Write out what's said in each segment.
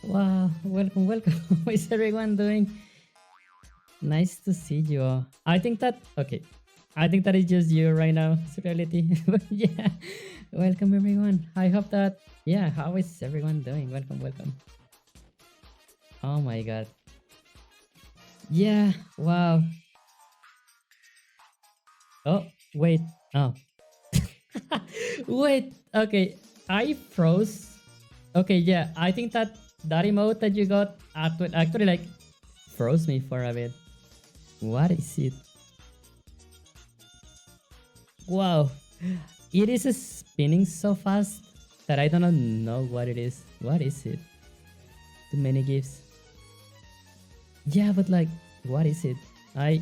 Wow, welcome, welcome. How is everyone doing? Nice to see you all. I think that, okay, I think that is just you right now. It's reality. But yeah, welcome everyone. I hope that, yeah, how is everyone doing? Welcome, welcome. Oh my god. Yeah, wow. Oh, wait. Oh, wait. Okay, I froze. Okay, yeah, I think that that emote that you got actually like froze me for a bit. What is it? Wow, it is spinning so fast that I don't know what it is. What is it? Too many gifts. Yeah, but like, what is it? I.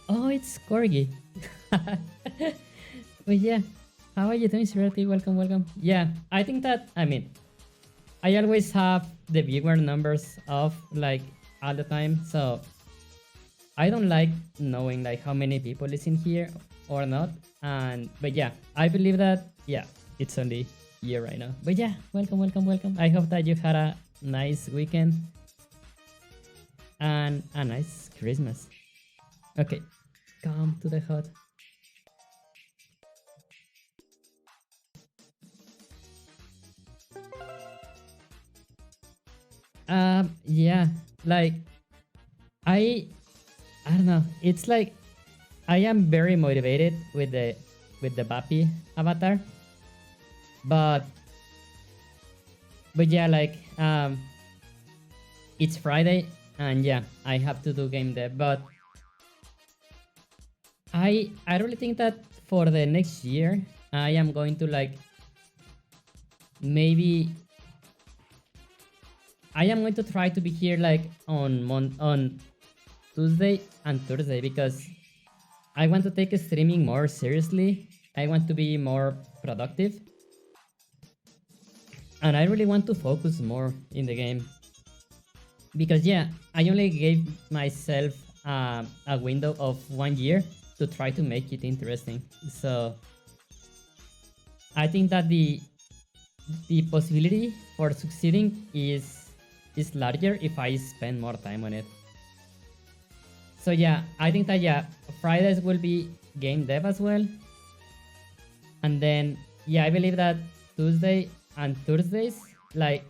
Oh, it's Corgi. But yeah, how are you doing, Severity? Welcome, welcome. Yeah, I think that, I mean, I always have the viewer numbers off like all the time, so I don't like knowing like how many people is in here or not. And but yeah, I believe that yeah, it's only here right now. But yeah, welcome, welcome, welcome. I hope that you had a nice weekend and a nice Christmas. Okay, come to the hut. Yeah, like I I don't know. It's like I am very motivated with the Bappy avatar, but yeah, like it's Friday and yeah, I have to do game dev, but I really think that for the next year I am going to like maybe I am going to try to be here like on Tuesday and Thursday because I want to take streaming more seriously. I want to be more productive and I really want to focus more in the game because yeah, I only gave myself a window of 1 year to try to make it interesting. So I think that the possibility for succeeding is larger if I spend more time on it. So yeah, I think that yeah, Fridays will be game dev as well, and then yeah, I believe that Tuesday and Thursdays like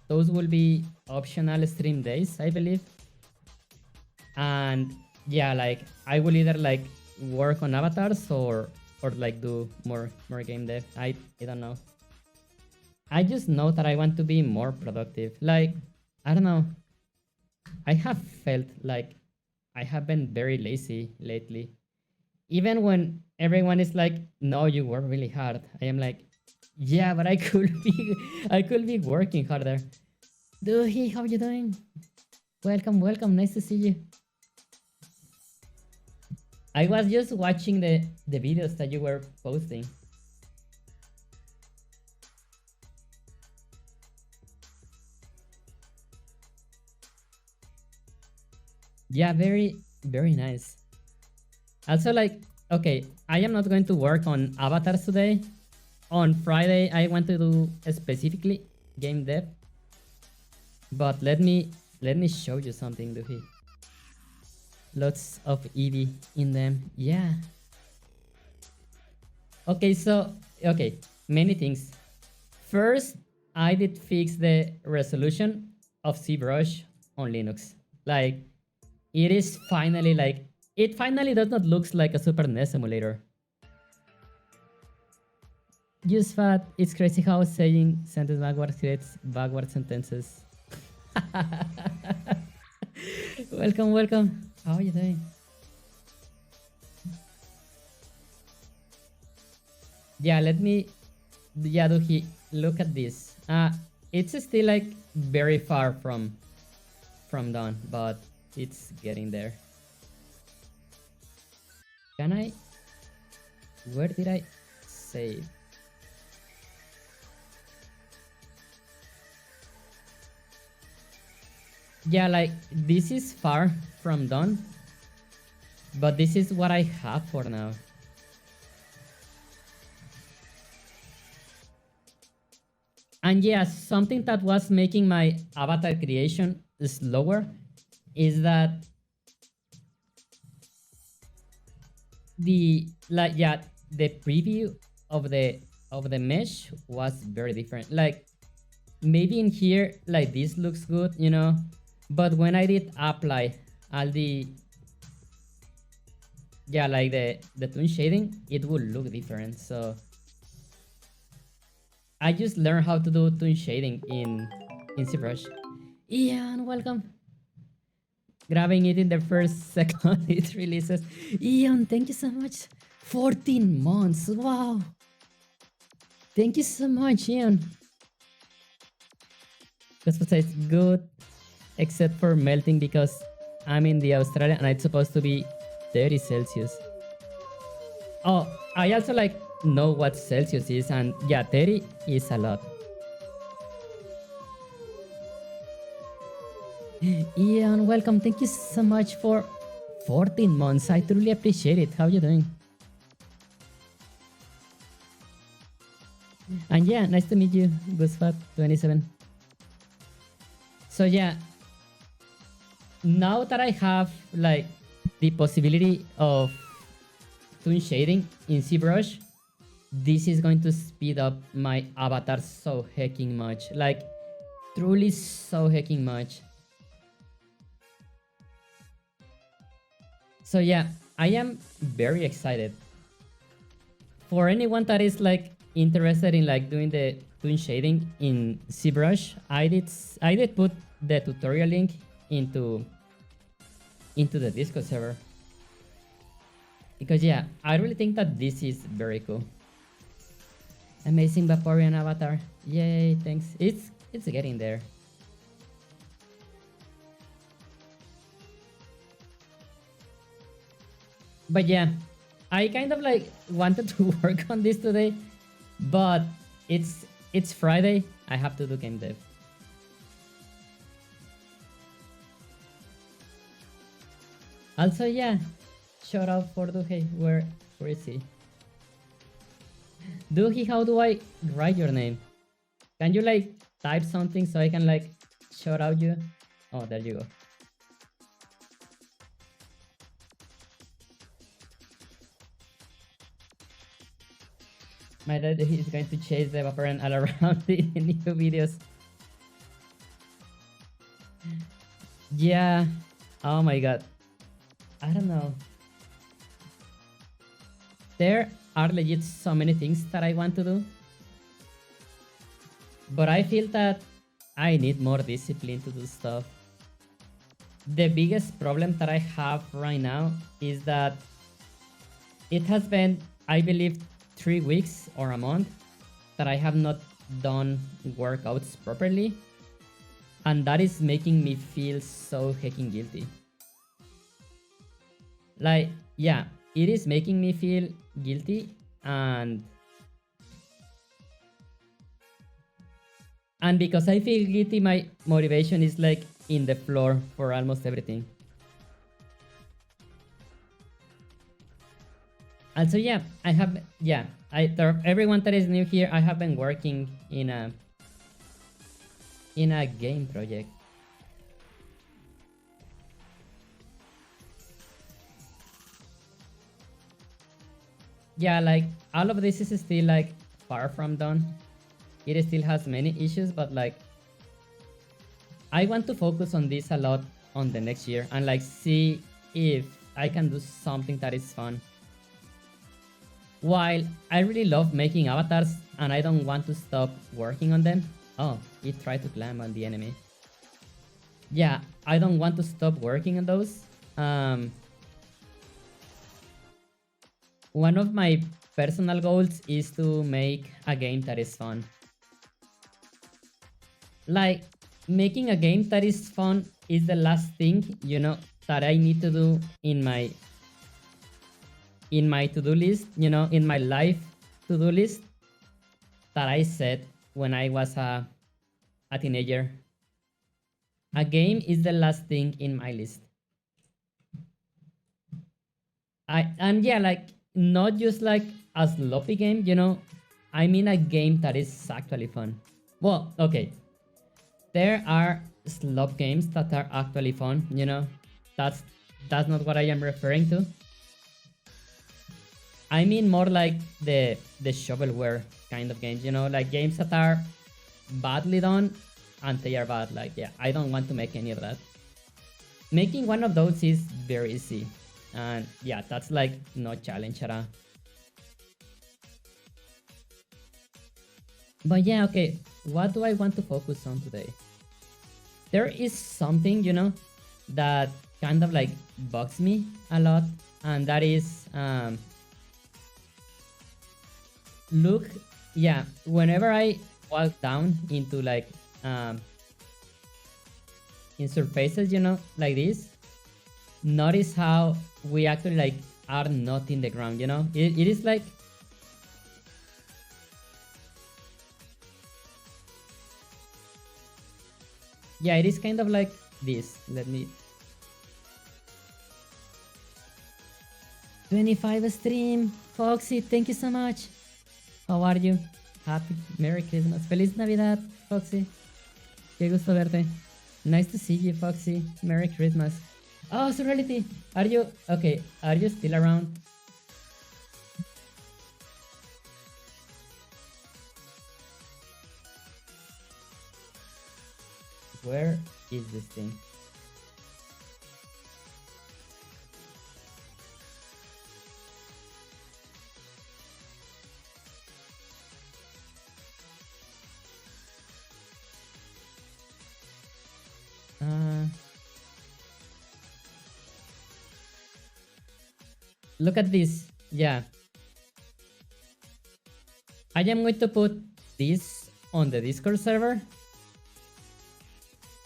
those will be optional stream days, I believe. And yeah, like I will either like work on avatars or like do more game dev. I don't know. I just know that I want to be more productive. Like I don't know. I have felt like I have been very lazy lately. Even when everyone is like, "No, you work really hard." I am like, "Yeah, but I could be I could be working harder." Duhi, how you doing? Welcome, welcome. Nice to see you. I was just watching the videos that you were posting. Yeah, very nice. Also, like, okay, I am not going to work on avatars today. On Friday, I want to do specifically game dev. But let me show you something, Duhi. Lots of Eevee in them. Yeah. Okay, so okay, many things. First, I did fix the resolution of ZBrush on Linux. Like, it is finally like it finally does not look like a Super NES emulator. Just fat. It's crazy how saying sentence backwards creates backward sentences. Welcome, welcome. How are you doing? Yeah, let me. Yeah, Duhi, look at this. It's still like very far from done, but it's getting there. Can I? Where did I save? Yeah, like this is far from done, but this is what I have for now. And yeah, something that was making my avatar creation slower is that the the preview of the mesh was very different. Like maybe in here like this looks good, you know, but when I did apply all the like the toon shading, it would look different. So I just learned how to do toon shading in ZBrush. Ian, welcome. Grabbing it in the first second it releases. Ian, thank you so much. 14 months. Wow. Thank you so much, Ian. That's what it's good, except for melting because I'm in the Australia and it's supposed to be 30 Celsius. Oh, I also like know what Celsius is, and yeah, 30 is a lot. Ian, welcome. Thank you so much for 14 months. I truly appreciate it. How are you doing? And yeah, nice to meet you, Gusfat27. So yeah, now that I have like the possibility of toon shading in ZBrush, this is going to speed up my avatar so hecking much. Like truly so hecking much. So yeah, I am very excited. For anyone that is like interested in like doing the toon shading in ZBrush, I did put the tutorial link into the Discord server. Because yeah, I really think that this is very cool. Amazing Vaporeon avatar. Yay, thanks. It's getting there. But yeah, I kind of like wanted to work on this today, but it's Friday. I have to do game dev. Also, yeah, shout out for Duhei. Where is he? Duhei, how do I write your name? Can you like type something so I can like shout out you? Oh, there you go. My dad is going to chase the Vaporeon all around in new videos. Yeah. Oh my god. I don't know. There are legit so many things that I want to do. But I feel that I need more discipline to do stuff. The biggest problem that I have right now is that it has been, I believe, 3 weeks or a month that I have not done workouts properly. And that is making me feel so hecking guilty. Like, yeah, it is making me feel guilty, and because I feel guilty, my motivation is like in the floor for almost everything. Also, yeah, I have, yeah, everyone that is new here, I have been working in a game project. Yeah, like all of this is still like far from done. It still has many issues, but like I want to focus on this a lot on the next year and like see if I can do something that is fun. While I really love making avatars and I don't want to stop working on them. Oh, it tried to climb on the enemy. Yeah, I don't want to stop working on those. One of my personal goals is to make a game that is fun. Like, making a game that is fun is the last thing, you know, that I need to do in my to-do list, you know, in my life to-do list that I set when I was a teenager. A game is the last thing in my list. And yeah, like, not just like a sloppy game, you know, I mean a game that is actually fun. Well, okay. There are slop games that are actually fun, you know. That's that's not what I am referring to. I mean more like the shovelware kind of games, you know, like games that are badly done and they are bad. Like, yeah, I don't want to make any of that. Making one of those is very easy. And yeah, that's like no challenge at all. But yeah, okay, what do I want to focus on today? There is something, you know, that kind of like bugs me a lot, and that is look, yeah, whenever I walk down into like in surfaces, you know, like this, notice how we actually like are not in the ground, you know. It is like, yeah, it is kind of like this. Let me 25 stream. Foxy, thank you so much. How are you? Happy Merry Christmas. Feliz Navidad, Foxy. Qué gusto verte. Nice to see you, Foxy. Merry Christmas. Oh, Surreality. Are you okay? Are you still around? Where is this thing? Look at this. Yeah. I am going to put this on the Discord server,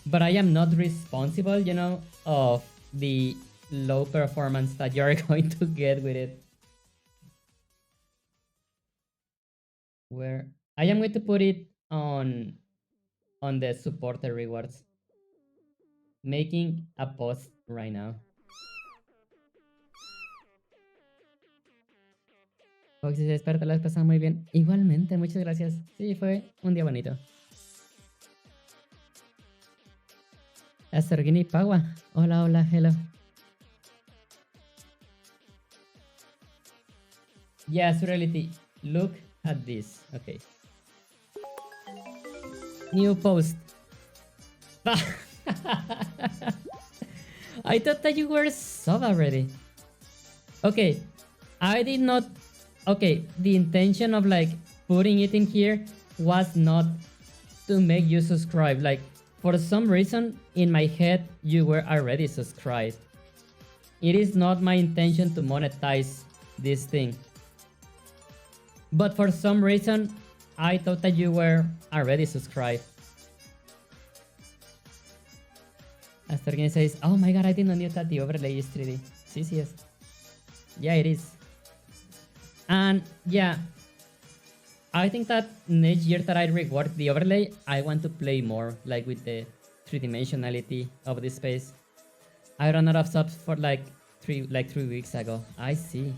but I am not responsible, you know, of the low performance that you're going to get with it. Where I am going to put it on the supporter rewards. Making a post right now. Foxy se despertó, la has pasado muy bien. Igualmente, muchas gracias. Sí, fue un día bonito. Astergini Pagua. Hola, hola, hello. Yes, reality. Look at this. Okay. New post. I thought that you were sub already. Okay. I did not. Okay. The intention of like putting it in here was not to make you subscribe. Like, for some reason, in my head, you were already subscribed. It is not my intention to monetize this thing. But for some reason, I thought that you were already subscribed. Astergin says, oh my god, I didn't know that the overlay is 3D. Sí, sí es. Yeah, it is. And yeah, I think that next year that I rework the overlay, I want to play more like with the three-dimensionality of this space. I ran out of subs for like 3 weeks ago. I see.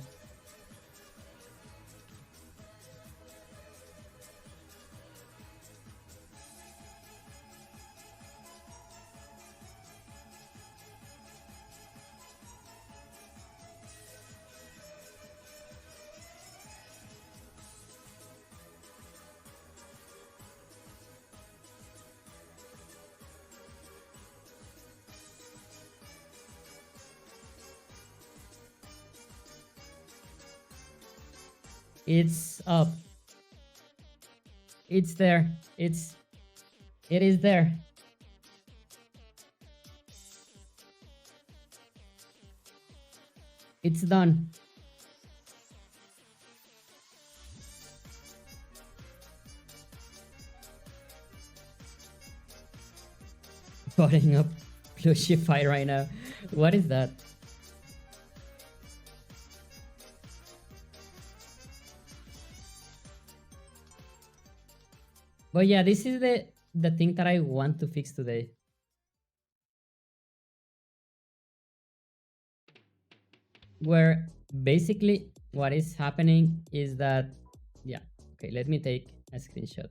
It's up. It's there. It is there. It's done. Putting up Plushify right now. What is that? But yeah, this is the thing that I want to fix today. Where basically what is happening is that, yeah, okay, let me take a screenshot.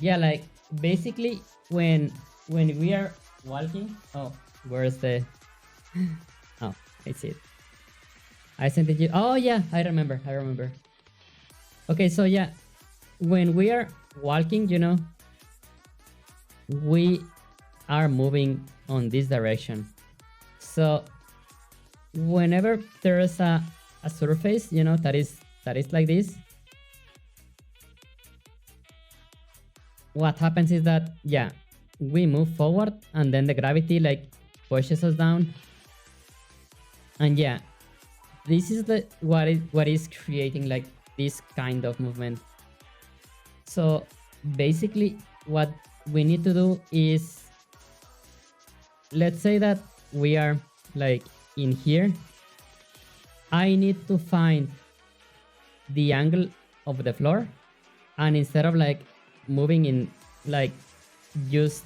Yeah, like basically when we are walking. Oh, where's the? Oh, I see it. I sent it you. Oh yeah, I remember. I remember. Okay, so yeah, when we are walking, we are moving on this direction. So whenever there's a surface, that is like this, what happens is that, yeah, we move forward and then the gravity like pushes us down. And yeah, this is the what is creating like this kind of movement. So basically what we need to do is, let's say that we are like in here. I need to find the angle of the floor, and instead of like moving in like just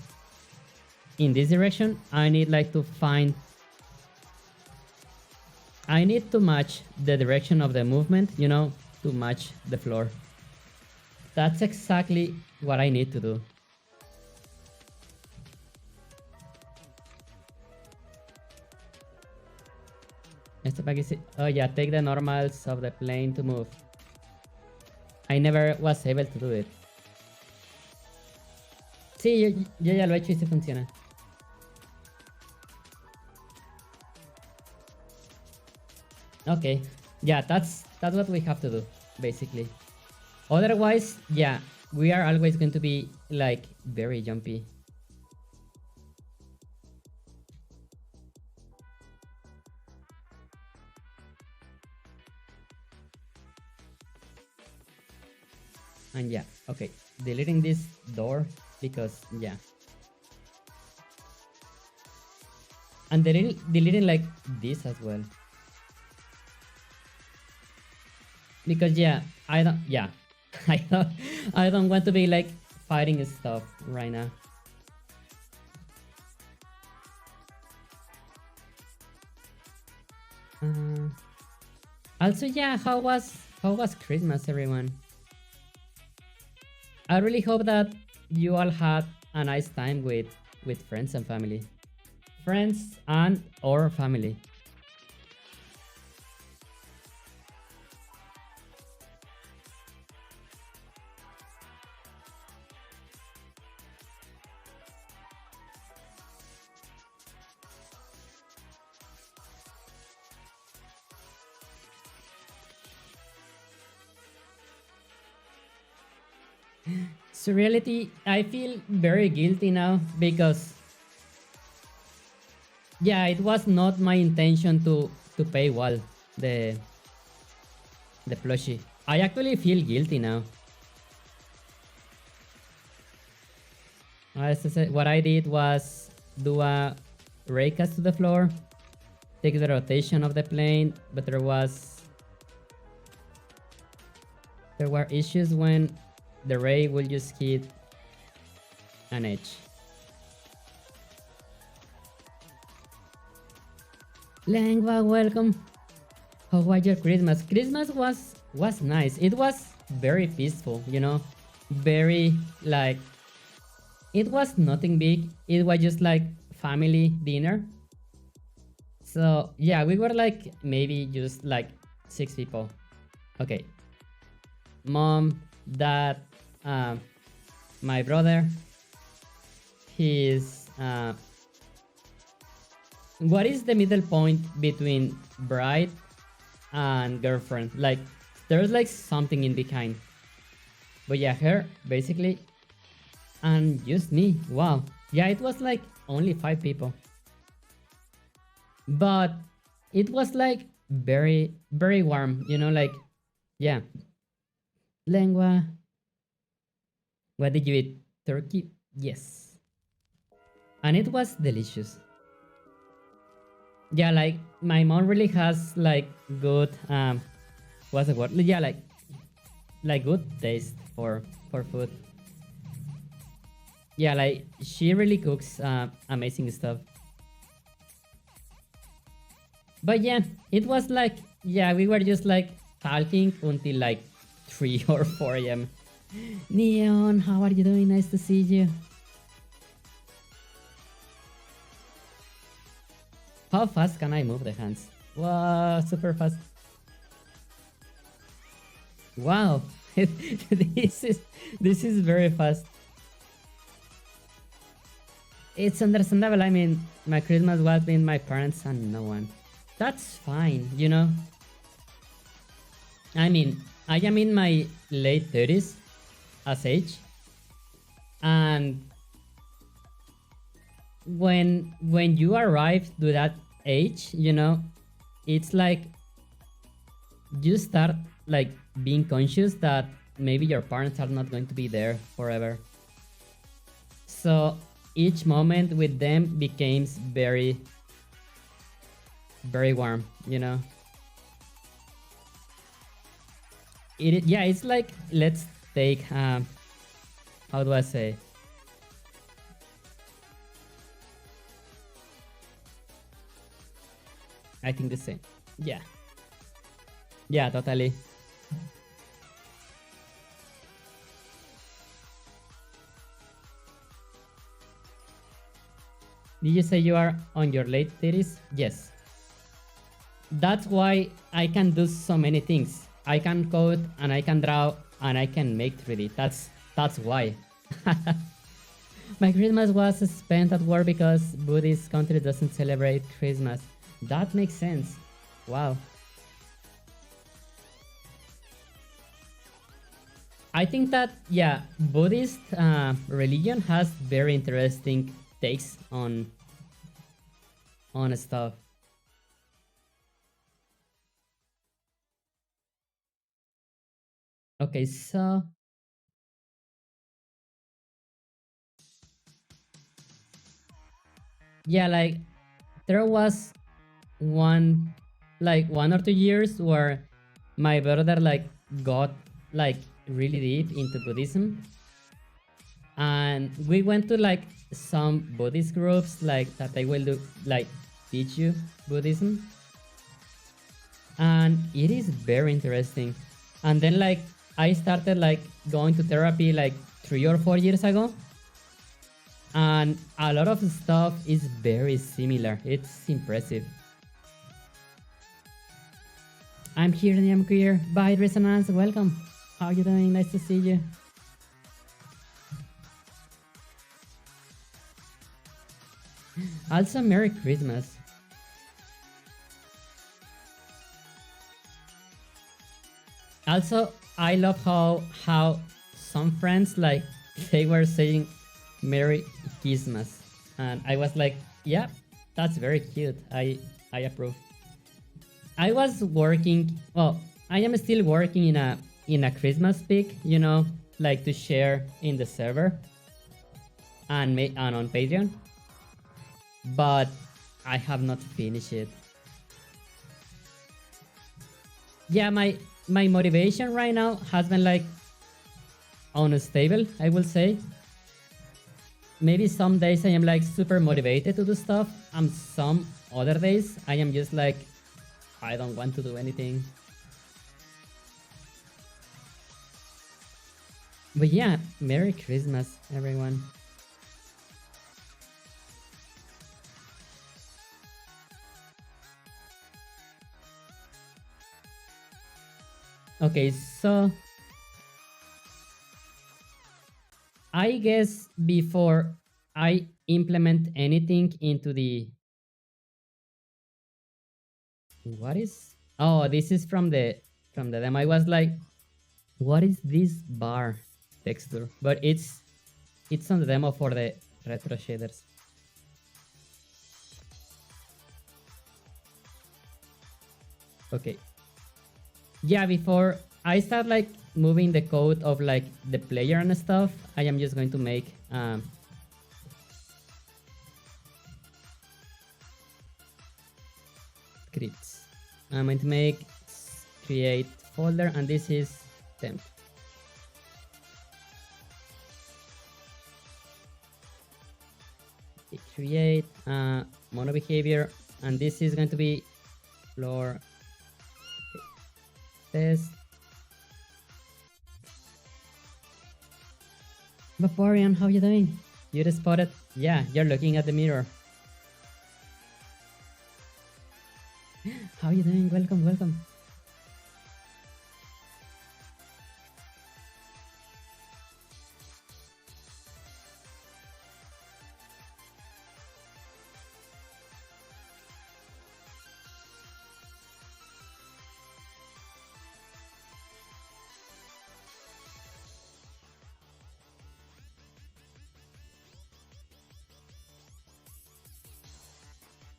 in this direction, I need like to match the direction of the movement, to match the floor. That's exactly what I need to do. Oh yeah, take the normals of the plane to move. I never was able to do it. Sí, yo ya lo he hecho y sí funciona. Okay, yeah, that's what we have to do, basically. Otherwise, yeah, we are always going to be like very jumpy. And yeah, okay, deleting this door because, yeah. And deleting like this as well. Because yeah, I don't want to be like fighting stuff right now. Also, yeah, how was Christmas, everyone? I really hope that you all had a nice time with friends and family. Friends and or family. So reality, I feel very guilty now because, yeah, it was not my intention to pay Wall the plushie. I actually feel guilty now. As I said, what I did was do a raycast to the floor, take the rotation of the plane, but there were issues when the ray will just hit an edge. Lengua, welcome. How was your Christmas? Christmas was nice. It was very peaceful, very like, it was nothing big. It was just like family dinner. So yeah, we were like maybe just like 6 people. Okay, mom, dad, my brother, his what is the middle point between bride and girlfriend? Like, there's like something in behind. But yeah, her basically, and just me. Wow. Yeah, it was like only 5 people, but it was like very very warm, like, yeah. Lengua, what did you eat? Turkey? Yes. And it was delicious. Yeah, like my mom really has like good what's the word? Yeah, like good taste for food. Yeah, like she really cooks amazing stuff. But yeah, it was like, yeah, we were just like talking until like 3 or 4 a.m. Neon, how are you doing? Nice to see you. How fast can I move the hands? Wow, super fast. Wow, this is very fast. It's understandable. I mean, my Christmas was with my parents and no one. That's fine, you know. I mean, I am in my late 30s as age, and when you arrive to that age, you know, it's like you start like being conscious that maybe your parents are not going to be there forever. So each moment with them becomes very, very warm, you know. Yeah, it's like, let's take how do I say, I think the same. Yeah, totally. Did you say you are on your late 30s? Yes. That's why I can do so many things. I can code and I can draw and I can make 3D. That's why. My Christmas was spent at war because Buddhist country doesn't celebrate Christmas. That makes sense. Wow. I think that, yeah, Buddhist religion has very interesting takes on stuff. Okay, so yeah, like there was one like 1 or 2 years where my brother like got like really deep into Buddhism, and we went to like some Buddhist groups like that they will do like teach you Buddhism, and it is very interesting. And then like I started like going to therapy like 3 or 4 years ago, and a lot of stuff is very similar. It's impressive. I'm here and I'm queer. Bye, Resonance. Welcome. How are you doing? Nice to see you. Also, Merry Christmas. Also, I love how some friends like they were saying Merry Christmas, and I was like, yeah, that's very cute. I approve. I was working. Well, I am still working in a Christmas pic, you know, like to share in the server and on Patreon, but I have not finished it. Yeah, my motivation right now has been like unstable, I will say. Maybe some days I am like super motivated to do stuff, and some other days I am just like, I don't want to do anything. But yeah, Merry Christmas, everyone. Okay, so I guess before I implement anything into the... What is... Oh, this is from the demo. I was like, what is this bar texture? But it's on the demo for the retro shaders. Okay. Yeah, before I start like moving the code of like the player and stuff, I am just going to make scripts. I'm going to make create folder, and this is temp. Create mono behavior, and this is going to be floor test. Vaporeon, how you doing? You just spotted? Yeah, you're looking at the mirror. How you doing? Welcome, welcome.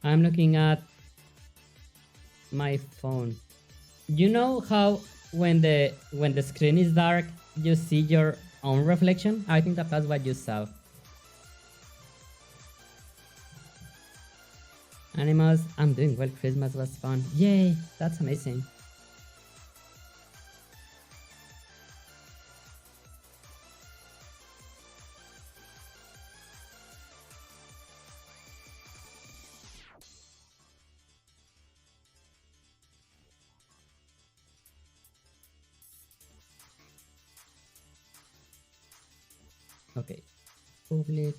I'm looking at my phone. You know how when the screen is dark, you see your own reflection? I think that's what you saw. Animals, I'm doing well. Christmas was fun. Yay, that's amazing. Okay, public.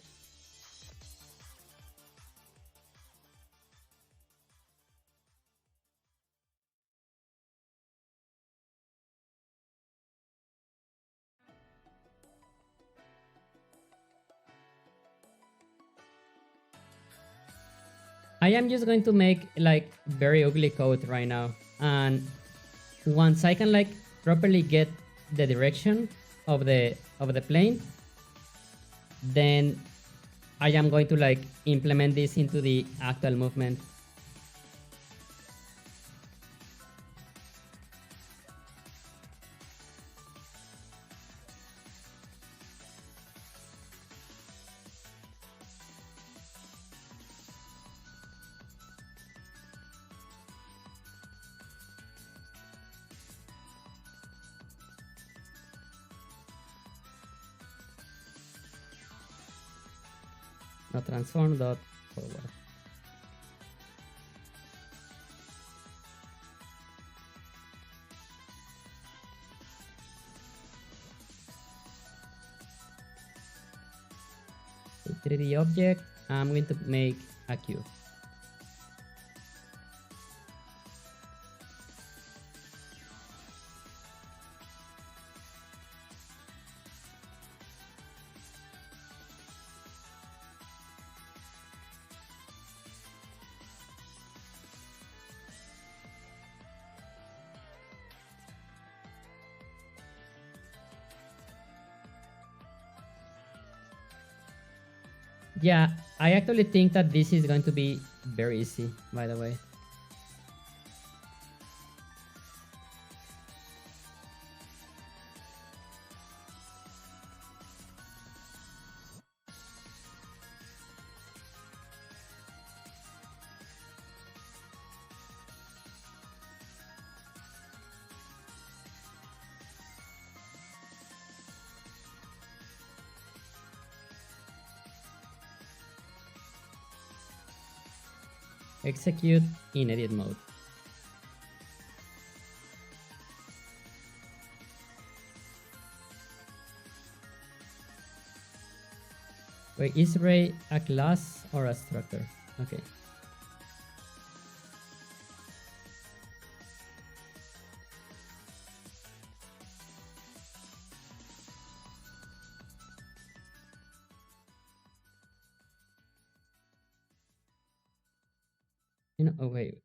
I am just going to make like very ugly code right now, and once I can like properly get the direction of the plane, then I am going to like implement this into the actual movement. Not transform dot forward. A 3D object. I'm going to make a cube. Yeah, I actually think that this is going to be very easy, by the way. Execute in edit mode. Wait, is Ray a class or a structure? Okay. You know, oh wait.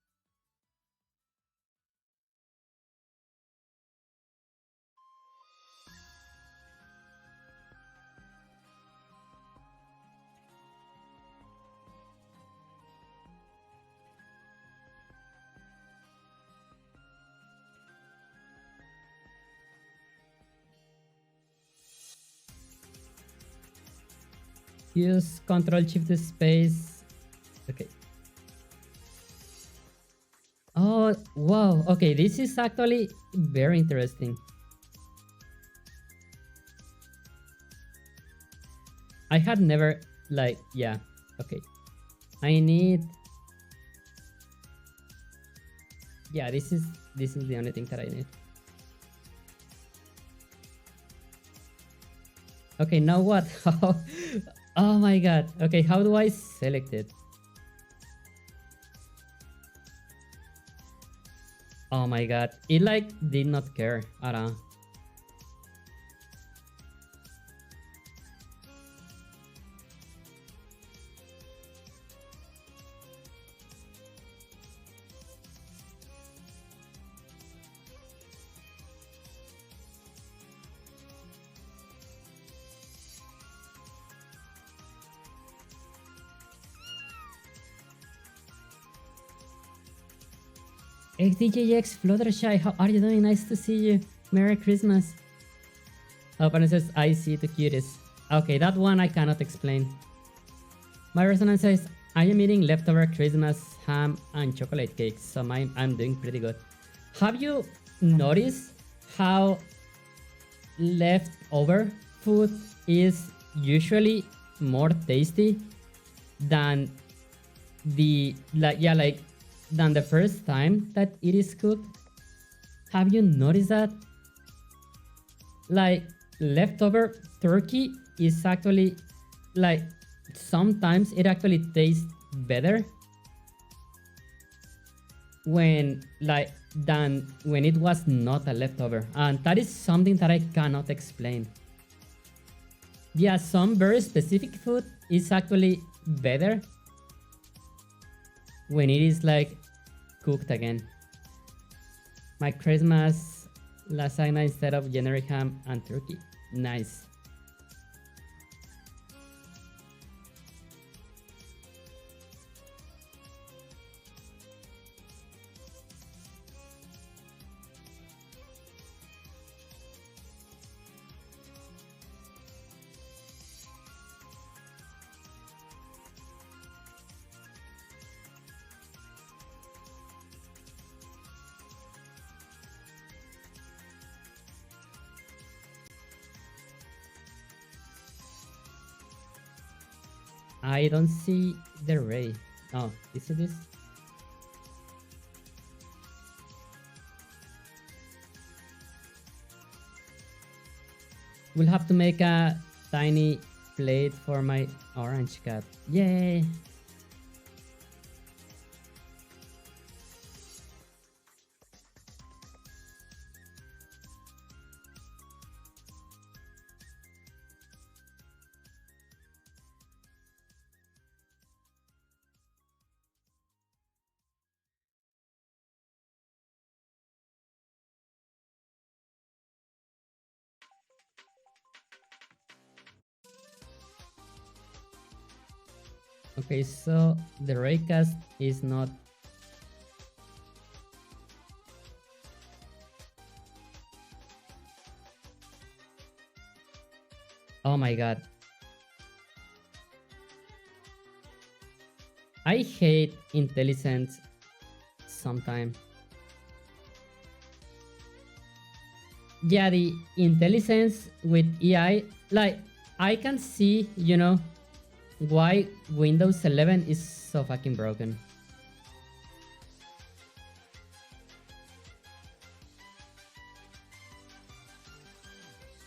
Use Control Shift Space. Okay. Oh, wow. Okay, this is actually very interesting. I had never like, yeah. Okay. I need. Yeah, this is the only thing that I need. Okay, now what? Oh my god. Okay, how do I select it? Oh my god. It like did not care at all. XDJX Fluttershy, how are you doing? Nice to see you. Merry Christmas. Opponent says, I see the cutest. Okay, that one I cannot explain. My resonance says, I am eating leftover Christmas ham and chocolate cakes, so I'm doing pretty good. Have you noticed how leftover food is usually more tasty than the than the first time that it is cooked? Have you noticed that? Like leftover turkey is actually like sometimes it actually tastes better when than when it was not a leftover, and that is something that I cannot explain. Yeah, some very specific food is actually better when it is like cooked again. My Christmas lasagna instead of generic ham and turkey. Nice. I don't see the ray. Oh, is it this? We'll have to make a tiny plate for my orange cat. Yay! Okay, so the raycast is not. Oh my god. I hate intelligence sometimes. Yeah, the intelligence with AI, like I can see, why Windows 11 is so fucking broken.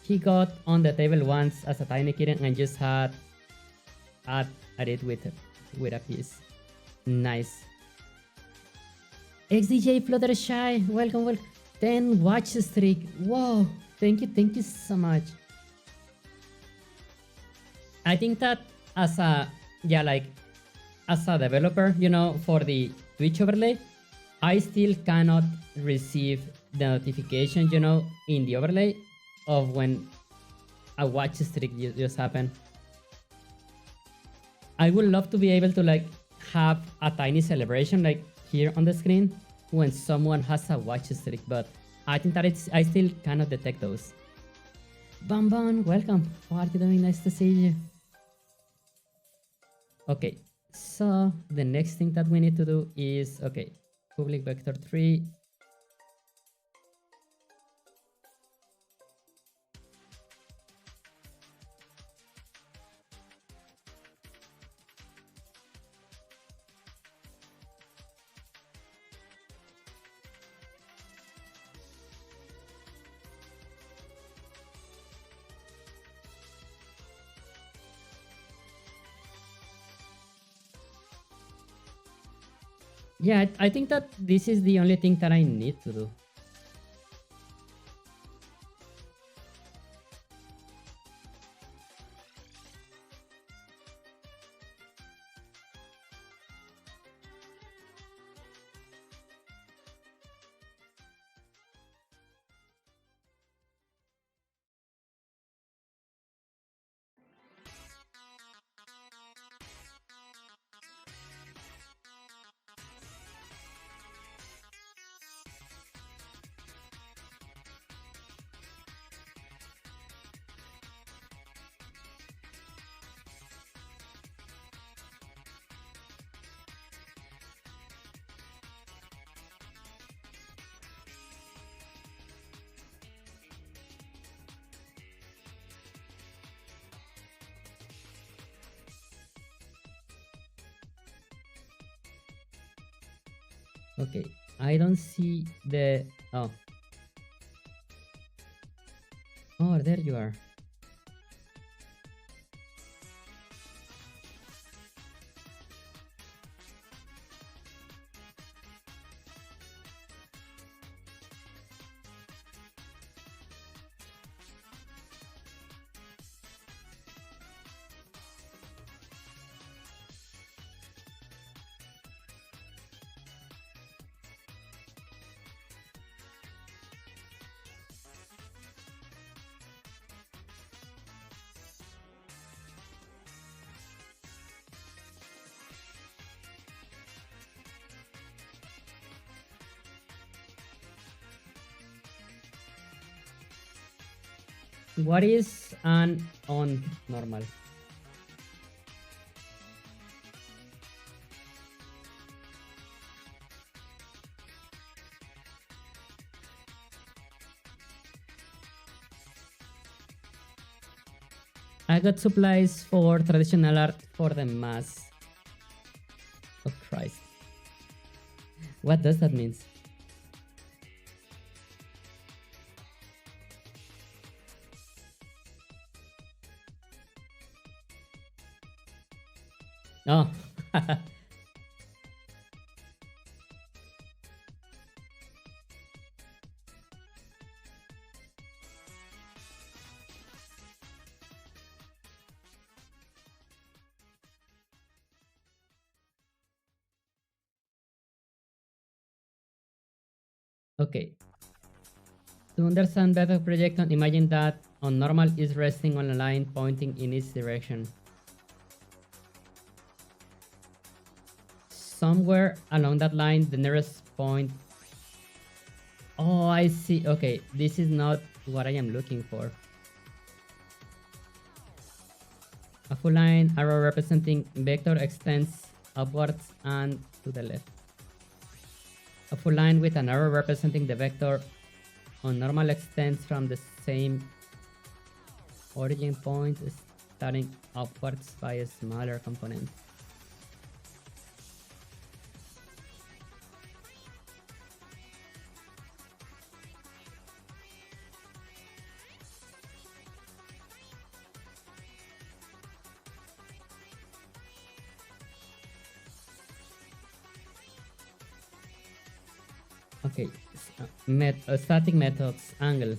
He got on the table once as a tiny kitten and just had at it with a piece. Nice. XDJ Fluttershy, welcome. 10 watch streak. Whoa, thank you so much. I think that as a developer, for the Twitch overlay, I still cannot receive the notification, in the overlay of when a watch streak just happened. I would love to be able to have a tiny celebration here on the screen when someone has a watch streak, but I think that I still cannot detect those. Bam, welcome. How are you doing? Nice to see you. Okay, so the next thing that we need to do is, okay, public vector 3. Yeah, I think that this is the only thing that I need to do. Okay, I don't see the... Oh. Oh, there you are. What is an on normal? I got supplies for traditional art for the mass. Oh Christ. What does that mean? Oh. Okay. To understand better projection, imagine that on normal is resting on a line pointing in its direction. Somewhere along that line, the nearest point... Oh, I see. Okay, this is not what I am looking for. A full line arrow representing vector extends upwards and to the left. A full line with an arrow representing the vector on normal extends from the same origin point, starting upwards by a smaller component. Okay, static methods, angle,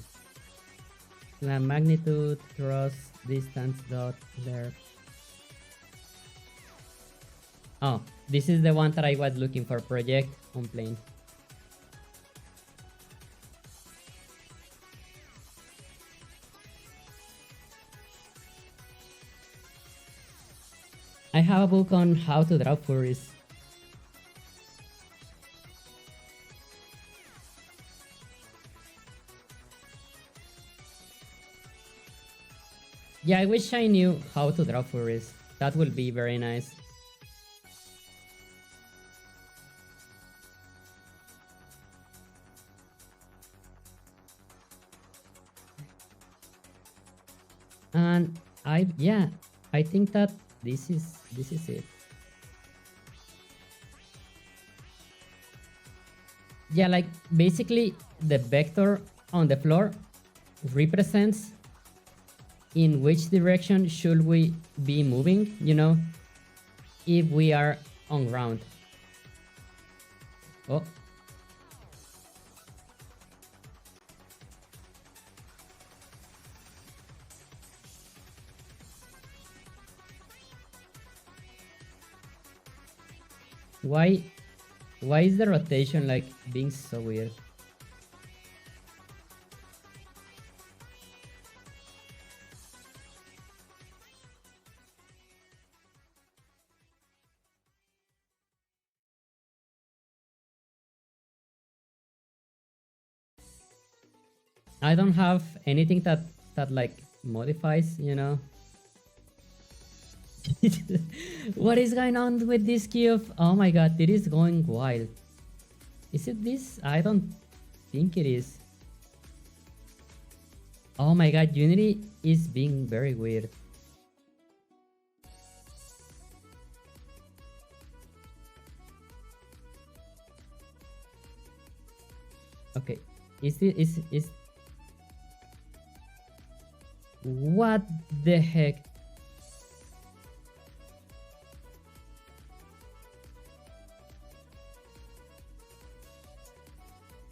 the magnitude, cross, distance, dot, there. Oh, this is the one that I was looking for, project on plane. I have a book on how to draw furries. Yeah, I wish I knew how to draw furries. That would be very nice. And I think that this is it. Yeah, like basically the vector on the floor represents in which direction should we be moving, you know, if we are on ground. Oh. Why is the rotation like being so weird? I don't have anything that like modifies, you know. What is going on with this cube? Oh my god, it is going wild. Is it this? I don't think it is. Oh my god, Unity is being very weird. Okay, is what the heck?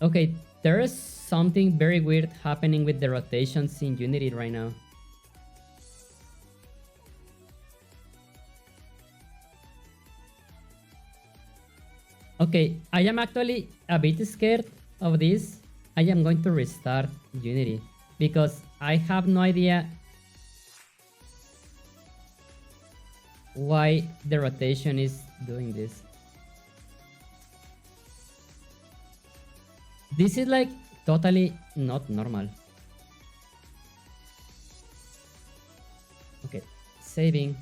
Okay, there is something very weird happening with the rotations in Unity right now. Okay, I am actually a bit scared of this. I am going to restart Unity because I have no idea why the rotation is doing this. This is like totally not normal. Okay, saving.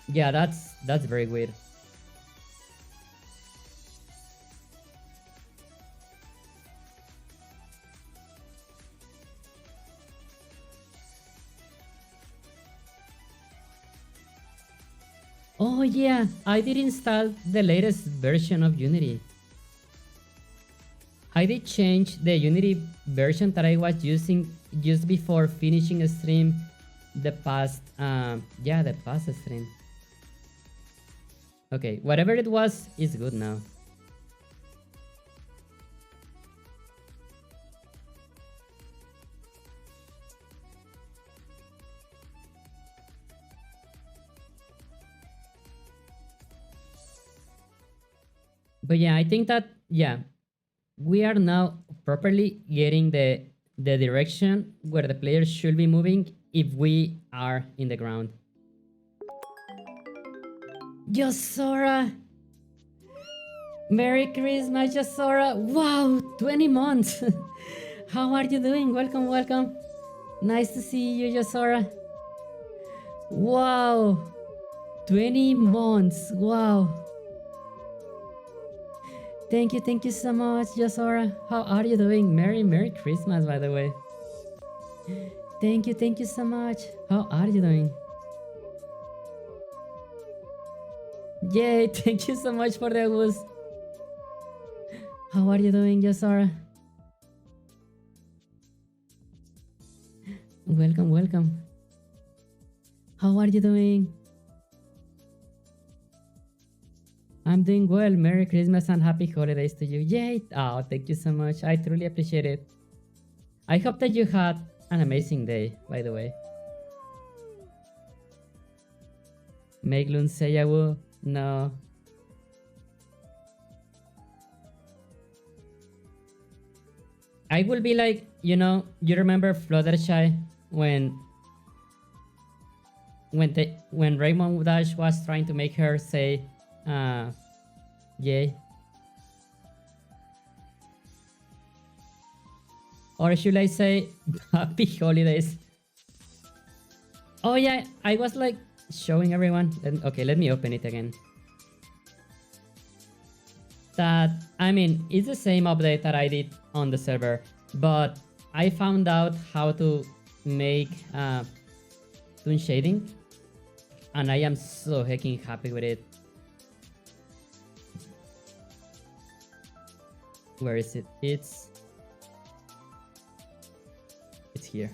Yeah, that's very weird. Oh yeah, I did install the latest version of Unity. I did change the Unity version that I was using just before finishing a stream the past the past stream. Okay, whatever it was is good now. But yeah, I think that we are now properly getting the direction where the players should be moving if we are in the ground. Yosora! Merry Christmas, Yosora! Wow, 20 months! How are you doing? Welcome, welcome. Nice to see you, Yosora. Wow, 20 months. Wow. Thank you so much, Yosora. How are you doing? Merry Christmas, by the way. Thank you so much. How are you doing? Yay, thank you so much for the boost. How are you doing, Yosora? Welcome, welcome. How are you doing? I'm doing well. Merry Christmas and happy holidays to you. Yay! Oh, thank you so much. I truly appreciate it. I hope that you had an amazing day, by the way. Make Lune say I will. No. I will be like, you know, you remember Fluttershy when Raymond Dash was trying to make her say yay. Or should I say happy holidays? Oh yeah, I was like showing everyone. Okay, let me open it again. That, I mean, it's the same update that I did on the server, but I found out how to make toon shading, and I am so hecking happy with it. Where is it? It's here.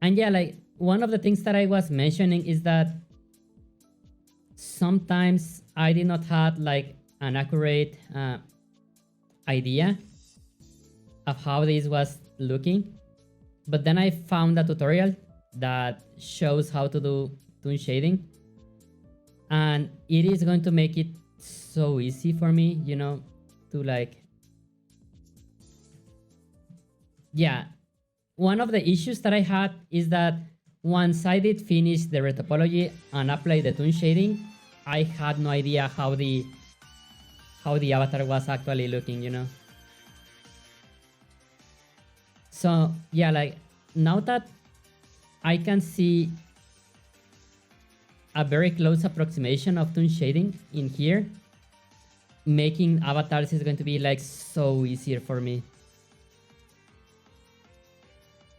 And yeah, like one of the things that I was mentioning is that sometimes I did not have like an accurate idea of how this was looking, but then I found a tutorial that shows how to do toon shading, and it is going to make it so easy for me, you know, to like, yeah. One of the issues that I had is that once I did finish the retopology and apply the toon shading, I had no idea how the avatar was actually looking, you know. So yeah, like now that I can see a very close approximation of toon shading in here, making avatars is going to be like so easier for me.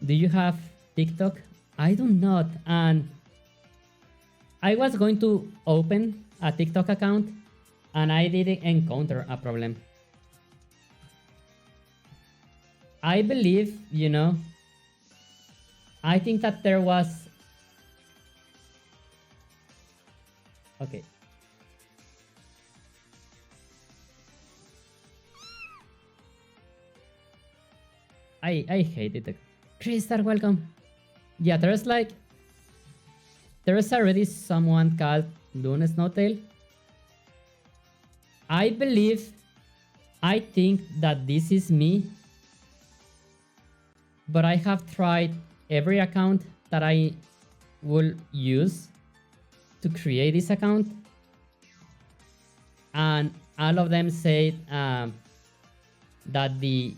Do you have TikTok? I do not, and I was going to open a TikTok account and I didn't encounter a problem. I believe, you know, I think that there was... Okay. I hate it. Crystal, welcome. Yeah, there's already someone called Lune Snowtail. I think that this is me, but I have tried every account that I will use to create this account, and all of them say that the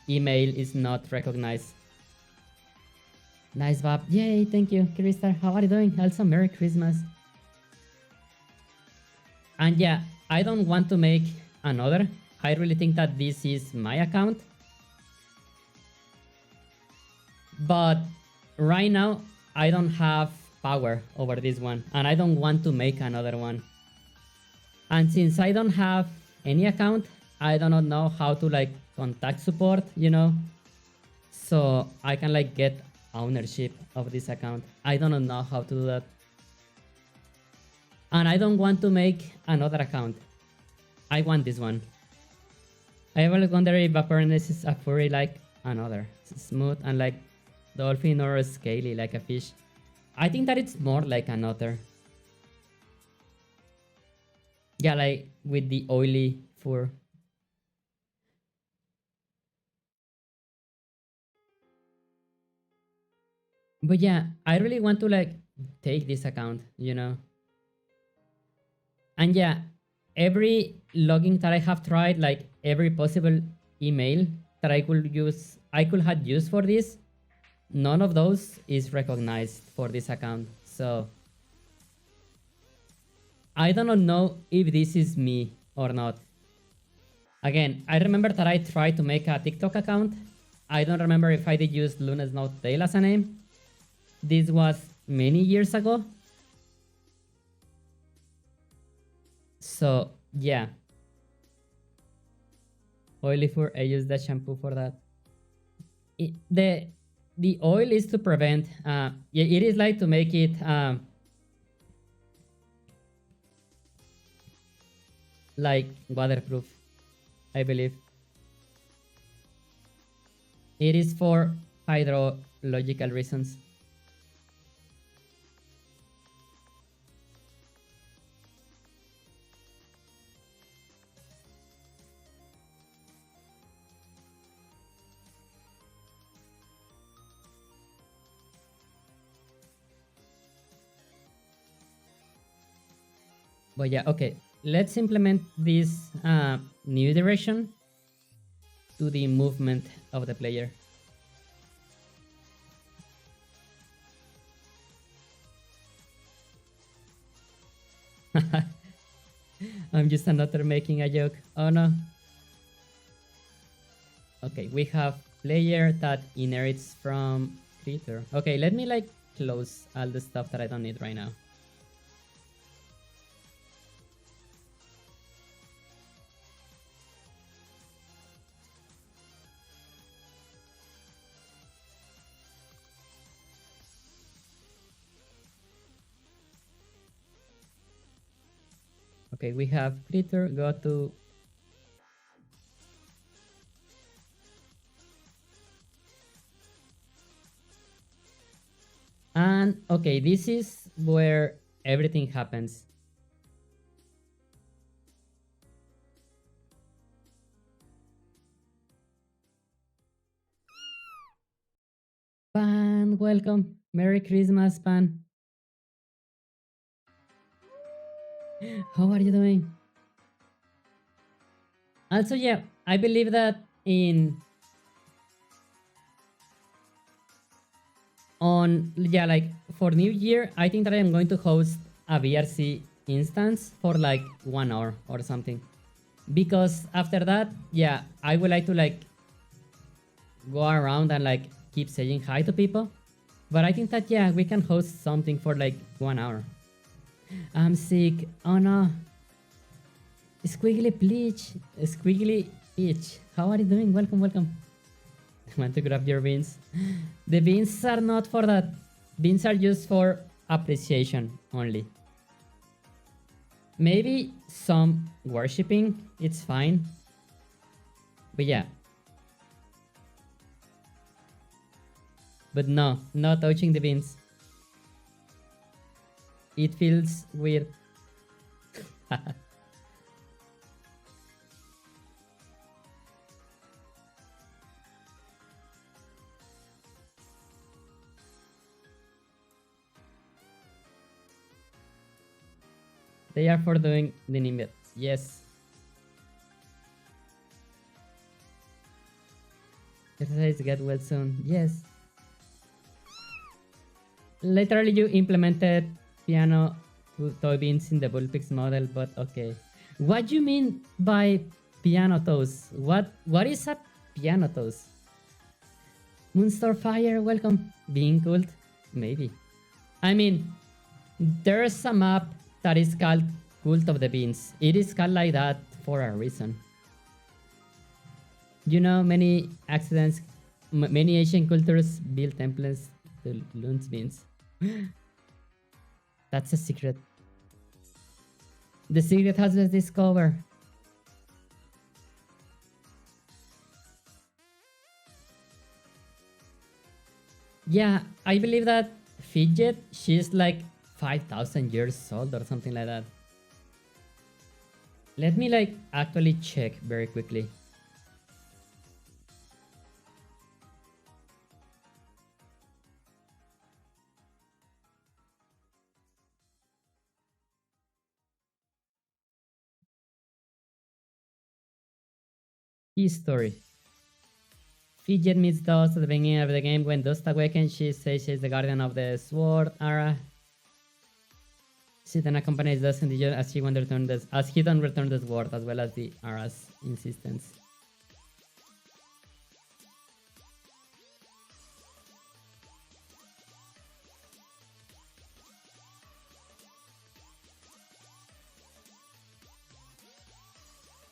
email is not recognized. Nice, Bob. Yay, thank you, Crystal. How are you doing? Also, Merry Christmas. And yeah, I don't want to make another. I really think that this is my account. But right now, I don't have power over this one, and I don't want to make another one. And since I don't have any account, I do not know how to like contact support, you know, so I can like get ownership of this account. I don't know how to do that, and I don't want to make another account. I want this one. I ever wonder if Vaporenes is a furry like another, smooth and like dolphin, or scaly like a fish. I think that it's more like an otter. Yeah, like with the oily fur. But yeah, I really want to like take this account, you know. And yeah, every login that I have tried, like every possible email that I could have used for this, none of those is recognized for this account. So I don't know if this is me or not. Again, I remember that I tried to make a TikTok account. I don't remember if I did use Lune Snowtail as a name. This was many years ago. So yeah. Oily fur, I use that shampoo for that. The oil is to prevent, it is like to make it like waterproof, I believe. It is for hydrological reasons. But yeah, okay, let's implement this new direction to the movement of the player. I'm just another making a joke. Oh no. Okay, we have player that inherits from creator. Okay, let me like close all the stuff that I don't need right now. Okay, we have Critter, go to... And, okay, this is where everything happens. Pan, welcome. Merry Christmas, Pan. How are you doing? Also, yeah, I believe that like for New Year, I think that I am going to host a VRC instance for like 1 hour or something. Because after that, yeah, I would like to like go around and like keep saying hi to people. But I think that, yeah, we can host something for like 1 hour. I'm sick. Oh no. Squiggly Bleach. Squiggly Peach. How are you doing? Welcome, welcome. I want to grab your beans. The beans are not for that. Beans are just for appreciation only. Maybe some worshipping, it's fine. But yeah. But no, not touching the beans. It feels weird. They are for doing the nimbits. Yes. Exercise get well soon. Yes. Literally, you implemented piano toy beans in the Bullpix model, but okay. What do you mean by piano toes? What is a piano toes? Moonstar Fire, welcome. Being cult? Maybe. I mean, there's a map that is called Cult of the Beans. It is called like that for a reason. You know, many accidents, many Asian cultures build templates to Lune's beans. That's a secret. The secret has been discovered. Yeah, I believe that Fidget, she's like 5,000 years old or something like that. Let me like actually check very quickly. History. Fidget meets Dust at the beginning of the game. When Dust awakens, she says she's the guardian of the sword, Ara. She then accompanies Dust in the journey as he don't return the sword, as well as the Ara's insistence.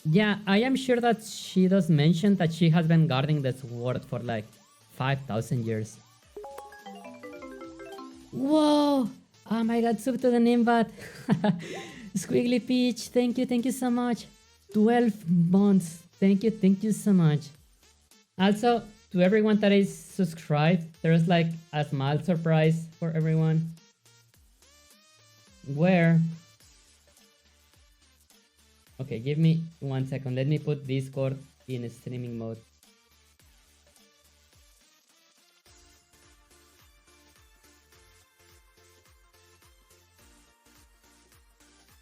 Yeah, I am sure that she does mention that she has been guarding the sword for like 5,000 years. Whoa! Oh my god, sub to the Nimbat. Squiggly Peach, thank you so much. 12 months. Thank you so much. Also, to everyone that is subscribed, there's like a small surprise for everyone. Where... Okay, give me 1 second. Let me put Discord in streaming mode.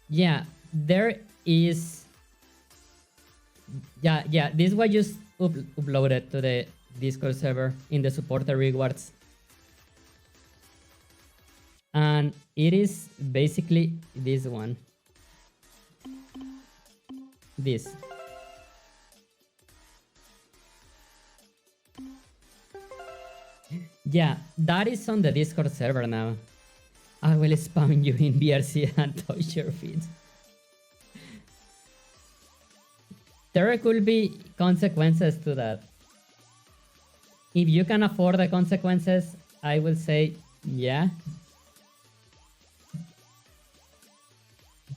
Yeah, there is... Yeah, this was just uploaded to the Discord server in the supporter rewards. And it is basically this one. This. Yeah, that is on the Discord server now. I will spam you in BRC and touch your feet. There could be consequences to that. If you can afford the consequences, I will say yeah.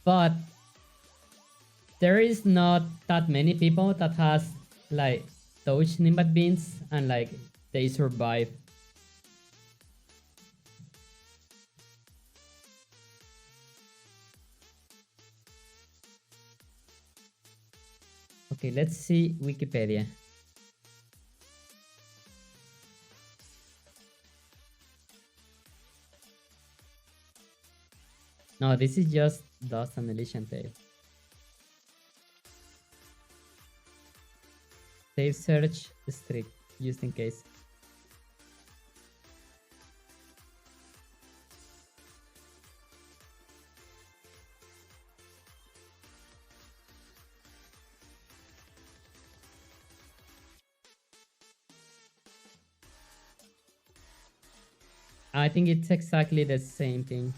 But there is not that many people that has like touch Nimbat beans and like they survive. Okay, let's see Wikipedia. No, this is just Dust and Elysian Tail. Save search strict, just in case. I think it's exactly the same thing.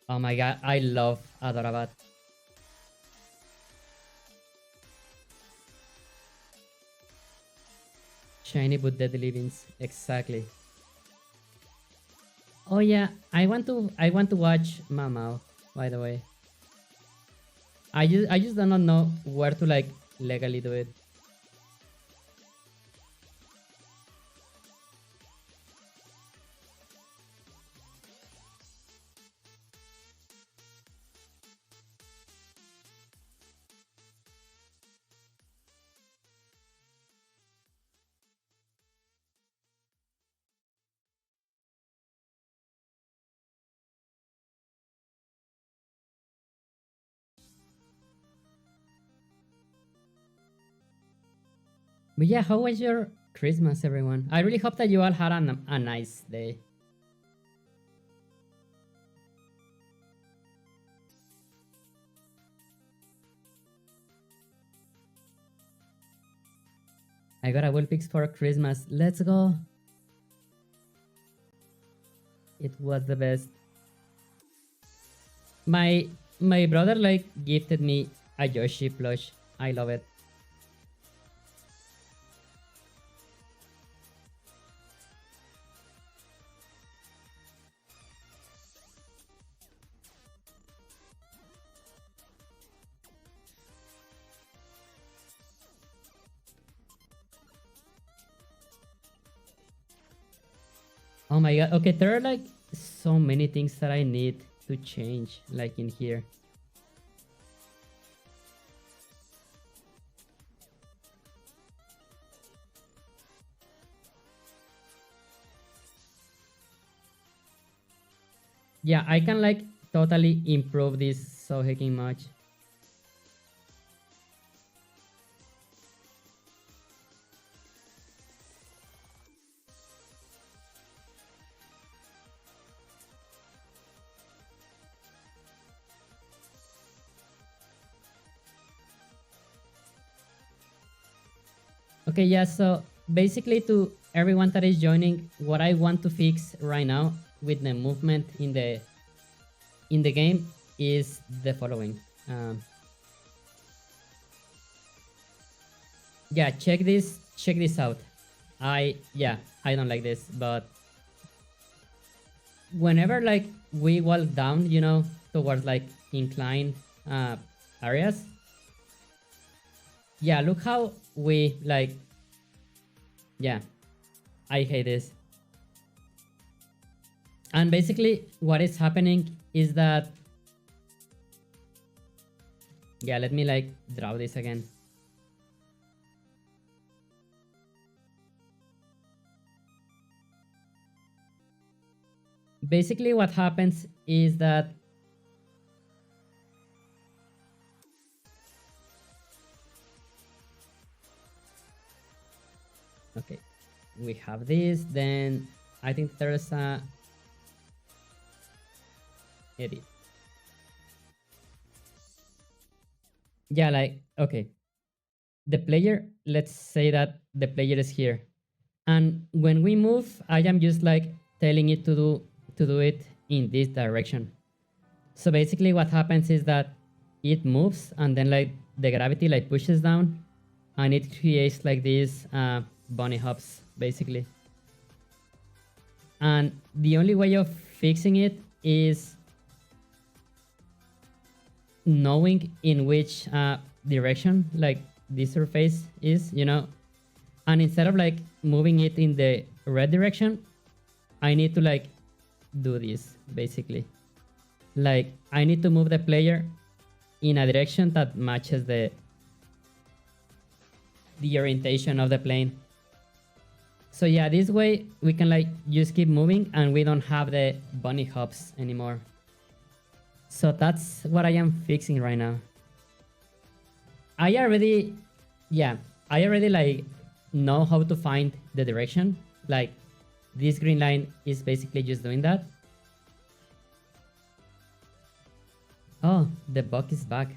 Oh my god, I love Adorabat. Shiny but deadly beans, exactly. Oh yeah, I want to watch Mamao, by the way. I just do not know where to like legally do it. But yeah, how was your Christmas, everyone? I really hope that you all had a nice day. I got a Vulpix for Christmas. Let's go. It was the best. My brother like gifted me a Yoshi plush. I love it. Oh my god. Okay, there are like so many things that I need to change like in here. Yeah, I can like totally improve this so hecking much. Okay, yeah, so basically to everyone that is joining, what I want to fix right now with the movement in the game is the following. Yeah, check this out. I don't like this, but whenever like we walk down, you know, towards like inclined areas, yeah, look how we like, yeah, I hate this. And basically what is happening is that, yeah, let me like draw this again. Basically what happens is that okay, we have this, then I think there's a edit. Yeah, like, okay, the player, let's say that the player is here, and when we move, I am just like telling it to do it in this direction. So basically what happens is that it moves and then like the gravity like pushes down and it creates like these bunny hops basically. And the only way of fixing it is knowing in which direction like this surface is, you know, and instead of like moving it in the red direction, I need to like do this basically. Like I need to move the player in a direction that matches the orientation of the plane. So yeah, this way we can like just keep moving and we don't have the bunny hops anymore. So that's what I am fixing right now. I already like know how to find the direction. Like this green line is basically just doing that. Oh, the bug is back.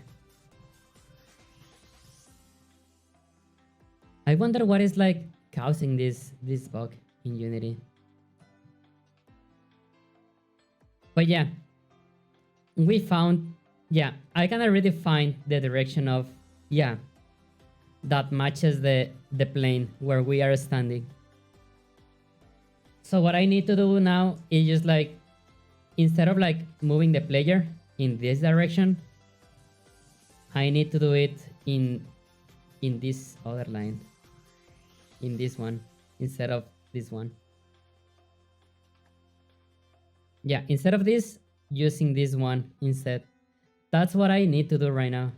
I wonder what is like causing this bug in Unity. But yeah, we found, yeah, I can already find the direction of, yeah, that matches the plane where we are standing. So what I need to do now is just like, instead of like moving the player in this direction, I need to do it in this other line, in this one, instead of this one. Yeah, instead of this, using this one instead. That's what I need to do right now.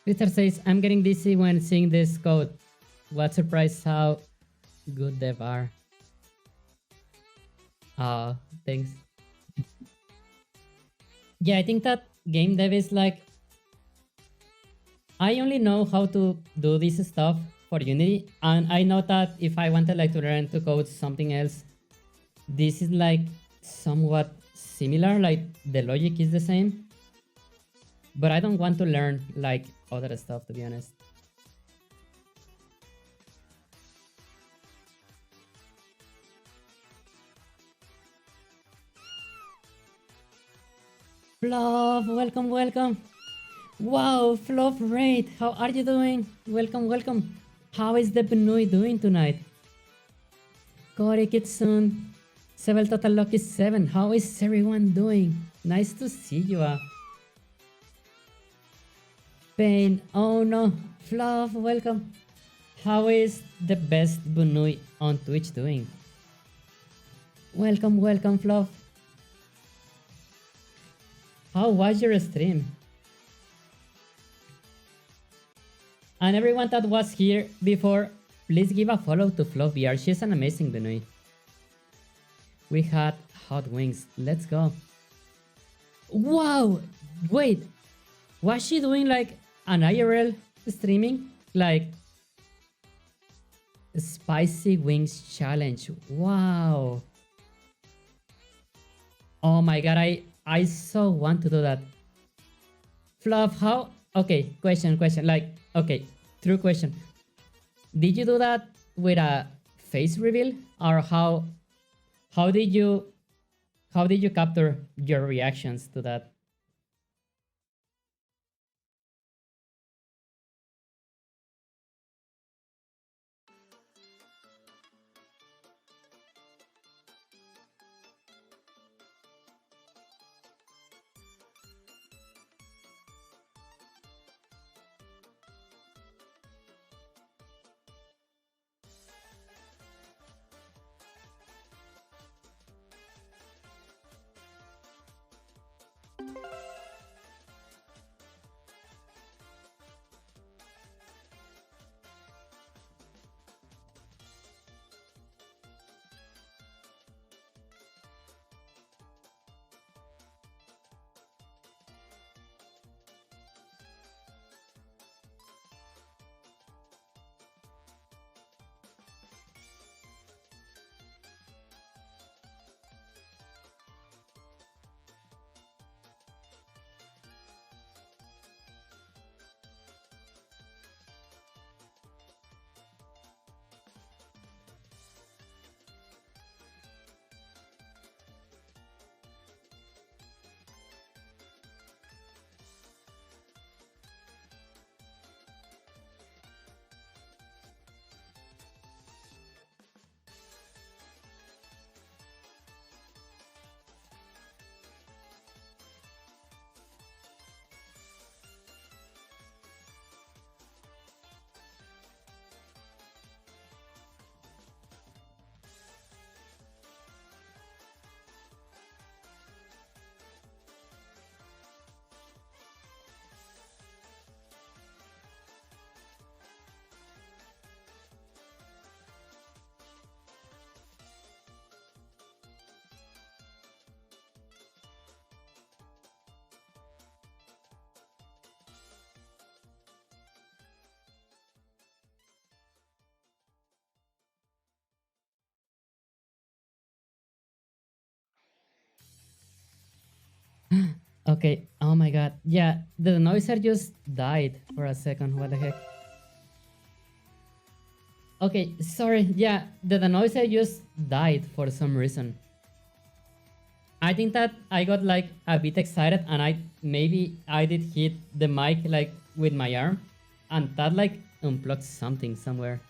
Peter says, I'm getting dizzy when seeing this code. What surprise how good they are. Thanks. Yeah, I think that game dev is like, I only know how to do this stuff for Unity, and I know that if I wanted like to learn to code something else, this is like somewhat similar, like the logic is the same. But I don't want to learn like other stuff, to be honest. Fluff, welcome, welcome. Wow, Fluff Raid, how are you doing? Welcome, welcome. How is the Benui doing tonight? Cory Kitsun, Sebel Total Lucky 7, how is everyone doing? Nice to see you. Pain, oh no. Fluff, welcome. How is the best Bunui on Twitch doing? Welcome, welcome, Fluff. How was your stream? And everyone that was here before, please give a follow to Fluff VR. She's an amazing Bunui. We had hot wings. Let's go. Wow! Wait! Was she doing like an IRL streaming? Like spicy wings challenge. Wow! Oh my god, I so want to do that. Fluff, how? Okay, question. Like, okay, true question. Did you do that with a face reveal, or how did you How did you capture your reactions to that? Okay, oh my god. Yeah, the noiser just died for a second. What the heck? Okay, sorry. Yeah, the noiser just died for some reason. I think that I got like a bit excited and maybe I did hit the mic like with my arm and that like unplugged something somewhere.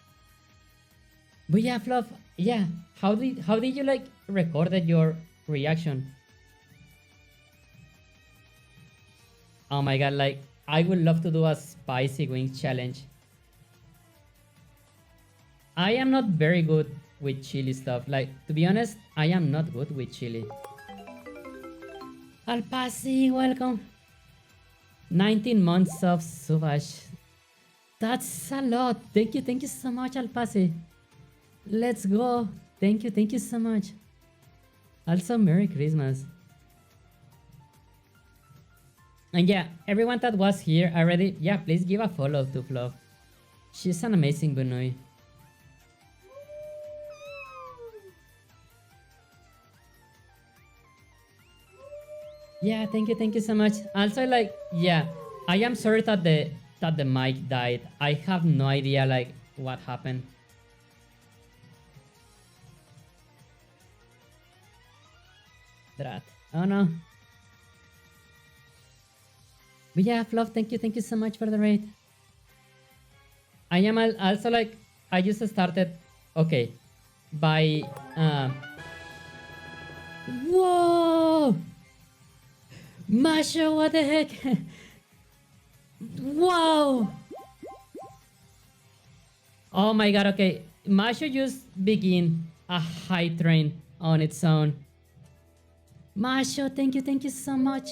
But yeah, Fluff, yeah, how did you like recorded your reaction? Oh my god, like I would love to do a spicy wings challenge. I am not very good with chili stuff. Like, to be honest, I am not good with chili. Alpasi, welcome. 19 months of Subash. That's a lot. Thank you so much, Alpasi. Let's go. Thank you so much. Also, Merry Christmas. And yeah, everyone that was here already, yeah, please give a follow to Fluff. She's an amazing Bunui. Yeah, thank you so much. Also, like, yeah, I am sorry that the mic died. I have no idea like what happened. Drat. Oh no. But yeah, Fluff, thank you so much for the raid. I am also like, I just started, okay, by, whoa! Masha, what the heck? Wow! Oh my god, okay. Masha just begin a high train on its own. Masha, thank you so much.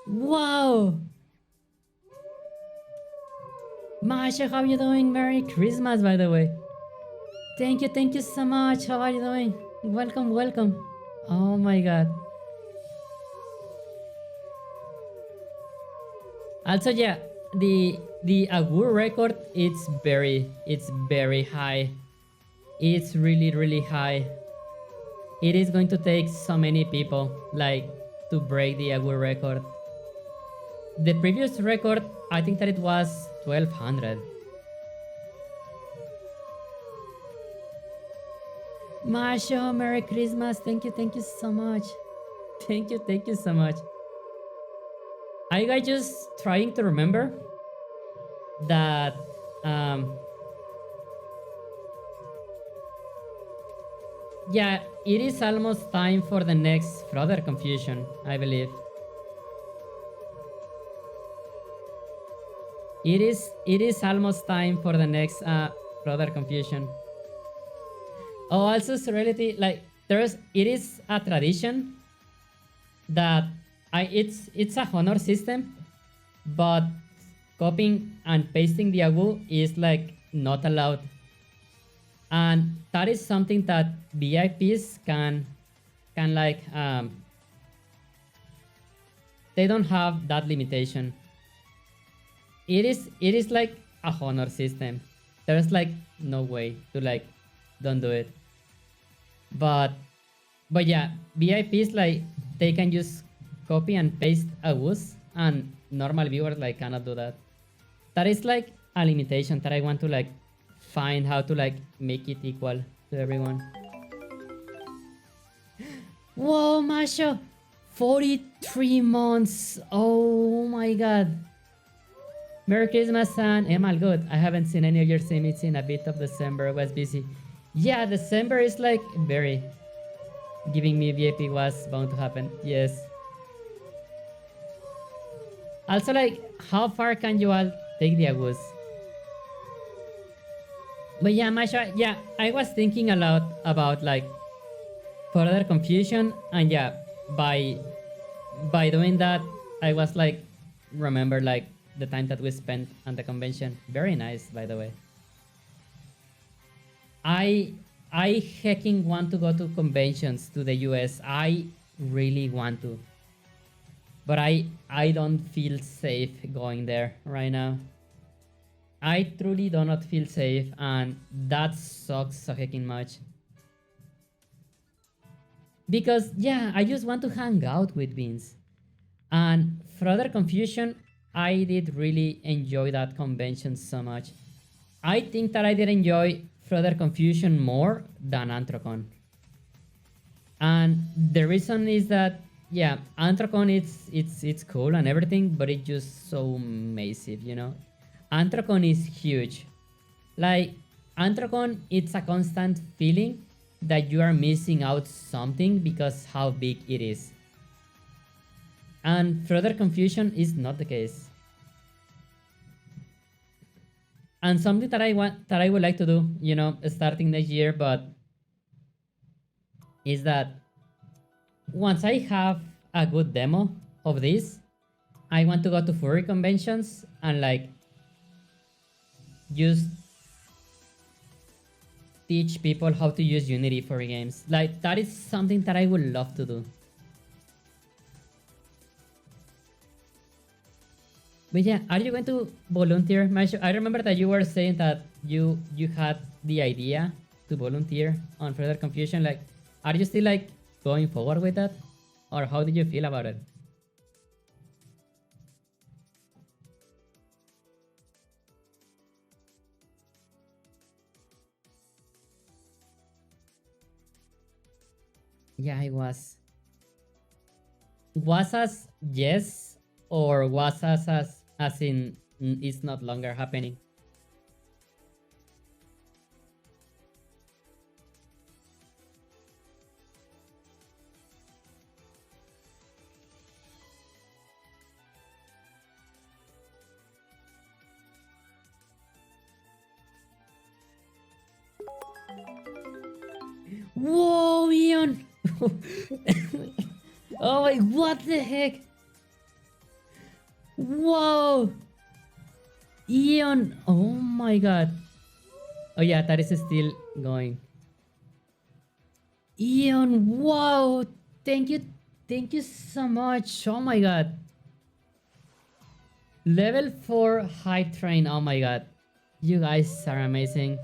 Wow! Masha, how are you doing? Merry Christmas, by the way. Thank you so much. How are you doing? Welcome. Oh my god. Also, yeah, the Agur record, it's very high. It's really high. It is going to take so many people like to break the Agur record. The previous record, I think that it was 1200. Masho, Merry Christmas. Thank you so much. Thank you so much. I was just trying to remember that yeah, it is almost time for the next further confusion, I believe. It is almost time for the next further confusion. Oh, also Serenity, like it is a tradition that it's a honor system, but copying and pasting the agu is like not allowed. And that is something that VIPs can like they don't have that limitation. It is like a honor system. There's like no way to like don't do it. But yeah, VIPs like they can just copy and paste agus, and normal viewers like cannot do that. That is like a limitation that I want to like find how to like make it equal to everyone. Whoa, Masho! 43 months! Oh my god! Merry Christmas and Emal, good. I haven't seen any of your streams in a bit of December. I was busy. Yeah, December is like very giving me VIP was bound to happen. Yes. Also, like, how far can you all take the agus? But yeah, Masha, yeah, I was thinking a lot about like further confusion, and yeah, by doing that, I was like remember like the time that we spent on the convention. Very nice, by the way. I hecking want to go to conventions to the US. I really want to. But I don't feel safe going there right now. I truly do not feel safe, and that sucks so hecking much. Because yeah, I just want to hang out with Beans. And further confusion, I did really enjoy that convention so much. I think that I did enjoy further confusion more than Anthrocon. And the reason is that yeah, Anthrocon it's cool and everything, but it's just so massive, you know. Anthrocon is huge. Like Anthrocon, it's a constant feeling that you are missing out something because how big it is. And further confusion is not the case. And something that I would like to do, you know, starting next year, but is that once I have a good demo of this, I want to go to furry conventions and like just teach people how to use Unity for games. Like that is something that I would love to do. But yeah, are you going to volunteer, Masho? I remember that you were saying that you had the idea to volunteer on further confusion. Like, are you still like going forward with that, or how did you feel about it? Yeah, it was. Was as yes, or was as in it's not longer happening? Whoa, Ian! Oh my, what the heck? Whoa! Ian! Oh my god. Oh yeah, that is still going. Ian, wow! Thank you so much. Oh my god. Level 4 high train, oh my god. You guys are amazing.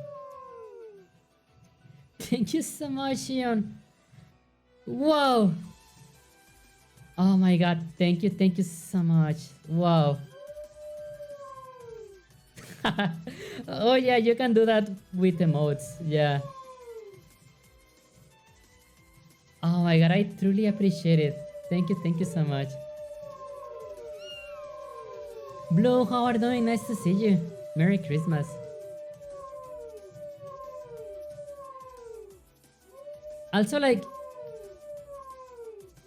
Thank you so much, Ian. Wow. Oh my god, thank you so much. Wow. Oh yeah, you can do that with emotes, yeah. Oh my god, I truly appreciate it. Thank you so much. Blue, how are you doing? Nice to see you. Merry Christmas. Also, like,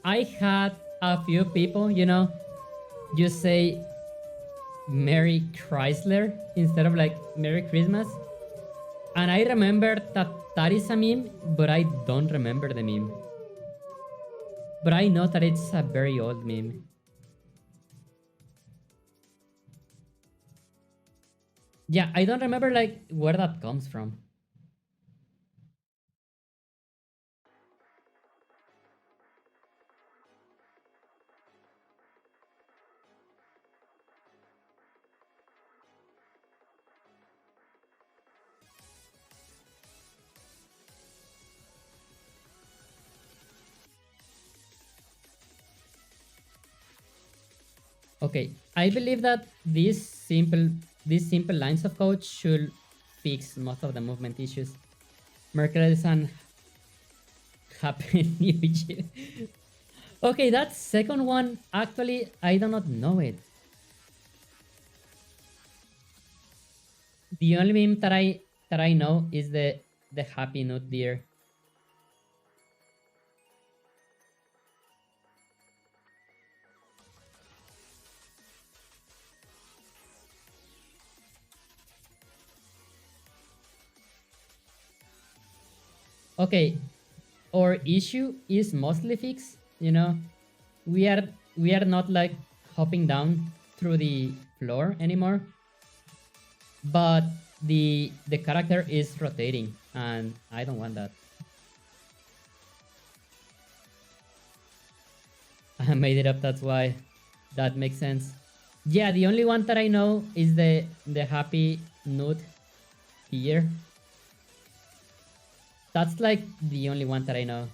I had a few people, just say Merry Chrysler instead of like Merry Christmas. And I remember that that is a meme, but I don't remember the meme. But I know that it's a very old meme. Yeah, I don't remember like where that comes from. Okay, I believe that these simple lines of code should fix most of the movement issues. Merkel-san, happy New Year. Okay, that second one, actually, I do not know it. The only meme that I know is the happy note deer. Okay, our issue is mostly fixed, We are we are not like hopping down through the floor anymore. But the character is rotating and I don't want that. I made it up, that's why. That makes sense. Yeah, the only one that I know is the happy nude here. That's like the only one that I know.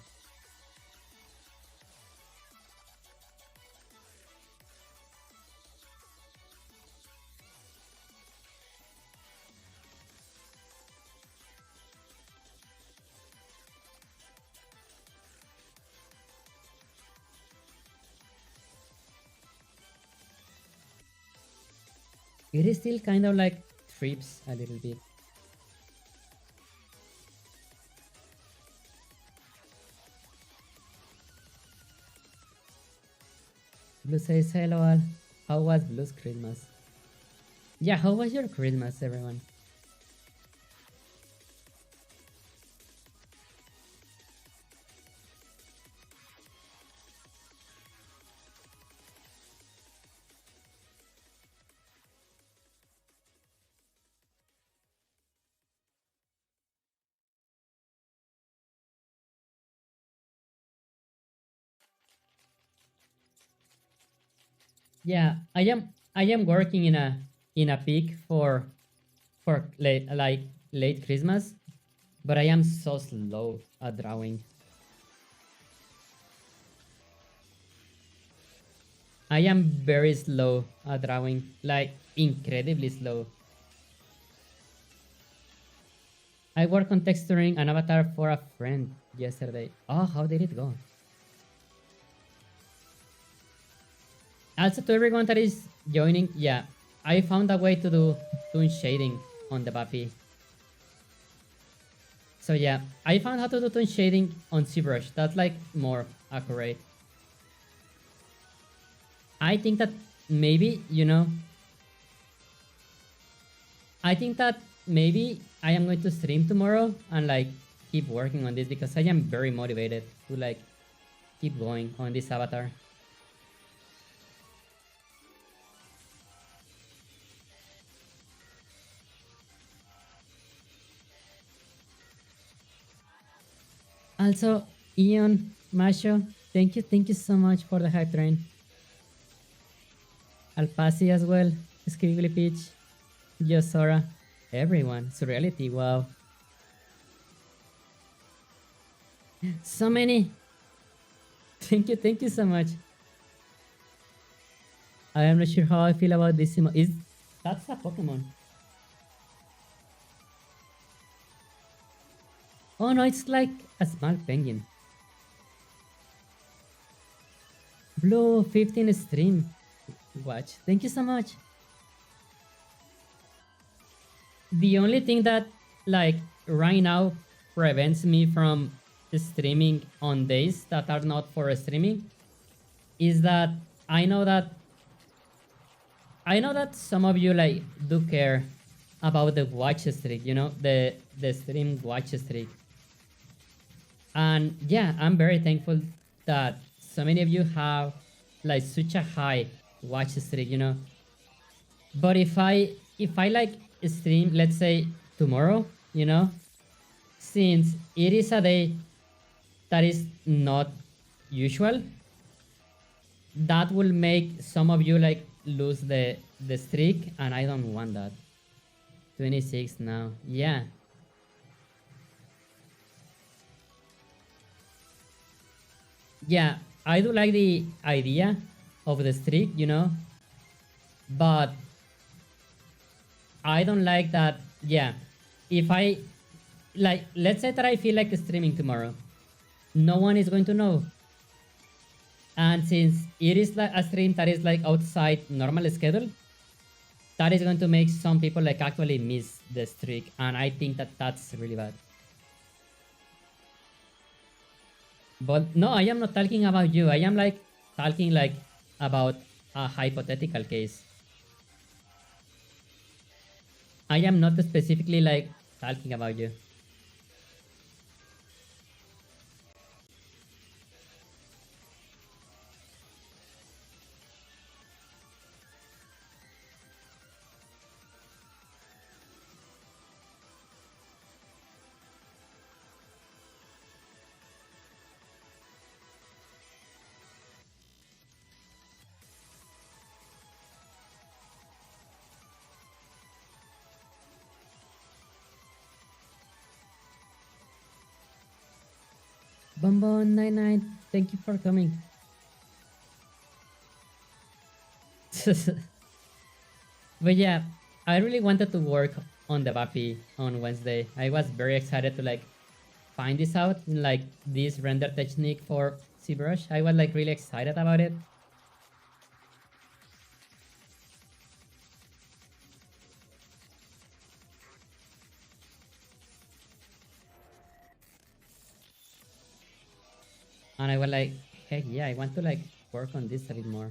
It is still kind of like trips a little bit. Blue says hello all. How was Blue's Christmas? Yeah, how was your Christmas, everyone? Yeah, I am working in a peak for late Christmas, but I am so slow at drawing. I am very slow at drawing, like incredibly slow. I worked on texturing an avatar for a friend yesterday. Oh, how did it go? Also, to everyone that is joining, yeah, I found a way to do toon shading on the Buffy. So yeah, I found how to do toon shading on ZBrush. That's like more accurate. I think that maybe, I think that maybe I am going to stream tomorrow and like keep working on this because I am very motivated to like keep going on this avatar. Also, Ian, Masho, thank you so much for the hype train. Alpasi as well, Squiggly Peach, Yosora, everyone, Surreality, wow. So many. Thank you so much. I am not sure how I feel about this. That's a Pokemon? Oh no, it's like a small penguin. Blue 15 stream watch. Thank you so much. The only thing that like right now prevents me from streaming on days that are not for streaming is that I know that some of you like do care about the watch streak, you know, the stream watch streak. And yeah, I'm very thankful that so many of you have like such a high watch streak, you know. But if I like stream, let's say tomorrow, you know, since it is a day that is not usual, that will make some of you like lose the streak, and I don't want that. 26 now, yeah. Yeah, I do like the idea of the streak, you know, but I don't like that. Yeah, if I like, let's say that I feel like streaming tomorrow, no one is going to know. And since it is like a stream that is like outside normal schedule, that is going to make some people like actually miss the streak, and I think that that's really bad. But no, I am not talking about you. I am like talking like about a hypothetical case. I am not specifically like talking about you. Bonbon99, thank you for coming. But yeah, I really wanted to work on the Buffy on Wednesday. I was very excited to like find this out, like this render technique for ZBrush. I was like really excited about it. And I was like, heck yeah, I want to like work on this a bit more.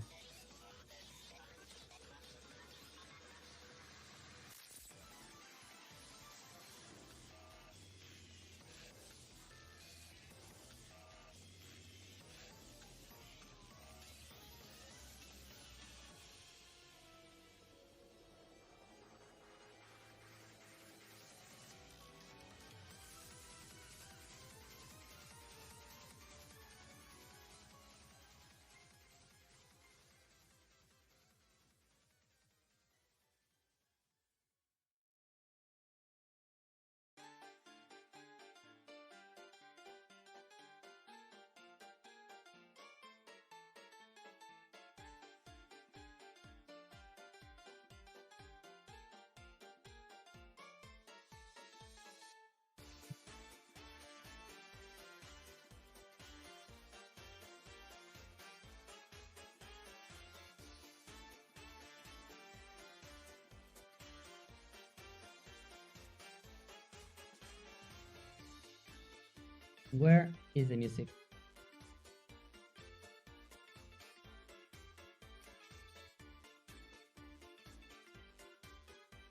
Where is the music?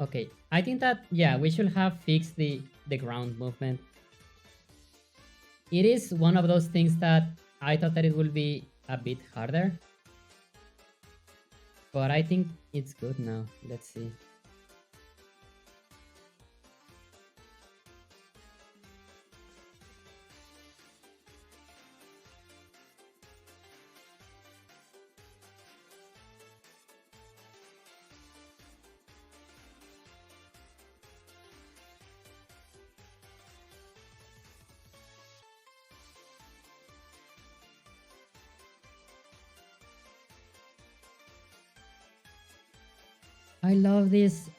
Okay, I think that, yeah, we should have fixed the ground movement. It is one of those things that I thought that it will be a bit harder. But I think it's good now. Let's see. I love this.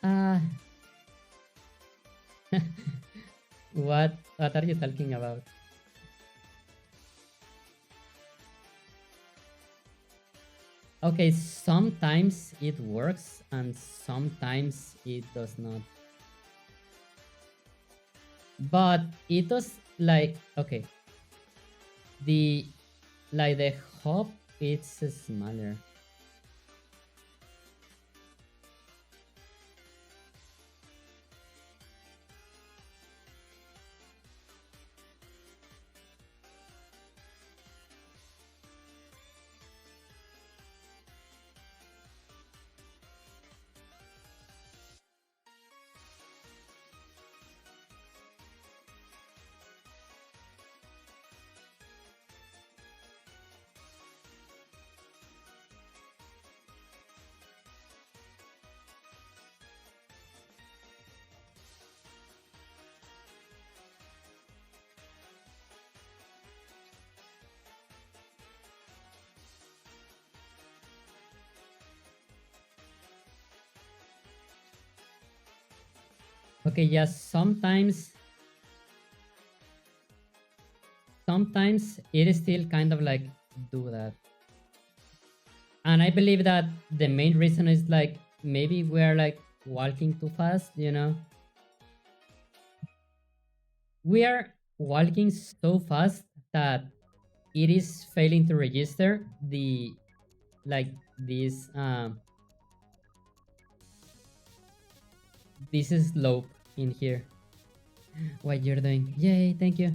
What are you talking about? Okay, sometimes it works and sometimes it does not. But it does like okay. The like the hop it's smaller. Okay, yeah, sometimes it is still kind of like do that. And I believe that the main reason is like maybe we're like walking too fast, you know? We are walking so fast that it is failing to register the like this slope in here. What you're doing. Yay, thank you.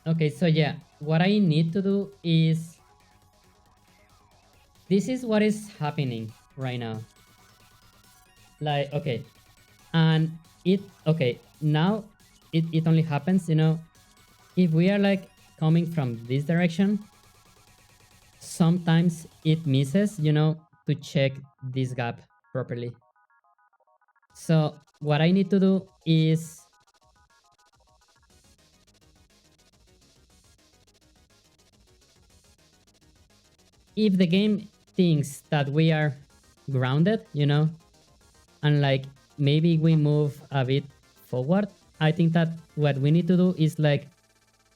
Okay, so yeah, what I need to do is this is what is happening right now. Like, okay, and okay, now it only happens, you know, if we are like coming from this direction, sometimes it misses, you know, to check this gap properly. So what I need to do is if the game thinks that we are grounded, you know, and like maybe we move a bit forward, I think that what we need to do is like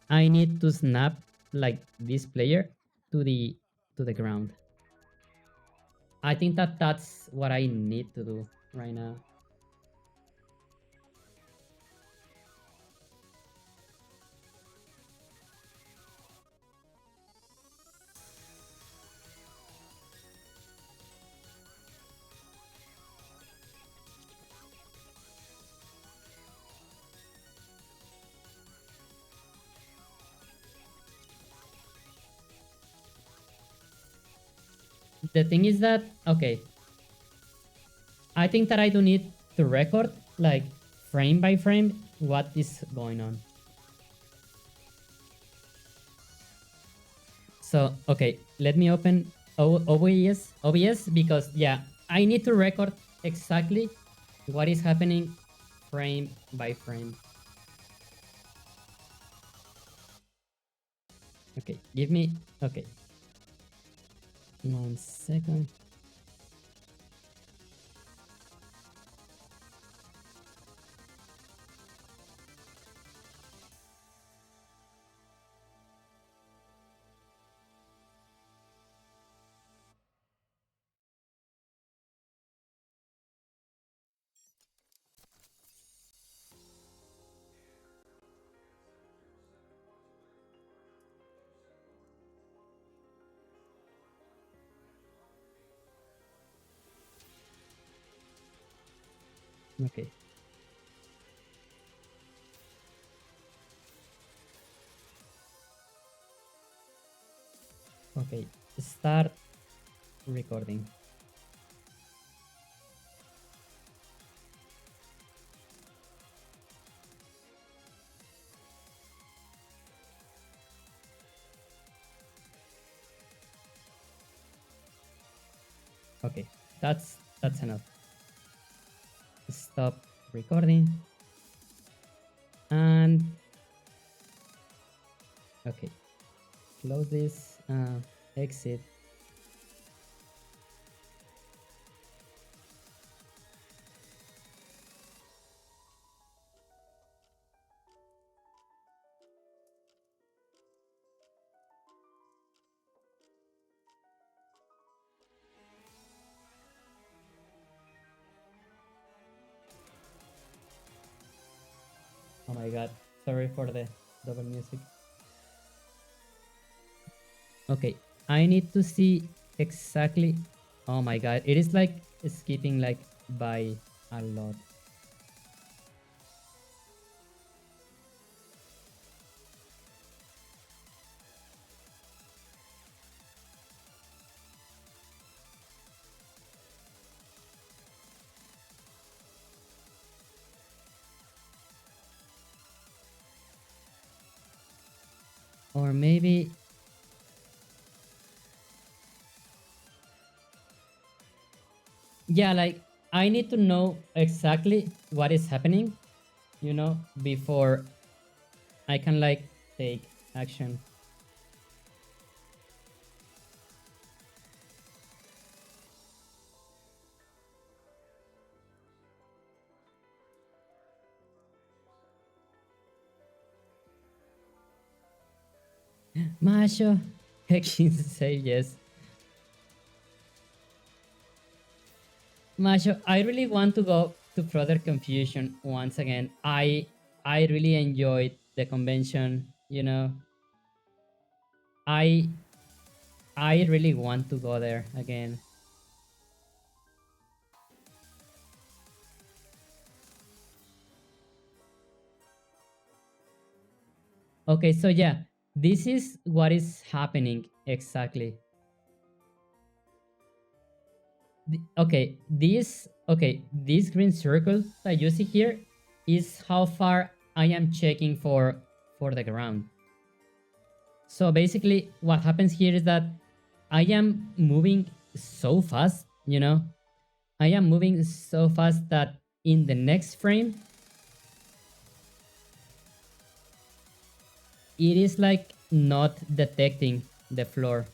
I need to snap like this player to the ground. I think that that's what I need to do right now. The thing is that okay, I think that I do need to record like frame by frame what is going on. So okay, let me open OBS because yeah, I need to record exactly what is happening frame by frame. Okay, give me okay. 1 second. Okay. Okay. Start recording. Okay. That's enough. Stop recording. And okay. Close this. Exit. Oh my god. Sorry for the double music. Okay, I need to see exactly. Oh my god, it is like skipping like by a lot. Or maybe, yeah, like I need to know exactly what is happening, before I can like take action. Masho, Hekin say yes. Masho, I really want to go to further confusion once again. I really enjoyed the convention, I I really want to go there again. Okay, so yeah, this is what is happening exactly. This green circle that you see here is how far I am checking for the ground. So basically what happens here is that I am moving so fast, I am moving so fast that in the next frame it is like not detecting the floor.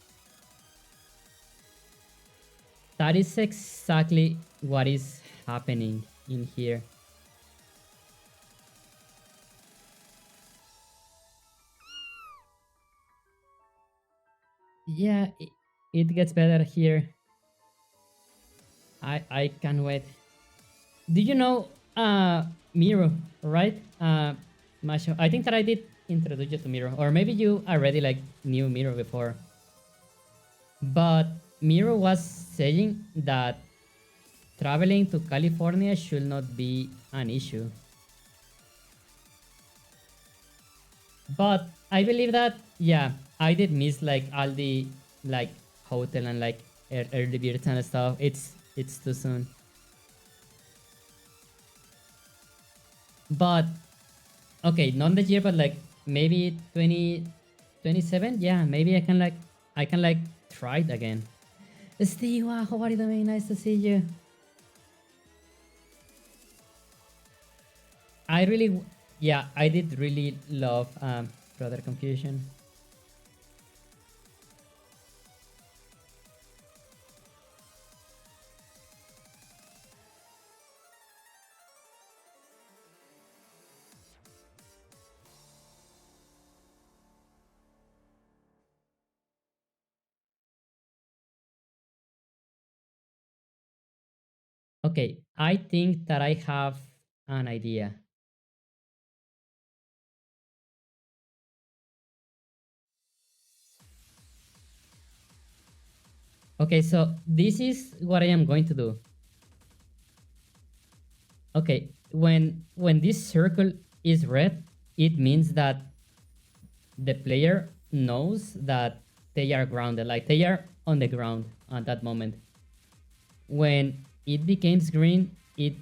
That is exactly what is happening in here. Yeah, it gets better here. I can't wait. Do you know Miro, right? Masho. I think that I did introduce you to Miro, or maybe you already like knew Miro before. But Miro was saying that traveling to California should not be an issue. But I believe that yeah, I did miss like all the like hotel and like early birds and stuff. It's too soon. But okay, not the year, but like maybe 2027. Yeah, maybe I can like try it again. Steve, wow, how are you doing? Nice to see you. I really, yeah, I did really love Brother Confusion. Okay, I think that I have an idea. Okay, so this is what I am going to do. Okay, when this circle is red, it means that the player knows that they are grounded, like they are on the ground at that moment. When it becomes green, it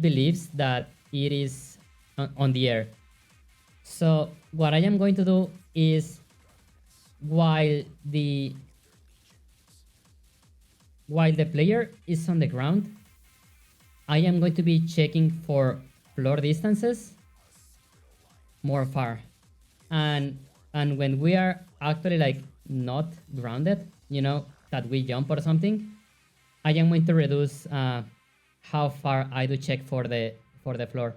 believes that it is on the air. So what I am going to do is while the while the player is on the ground, I am going to be checking for floor distances more far. And when we are actually like not grounded, that we jump or something, I am going to reduce how far I do check for the floor.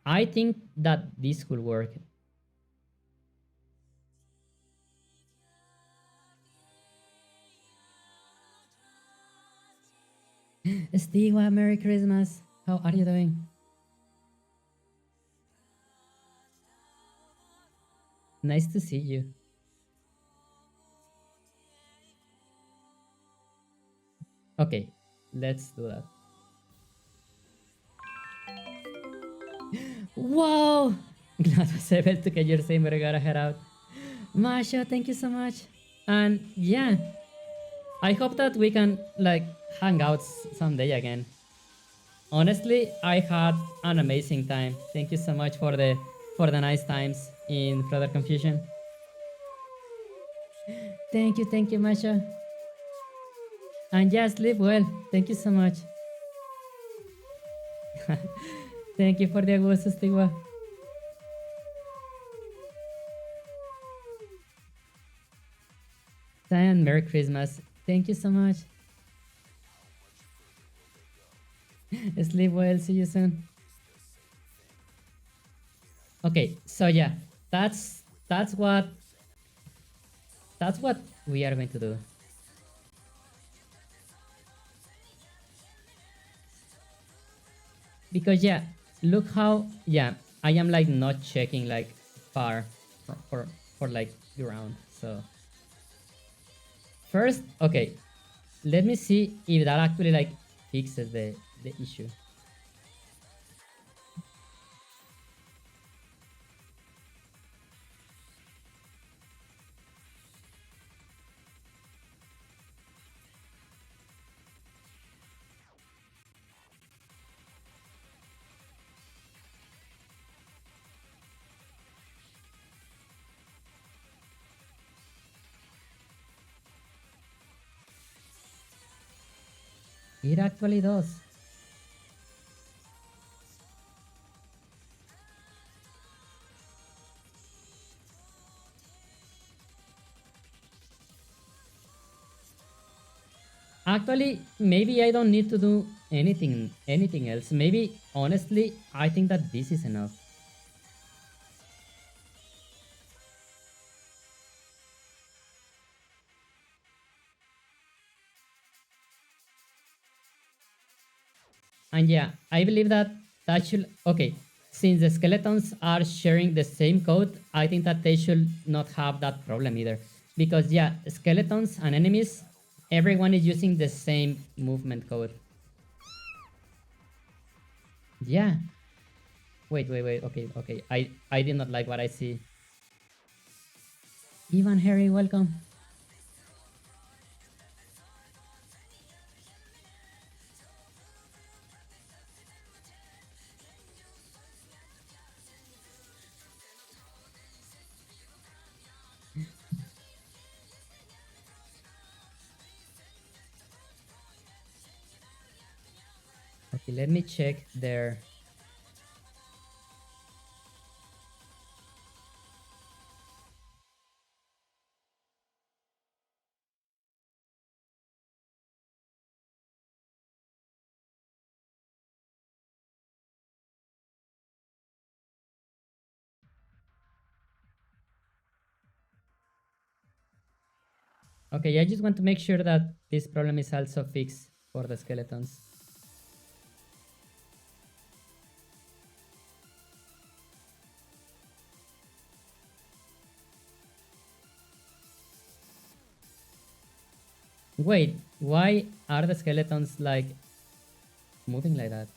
I think that this could work. Steve, Merry Christmas. How are you doing? Nice to see you. Okay, let's do that. Wow! Glad I was able to get your same, but I gotta head out. Masha, thank you so much. And yeah, I hope that we can like hang out someday again. Honestly, I had an amazing time. Thank you so much for the nice times in Further Confusion. Thank you, Masha. And yeah, sleep well. Thank you so much. Thank you for the gustos, Tigua. And Merry Christmas. Thank you so much. Sleep well. See you soon. Okay, so yeah, that's what that's what we are going to do. Because yeah, look how yeah I am like not checking like far for like ground. So first, okay, let me see if that actually like fixes the issue. It actually does. Actually, maybe I don't need to do anything else. Maybe honestly, I think that this is enough. And yeah, I believe that that should okay. Since the skeletons are sharing the same code, I think that they should not have that problem either. Because yeah, skeletons and enemies, everyone is using the same movement code. Yeah. Wait. Okay. I did not like what I see. Ivan Harry, welcome. Okay, let me check their. Okay, I just want to make sure that this problem is also fixed for the skeletons. Wait, why are the skeletons like moving like that?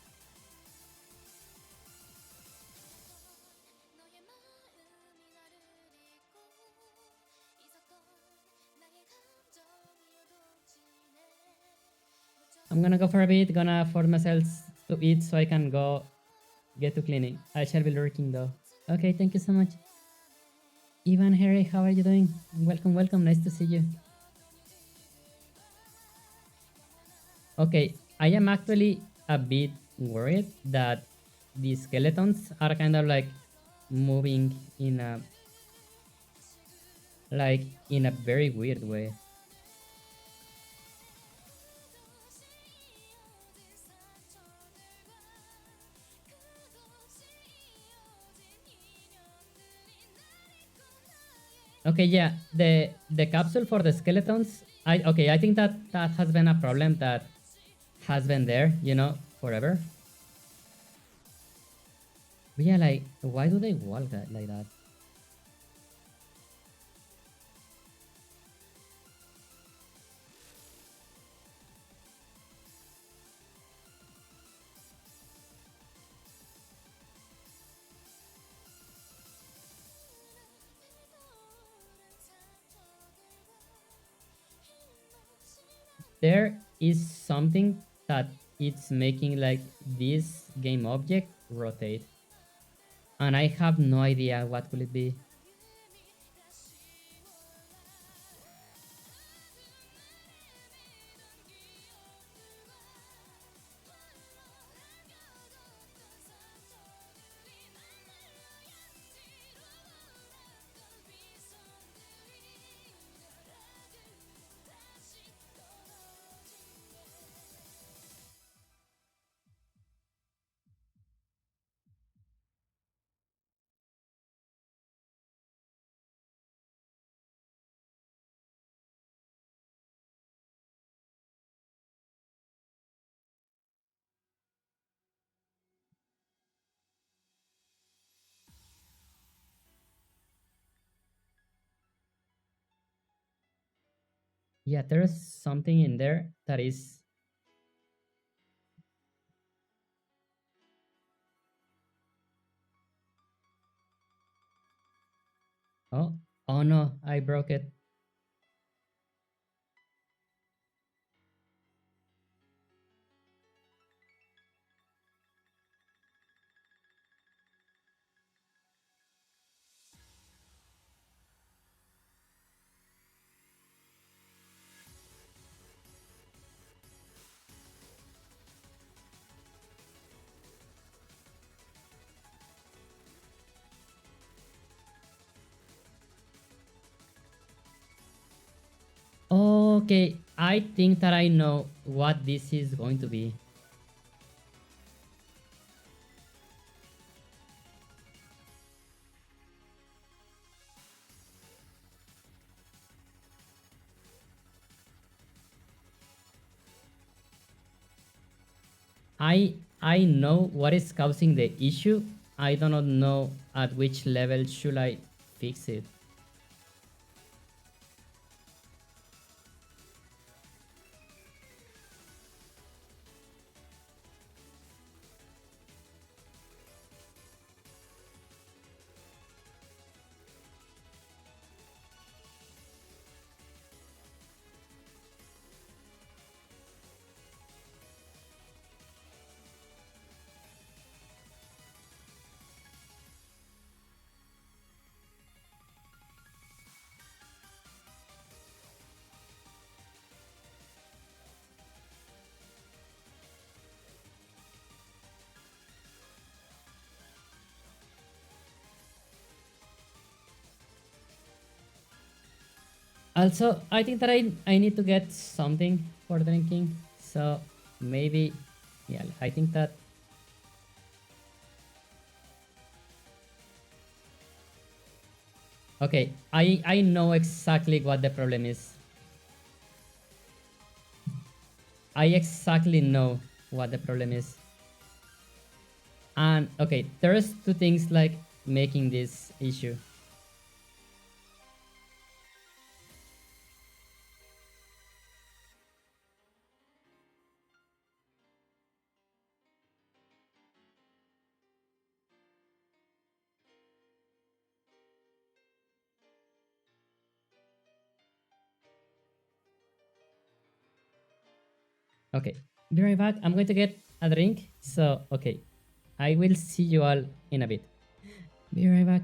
I'm gonna go for a bit, gonna force myself to eat so I can go get to cleaning. I shall be lurking though. Okay, thank you so much. Ivan, Harry, how are you doing? Welcome, nice to see you. Okay, I am actually a bit worried that the skeletons are kind of like moving in a very weird way. Okay, yeah, the capsule for the skeletons. I think that that has been a problem that has been there, forever. But yeah, like, why do they walk that like that? there is something that it's making like this game object rotate, and I have no idea what could it be. Yeah, there's something in there that is. Oh, oh no, I broke it. Okay, I think that I know what this is going to be. I know what is causing the issue. I do not know at which level should I fix it. Also, I think that I need to get something for drinking. So maybe, yeah, I think that. Okay, I know exactly what the problem is. I exactly know what the problem is. And okay, there's two things like making this issue. Okay, be right back. I'm going to get a drink. So, okay, I will see you all in a bit. Be right back.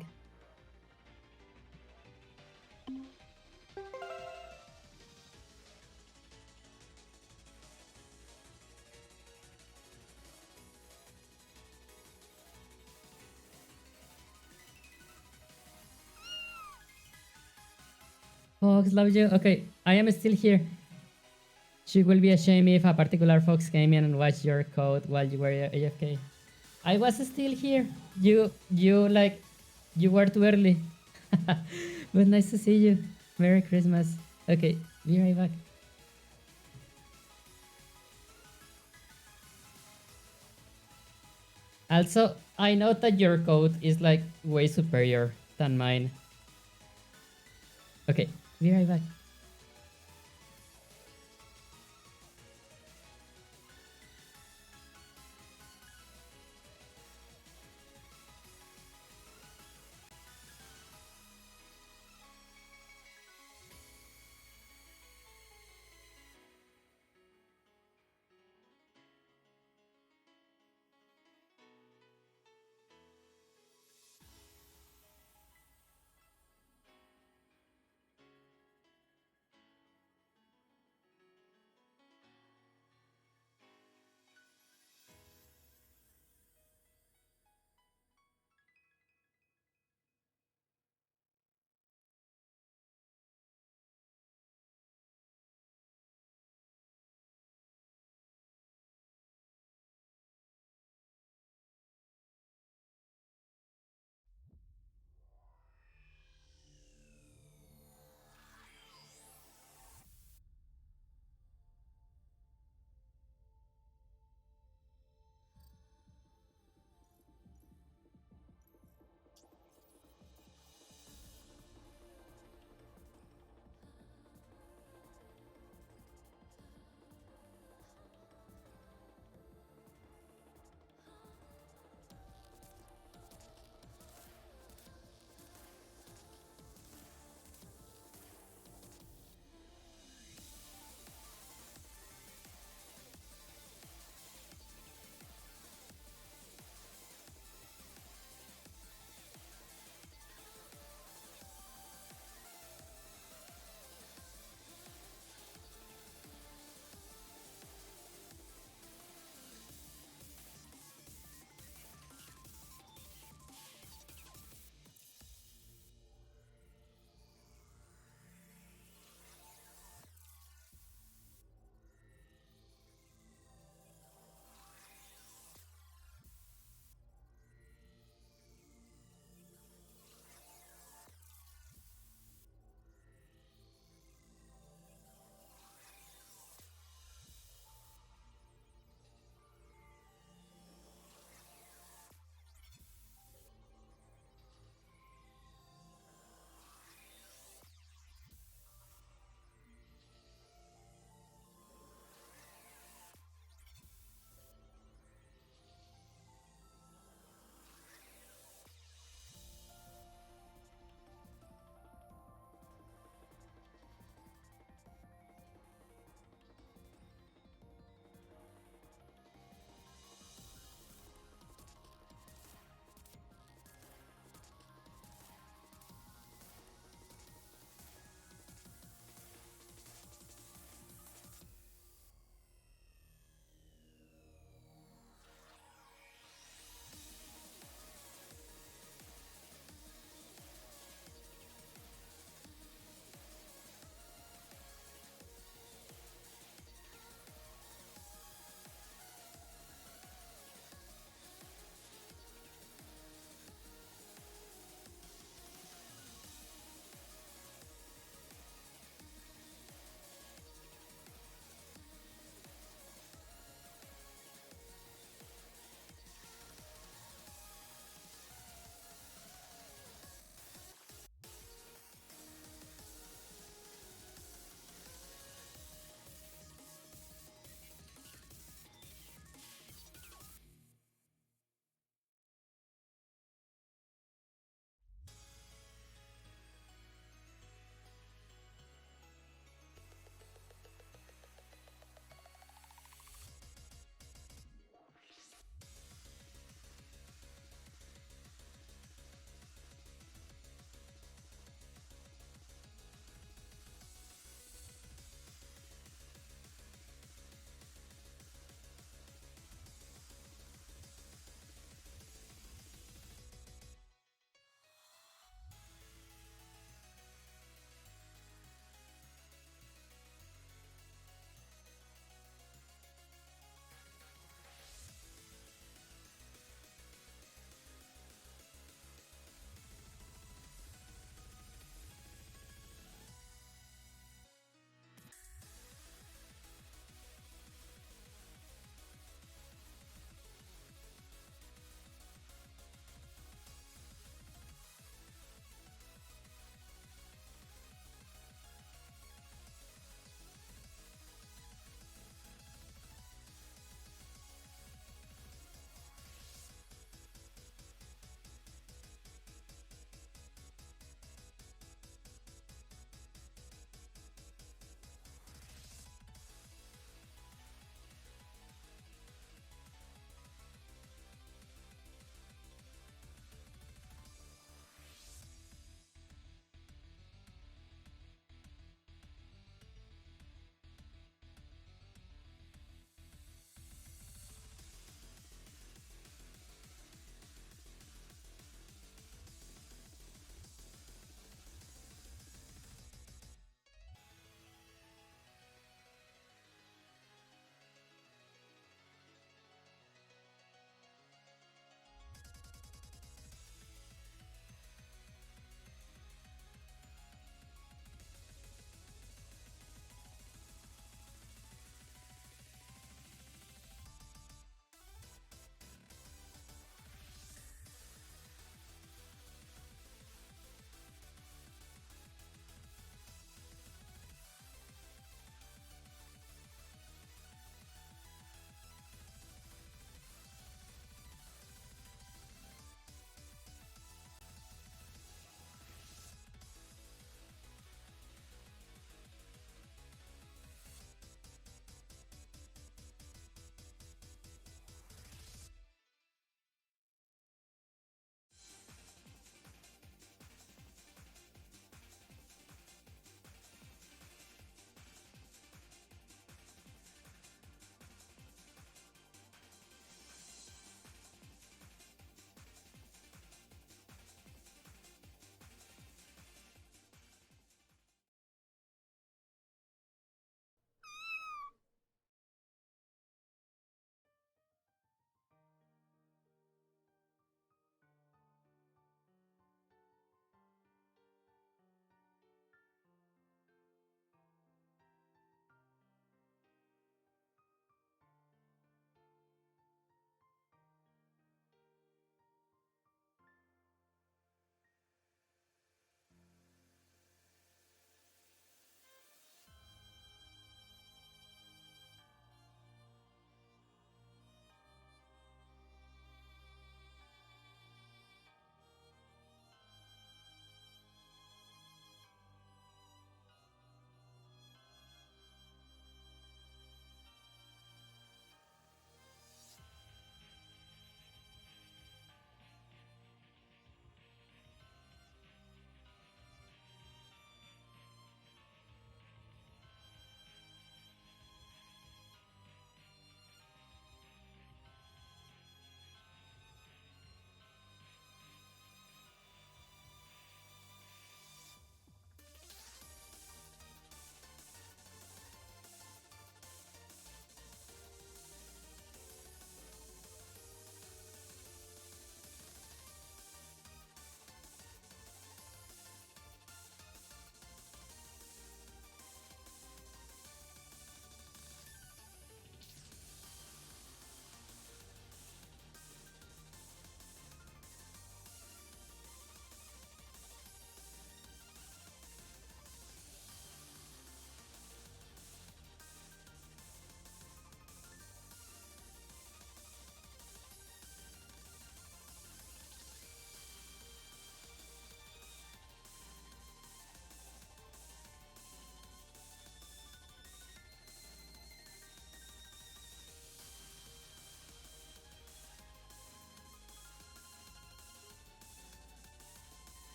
Fox, love you. Okay, I am still here. She will be ashamed if a particular fox came in and watched your code while you were AFK. I was still here. You were too early. But nice to see you. Merry Christmas. Okay, be right back. Also, I know that your code is like way superior than mine. Okay, be right back.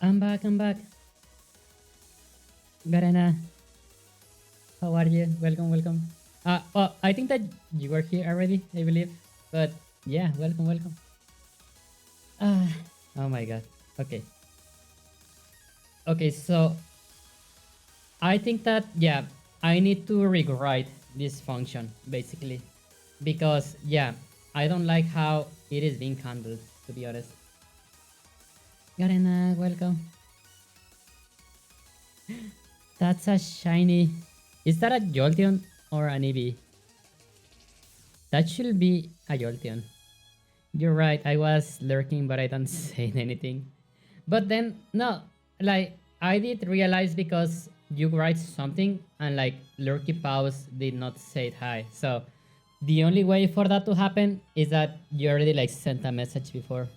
I'm back, I'm back. Garena, how are you? Welcome, welcome. Oh, I think that you were here already, I believe. But yeah, welcome, welcome. Ah, oh my god. Okay. Okay, so I think that, yeah, I need to rewrite this function, basically. Because, yeah, I don't like how it is being handled, to be honest. Garena, welcome. That's a shiny. Is that a Jolteon or an Eevee? That should be a Jolteon. You're right, I was lurking, but I don't say anything. But then, no, like, I did realize because you write something and, like, Lurky Pause did not say it hi. So, the only way for that to happen is that you already, like, sent a message before.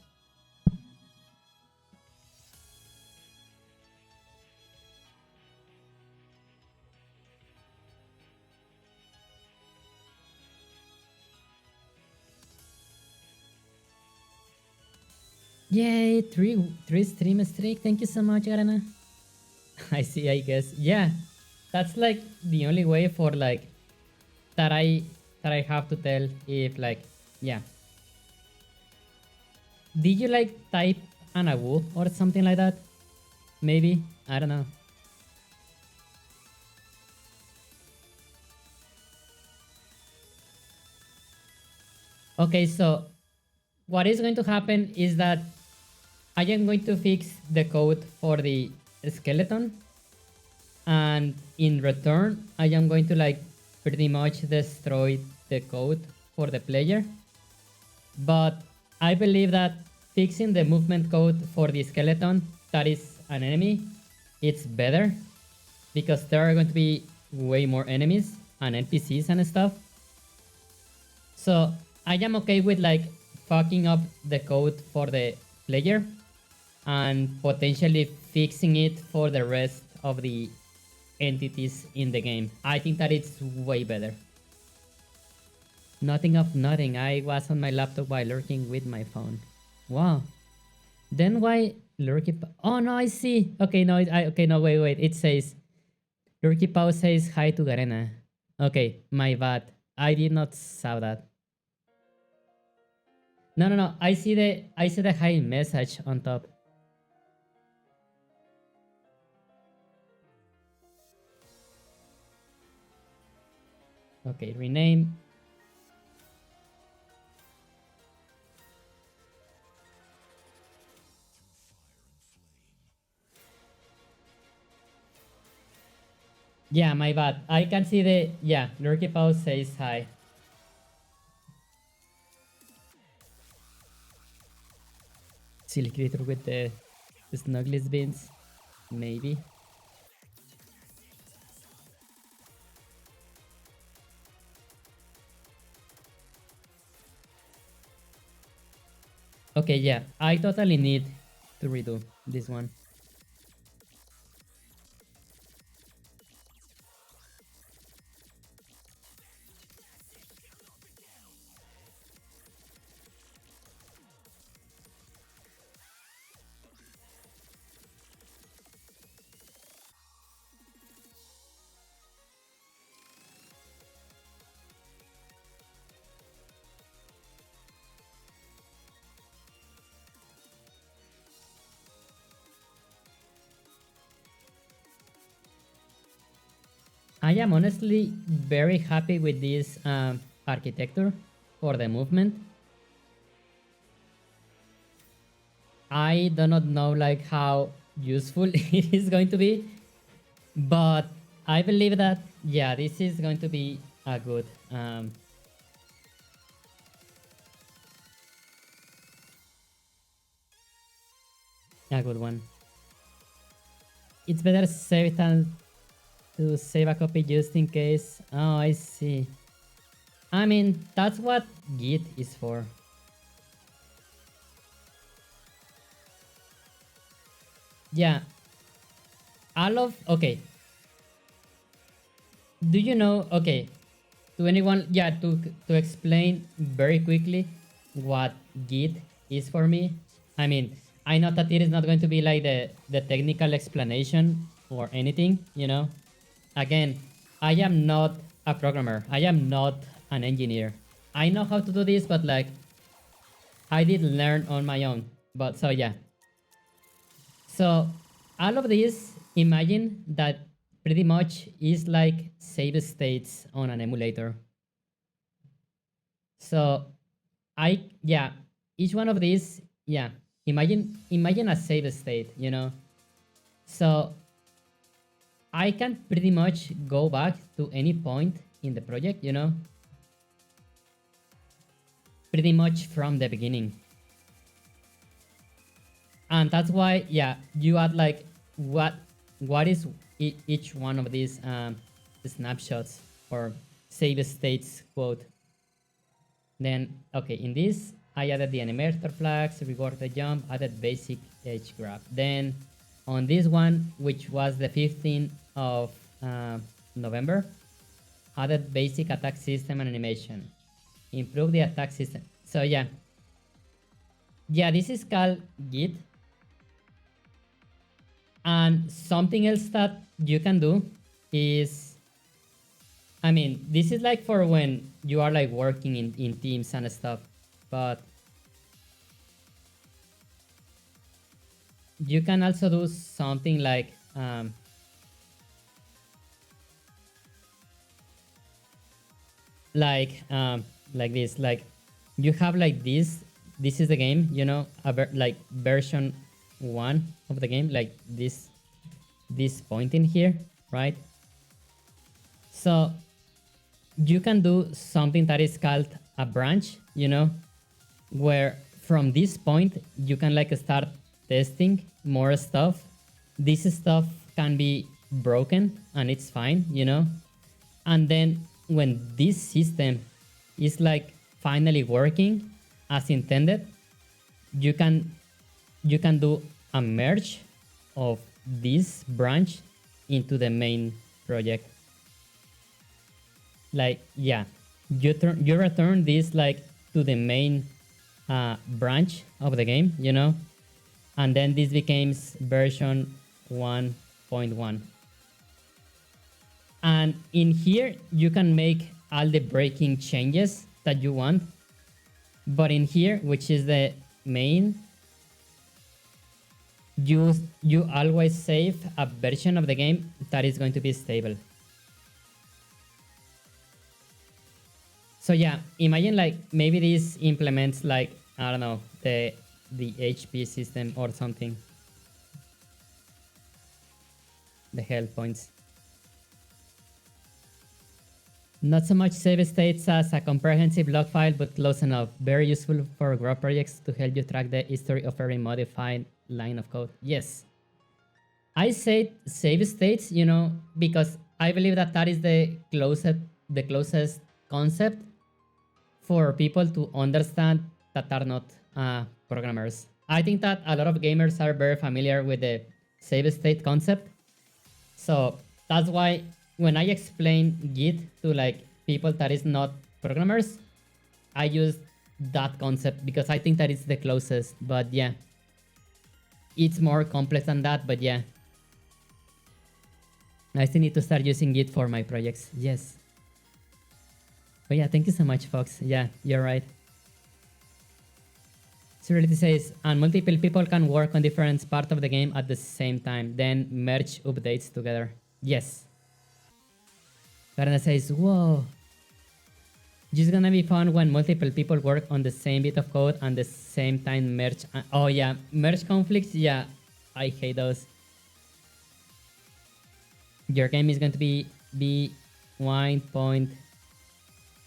Yay, three stream streak. Thank you so much, Garana. I see, I guess. Yeah, that's like the only way for like that I have to tell if like yeah. Did you like type Anawu or something like that? Maybe? I don't know. Okay, so what is going to happen is that I am going to fix the code for the skeleton, and in return I am going to like pretty much destroy the code for the player. But I believe that fixing the movement code for the skeleton that is an enemy, it's better because there are going to be way more enemies and NPCs and stuff. So I am okay with like fucking up the code for the player and potentially fixing it for the rest of the entities in the game. I think that it's way better. Nothing of nothing. I was on my laptop while lurking with my phone. Wow. Then why lurky? Oh no, I see. Okay, no, okay, no, wait. It says lurky Pau says hi to Garena. Okay, my bad. I did not saw that. No. I see the hi message on top. Okay, rename. Yeah, my bad. I can see the yeah. Lurky Pau says hi. Silly creature with the snugglies beans, maybe. Okay, yeah, I totally need to redo this one. I am honestly very happy with this architecture for the movement. I do not know like how useful it is going to be, but I believe that yeah, this is going to be a good one. It's better save than to save a copy just in case. Oh, I see. I mean, that's what Git is for. Yeah. All of okay. Do you know? Okay. To anyone, yeah. To explain very quickly what Git is for me. I mean, I know that it is not going to be like the technical explanation or anything, you know. Again, I am not a programmer. I am not an engineer. I know how to do this, but like I did learn on my own. But so yeah. So all of this, imagine that pretty much is like save states on an emulator. So yeah, each one of these, yeah, imagine a save state, you know. So I can pretty much go back to any point in the project, you know, pretty much from the beginning. And that's why, yeah, you add like what is each one of these snapshots or save states quote. Then, okay, in this, I added the animator flags, reward the jump, added basic edge grab. Then on this one, which was the 15th of November, added basic attack system and animation. Improve the attack system. So yeah. Yeah, this is called Git. And something else that you can do is, I mean, this is like for when you are like working in teams and stuff, but you can also do something like this, like you have like this is the game, you know, like version 1 of the game, like this point in here, right? So you can do something that is called a branch, you know, where from this point you can like start testing more stuff. This stuff can be broken and it's fine, you know. And then when this system is like finally working as intended, you can do a merge of this branch into the main project. Like, yeah, you return this like to the main branch of the game, you know, and then this becomes version 1.1. And in here you can make all the breaking changes that you want, but in here, which is the main, you always save a version of the game that is going to be stable. So yeah, imagine like maybe this implements like, I don't know, the HP system or something. The health points. Not so much save states as a comprehensive log file, but close enough. Very useful for growth projects to help you track the history of every modified line of code. Yes. I said save states, you know, because I believe that that is the closest concept for people to understand that are not programmers. I think that a lot of gamers are very familiar with the save state concept. So that's why when I explain Git to like people that is not programmers, I use that concept because I think that it's the closest. But yeah, it's more complex than that. But yeah, I still need to start using Git for my projects. Yes. But yeah, thank you so much, Fox. Yeah, you're right. Surreality says, and multiple people can work on different parts of the game at the same time, then merge updates together. Yes. Karna says, whoa. Just gonna be fun when multiple people work on the same bit of code and the same time merge. Oh yeah, merge conflicts. Yeah, I hate those. Your game is going to be B1 point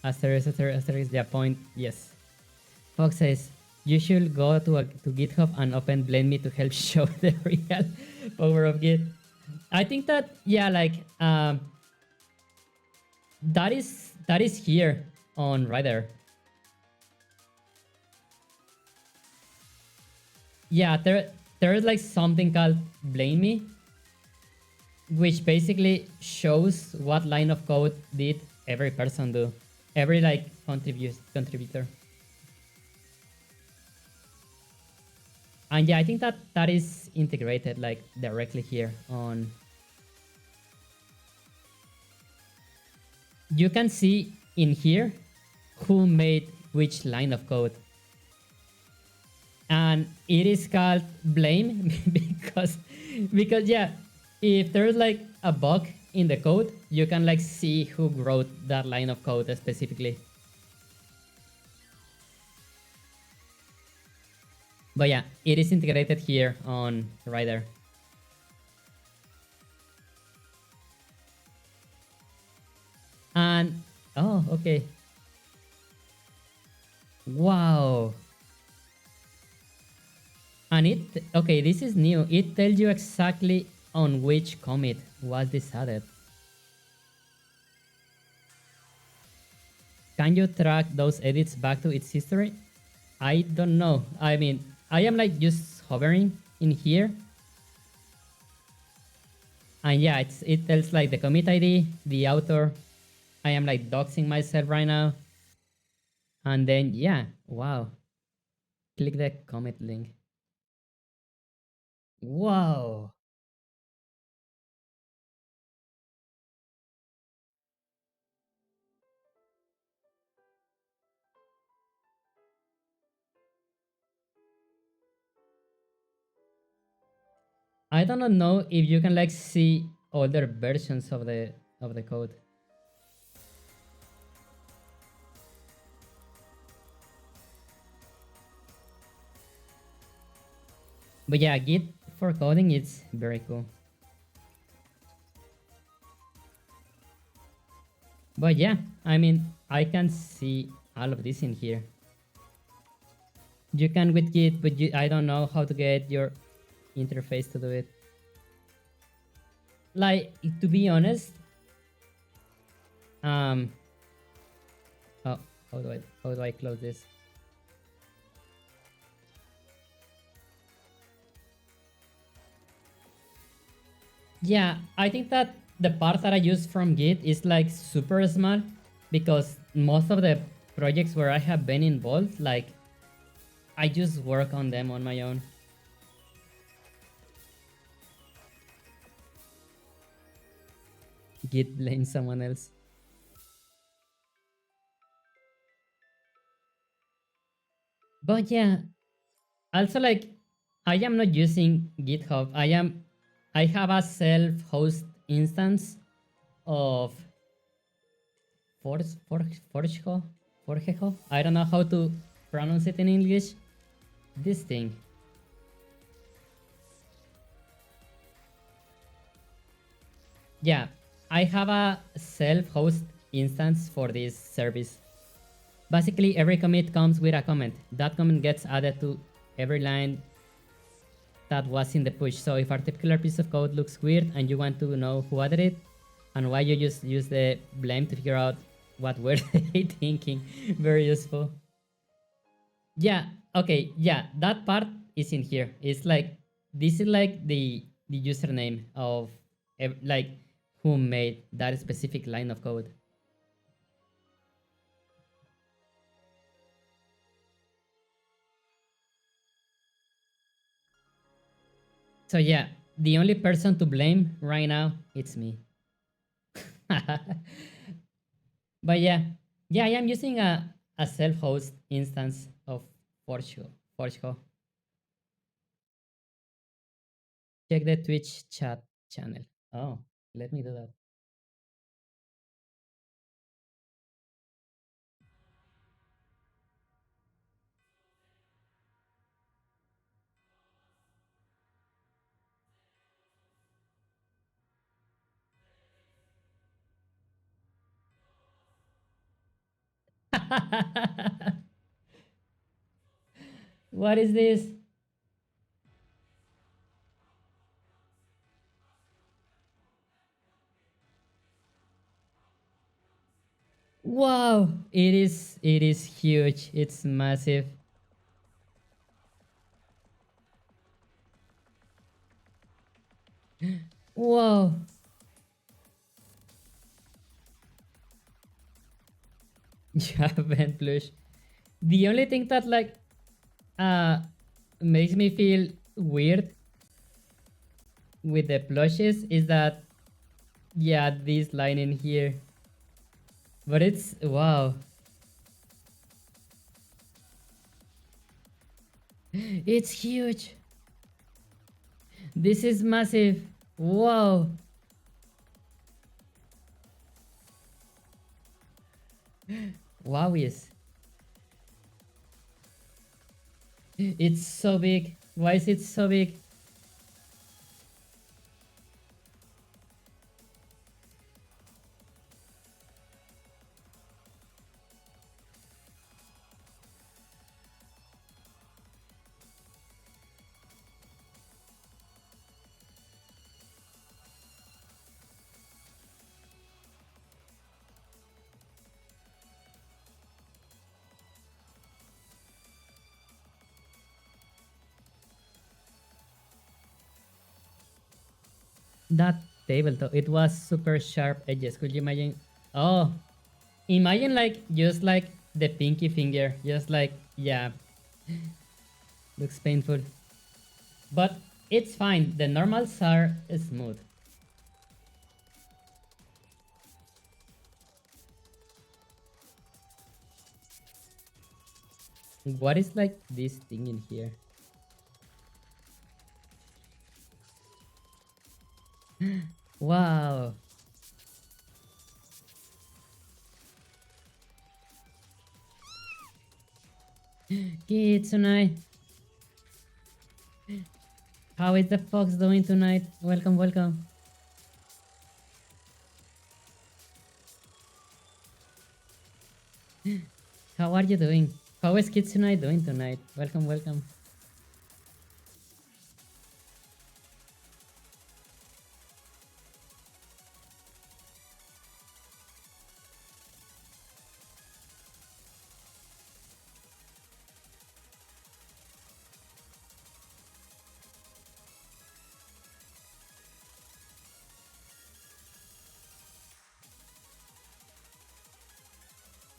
asterisk yeah point. Yes. Fox says, you should go to GitHub and open Blend Me to help show the real power of Git. I think that, yeah, like that is here on Rider. Yeah, there is like something called Blame Me, which basically shows what line of code did every person do, every like contributor. And yeah, I think that that is integrated like directly here on. You can see in here who made which line of code. And it is called blame because yeah, if there's like a bug in the code, you can like see who wrote that line of code specifically. But yeah, it is integrated here on right there. And oh, okay. Wow. And it, okay, this is new. It tells you exactly on which commit was this added. Can you track those edits back to its history? I don't know. I mean, I am like just hovering in here. And yeah, it tells like the commit ID, the author. I am like doxing myself right now. And then, yeah, wow. Click the commit link. Wow. I don't know if you can like see older versions of the code. But yeah, Git for coding is very cool. But yeah, I mean, I can see all of this in here. You can with Git, but I don't know how to get your interface to do it. Like, to be honest, um, oh, how do I close this? Yeah, I think that the part that I use from Git is like super small because most of the projects where I have been involved, like I just work on them on my own. Git blame someone else. But yeah, also like I am not using GitHub. I have a self-host instance of Forgeho? Forgeho? I don't know how to pronounce it in English. This thing. Yeah, I have a self-host instance for this service. Basically, every commit comes with a comment. That comment gets added to every line that was in the push. So if a particular piece of code looks weird and you want to know who added it and why you just use the blame to figure out what were they thinking, very useful. Yeah, okay, yeah, that part is in here. It's like this is like the username of like who made that specific line of code. So yeah, the only person to blame right now it's me. But yeah, yeah, I am using a self-host instance of Forgeho. Forgeho. Check the Twitch chat channel. Oh, let me do that. What is this? Wow, it is huge. It's massive. Whoa. Yeah, Ben Plush. The only thing that like uh makes me feel weird with the plushes is that, yeah, this line in here. But it's, wow. It's huge. This is massive. Wow. Wow, yes. It's so big. Why is it so big? That tabletop, it was super sharp edges. Could you imagine? Oh, imagine like just like the pinky finger, just like, yeah, looks painful. But it's fine. The normals are smooth. What is like this thing in here? Wow. Kitsune. How is the fox doing tonight? Welcome, welcome. How are you doing? How is Kitsune doing tonight? Welcome, welcome.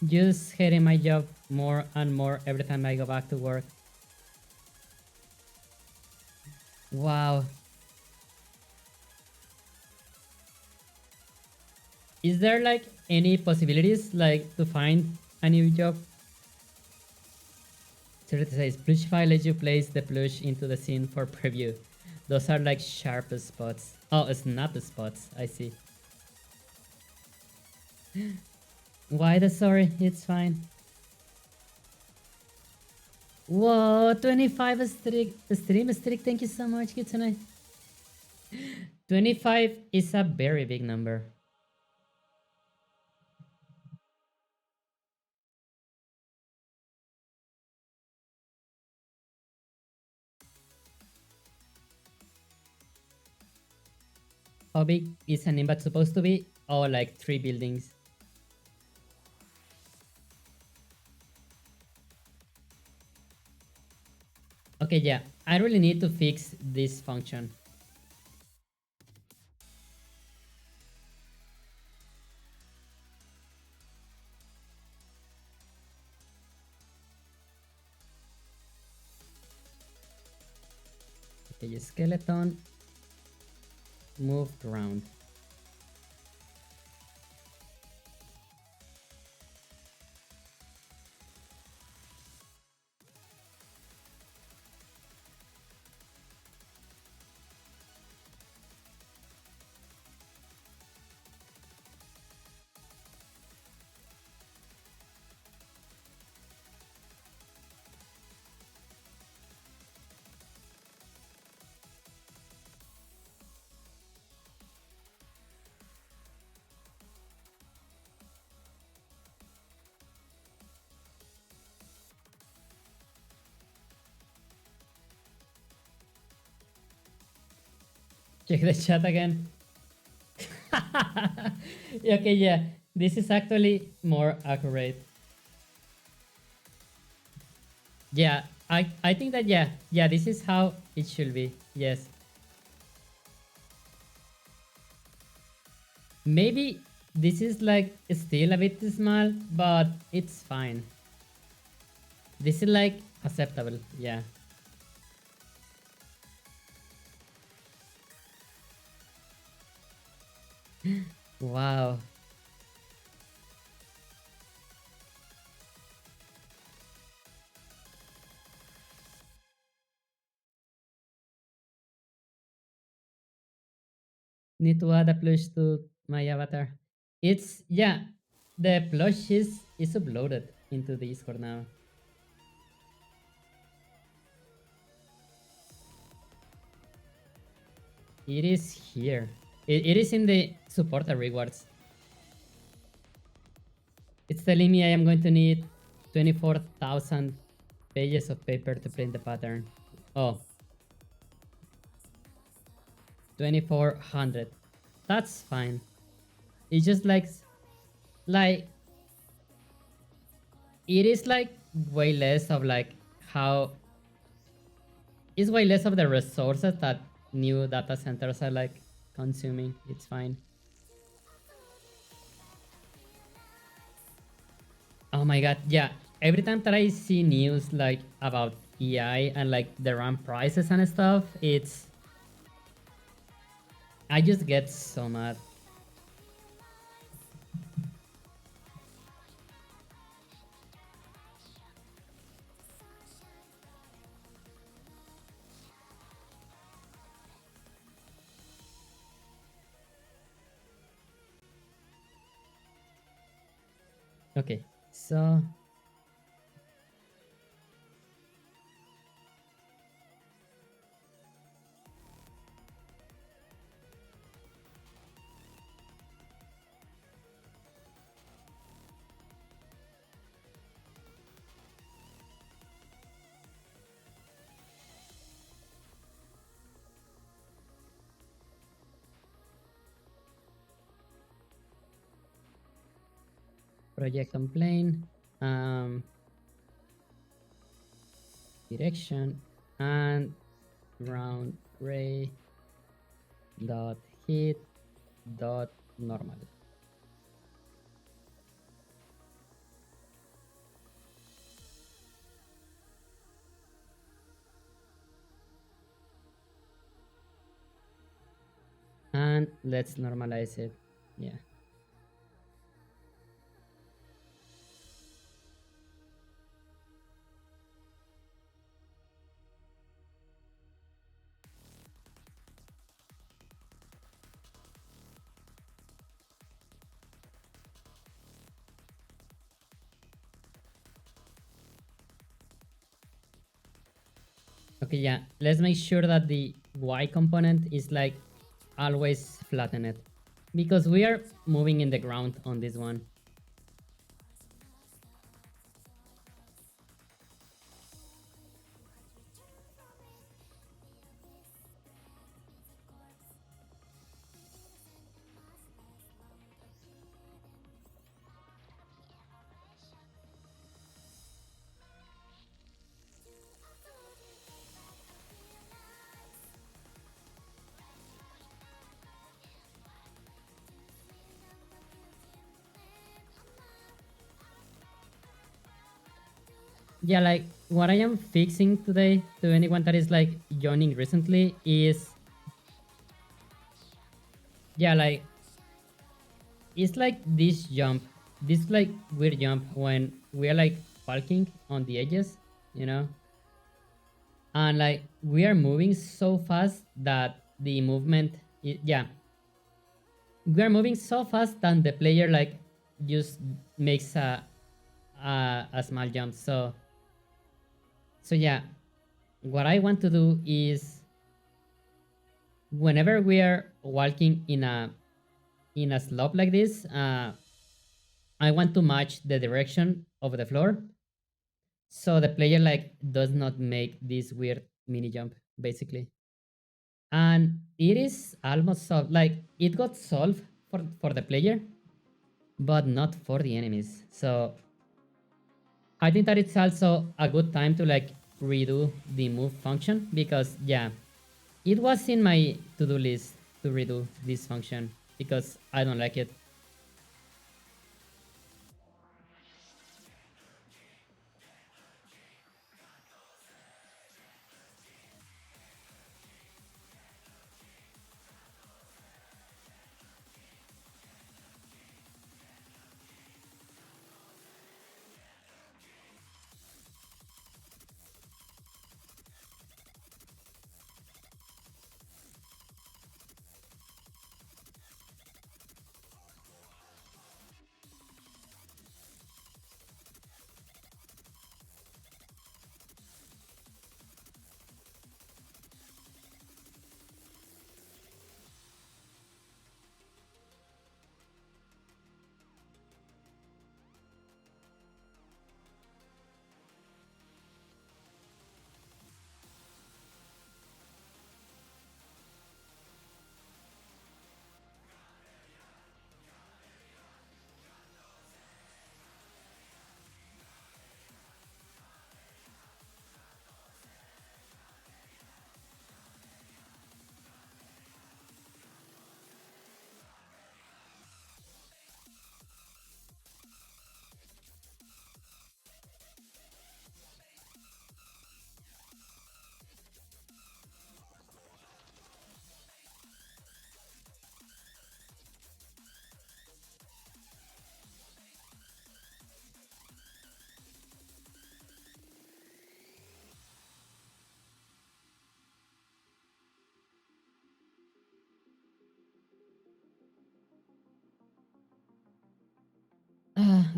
Just hating my job more and more every time I go back to work. Wow. Is there like any possibilities like to find a new job? Seriously says Plushify lets you place the plush into the scene for preview. Those are like sharp spots. Oh, snap spots. I see. Why the sorry? It's fine. Whoa, 25 stream streak. Thank you so much, Kitsune. 25 is a very big number. How big is an invat supposed to be? Oh, like 3 buildings. Okay, yeah, I really need to fix this function. Okay, skeleton moved around. Check the chat again. Okay, yeah, this is actually more accurate. Yeah, I think that, yeah, this is how it should be. Yes. Maybe this is like still a bit small, but it's fine. This is like acceptable, yeah. Wow. Need to add a plush to my avatar. It's yeah, the plush is uploaded into the Discord now. It is here. It is in the supporter rewards. It's telling me I am going to need 24,000 pages of paper to print the pattern. Oh, 2400. That's fine. It's just like it is like way less of like how it's way less of the resources that new data centers are like consuming. It's fine. Oh my god, yeah. Every time that I see news like about AI and like the RAM prices and stuff, it's I just get so mad. Okay, so project on plane, um, direction, and round ray dot hit dot normal. And let's normalize it. Yeah. Okay, yeah. Let's make sure that the Y component is like always flattened because we are moving in the ground on this one. Yeah, like what I am fixing today to anyone that is like joining recently is yeah, like it's like this jump, this like weird jump when we are like parking on the edges, you know, and like we are moving so fast that the movement, yeah, we are moving so fast that the player like just makes a small jump. So yeah, what I want to do is whenever we are walking in a slope like this, I want to match the direction of the floor, so the player like does not make this weird mini jump basically. And it is almost solved. Like it got solved for the player, but not for the enemies. So I think that it's also a good time to like redo the move function because yeah, it was in my to-do list to redo this function because I don't like it.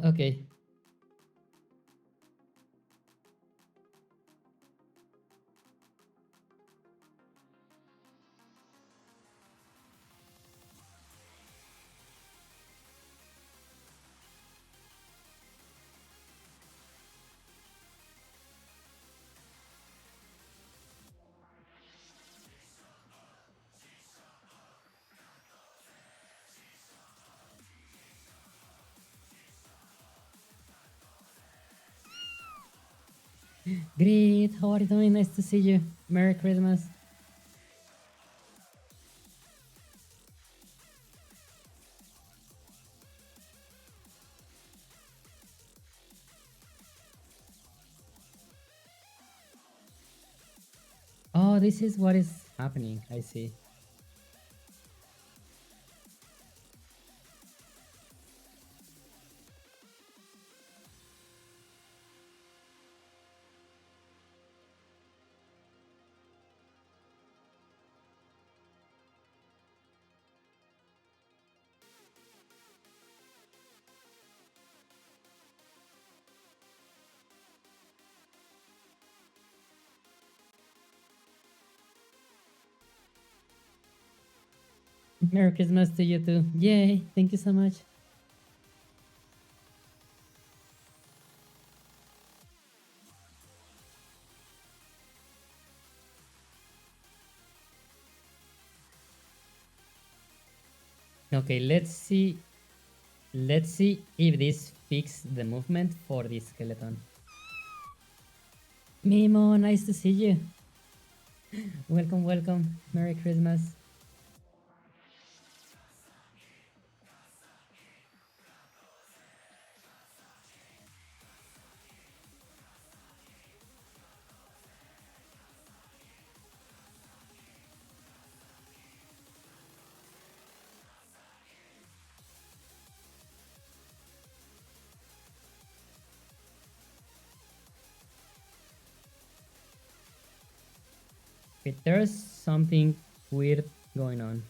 Okay. Great, how are you doing? Nice to see you. Merry Christmas. Oh, this is what is happening. I see. Merry Christmas to you too. Yay, thank you so much. Okay, let's see. Let's see if this fixes the movement for this skeleton. Mimo, nice to see you. Welcome, welcome. Merry Christmas. Okay, there's something weird going on.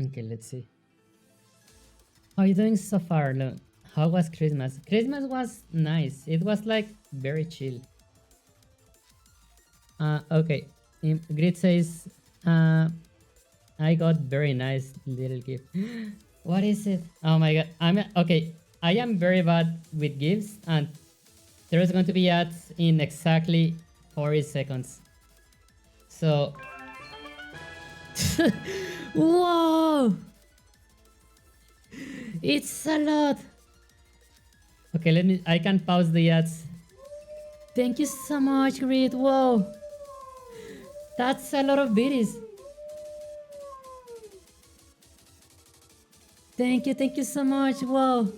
Okay, let's see. How are you doing so far, Lune? How was Christmas? Christmas was nice. It was like very chill. Okay. Grid says, I got very nice little gift. What is it? Oh my god. I'm okay. I am very bad with gifts, and there's going to be ads in exactly 40 seconds. So, whoa! It's a lot. Okay, let me. I can pause the ads. Thank you so much, Grid. Whoa, that's a lot of biddies. Thank you so much. Whoa.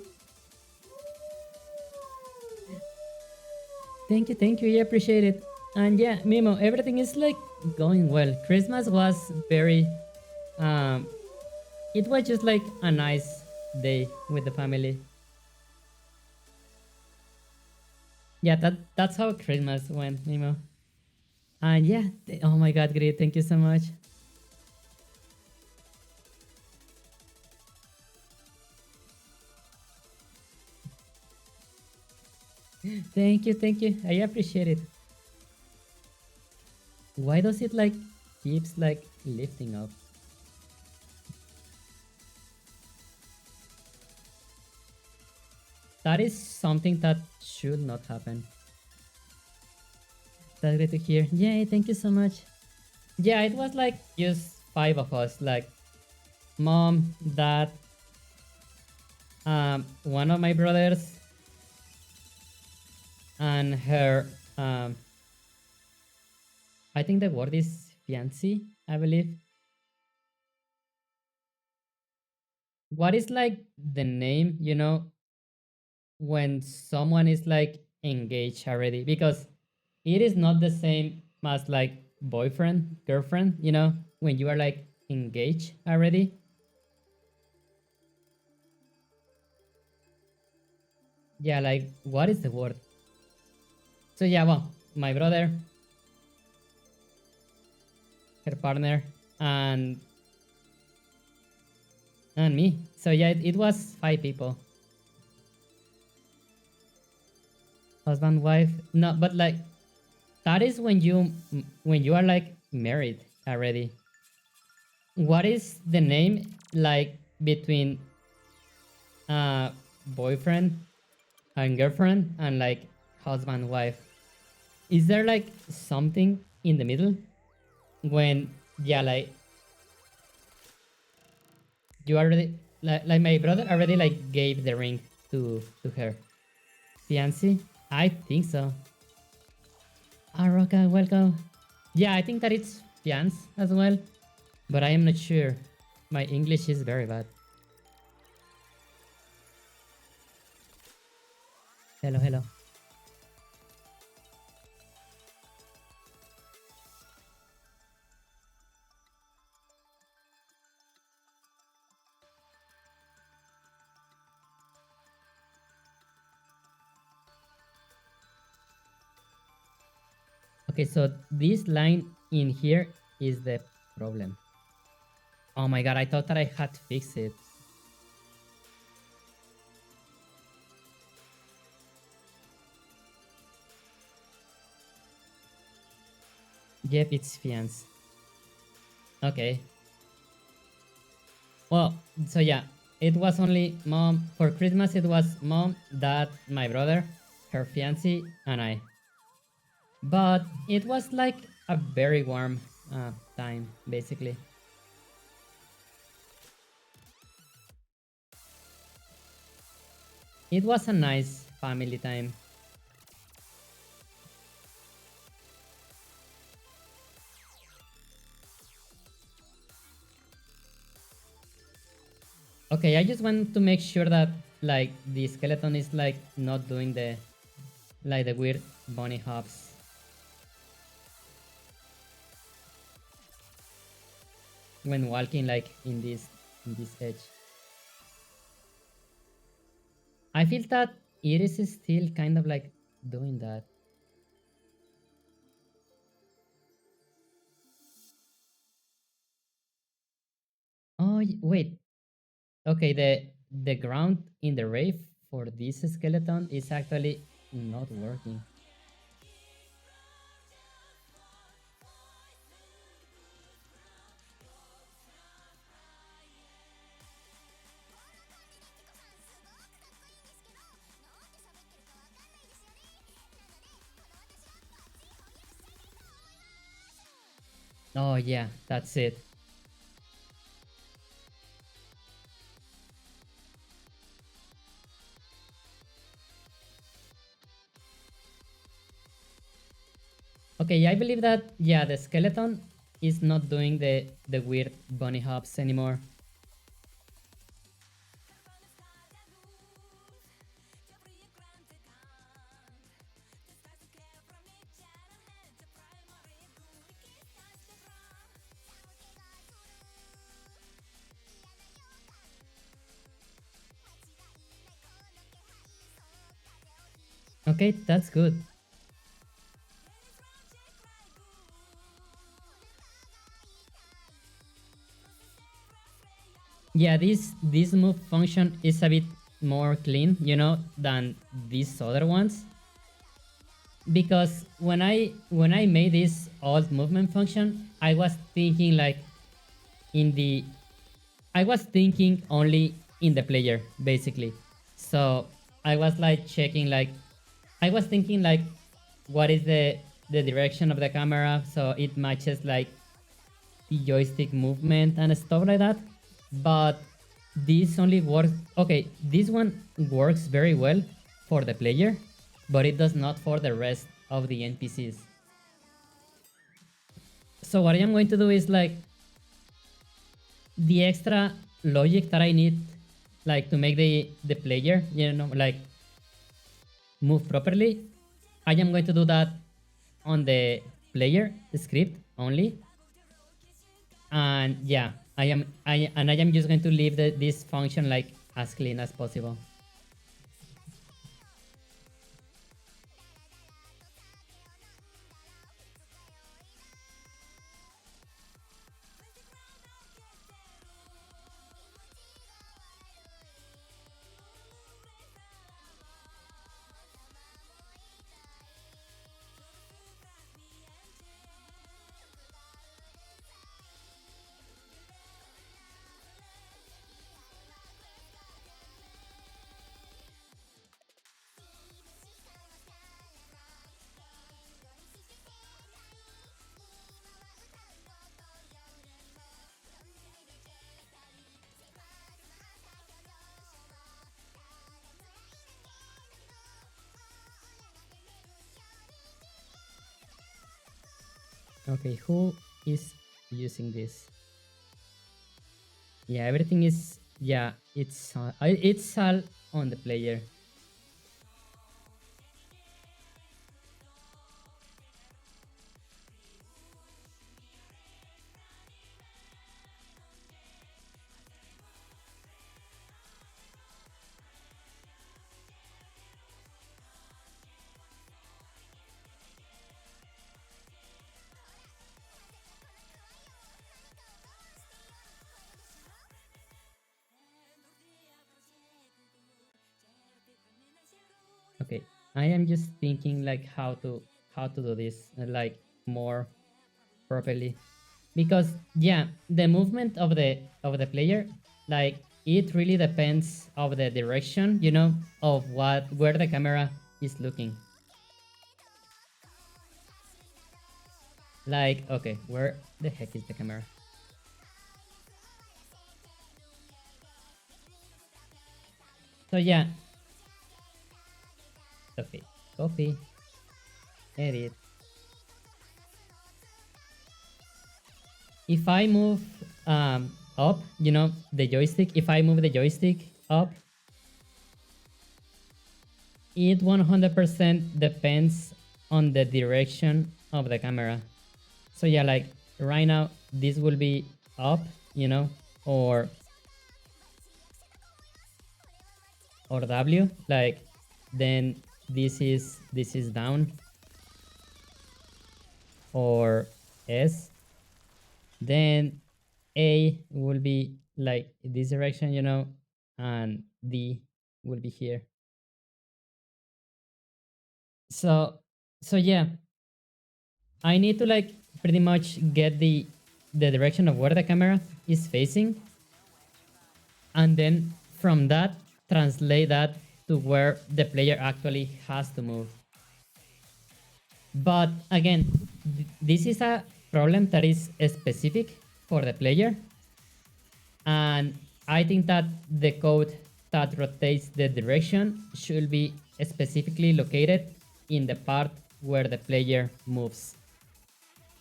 Thank you. I appreciate it. And yeah, Mimo, everything is like going well. Christmas was very, um, it was just like a nice day with the family. Yeah, that's how Christmas went, Mimo. And yeah, oh my god, great. Thank you so much. Thank you. I appreciate it. Why does it like keeps like lifting up? that is something that should not happen. That's great to hear. Yay, thank you so much. Yeah, it was like just 5 of us, like mom, dad, one of my brothers, and her, I think the word is fiancé, I believe. What is like the name, when someone is like engaged already? Because it is not the same as like boyfriend, girlfriend, when you are like engaged already. Yeah, like what is the word? So yeah, well, my brother, her partner, and me. So yeah, it was 5 people. Husband, wife. No, but like that is when you are like married already. What is the name like between boyfriend and girlfriend and like husband, wife? Is there like something in the middle when, yeah, like you already, like my brother already like gave the ring to her fiancé? I think so. Roca, welcome. Yeah, I think that it's fiance as well, but I am not sure. My English is very bad. Hello, hello. Okay, so this line in here is the problem. Oh my god, I thought that I had to fix it. Yep, it's fiance. Okay. Well, so yeah, it was only mom. For Christmas, it was mom, dad, my brother, her fiance, and I. But it was like a very warm time, basically. It was a nice family time. Okay, I just want to make sure that like the skeleton is like not doing the weird bunny hops when walking like in this edge. I feel that Iris is still kind of like doing that. Oh wait, okay, the ground in the rave for this skeleton is actually not working. Oh yeah, that's it. Okay, I believe that yeah, the skeleton is not doing the weird bunny hops anymore. Okay, that's good. Yeah, this move function is a bit more clean, than these other ones. Because when I made this alt movement function, I was thinking like in the I was thinking only in the player basically. So I was like checking like I was thinking like what is the direction of the camera so it matches like the joystick movement and stuff like that. But this only works. Okay, this one works very well for the player, but it does not for the rest of the NPCs. So what I am going to do is like the extra logic that I need like to make the player, you know, like move properly. I am going to do that on the player script only. And yeah, I am just going to leave this function like as clean as possible. Okay, who is using this? Yeah, everything is yeah, it's all on the player. Okay, I am just thinking like how to do this like more properly because yeah, the movement of the player like it really depends of the direction, you know, of what where the camera is looking. Like okay, where the heck is the camera? So yeah, okay, copy, edit. If I move up, you know, the joystick, if I move the joystick up, it 100% depends on the direction of the camera. So yeah, like right now, this will be up, you know, or W, like then this is down, or S, then A will be like this direction, you know, and D will be here. So so yeah, I need to like pretty much get the direction of where the camera is facing, and then from that translate that to where the player actually has to move. But again, this is a problem that is specific for the player, and I think that the code that rotates the direction should be specifically located in the part where the player moves.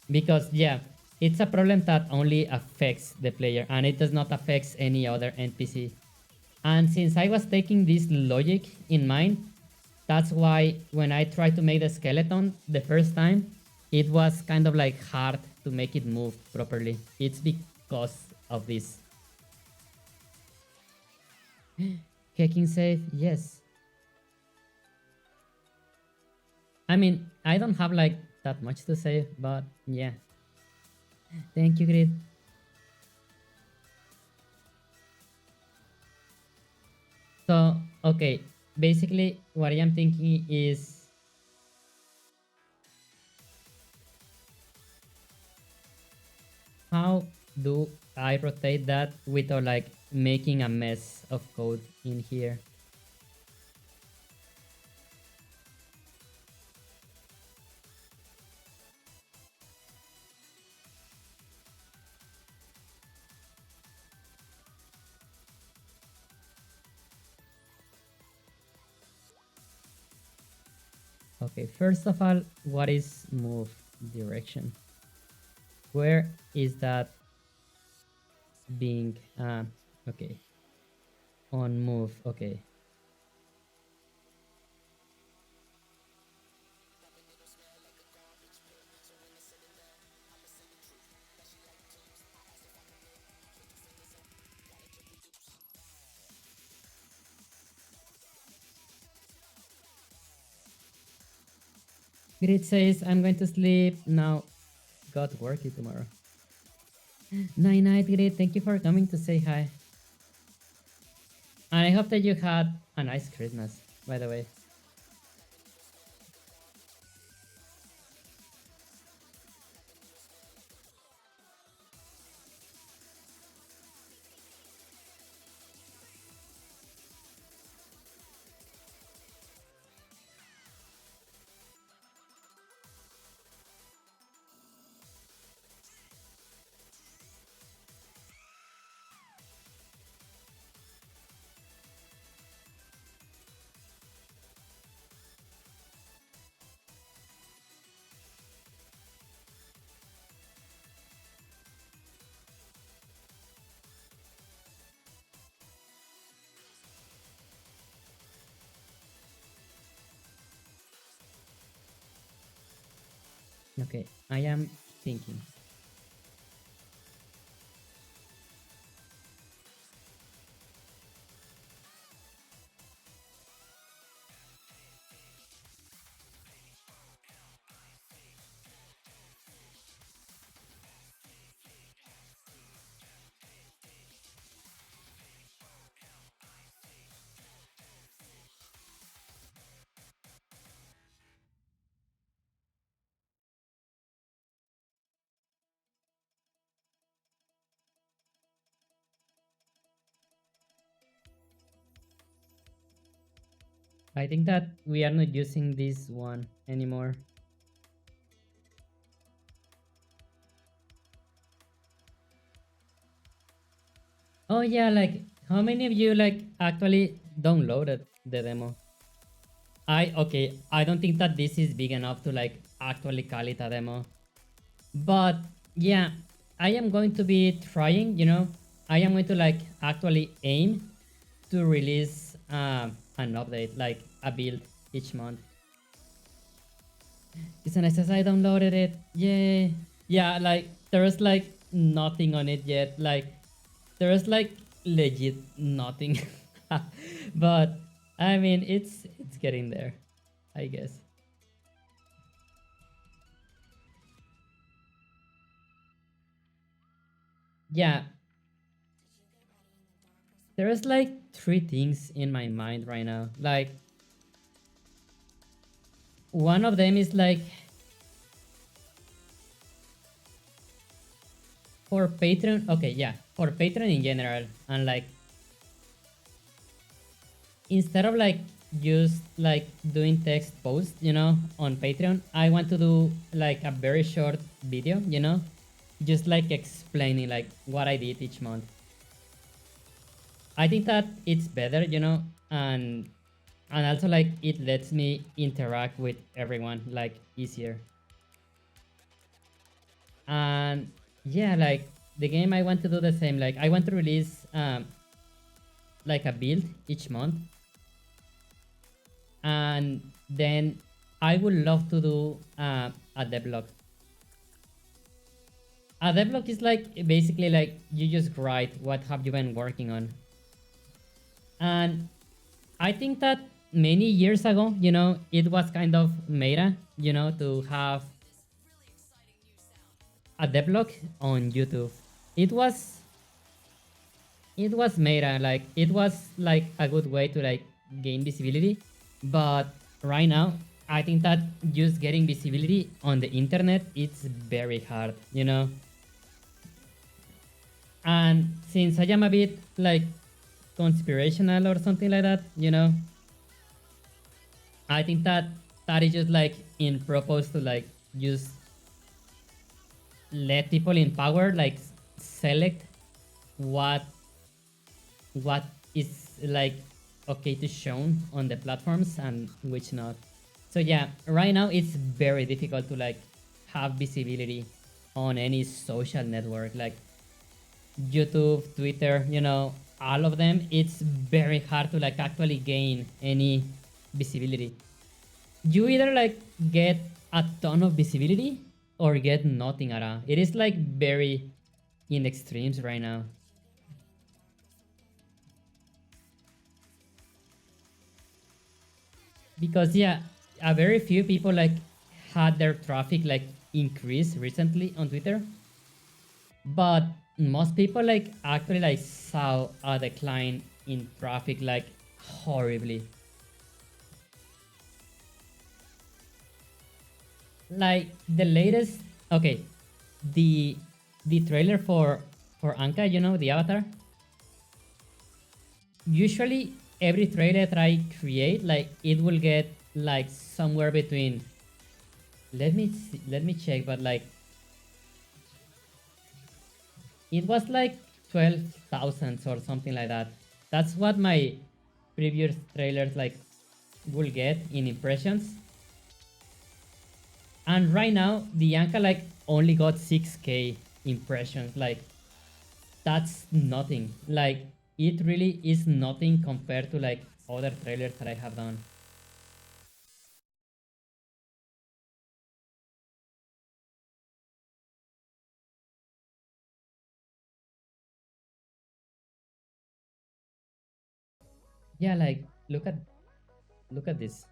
Because yeah, it's a problem that only affects the player and it does not affect any other NPC. And since I was taking this logic in mind, that's why when I tried to make the skeleton the first time, it was kind of like hard to make it move properly. It's because of this. Hacking safe, yes. I mean, I don't have like that much to say, but yeah. Thank you, Grid. So, okay, basically what I am thinking is how do I rotate that without like making a mess of code in here? Okay, first of all, what is move direction? Where is that being? Okay, on move. Okay. Grid says, I'm going to sleep now. Got worky tomorrow. Night night, Grid. Thank you for coming to say hi. And I hope that you had a nice Christmas, by the way. Okay, I am thinking. I think that we are not using this one anymore. Oh yeah, like how many of you like actually downloaded the demo? I don't think that this is big enough to like actually call it a demo. But yeah, I am going to be trying, I am going to like actually aim to release an update, like a build each month. It's an SSI downloaded it. Yay. Yeah, like there's like nothing on it yet. Like there's like legit nothing. But I mean it's getting there, I guess. Yeah, there's like three things in my mind right now. Like one of them is like for Patreon. Okay, yeah, for Patreon in general, and like instead of like just like doing text posts, on Patreon, I want to do like a very short video, just like explaining like what I did each month. I think that it's better, and also like it lets me interact with everyone like easier. And yeah, like the game I want to do the same. Like I want to release like a build each month, and then I would love to do a devlog. A devlog is like basically like you just write what have you been working on. And I think that many years ago, it was kind of meta, to have a devlog on YouTube. It was it was meta, like it was like a good way to like gain visibility. But right now, I think that just getting visibility on the internet it's very hard, And since I am a bit like conspirational or something like that, I think that that is just like in purpose to like just let people in power like select what what is like okay to show on the platforms and which not. So yeah, right now it's very difficult to like have visibility on any social network like YouTube, Twitter, all of them. It's very hard to like actually gain any visibility. You either like get a ton of visibility or get nothing at all. It is like very in extremes right now. Because yeah, a very few people like had their traffic like increase recently on Twitter, but most people like actually like saw a decline in traffic like horribly. Like the latest, okay, the the trailer for Anka, the avatar. Usually every trailer that I create, like it will get like somewhere between, let me check, but like it was like 12,000 or something like that. That's what my previous trailers like will get in impressions. And right now the Anka like only got 6k impressions. Like that's nothing. Like it really is nothing compared to like other trailers that I have done. Yeah, like look at this.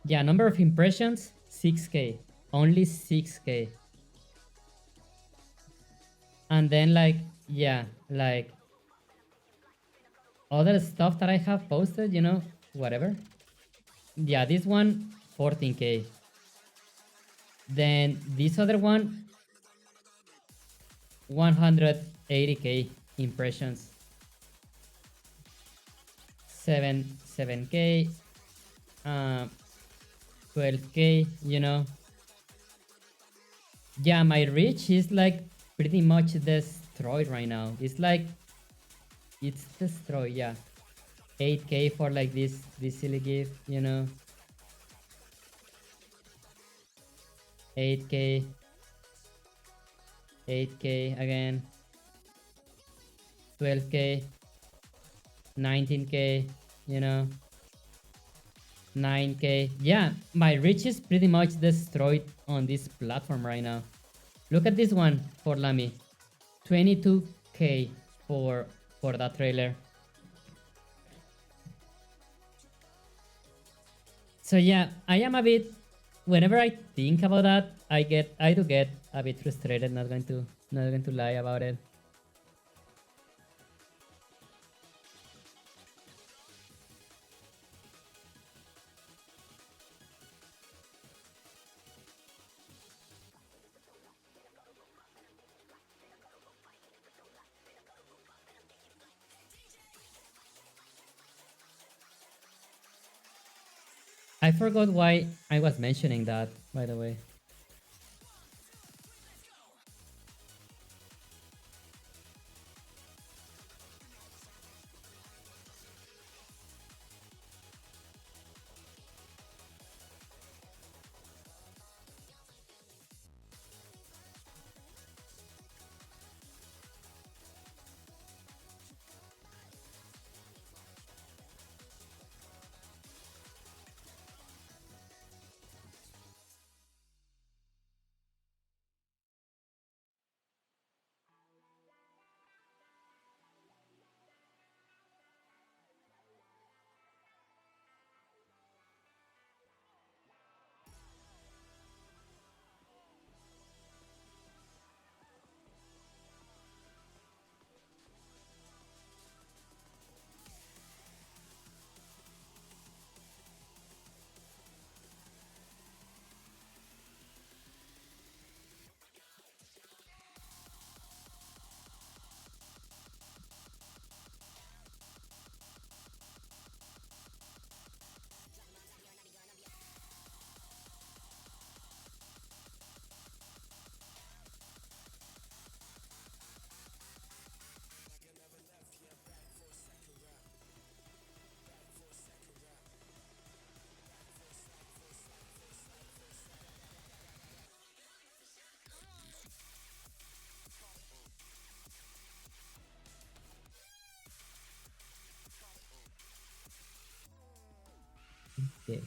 Yeah, number of impressions 6k, only 6k. And then like yeah, like other stuff that I have posted, whatever. Yeah, this one 14k. Then this other one 180k impressions. 7k, 12k, Yeah, my reach is like pretty much destroyed right now. It's like it's destroyed, yeah. 8k for like this silly gift, 8k, 8k again, 12k, 19k, you know, 9k. Yeah, my reach is pretty much destroyed on this platform right now. Look at this one for Lamy. 22k for that trailer. So yeah, I am a bit whenever I think about that, I do get a bit frustrated, not going to lie about it. I forgot why I was mentioning that, by the way. Okay.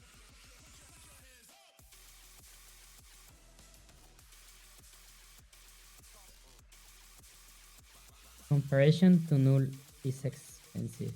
Comparison to null is expensive.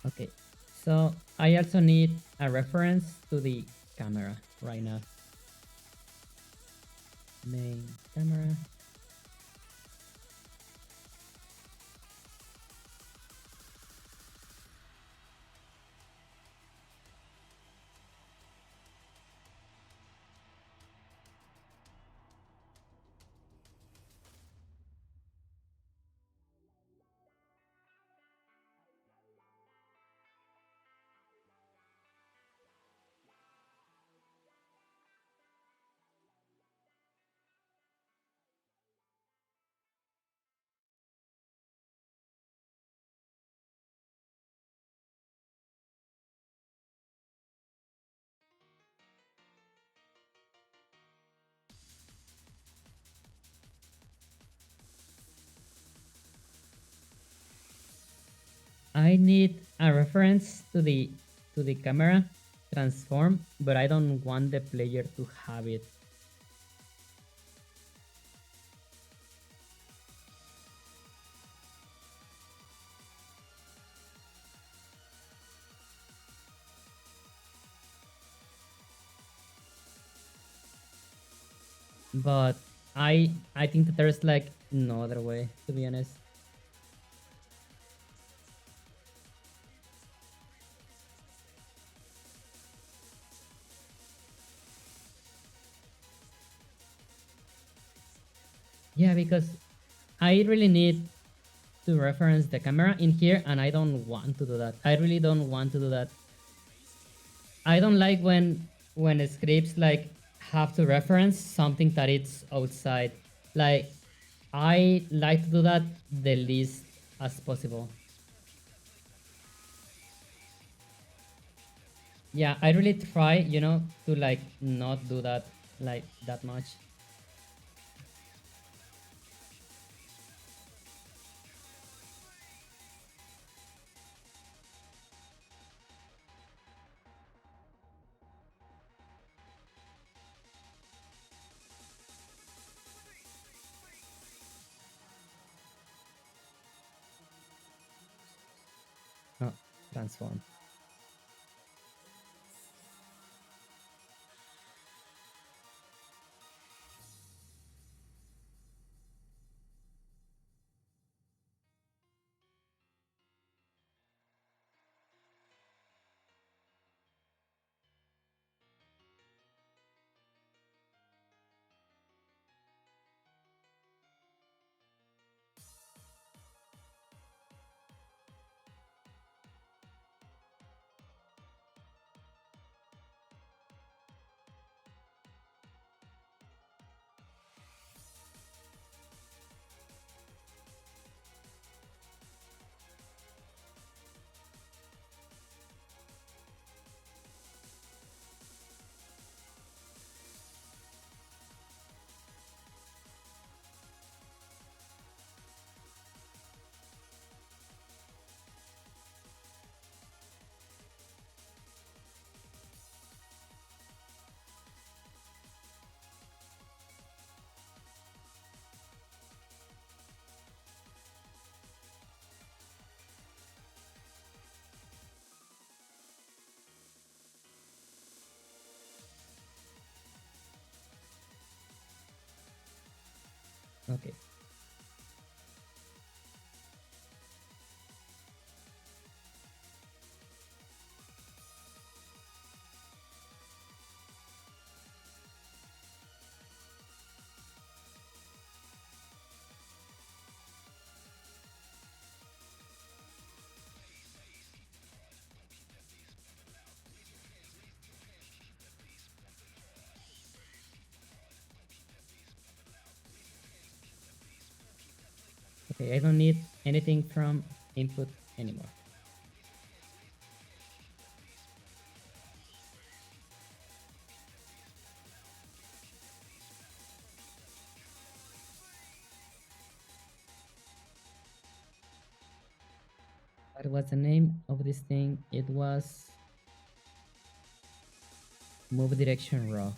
Okay, so I also need a reference to the camera right now. Main camera. I need a reference to the camera transform, but I don't want the player to have it. But I think that there's like no other way, to be honest. Yeah, because I really need to reference the camera in here, and I don't want to do that. I really don't want to do that. I don't like when scripts like have to reference something that it's outside. Like I like to do that the least as possible. Yeah, I really try, to like not do that like that much. No, transform. Okay. Okay, I don't need anything from input anymore. What was the name of this thing? It was move direction raw.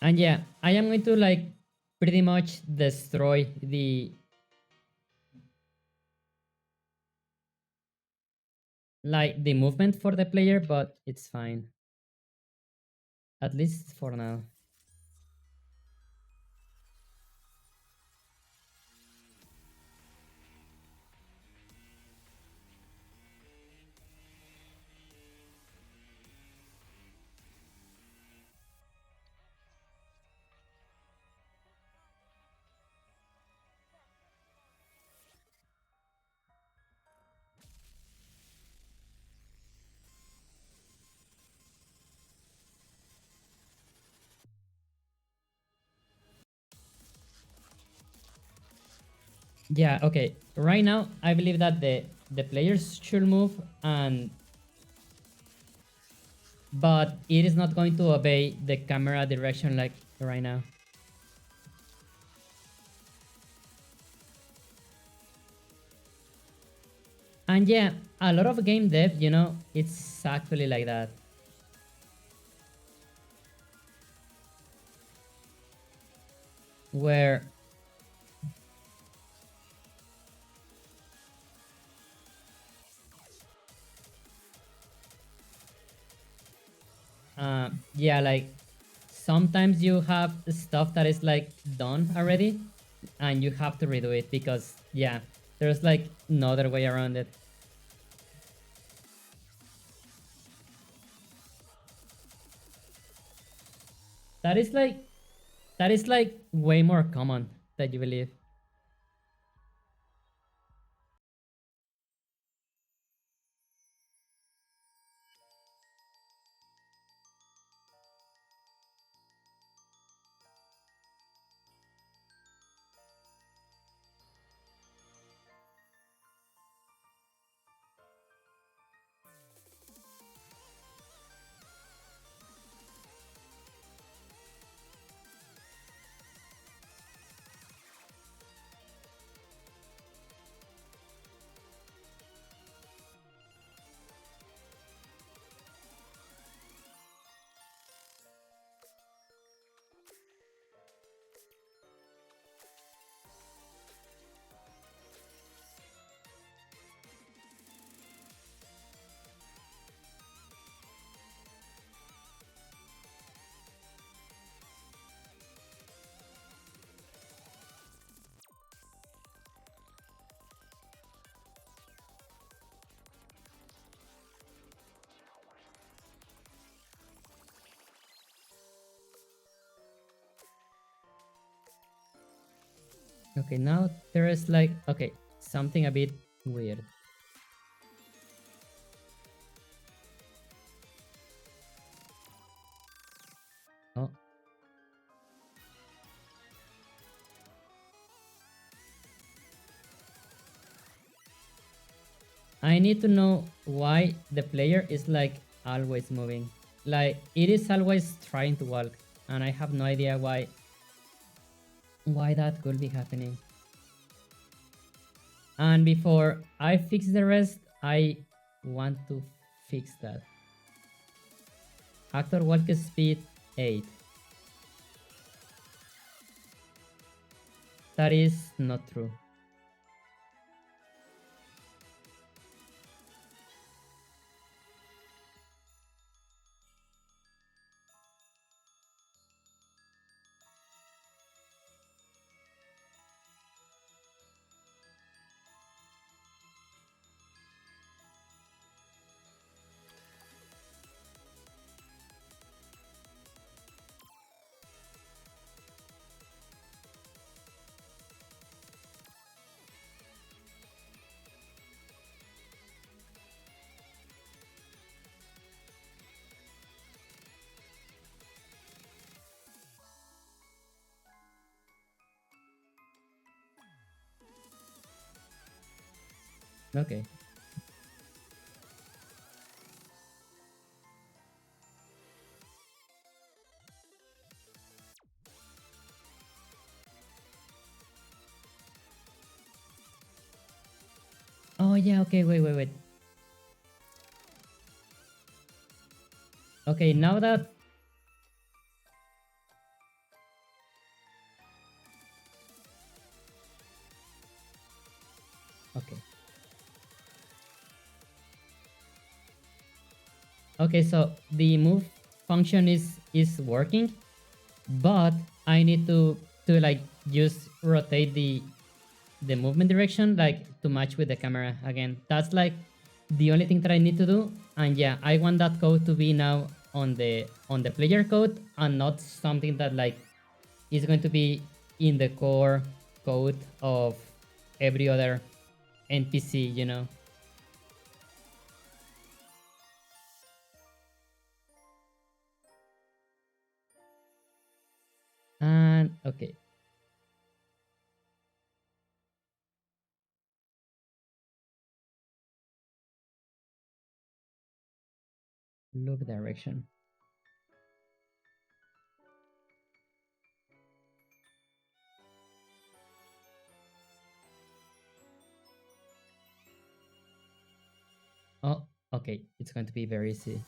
And yeah, I am going to like pretty much destroy the movement for the player, but it's fine. At least for now. Yeah, okay. Right now I believe that the players should move, and but it is not going to obey the camera direction like right now. And yeah, a lot of game dev, it's actually like that. Where yeah, like sometimes you have stuff that is like done already and you have to redo it because yeah, there's like no other way around it. That is like that is like way more common than you believe. Okay, now there is like okay, something a bit weird. Oh, I need to know why the player is like always moving. Like it is always trying to walk, and I have no idea why that could be happening. And before I fix the rest, I want to fix that. Actor walk speed 8. That is not true. Okay. Oh yeah, okay, wait. Okay, now that okay. Okay, so the move function is working, but I need to like just rotate the movement direction like to match with the camera again. That's like the only thing that I need to do. And yeah, I want that code to be now on the player code and not something that like is going to be in the core code of every other NPC, you know. And okay, look direction. Oh, okay, it's going to be very easy.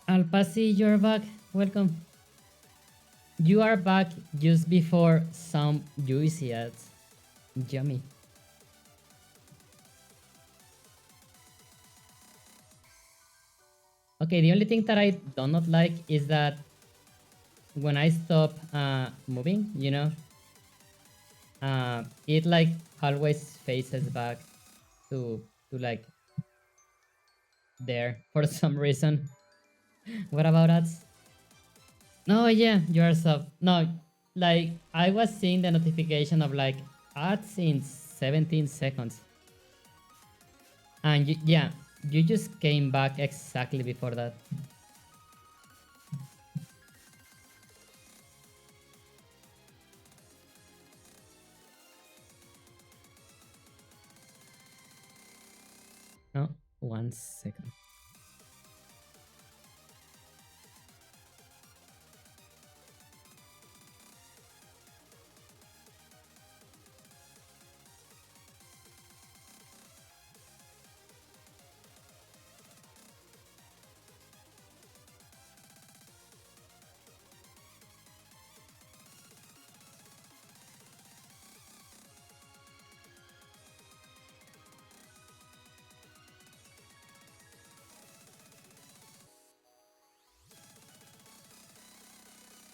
Alpasi, you're back. Welcome. You are back just before some juicy ads. Yummy. Okay, the only thing that I do not like is that when I stop moving, you know, it like always faces back to like there for some reason. What about ads? No, yeah, you are sub. No, like I was seeing the notification of like ads in 17 seconds. And yeah, you just came back exactly before that. No, 1 second.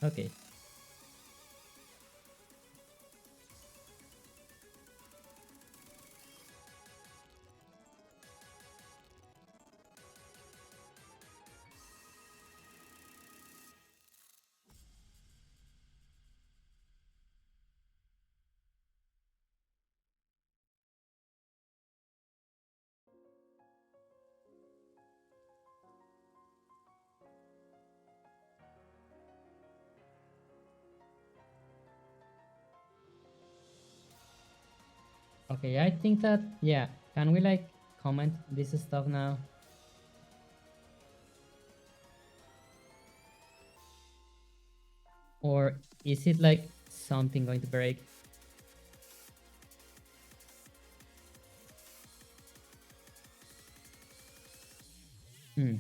Okay. Okay, I think that, yeah, can we like comment this stuff now? Or is it like something going to break? Hmm.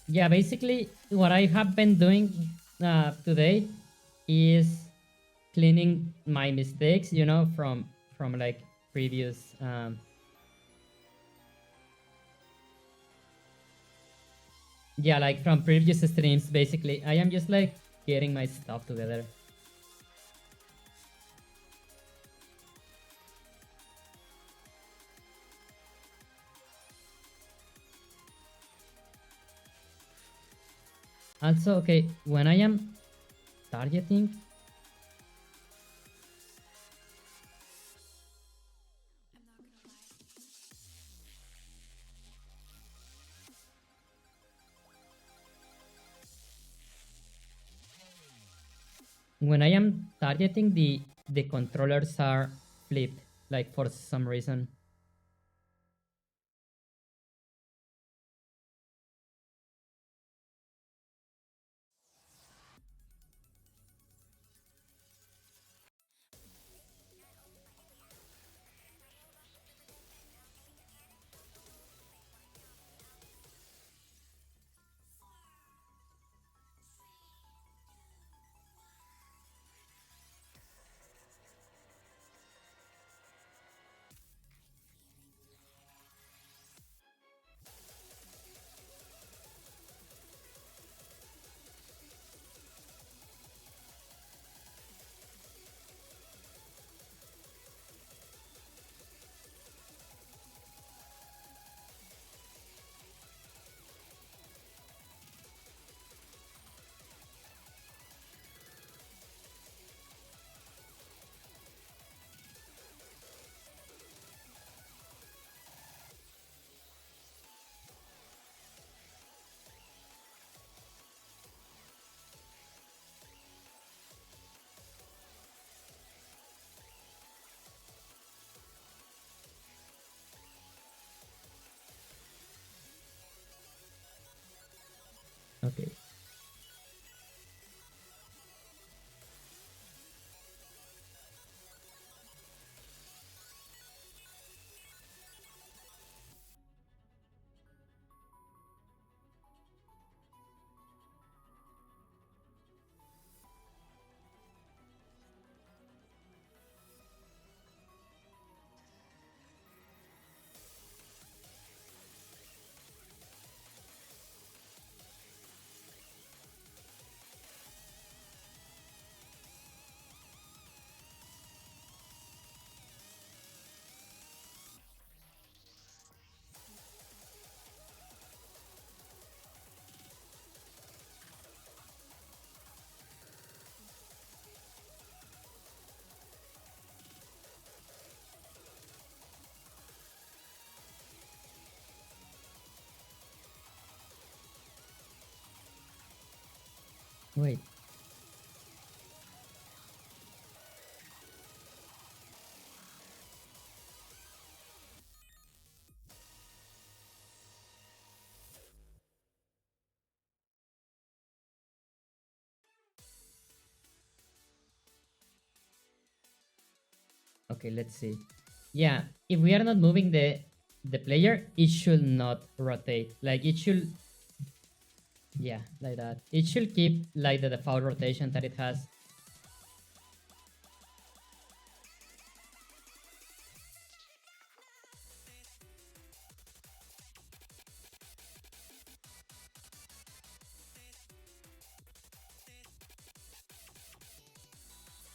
Yeah, basically what I have been doing today is cleaning my mistakes, you know, from like previous yeah, like from previous streams. Basically, I am just like getting my stuff together. Also, okay, when I am targeting, when I am targeting, the controllers are flipped, like for some reason. Okay. Wait. Okay, let's see. Yeah, if we are not moving the player, it should not rotate. Like it should, yeah, like that. It should keep like the default rotation that it has.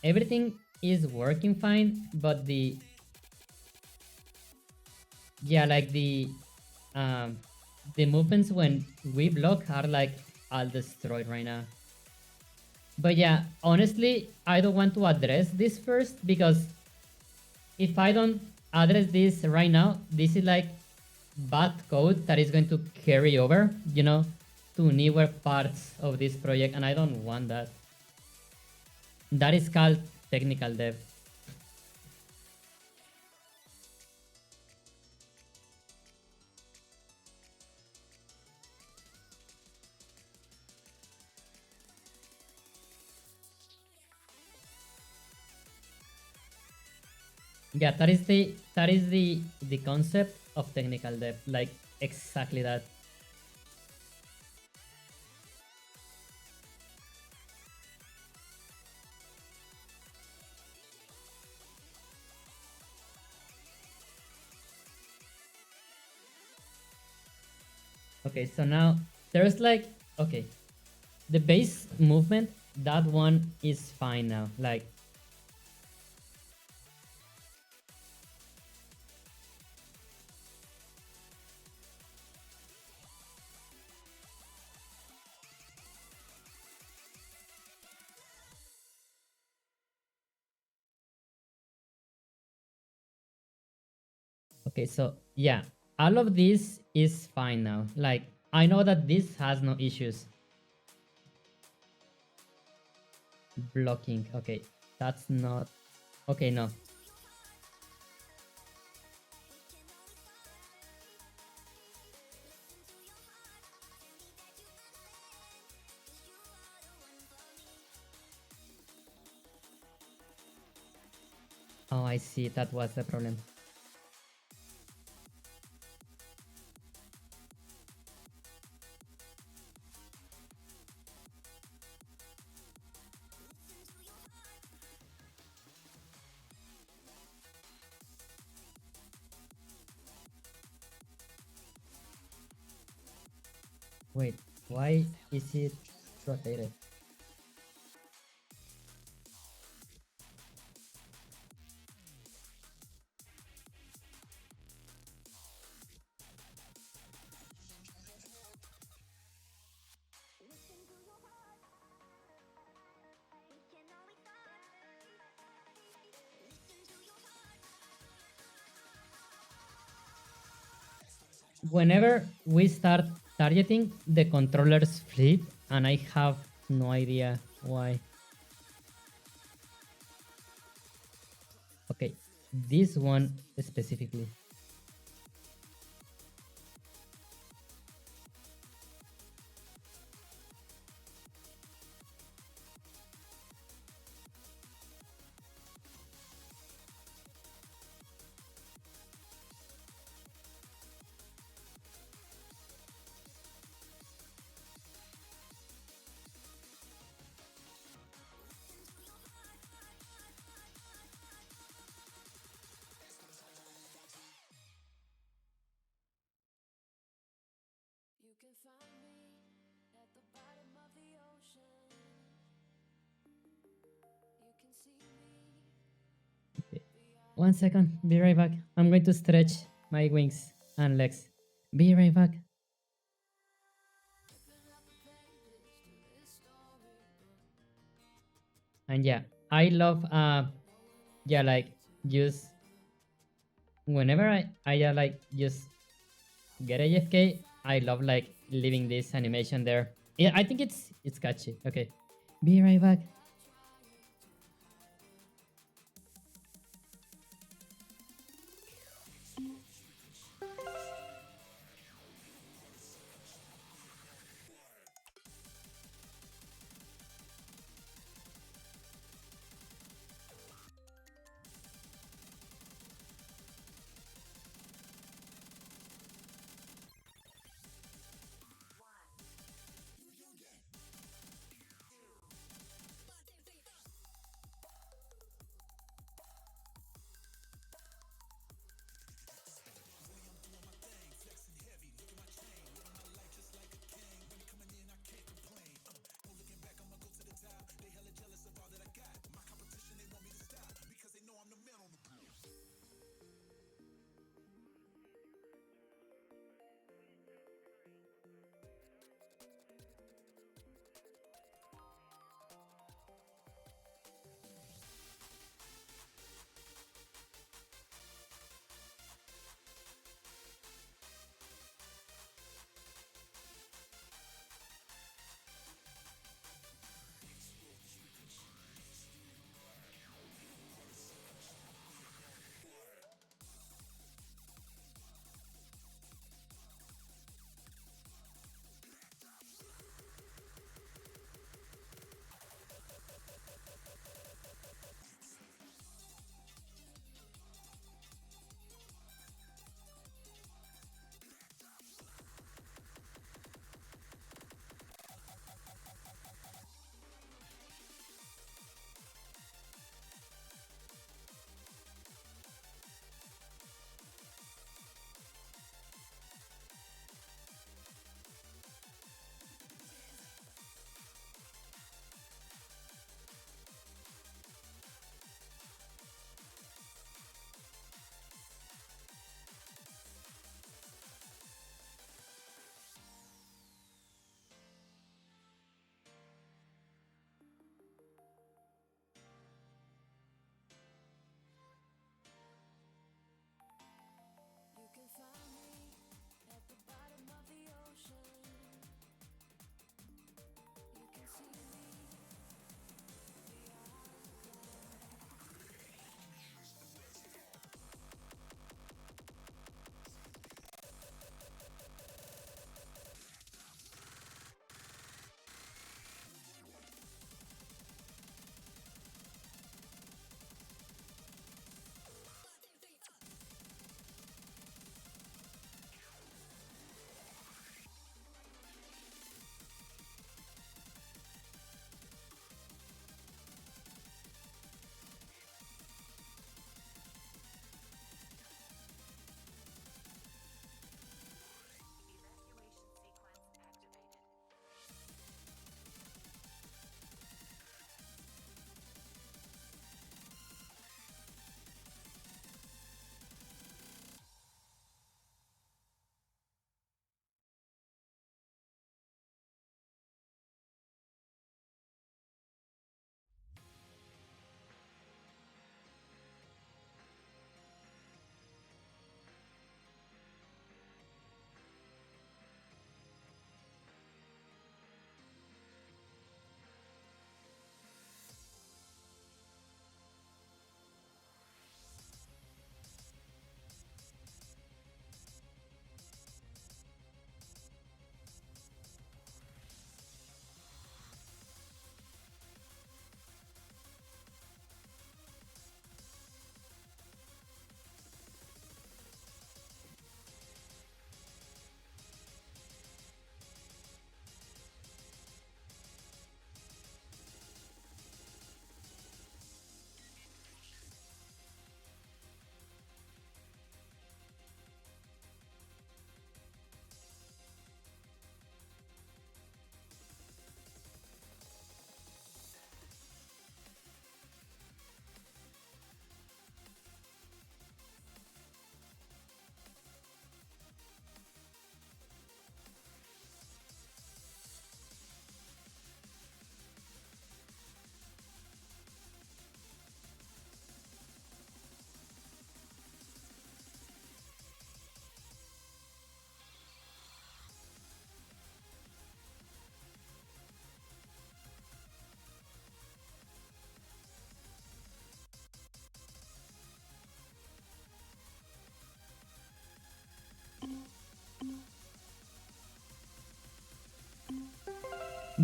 Everything is working fine, but like um the movements when we block are like all destroyed right now. But yeah, honestly, I don't want to address this first because if I don't address this right now, this is like bad code that is going to carry over, to newer parts of this project, and I don't want that. That is called technical debt. Yeah, that is the concept of technical debt, like exactly that. Okay, so now there's like, okay, the base movement, that one is fine now. Like, okay, so yeah, all of this is fine now. Like, I know that this has no issues. Blocking, okay, that's not, okay, no. Oh, I see, that was the problem. Wait, why is it rotated? Whenever we start targeting, the controllers flip, and I have no idea why. Okay, this one specifically. You can find me at the bottom of the ocean. You can see me. Okay. 1 second, be right back. I'm going to stretch my wings and legs. Be right back. And yeah, I love yeah, like just whenever I like just get AFK, I love like leaving this animation there. Yeah, I think it's catchy. Okay. Be right back.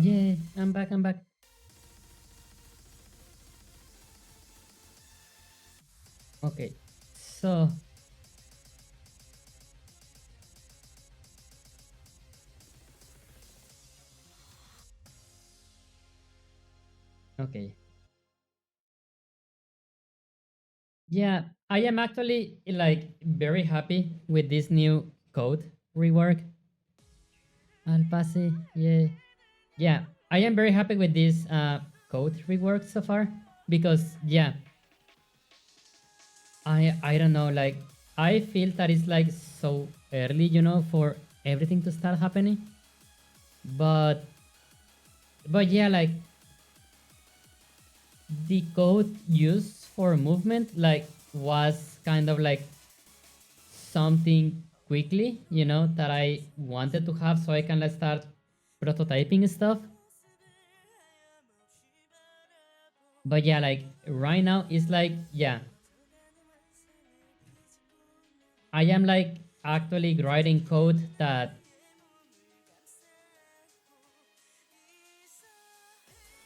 Yeah, I'm back, I'm back. Okay, so, okay. Yeah, I am actually like very happy with this new code rework. Al pase, yeah. Yeah, I am very happy with this code rework so far because yeah, I don't know, like I feel that it's like so early, for everything to start happening. But yeah, like the code used for movement like was kind of like something quickly, that I wanted to have so I can like start prototyping stuff. But yeah, like right now it's like yeah, I am like actually writing code that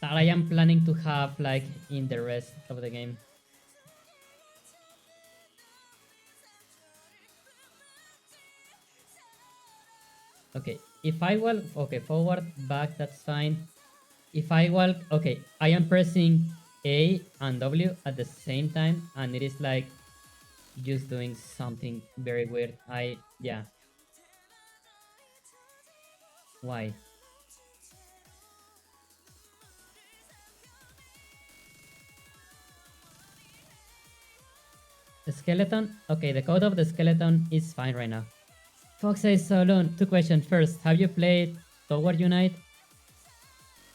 I am planning to have like in the rest of the game. Okay, if I walk, okay, forward, back, that's fine. If I walk, okay, I am pressing A and W at the same time, and it is like just doing something very weird. Yeah, why? The skeleton, okay, the code of the skeleton is fine right now. Fox says so alone. Two questions. First, have you played Tower Unite?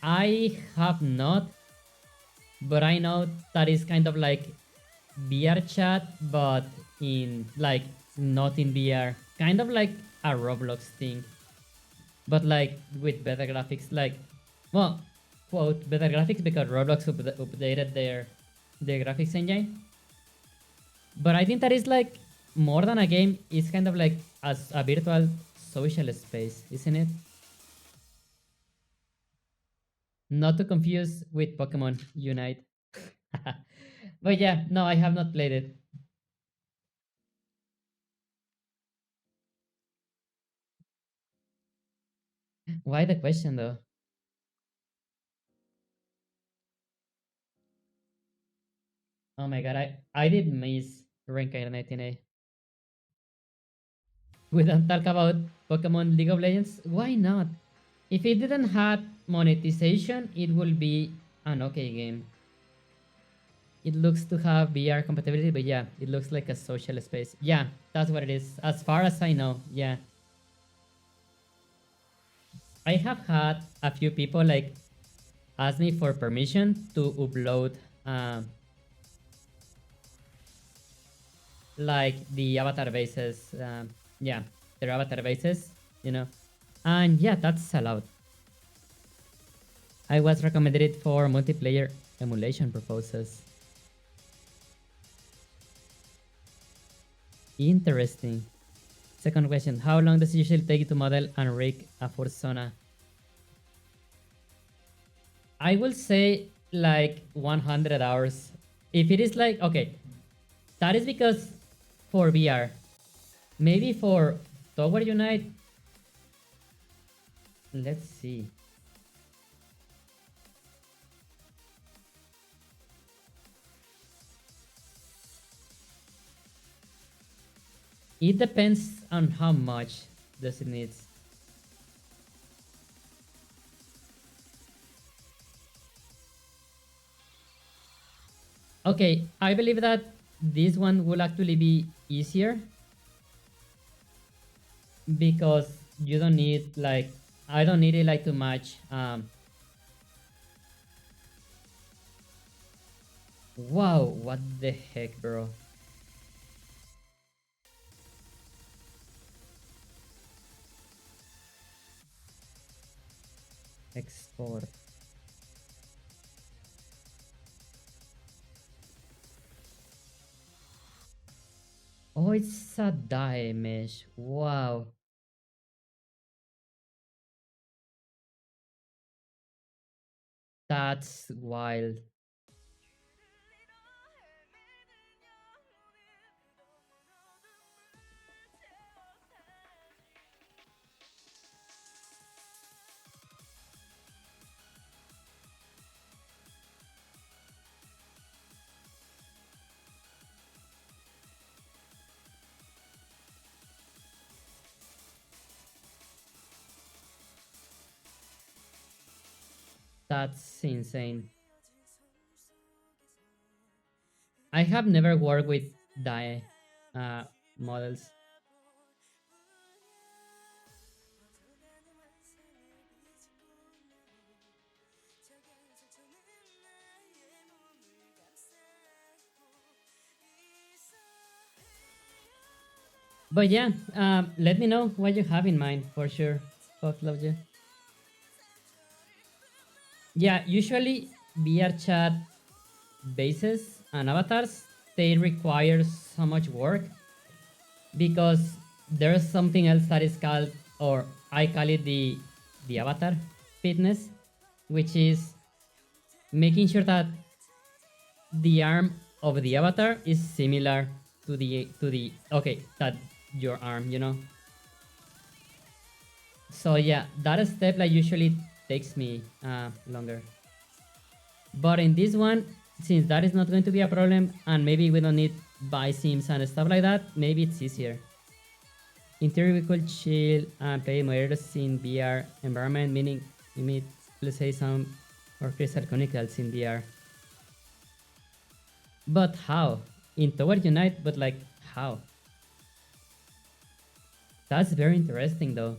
I have not, but I know that is kind of like VR chat, but in like not in VR, kind of like a Roblox thing, but like with better graphics. Like, well, quote better graphics because Roblox updated their graphics engine. But I think that is like more than a game. It's kind of like as a virtual social space, isn't it? Not to confuse with Pokemon Unite. But yeah, no, I have not played it. Why the question though? Oh my god, I did miss Reincarnating A. We don't talk about Pokemon League of Legends. Why not? If it didn't have monetization, it will be an okay game. It looks to have VR compatibility, but yeah, it looks like a social space. Yeah, that's what it is. As far as I know, yeah. I have had a few people like ask me for permission to upload um, like the avatar bases. Yeah, their avatar bases, you know. And yeah, that's allowed. I was recommended it for multiplayer emulation purposes. Interesting. Second question, how long does it usually take you to model and rig a persona? I will say like 100 hours. If it is like, okay, that is because for VR. Maybe for Tower Unite, let's see. It depends on how much does it need. Okay, I believe that this one will actually be easier because you don't need like I don't need it like too much. Wow, what the heck, bro? Export. Oh, it's a die mesh. Wow. That's wild. That's insane. I have never worked with DAE uh, models. But yeah, let me know what you have in mind for sure. Fuck, love you. Yeah, usually VR chat bases and avatars, they require so much work because there's something else that is called, or I call it the avatar fitness, which is making sure that the arm of the avatar is similar to the okay, that your arm, you know. So yeah, that step like usually takes me longer. But in this one, since that is not going to be a problem, and maybe we don't need buy sims and stuff like that, maybe it's easier. In theory, we could chill and play moderators in VR environment, meaning you meet, let's say, some or Crystal Chronicles in VR. But how? In Tower Unite, but like how? That's very interesting though.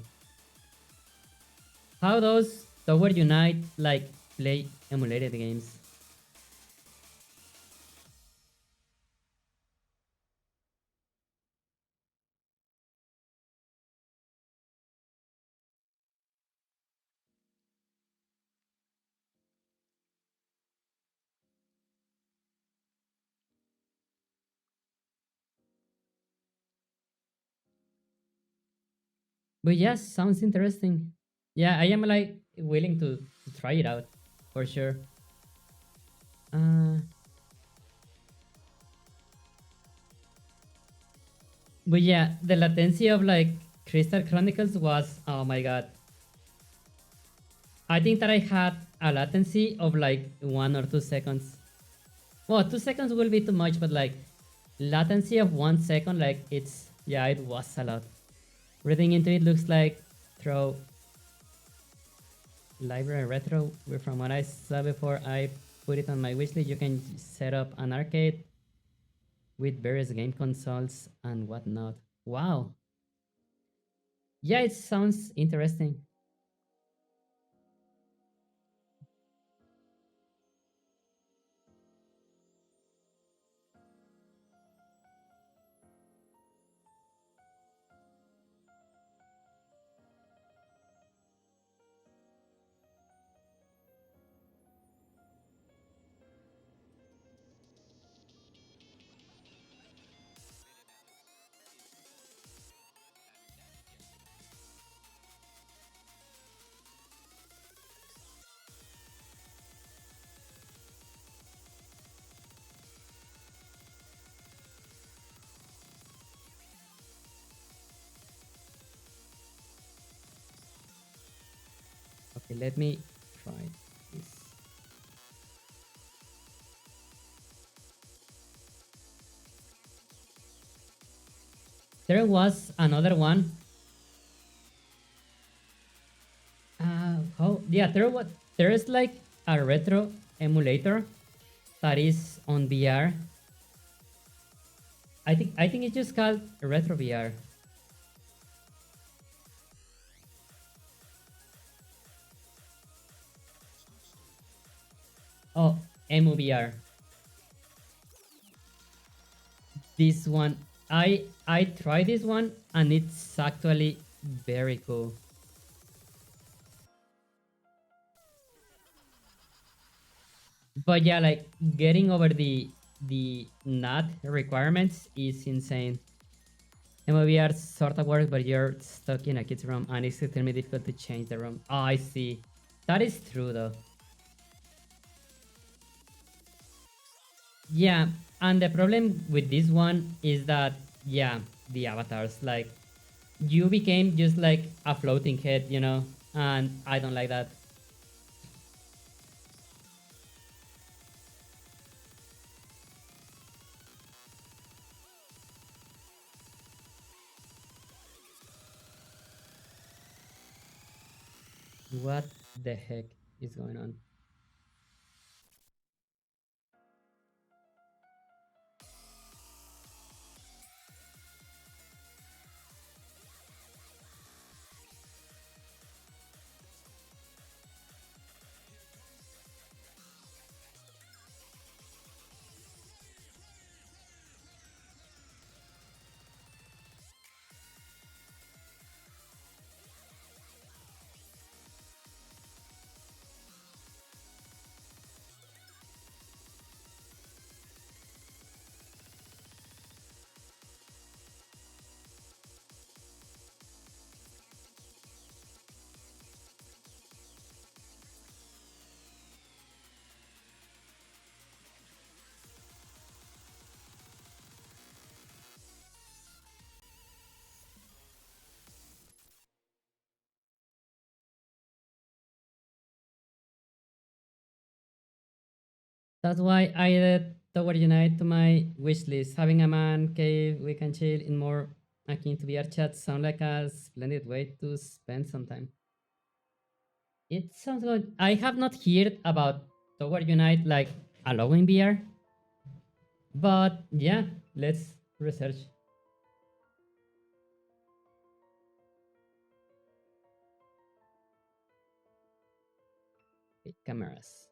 How does Tower Unite like play emulated games? But yes, sounds interesting. Yeah, I am like willing to try it out for sure. Uh, but yeah, the latency of like Crystal Chronicles was, oh my god. I think that I had a latency of like 1 or 2 seconds. Well, 2 seconds will be too much, but like latency of 1 second, like it's, yeah, it was a lot. Reading into it looks like throw library retro. From what I saw before, I put it on my wishlist. You can set up an arcade with various game consoles and whatnot. Wow. Yeah, it sounds interesting. Okay, let me try this. There was another one. Oh yeah, there is like a retro emulator that is on VR. I think it's just called retro VR. Oh, emu VR. This one, I tried this one and it's actually very cool. But yeah, like getting over the NAT requirements is insane. MOVR sort of works, but you're stuck in a kid's room and it's extremely difficult to change the room. Oh, I see. That is true though. Yeah, and the problem with this one is that, yeah, the avatars, like, you became just like a floating head, you know, and I don't like that. What the heck is going on? That's why I added Tower Unite to my wish list. Having a man cave we can chill in more akin to VR chat sound like a splendid way to spend some time. It sounds good. I have not heard about Tower Unite like allowing VR, but yeah, let's research. Okay, cameras.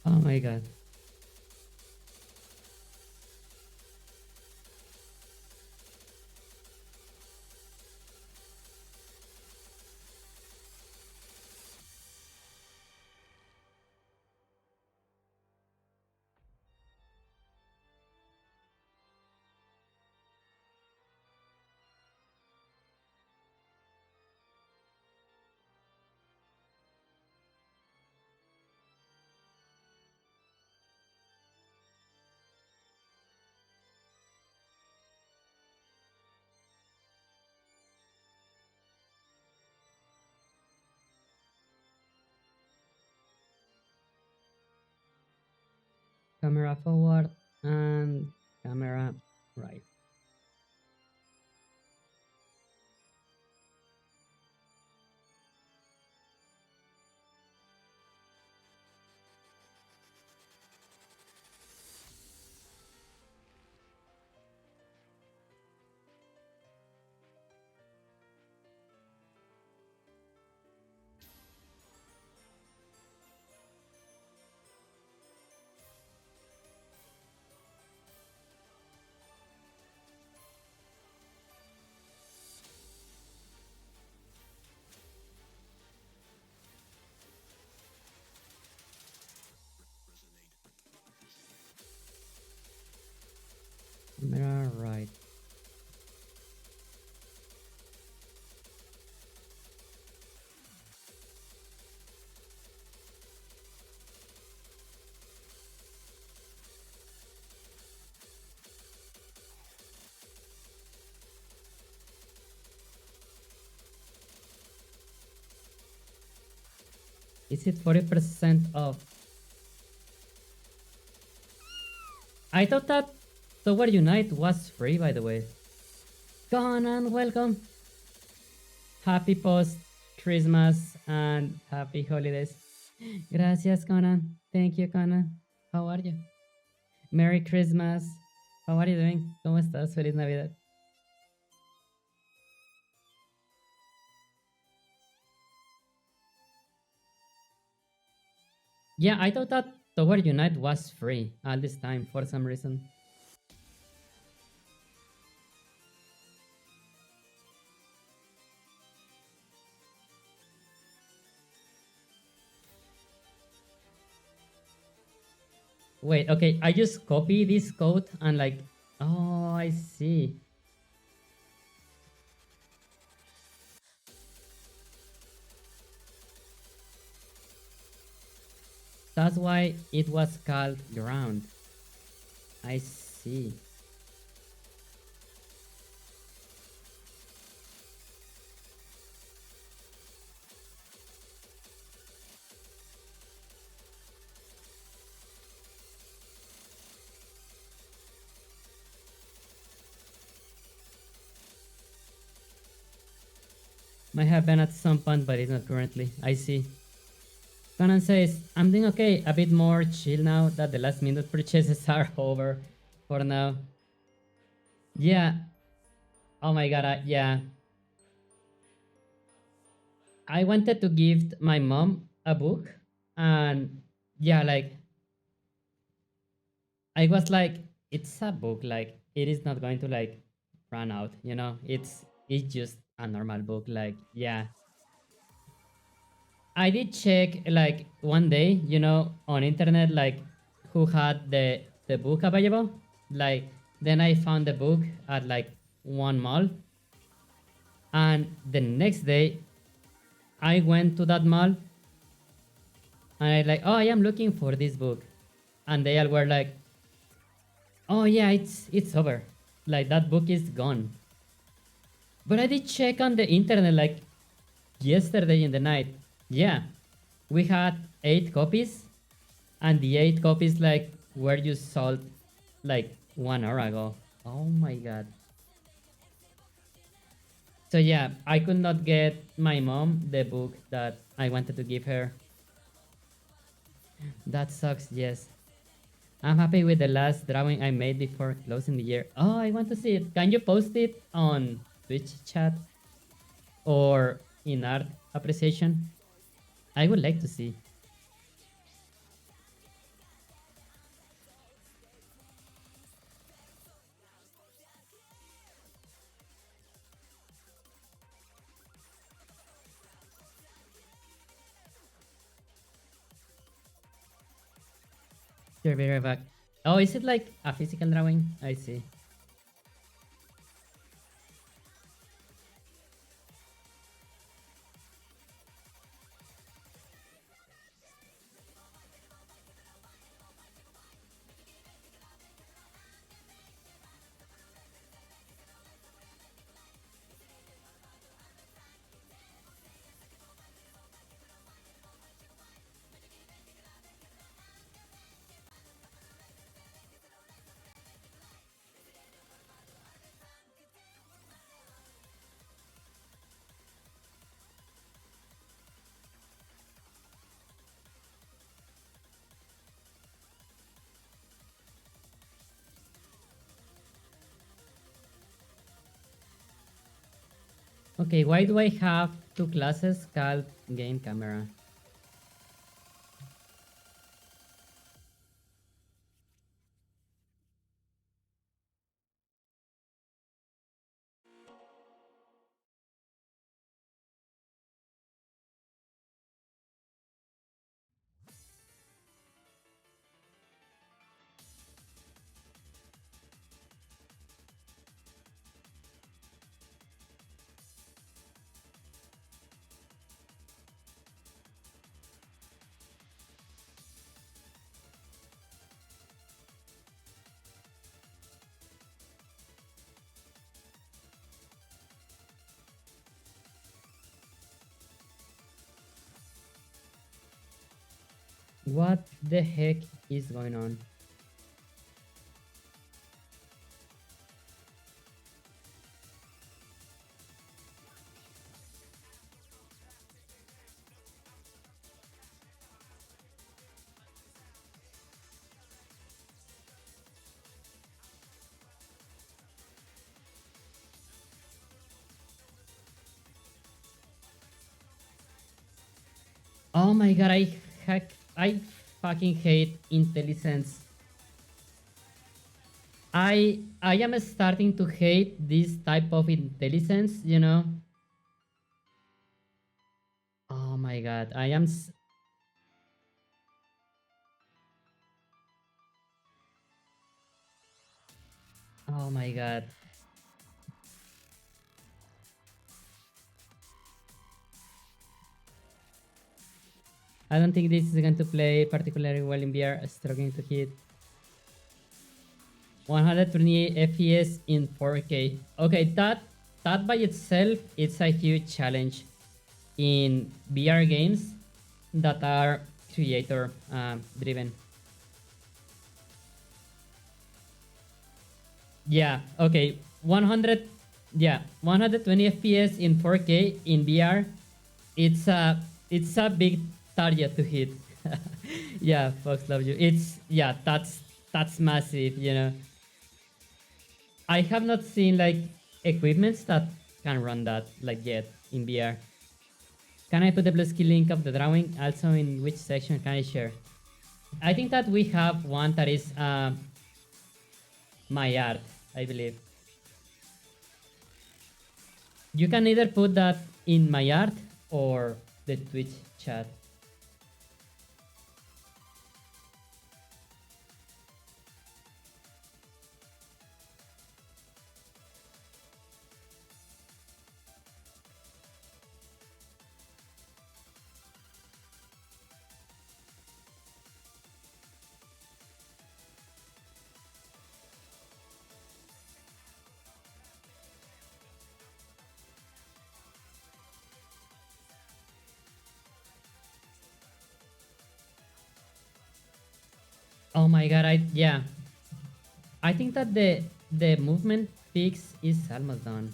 Oh my god. Camera forward and camera right. Is it 40% off? I thought that Tower Unite was free, by the way. Conan, welcome. Happy post Christmas and happy holidays. Gracias, Conan. Thank you, Conan. How are you? Merry Christmas. How are you doing? ¿Cómo estás? Feliz Navidad. Yeah, I thought that Tower Unite was free all this time for some reason. Wait, okay, I just copy this code and like, oh, I see. That's why it was called ground. I see. Might have been at some point, but it's not currently. I see. Conan says, I'm doing okay, a bit more chill now that the last minute purchases are over for now. Yeah. Oh my god, yeah. I wanted to give my mom a book, and yeah, like, I was like, it's a book, like, it is not going to, like, run out, you know? It's just a normal book, like, yeah. I did check like one day, you know, on internet, like who had the book available. Like then I found the book at like one mall, and the next day I went to that mall and I like, oh, I am looking for this book, and they all were like, oh yeah, it's over, like that book is gone. But I did check on the internet like yesterday in the night. Yeah, we had 8 copies, and the 8 copies like were just sold like 1 hour ago. Oh my god. So yeah, I could not get my mom the book that I wanted to give her. That sucks, yes. I'm happy with the last drawing I made before closing the year. Oh, I want to see it. Can you post it on Twitch chat or in art appreciation? I would like to see. You're very back. Oh, is it like a physical drawing? I see. Okay, why do I have 2 classes called game camera? What the heck is going on? Oh my god, I fucking hate intelligence. I am starting to hate this type of intelligence, you know? Oh my god, oh my god. I don't think this is going to play particularly well in VR, struggling to hit 128 FPS in 4K. Okay, that by itself it's a huge challenge in VR games that are creator driven. Yeah, okay. 100 yeah, 120 FPS in 4K in VR. It's a big target to hit. Yeah, Fox love you. It's yeah, that's massive, you know. I have not seen like equipments that can run that like yet in VR. Can I put the blue skill link of the drawing? Also, in which section can I share? I think that we have one that is my art, I believe. You can either put that in my art or the Twitch chat. Oh my god, yeah. I think that the movement fix is almost done.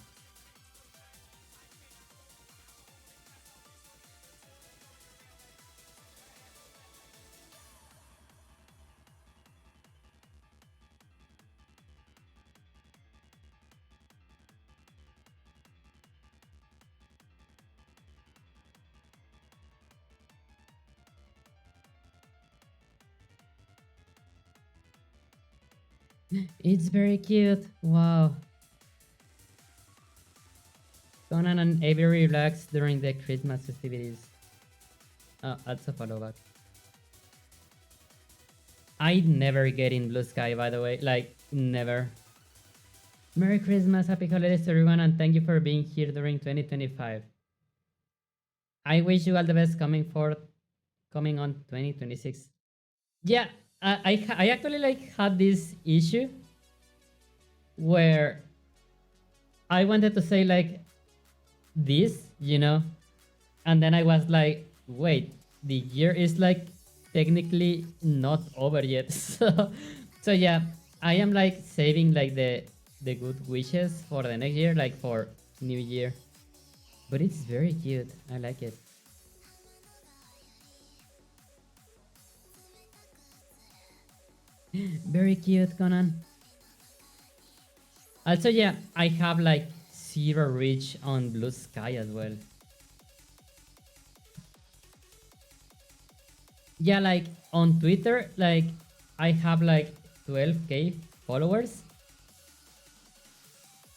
It's very cute. Wow. Conan and Avery relax during the Christmas festivities. That's a follow back. I never get in Blue Sky, by the way. Like, never. Merry Christmas, Happy Holidays to everyone, and thank you for being here during 2025. I wish you all the best coming on 2026. Yeah, I actually like had this issue where I wanted to say like this, you know, and then I was like, wait, the year is like technically not over yet. So yeah, I am like saving like the good wishes for the next year, like for New Year. But it's very cute. I like it. Very cute, Conan. Also, yeah, I have like zero reach on Blue Sky as well. Yeah, like on Twitter, like I have like 12K followers,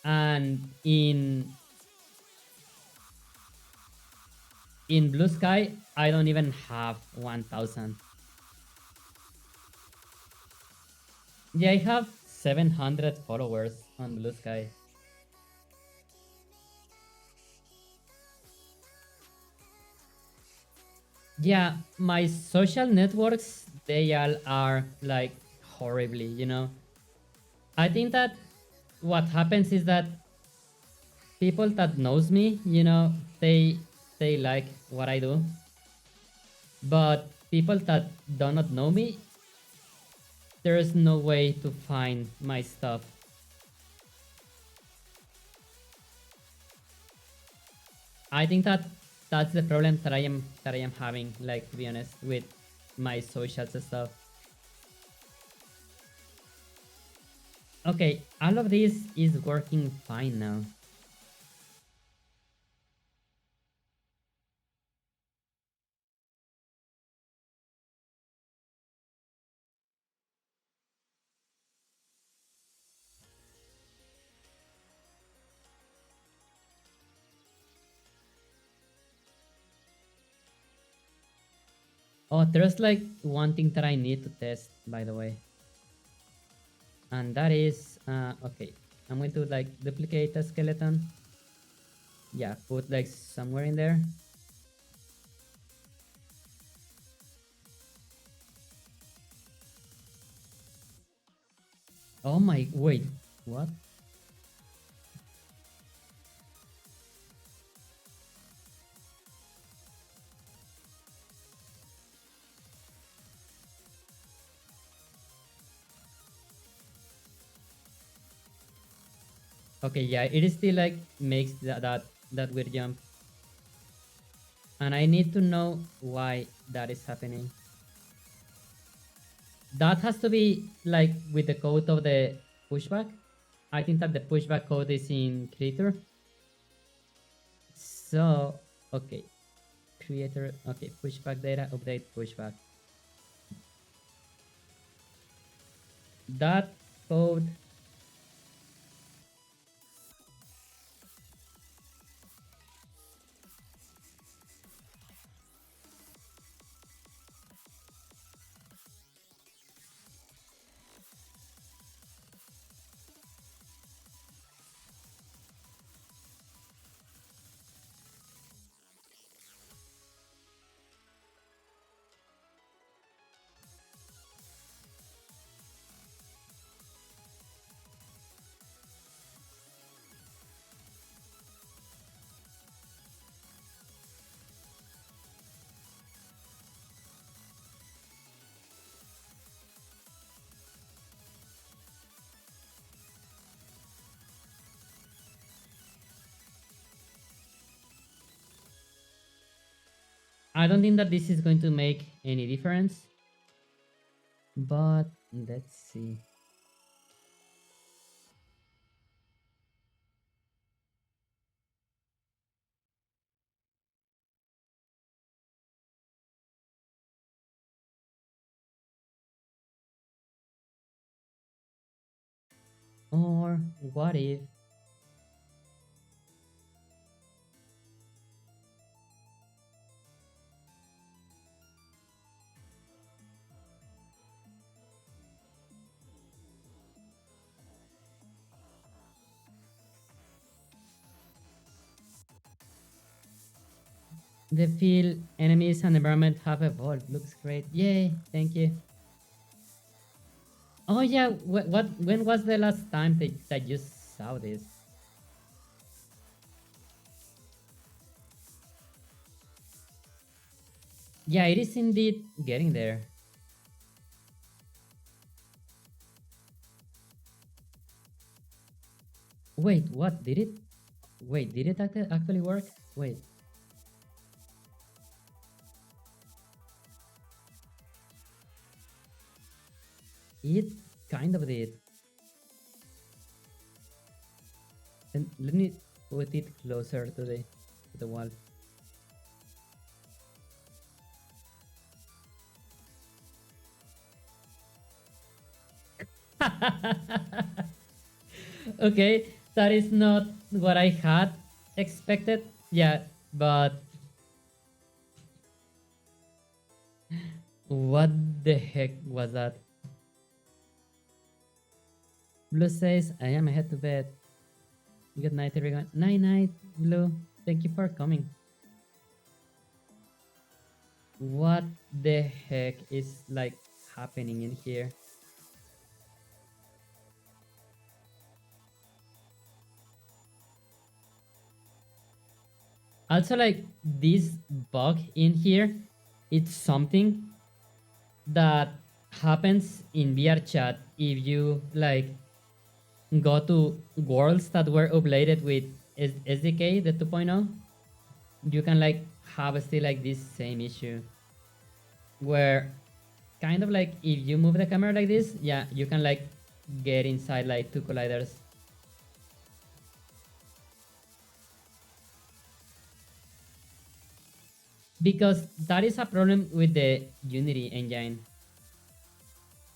and in Blue Sky, I don't even have 1,000. Yeah, I have 700 followers on Blue Sky. Yeah, my social networks, they all are like horribly, you know. I think that what happens is that people that knows me, you know, they like what I do. But people that do not know me, there is no way to find my stuff. I think that that's the problem that I am having, like, to be honest, with my socials and stuff. Okay, all of this is working fine now. Oh, there's like one thing that I need to test, by the way. And that is, okay, I'm going to like duplicate the skeleton. Yeah, put like somewhere in there. Oh my, wait, what? Okay, yeah, it is still like makes that weird jump. And I need to know why that is happening. That has to be like with the code of the pushback. I think that the pushback code is in creator. So, okay, creator, okay, pushback data, update pushback. That code, I don't think that this is going to make any difference, but let's see. Or what if the field, enemies, and environment have evolved? Looks great. Yay, thank you. Oh yeah, when was the last time that you saw this? Yeah, it is indeed getting there. Wait, what? Did it? Wait, did it actually work? Wait, it kind of did. And let me put it closer to the wall. Okay, that is not what I had expected. Yeah, but what the heck was that? Blue says, I am head to bed. Good night, everyone. Night, night, Blue. Thank you for coming. What the heck is like happening in here? Also, like this bug in here, it's something that happens in VR chat if you like go to worlds that were updated with SDK the 2.0. You can like have still like this same issue where kind of like if you move the camera like this, yeah, you can like get inside like two colliders. Because that is a problem with the Unity engine.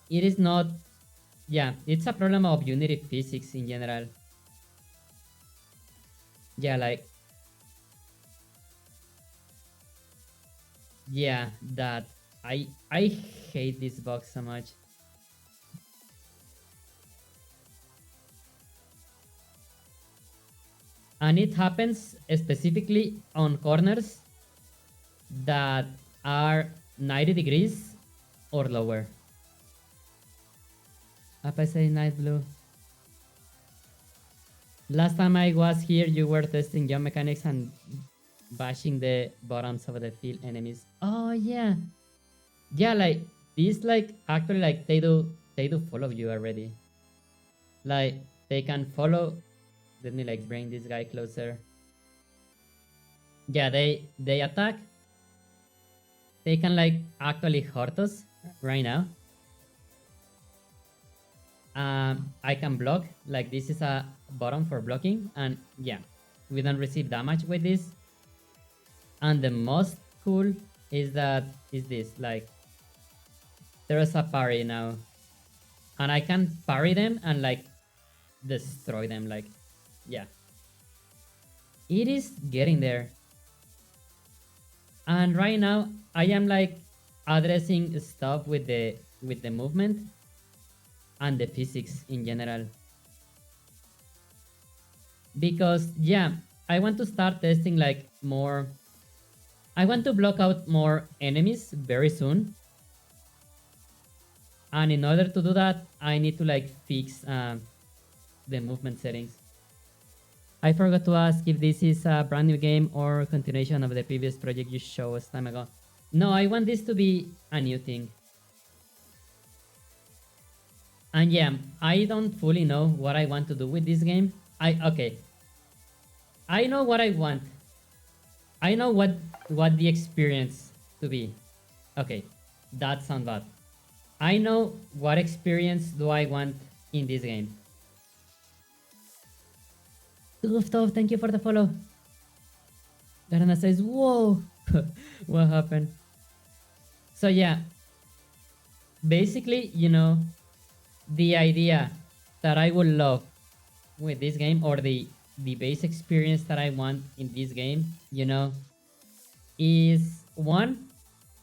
It is not, yeah, it's a problem of Unity physics in general. Yeah, like, yeah, that I hate this bug so much. And it happens specifically on corners that are 90 degrees or lower. Apa say night blue. Last time I was here, you were testing jump mechanics and bashing the bottoms of the field enemies. Oh yeah, yeah. Like these, like actually, like they do follow you already. Like they can follow. Let me like bring this guy closer. Yeah, they attack. They can like actually hurt us right now. I can block. Like this is a button for blocking, and yeah, we don't receive damage with this. And the most cool is that is this like there's a parry now, and I can parry them and like destroy them. Like yeah, it is getting there. And right now I am like addressing stuff with the movement and the physics in general. Because yeah, I want to start testing like more. I want to block out more enemies very soon. And in order to do that, I need to like fix the movement settings. I forgot to ask if this is a brand new game or continuation of the previous project you showed us time ago. No, I want this to be a new thing. And yeah, I don't fully know what I want to do with this game. Okay. I know what I want. I know what the experience to be. Okay, that sounds bad. I know what experience do I want in this game. Gustav, thank you for the follow. Garana says, whoa, what happened? So yeah, basically, the idea that I would love with this game, or the base experience that I want in this game, is one,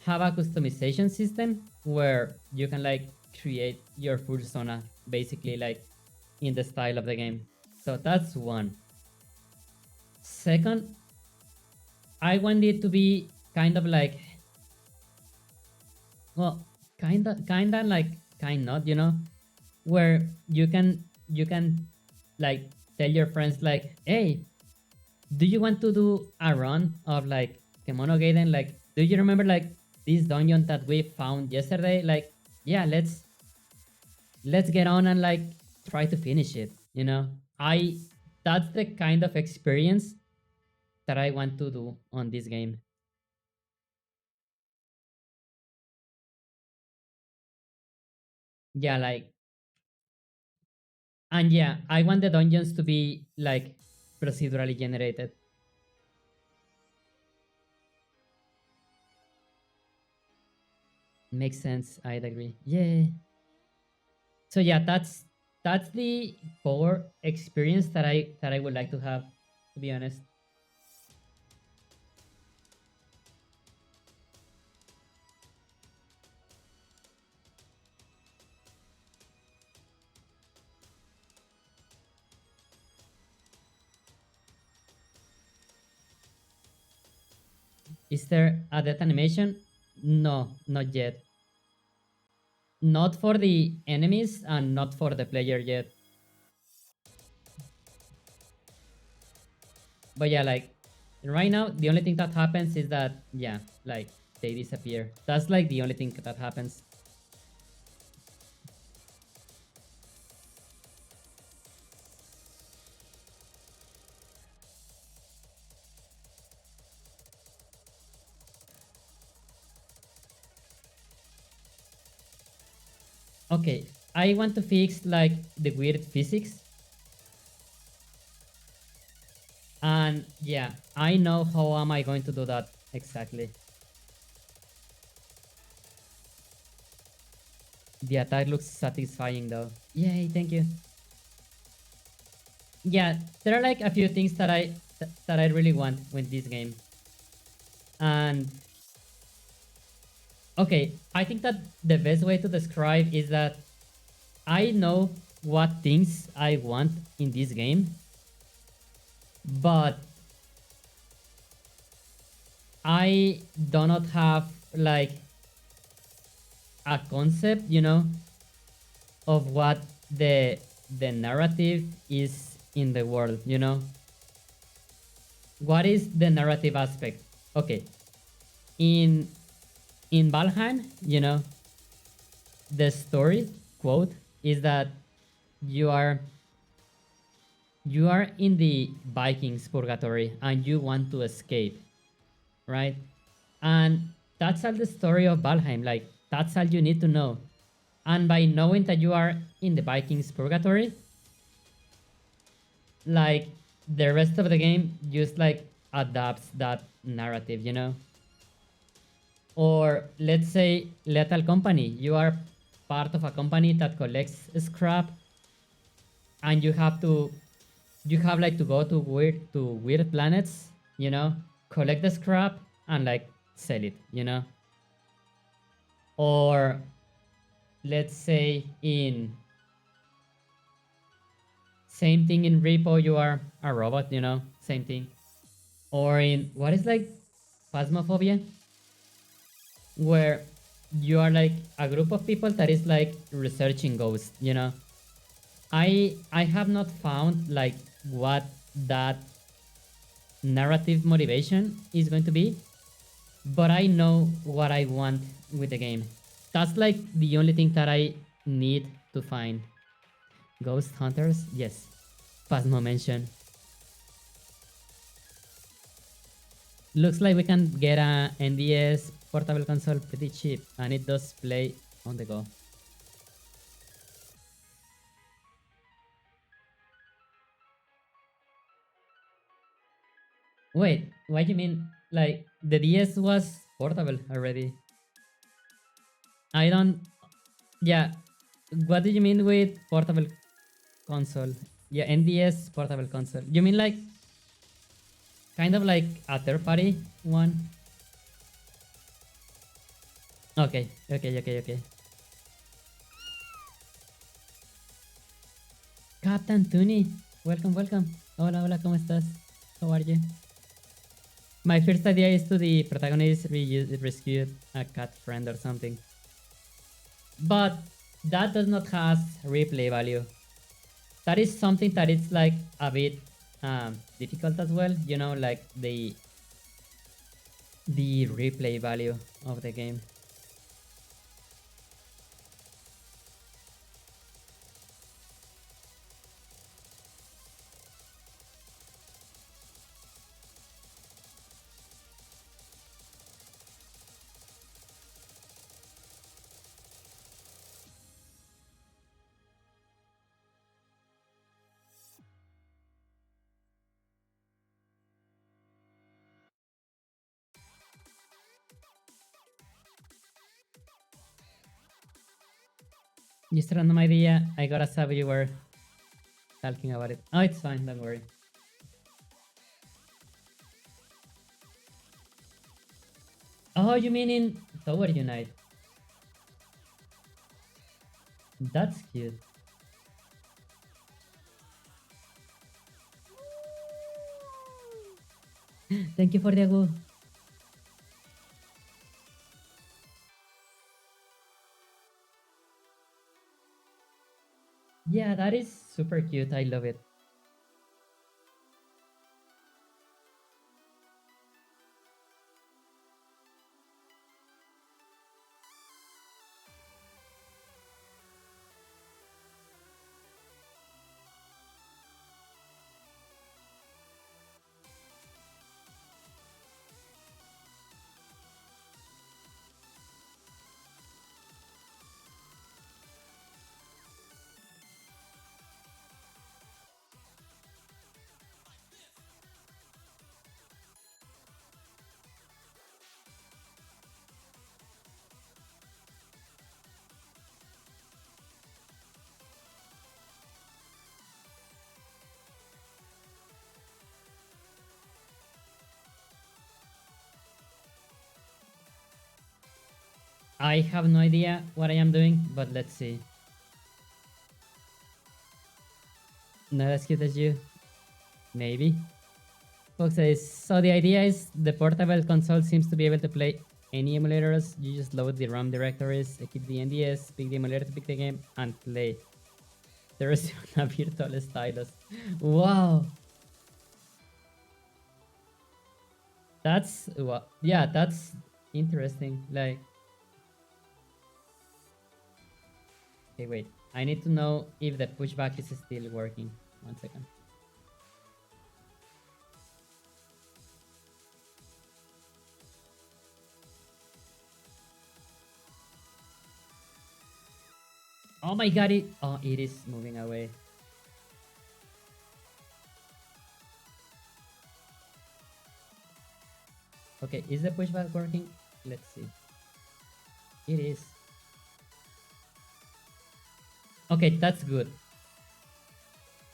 have a customization system where you can like create your persona basically like in the style of the game. So that's one. Second, I want it to be kind of like, well, kinda like kind not, where you can like tell your friends like, hey, do you want to do a run of like Kemono-Gaiden? Like, do you remember like this dungeon that we found yesterday? Like, yeah, let's get on and like try to finish it. I That's the kind of experience that I want to do on this game. Yeah, like, and yeah, I want the dungeons to be like procedurally generated. Makes sense. I'd agree. Yeah. So yeah, that's the core experience that I would like to have, to be honest. Is there a death animation? No, not yet. Not for the enemies and not for the player yet. But yeah, like right now, the only thing that happens is that yeah, like they disappear. That's like the only thing that happens. Okay, I want to fix like the weird physics. And yeah, I know how am I going to do that exactly. The attack looks satisfying though. Yay, thank you. Yeah, there are like a few things that I really want with this game. And okay, I think that the best way to describe is that I know what things I want in this game, but I do not have like a concept, of what the narrative is in the world, What is the narrative aspect? Okay, in Valheim, the story quote is that you are you are in the Vikings purgatory and you want to escape, right? And that's all the story of Valheim. Like that's all you need to know. And by knowing that you are in the Vikings purgatory, like the rest of the game just like adapts that narrative, Or let's say Lethal Company. You are part of a company that collects scrap and you have like to go to weird planets, collect the scrap and like sell it, Or let's say in same thing in Repo, you are a robot, same thing. Or in what is like Phasmophobia, where you are like a group of people that is like researching ghosts, I have not found like what that narrative motivation is going to be, but I know what I want with the game. That's like the only thing that I need to find. Ghost hunters, yes. Phasmo mention. Looks like we can get a NDS portable console pretty cheap, and it does play on the go. Wait, what do you mean? Like the DS was portable already? I don't. Yeah. What do you mean with portable console? Yeah, NDS portable console. You mean like kind of like a third party one? Okay, okay, okay, okay. Captain Tuni, welcome, welcome. Hola, hola, ¿cómo estás? How are you? My first idea is to the protagonist rescue a cat friend or something. But that does not has replay value. That is something that it's like a bit difficult as well, like the replay value of the game. Just a random idea. I got a sub you were talking about it. Oh, it's fine, don't worry. Oh, you mean in Tower Unite? That's cute. Thank you for the agoo. Yeah, that is super cute. I love it. I have no idea what I am doing, but let's see. Not as cute as you. Maybe. Fox says, so the idea is the portable console seems to be able to play any emulators. You just load the ROM directories, keep the NDS, pick the emulator to pick the game, and play. There is even a virtual stylus. Wow! That's, yeah, that's interesting. Like, okay, wait. I need to know if the pushback is still working. 1 second. Oh my god, it is moving away. Okay, is the pushback working? Let's see. It is. Okay, that's good.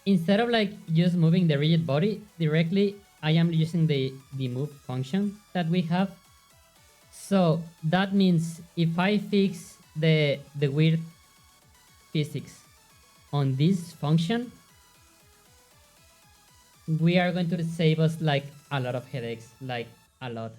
Instead of like just moving the rigid body directly, I am using the move function that we have. So that means if I fix the weird physics on this function, we are going to save us like a lot of headaches, like a lot.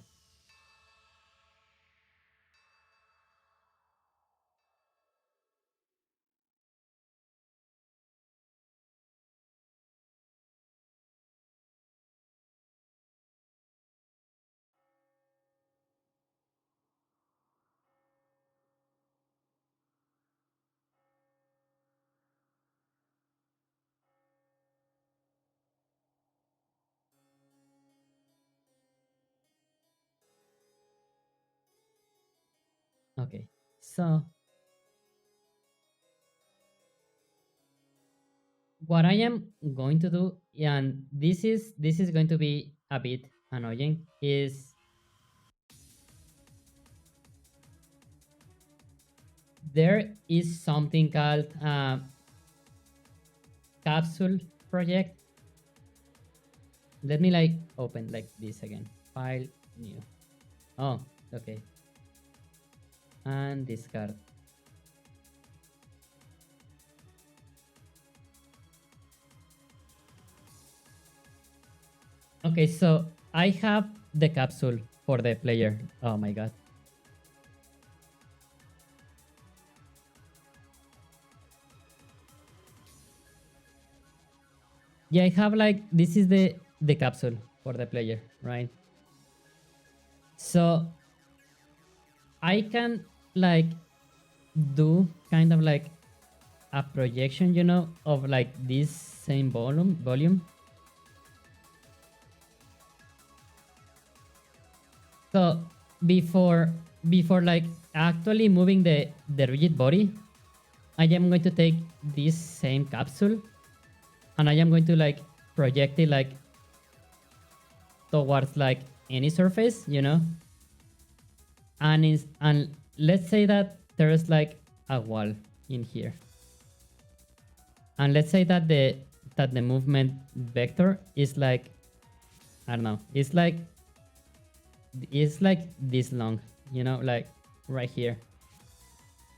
Okay, so what I am going to do, and this is going to be a bit annoying, is there is something called capsule project. Let me like open like this again. File new. Oh, okay. And discard. Okay, so I have the capsule for the player. Oh my god. Yeah, I have like this is the capsule for the player, right? So I can like do kind of like a projection, of like this same volume. So before like actually moving the rigid body, I am going to take this same capsule and I am going to like project it like towards like any surface. And let's say that there's like a wall in here. And let's say that the movement vector is like, I don't know, it's like this long, like right here.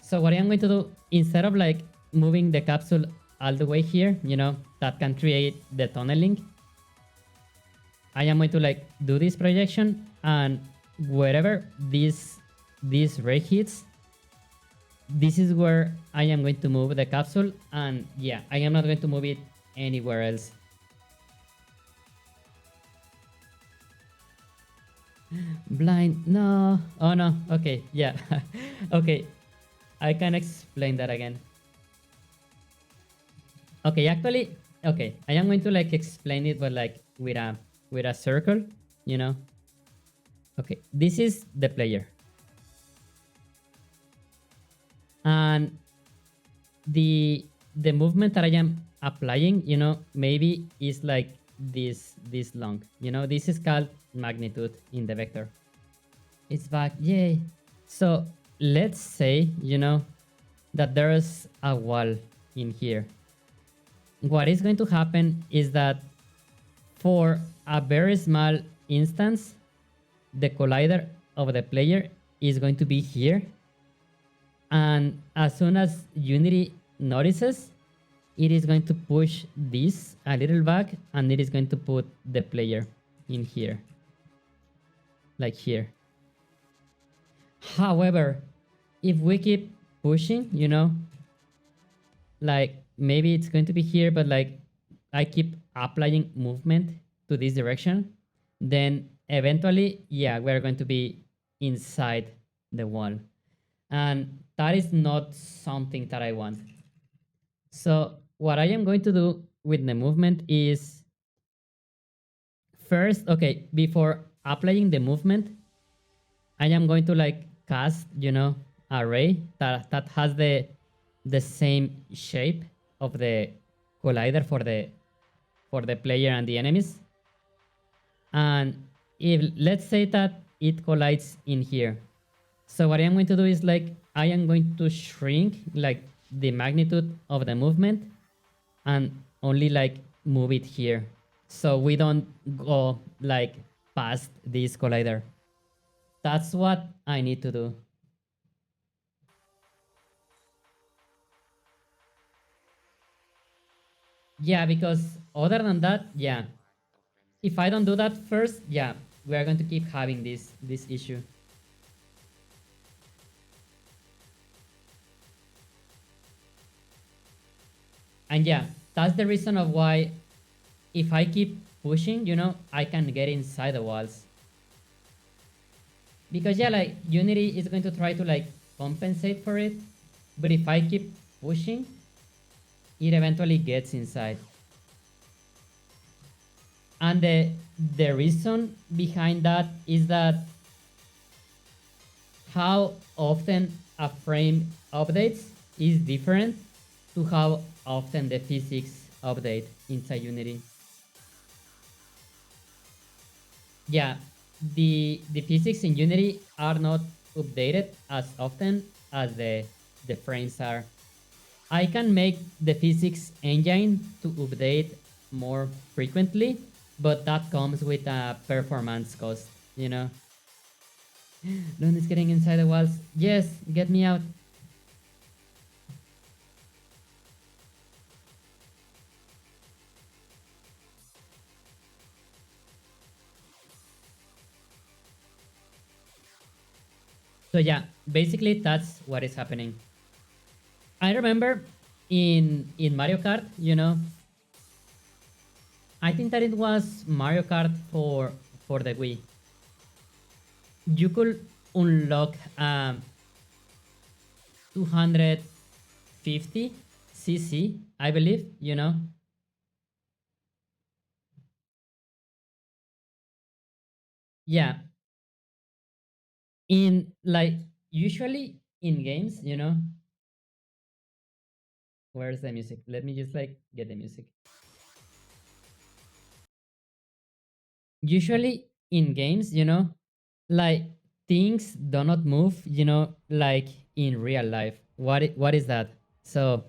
So what I'm going to do, instead of like moving the capsule all the way here, that can create the tunneling, I am going to like do this projection, and wherever this ray hits, this is where I am going to move the capsule, and yeah, I am not going to move it anywhere else. Blind, no. Oh no, okay, yeah. Okay, I can explain that again. Okay, actually, okay, I am going to like explain it, but like with a circle, you know. Okay, this is the player, and the movement that I am applying, maybe is like this long. This is called magnitude in the vector. It's back, yay! So let's say that there's a wall in here. What is going to happen is that for a very small instance, the collider of the player is going to be here, And as soon as Unity notices, it is going to push this a little back, and it is going to put the player in here, like here. However, if we keep pushing, like maybe it's going to be here, but like I keep applying movement to this direction, then eventually, yeah, we're going to be inside the wall. And that is not something that I want. So what I am going to do with the movement is first, okay, before applying the movement, I am going to like cast, array that has the same shape of the collider for the player and the enemies. And if let's say that it collides in here, so what I am going to do is like I am going to shrink like the magnitude of the movement and only like move it here, so we don't go like past this collider. That's what I need to do. Yeah, because other than that, yeah, if I don't do that first, yeah, we are going to keep having this issue. And yeah, that's the reason of why if I keep pushing, I can get inside the walls. Because yeah, like Unity is going to try to like compensate for it, but if I keep pushing, it eventually gets inside. And the reason behind that is that how often a frame updates is different to how often the physics update inside Unity. Yeah, the physics in Unity are not updated as often as the frames are. I can make the physics engine to update more frequently, but that comes with a performance cost, Lune is getting inside the walls. Yes, get me out. So yeah, basically that's what is happening. I remember in Mario Kart, I think that it was Mario Kart for the Wii. You could unlock 250cc, I believe, Yeah, in like usually in games, where's the music? Let me just like get the music. Usually in games, like things do not move, like in real life. What is that? So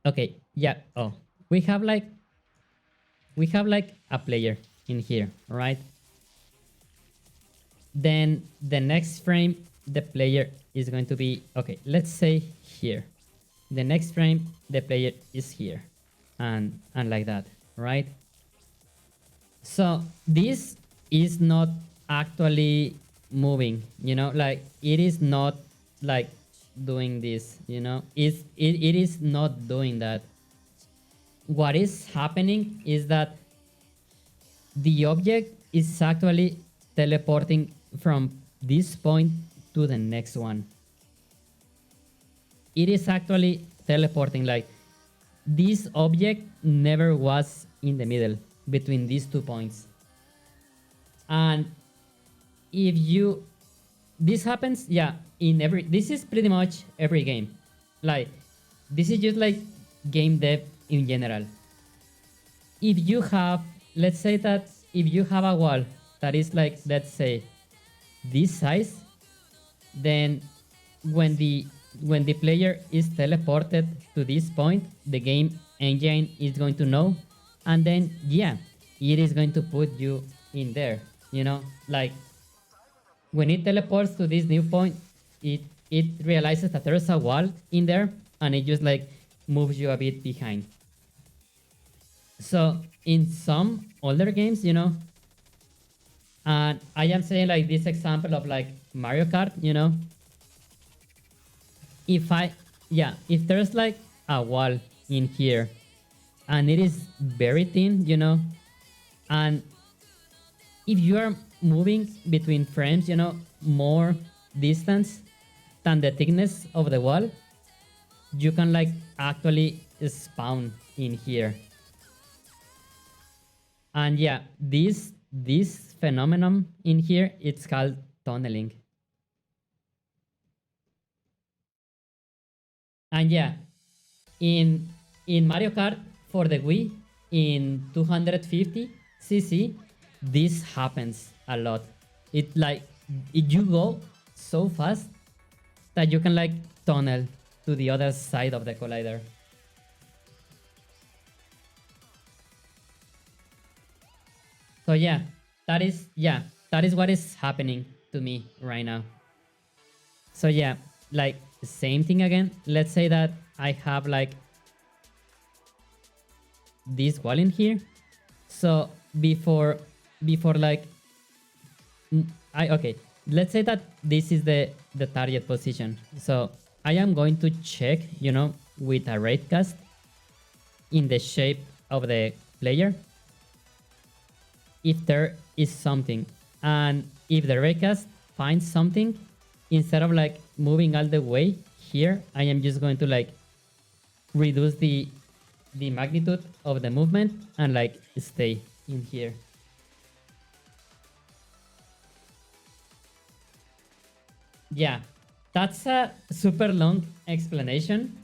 okay, yeah. Oh, we have like we have like a player in here, right? Then the next frame, the player is going to be okay. Let's say here. The next frame, the player is here, and like that, right? So this is not actually moving, like it is not like doing this, it is not doing that. What is happening is that the object is actually teleporting from this point to the next one. It is actually teleporting, like this object never was in the middle between these 2 points. And if you this happens, yeah, in every this is pretty much every game. Like this is just like game dev in general. If you have, let's say that if you have a wall that is like, let's say this size, then when the player is teleported to this point, the game engine is going to know, and then yeah, it is going to put you in there, like when it teleports to this new point, it realizes that there's a wall in there, and it just like moves you a bit behind. So in some older games, you know, and I am saying like this example of like Mario Kart, you know, if I, yeah, if there's like a wall in here and it is very thin, you know, and if you are moving between frames, you know, more distance than the thickness of the wall, you can like actually spawn in here. And yeah, this phenomenon in here, it's called tunneling. And yeah, in Mario Kart for the Wii in 250cc, this happens a lot. It like you go so fast that you can like tunnel to the other side of the collider. So that is what is happening to me right now. So yeah, like same thing again. Let's say that I have like this wall in here. So before like I okay, let's say that this is the target position. So I am going to check, you know, with a raycast in the shape of the player if there is something. And if the raycast finds something, instead of like moving all the way here, I am just going to like reduce the magnitude of the movement and like stay in here. Yeah, that's a super long explanation,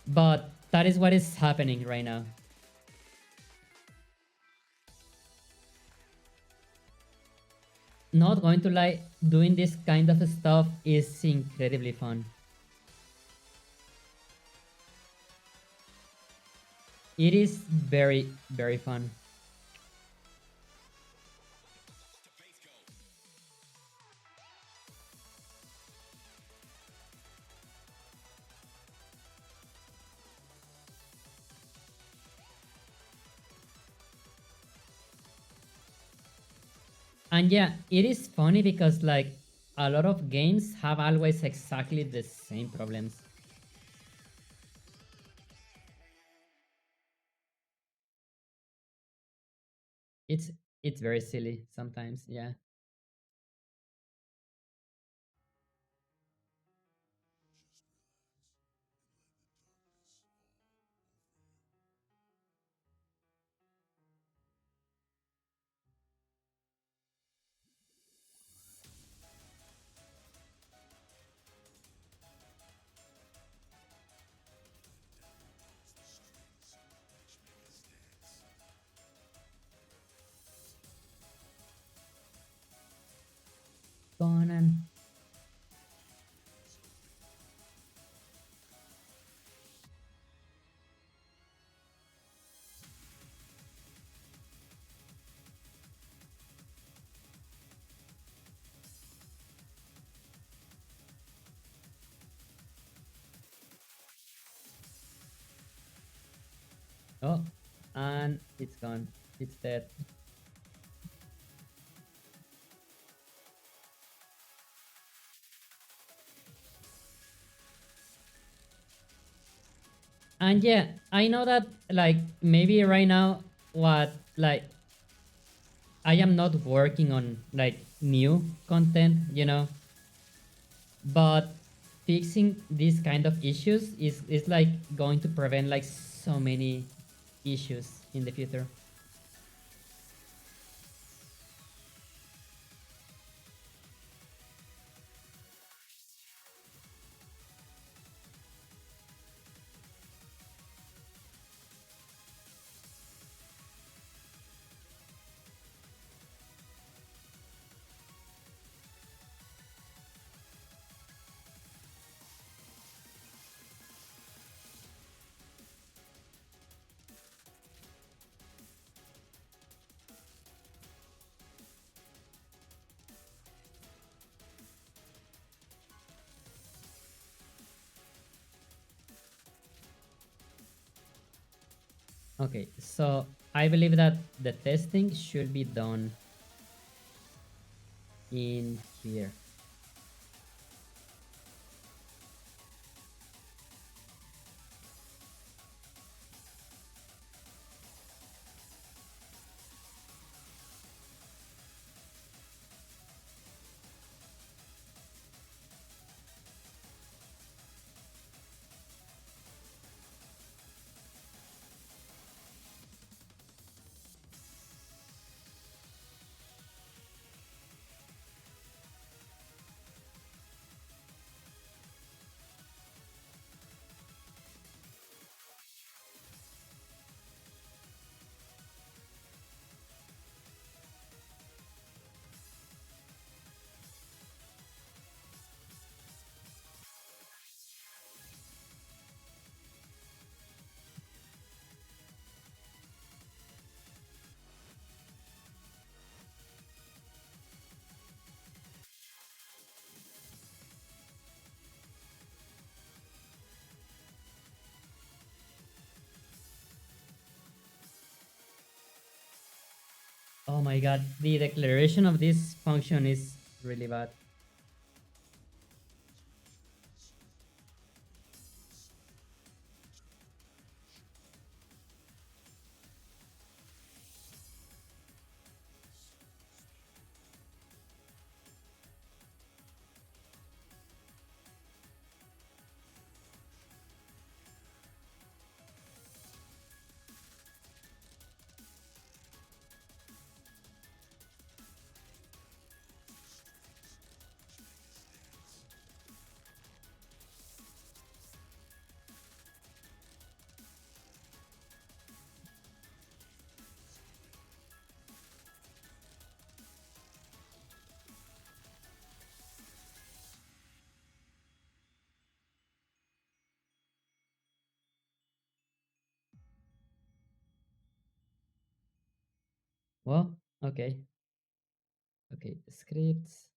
but that is what is happening right now. Not going to lie, doing this kind of stuff is incredibly fun. It is very, very fun. And yeah, it is funny because like a lot of games have always exactly the same problems. It's it's very silly sometimes, yeah. Conan. Oh, and it's gone. It's dead. And yeah, I know that like maybe right now what like I am not working on like new content, you know, but fixing these kind of issues is like going to prevent like so many issues in the future. Okay, so I believe that the testing should be done in here. Oh my god, the declaration of this function is really bad. Well, okay. Okay, scripts.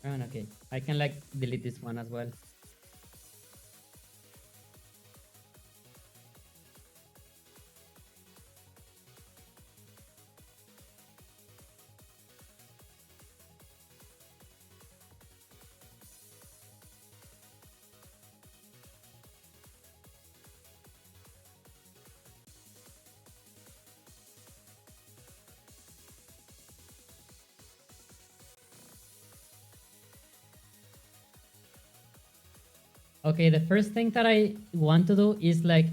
And okay, I can like delete this one as well. Okay, the first thing that I want to do is like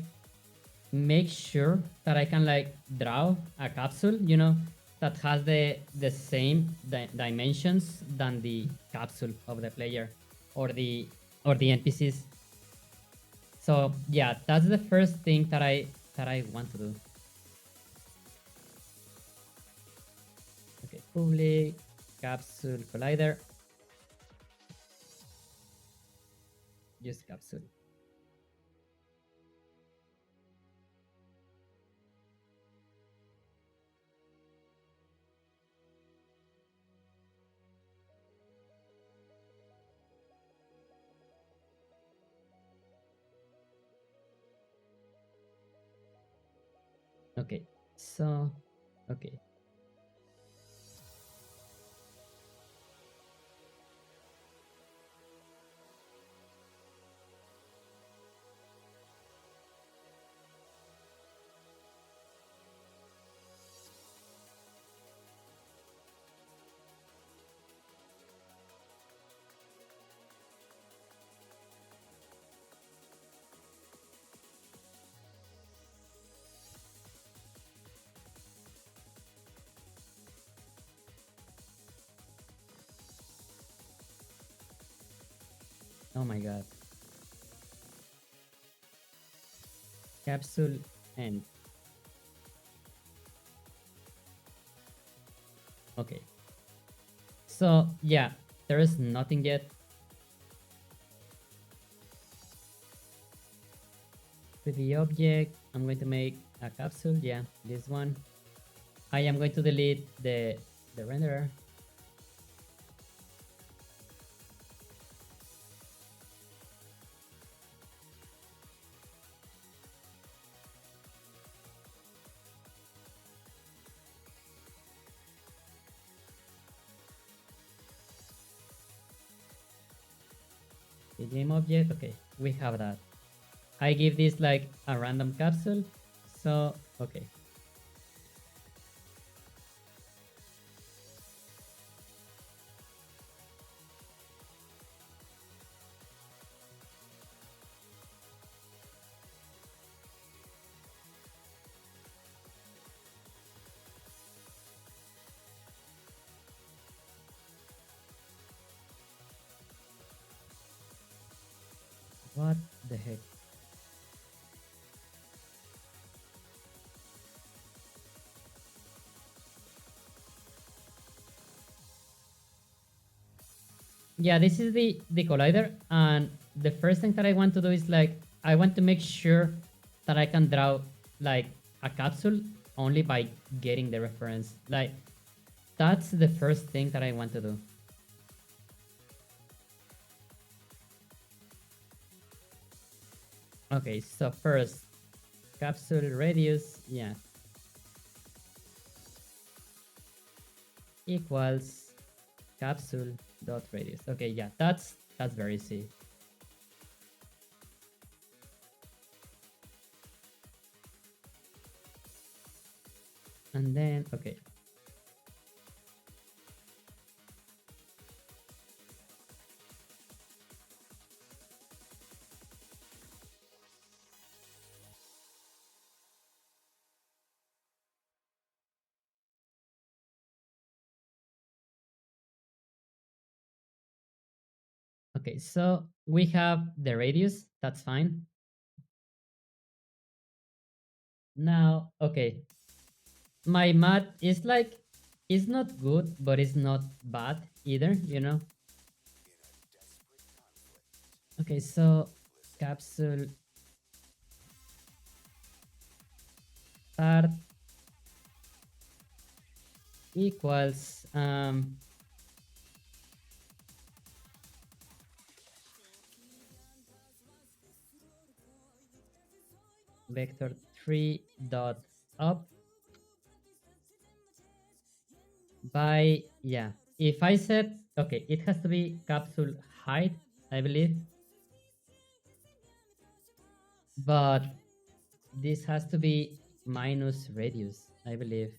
make sure that I can like draw a capsule, you know, that has the same dimensions than the capsule of the player or the NPCs. So yeah, that's the first thing that I want to do. Okay, public capsule collider, use capsule. Okay, so okay. Oh my god. Capsule end. Okay. So yeah, there is nothing yet. With the object, I'm going to make a capsule. Yeah, this one. I am going to delete the renderer. The game object. Okay, we have that. I give this like a random capsule. So okay. What the heck? Yeah, this is the collider, and the first thing that I want to do is like I want to make sure that I can draw like a capsule only by getting the reference. Like that's the first thing that I want to do. Okay, so first capsule radius, yeah, equals capsule dot radius. Okay, yeah, that's very easy. And then okay, okay, so we have the radius, that's fine. Now, okay, my math is like, it's not good, but it's not bad either, you know? Okay, so capsule start equals vector 3 dot up by, yeah, if I said, okay, it has to be capsule height, I believe, but this has to be minus radius, I believe.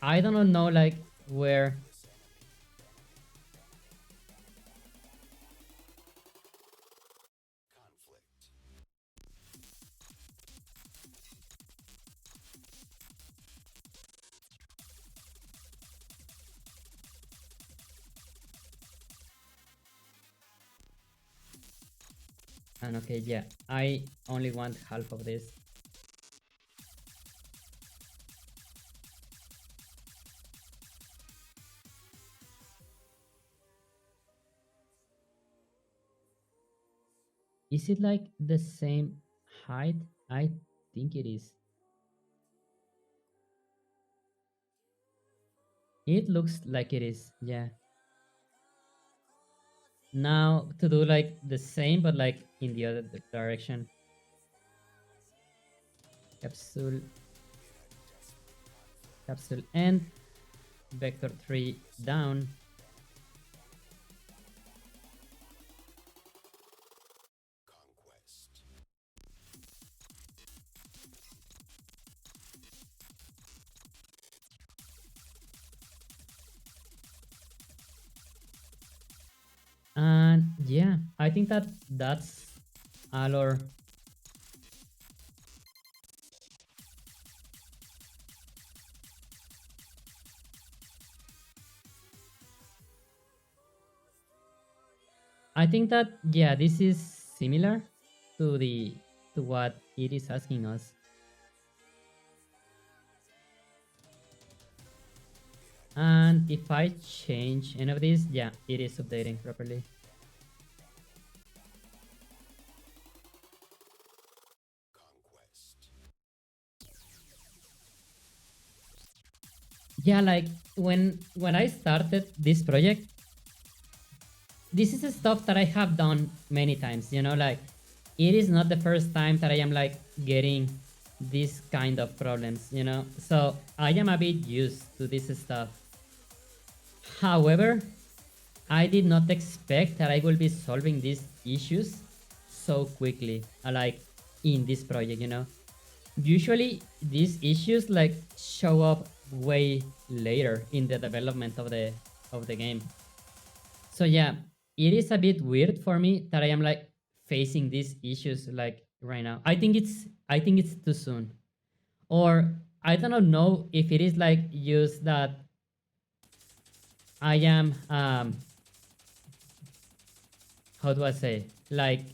I don't know like where. And okay, yeah, I only want half of this. Is it like the same height? I think it is. It looks like it is, yeah. Now to do like the same but like in the other direction. Capsule, capsule end, vector 3 down. And yeah, I think that that's all our. I think that yeah, this is similar to the to what it is asking us. And if I change any of this, yeah, it is updating properly. Yeah, like when I started this project, this is the stuff that I have done many times, like it is not the first time that I am like getting this kind of problems. So I am a bit used to this stuff. However, I did not expect that I will be solving these issues so quickly, like in this project. Usually these issues like show up way later in the development of the game. So yeah, it is a bit weird for me that I am like facing these issues like right now. I think it's too soon. Or I don't know if it is like just that I am how do I say? Like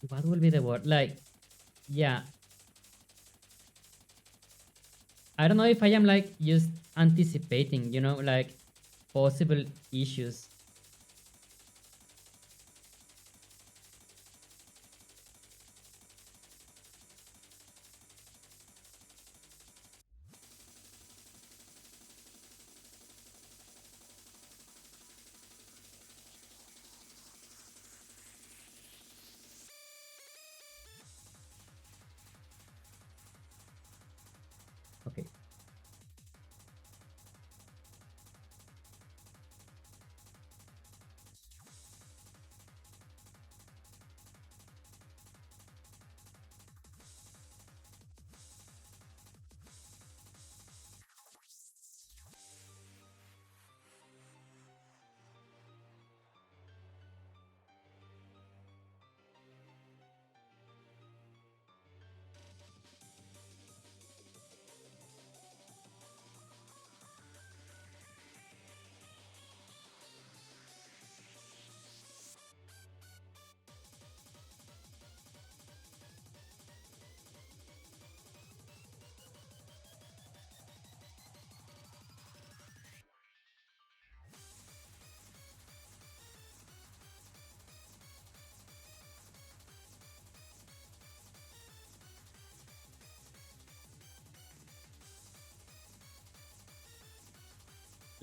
what will be the word? Like yeah, I don't know if I am like just anticipating, like possible issues. Okay.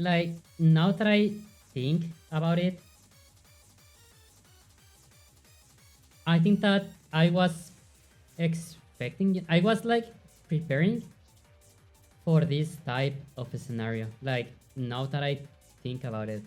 Like now that I think about it, I think that I was I was like preparing for this type of a scenario. Like now that I think about it.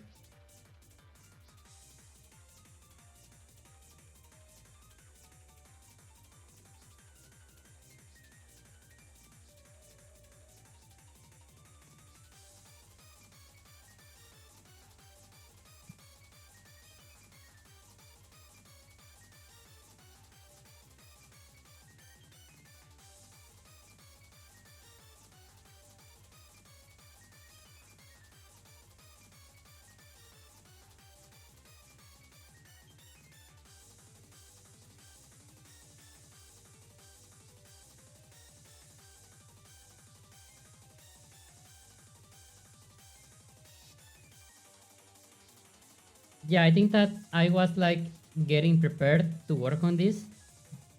Yeah, I think that I was like getting prepared to work on this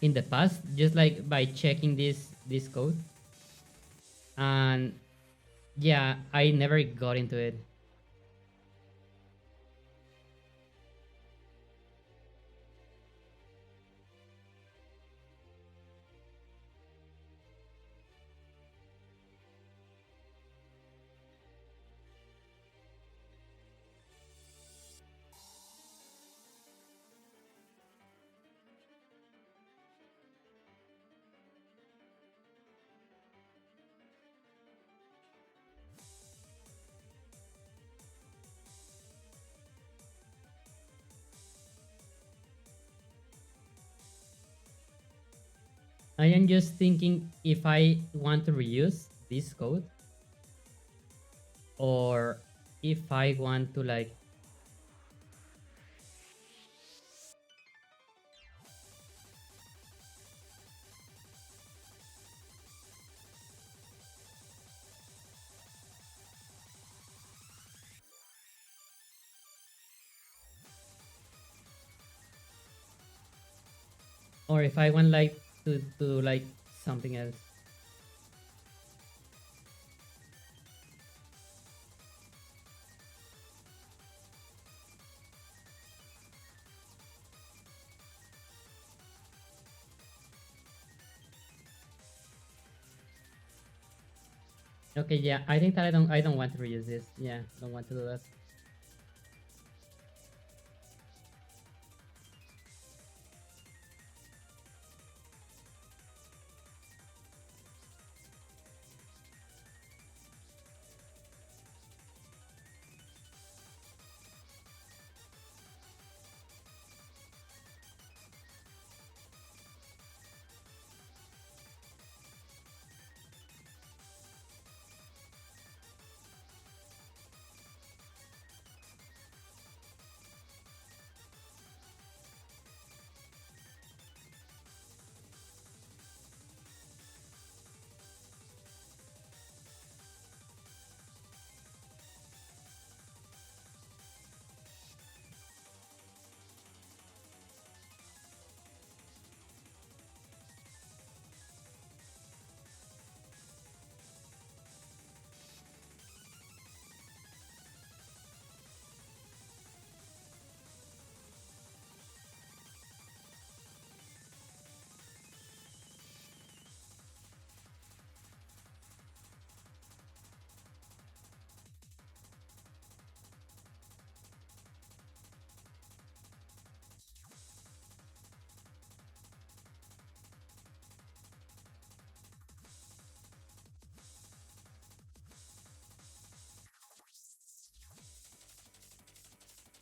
in the past, just like by checking this code. And yeah, I never got into it. I am just thinking if I want to reuse this code. or if I want to like or if I want like to do like something else. Okay, yeah, I think that I don't want to reuse this. Yeah, don't want to do that.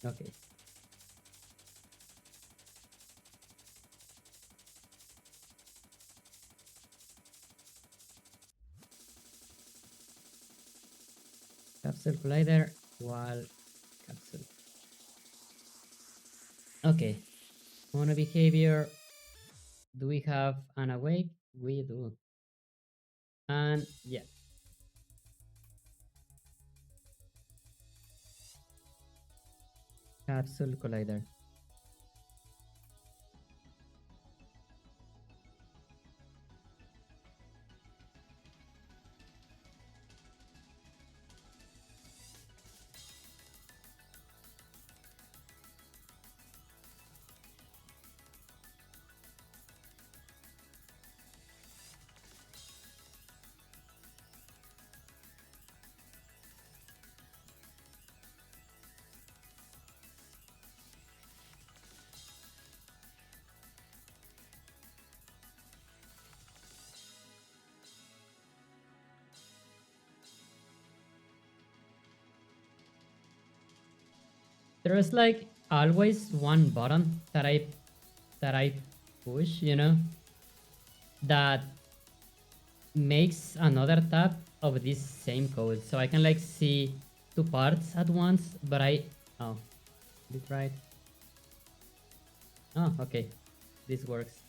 Okay. Capsule collider, wall, capsule. Okay. Mono behavior. Do we have an awake? We do. And yeah. Capsule collider. There's like always one button that I push, that makes another tab of this same code. So I can like see two parts at once, but oh, did right. Oh, okay. This works.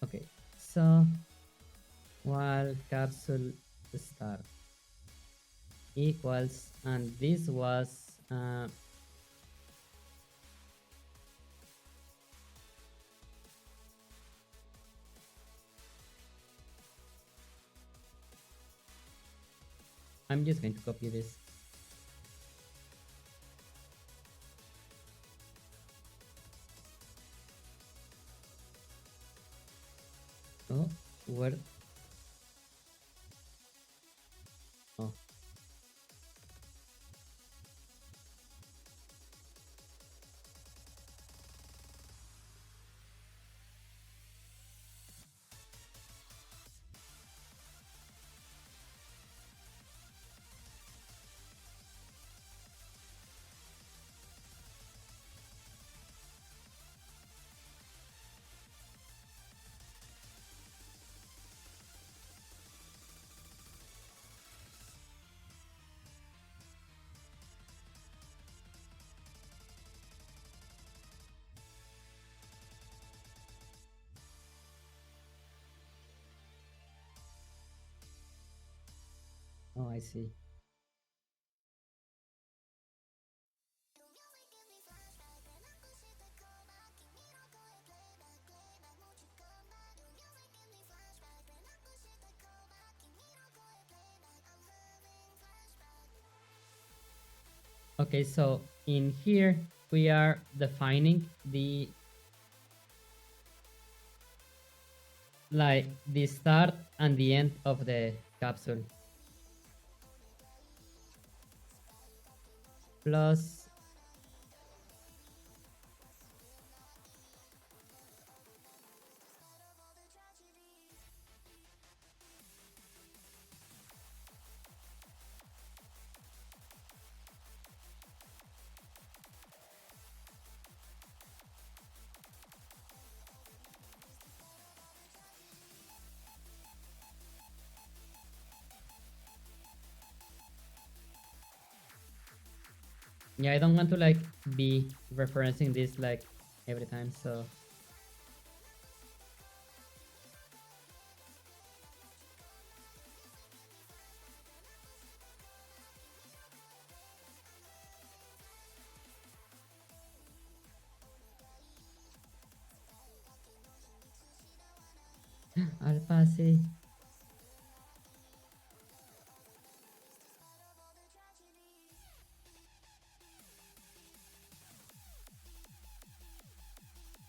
Okay, so while capsule start equals, and this was I'm just going to copy this. Oh, where? Oh, oh, I see. Okay, so in here we are defining the like the start and the end of the capsule. Plus yeah, I don't want to like be referencing this like every time, so I'll pass it.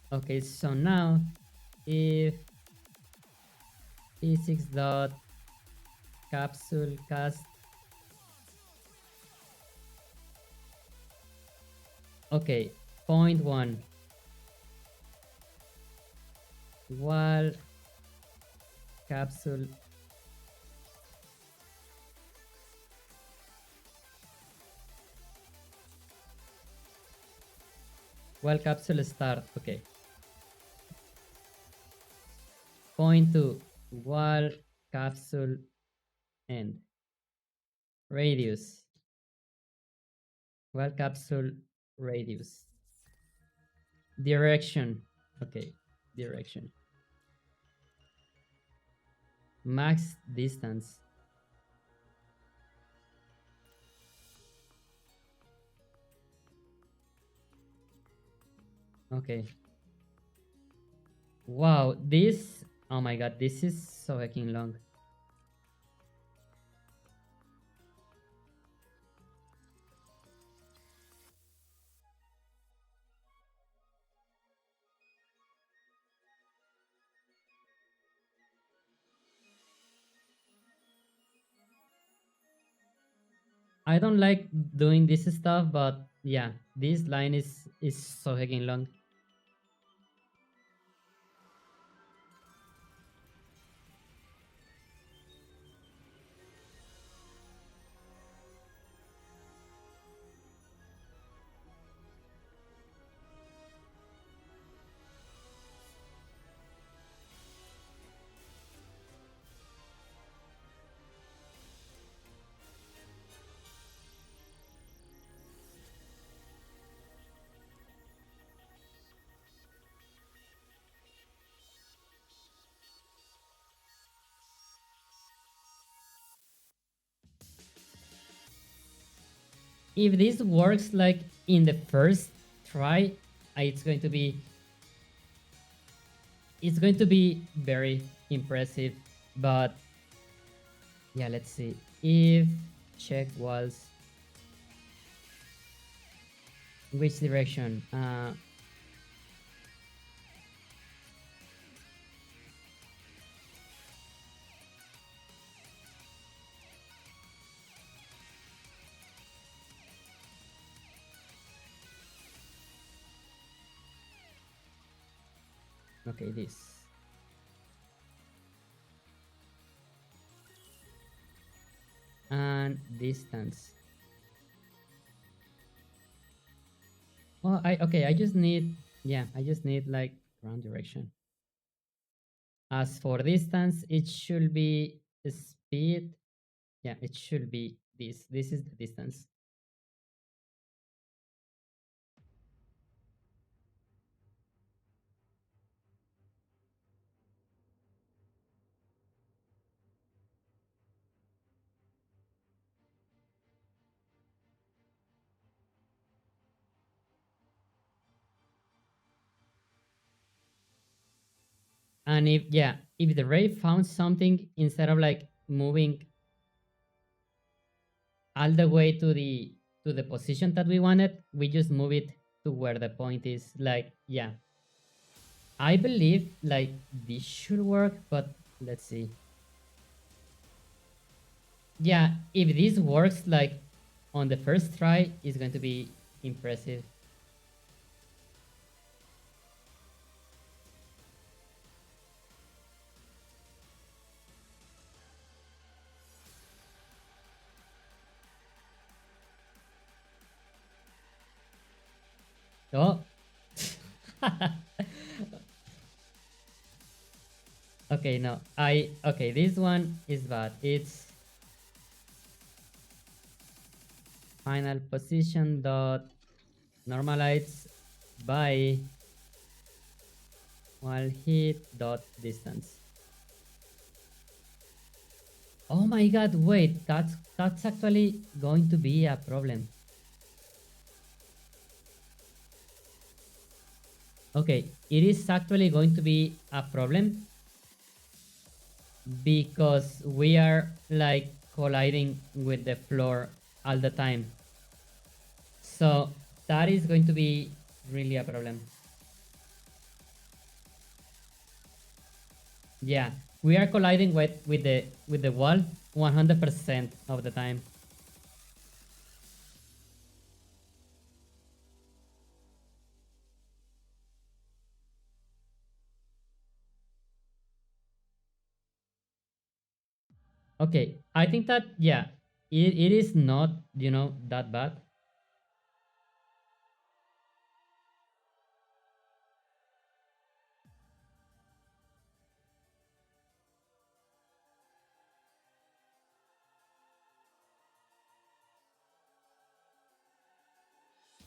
Okay, so now if physics dot capsule cast, okay, point one, while capsule start, okay, point two, while capsule end, radius, while capsule radius, direction, okay, direction, max distance, okay. Wow, this, oh my god, this is so fucking long. I don't like doing this stuff, but yeah, this line is so fucking long. if this works like in the first try, it's going to be very impressive. But yeah, let's see. If check walls, which direction? Okay, this. And distance. Well, I just need, yeah, I just need like ground direction. As for distance, it should be speed. Yeah, it should be this. This is the distance. And if, yeah, if the ray found something, instead of like moving all the way to the position that we wanted, we just move it to where the point is. Like, yeah, I believe like this should work, but let's see. Yeah, if this works like on the first try, it's going to be impressive. Oh. Okay, no. Okay, this one is bad. It's final position dot normalize by while hit dot distance. Oh my god, wait, that's actually going to be a problem. Okay, it is actually going to be a problem because we are like colliding with the floor all the time. So that is going to be really a problem. Yeah, we are colliding with the wall 100% of the time. Okay, I think that, yeah, it is not, that bad.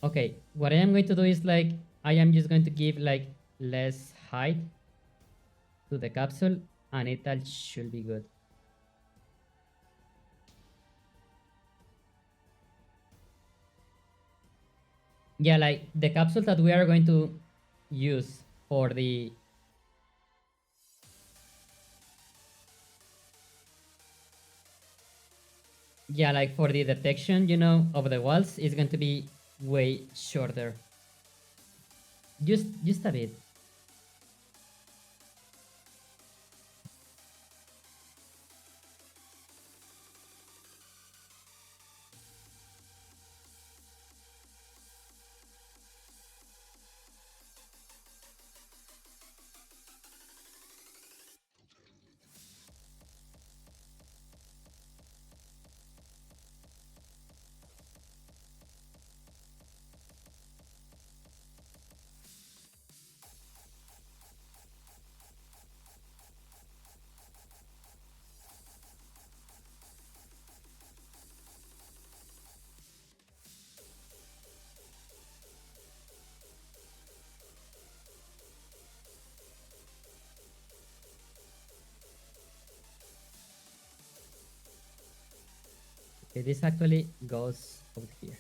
Okay, what I am going to do is like I am just going to give like less height to the capsule, and it all should be good. Yeah, like the capsule that we are going to use for the, yeah, like for the detection, of the walls is going to be way shorter. Just a bit. Okay, this actually goes over here.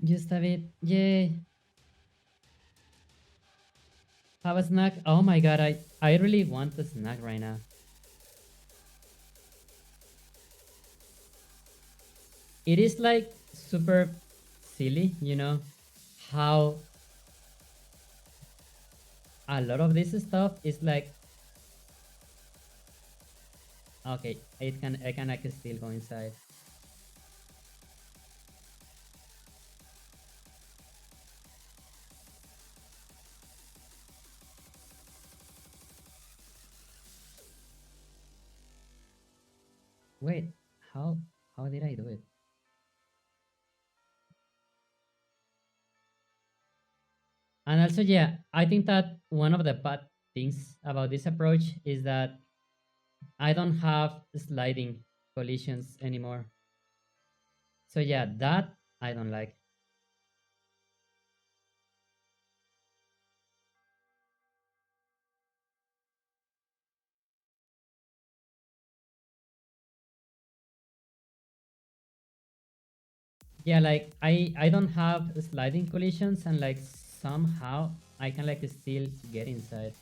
Just a bit. Yay. Have a snack. Oh my god, I really want a snack right now. It is like super silly, you know, how a lot of this stuff is like, okay, I can like still go inside. Wait, how did I do it? And also, yeah, I think that one of the bad things about this approach is that I don't have sliding collisions anymore. So yeah, that I don't like. Yeah, like I don't have sliding collisions and like somehow I can like still get inside.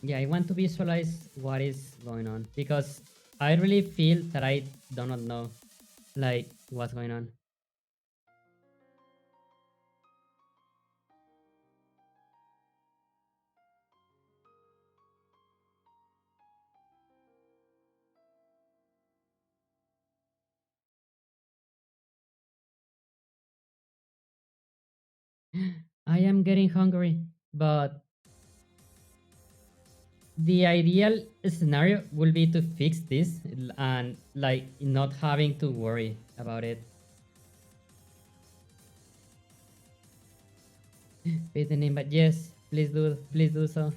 Yeah, I want to visualize what is going on because I really feel that I do not know like what's going on. I am getting hungry, but the ideal scenario will be to fix this and like not having to worry about it. Beat the name, but yes, please do so.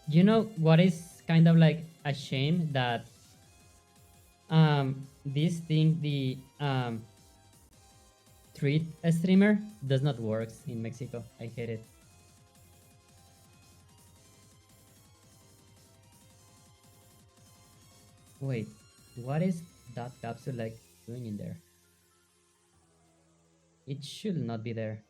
You know what is kind of like a shame that this thing, the treat streamer, does not work in Mexico. I hate it. Wait, what is that capsule like doing in there? It should not be there.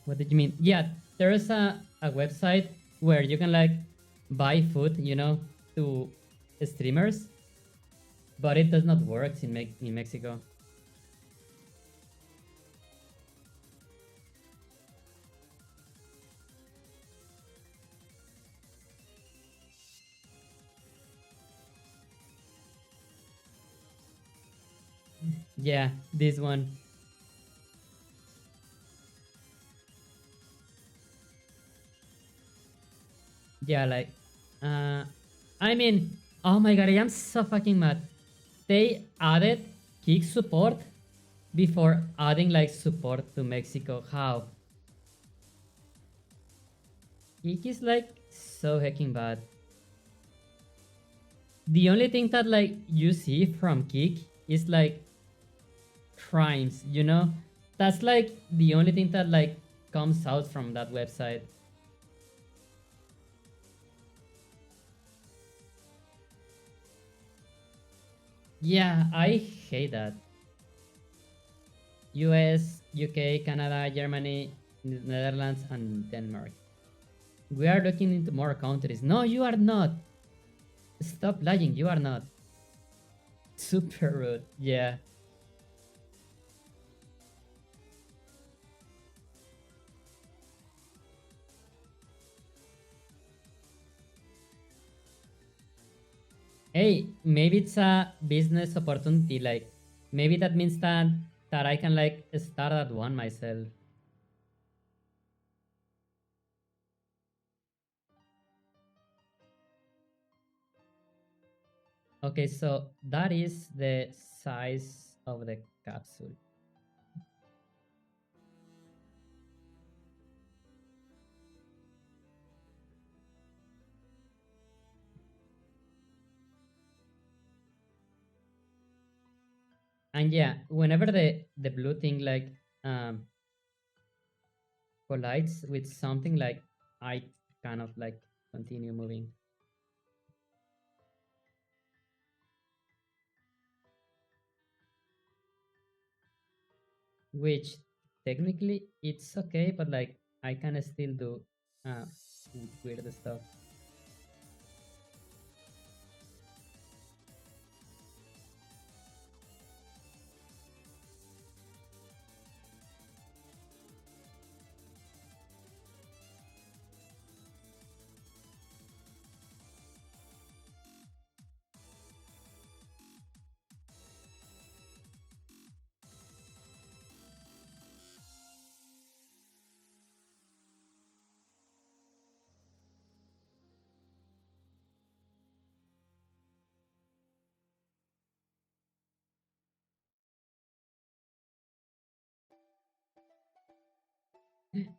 What did you mean? Yeah, there is a website where you can like buy food, you know, to streamers, but it does not work in Mexico. Yeah, this one. Yeah, like, uh, I mean, oh my god, I am so fucking mad. They added kick support before adding like support to Mexico. How? Kick is like so hecking bad. The only thing that like you see from Kick is like crimes, you know? That's like the only thing that like comes out from that website. Yeah, I hate that. US, UK, Canada, Germany, Netherlands, and Denmark. We are looking into more countries. No, you are not. Stop lying, you are not. Super rude. Yeah. Hey, maybe it's a business opportunity. Like, maybe that means that I can like start at one myself. Okay, so that is the size of the capsule. And yeah, whenever the blue thing like um collides with something, like I kind of like continue moving, which technically it's okay, but like I can still do uh weird stuff.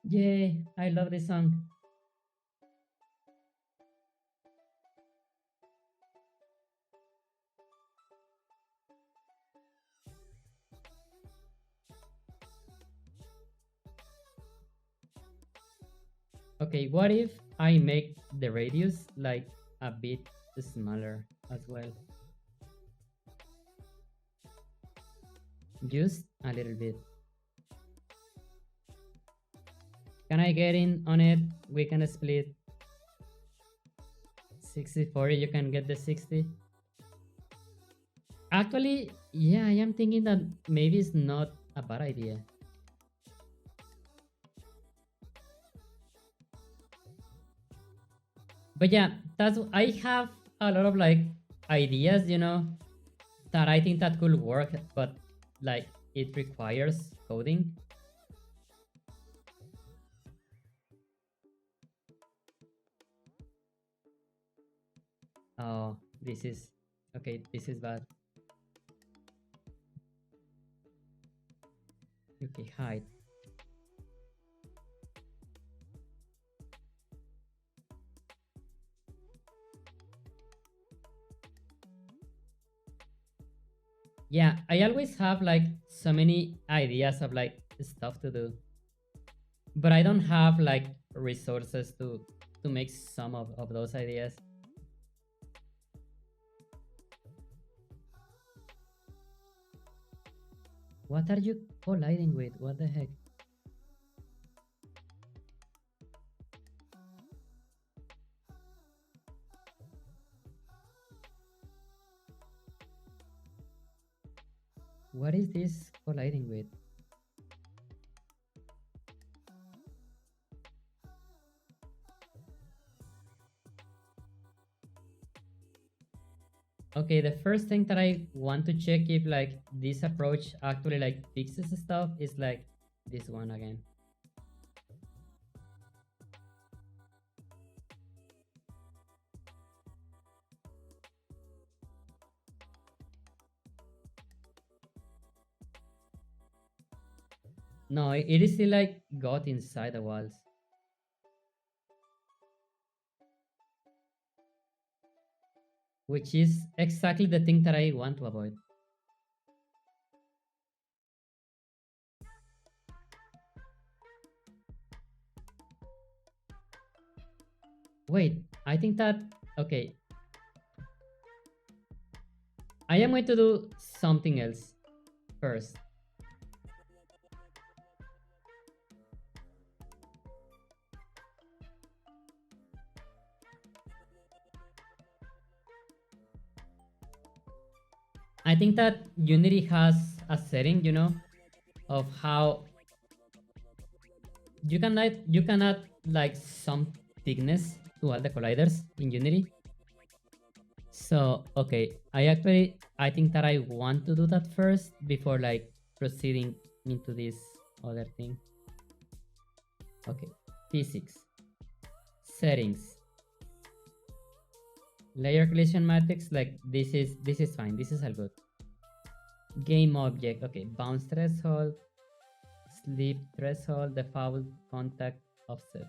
Yay, I love this song. Okay, what if I make the radius like a bit smaller as well? Just a little bit. Can I get in on it? We can split 60-40. You can get the 60. Actually, yeah, I am thinking that maybe it's not a bad idea. But yeah, that's I have a lot of like ideas, that I think that could work, but like it requires coding. Oh, this is okay. This is bad. Okay, hide. Yeah, I always have like so many ideas of like stuff to do, but I don't have like resources to make some of those ideas. What are you colliding with? What the heck? What is this colliding with? Okay, the first thing that I want to check if like this approach actually like fixes stuff is like this one again. No, it is still like got inside the walls. Which is exactly the thing that I want to avoid. Wait, I think that, okay, I am going to do something else first. I think that Unity has a setting, you know, of how you cannot like some thickness to all the colliders in Unity. So okay, I think that I want to do that first before like proceeding into this other thing. Okay, physics, settings, layer collision matrix. Like this is fine. This is all good. Game object. Okay, bounce threshold, sleep threshold, default contact offset.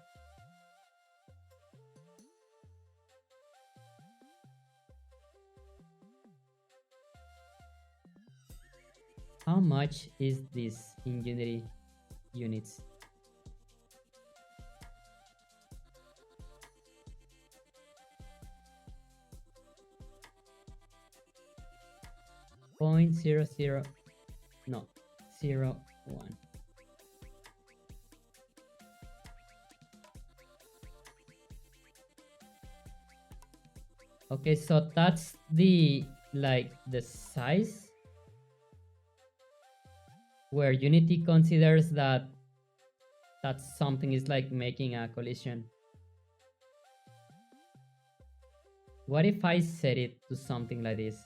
How much is this in Unity units? 0.00, no, 0.1. Okay, so that's the like the size where Unity considers that something is like making a collision. What if I set it to something like this?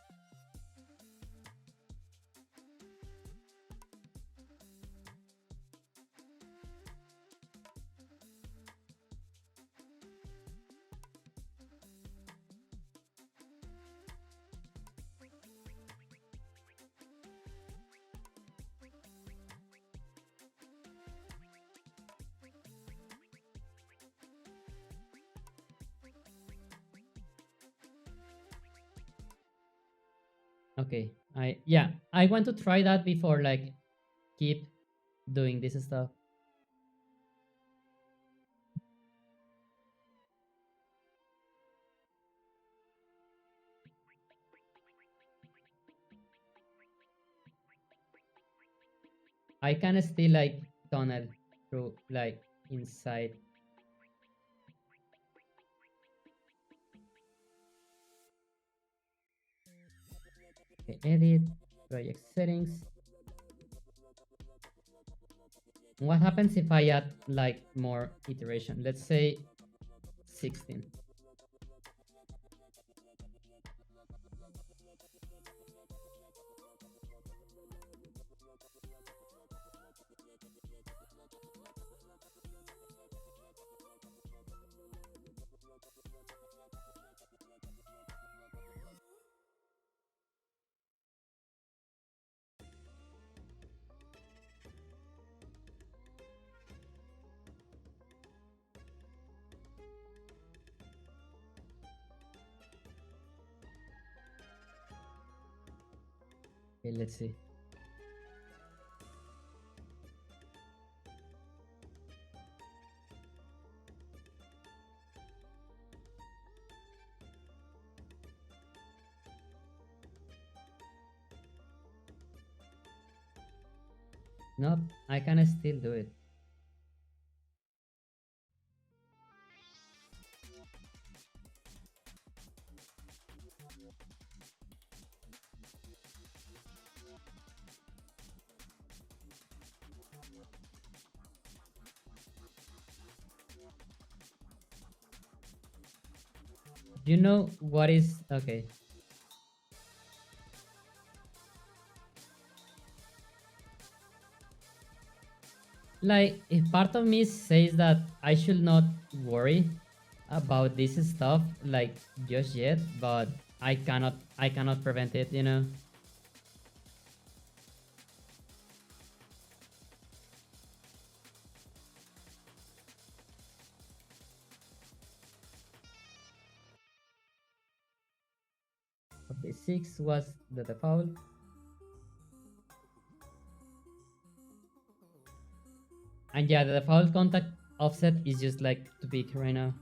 Okay, I want to try that before like keep doing this stuff. I can still like tunnel through like inside. Okay, edit, project settings. What happens if I add like more iteration? Let's say 16. Okay, let's see. Nope, I can still do it. You know what is okay? Like, if part of me says that I should not worry about this stuff, like, just yet, but I cannot prevent it, you know? Okay, 6 was the default. And yeah, the default contact offset is just like too big right now.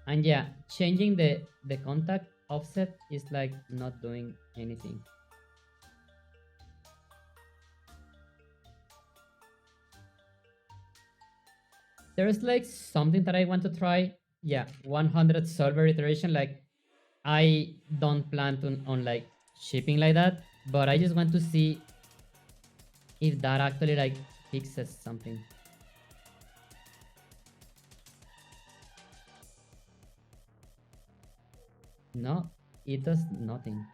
And yeah, changing the contact offset is like not doing anything. There's like something that I want to try. Yeah, 100 solver iteration. Like, I don't plan to on like shipping like that, but I just want to see if that actually like fixes something. No, it does nothing.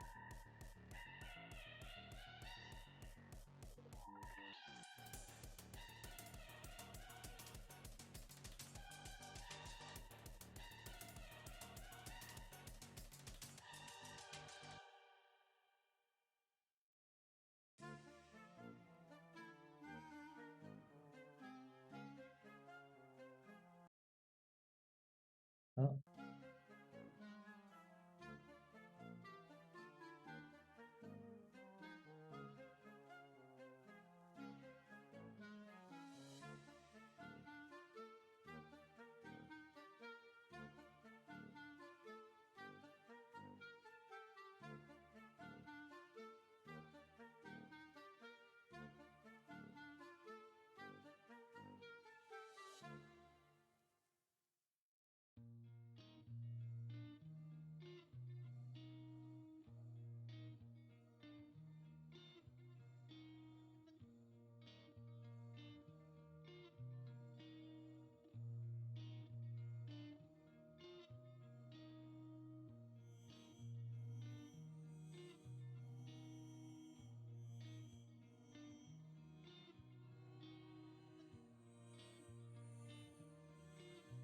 Oh.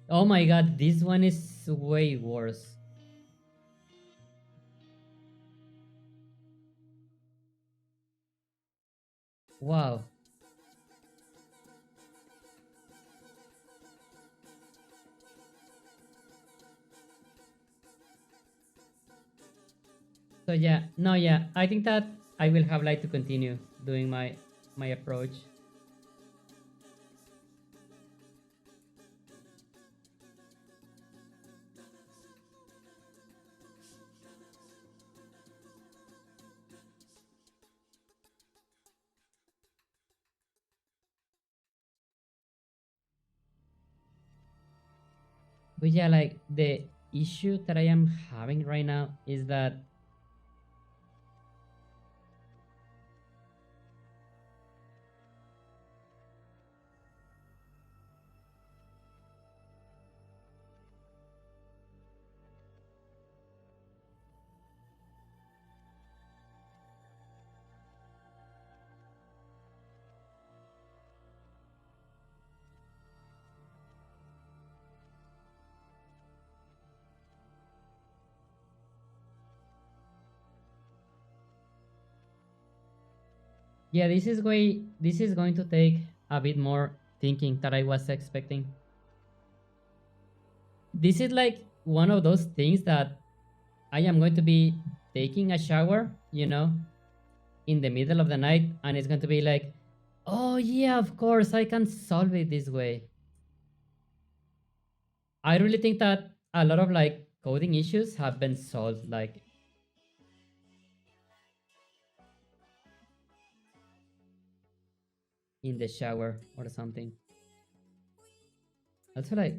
Oh my god, this one is way worse. Wow. So yeah, no, yeah, I think that I will have like to continue doing my approach. But yeah, like the issue that I am having right now is that yeah, this is going to take a bit more thinking that I was expecting. This is like one of those things that I am going to be taking a shower, you know, in the middle of the night, and it's going to be like, oh yeah, of course, I can solve it this way. I really think that a lot of like coding issues have been solved like in the shower or something. Also like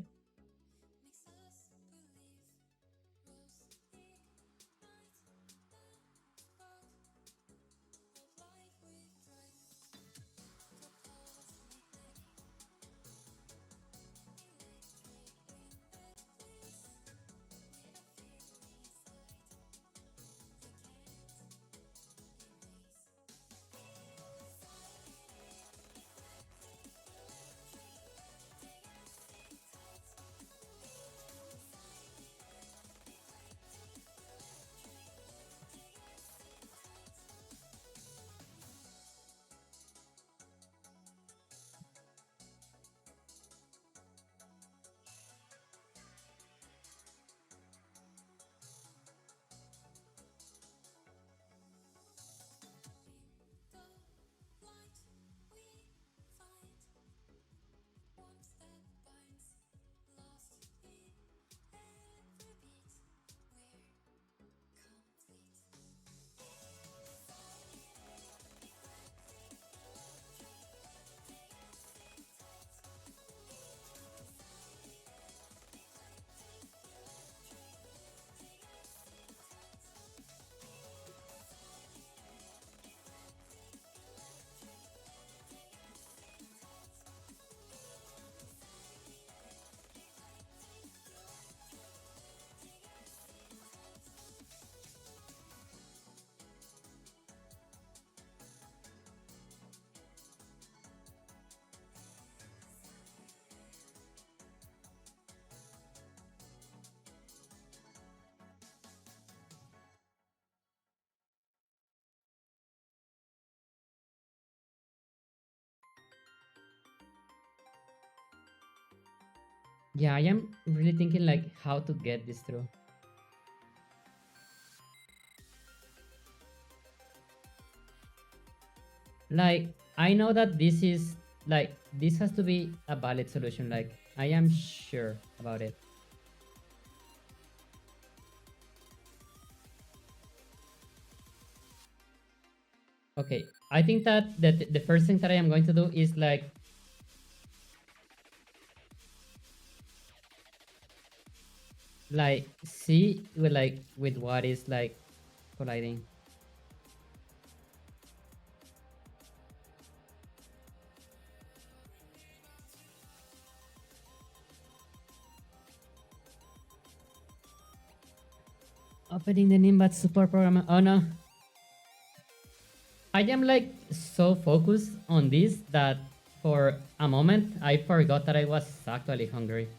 Yeah, I am really thinking like how to get this through. Like, I know that this is like this has to be a valid solution. Like, I am sure about it. Okay, I think that the first thing that I am going to do is like see with what is like colliding. Opening the Nimbat support program. Oh no, I am like so focused on this that for a moment I forgot that I was actually hungry.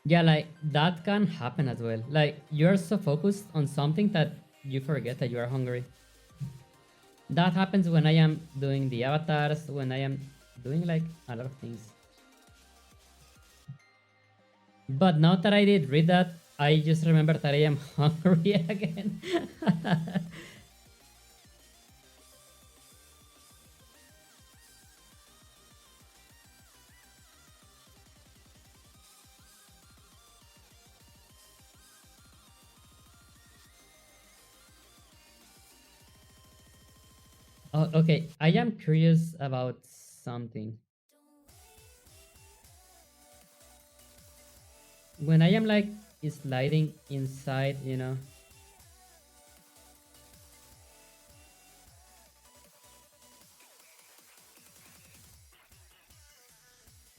Yeah, like that can happen as well. Like you're so focused on something that you forget that you are hungry. That happens when I am doing the avatars, when I am doing like a lot of things. But now that I did read that, I just remember that I am hungry again. Oh, okay, I am curious about something. When I am like sliding inside,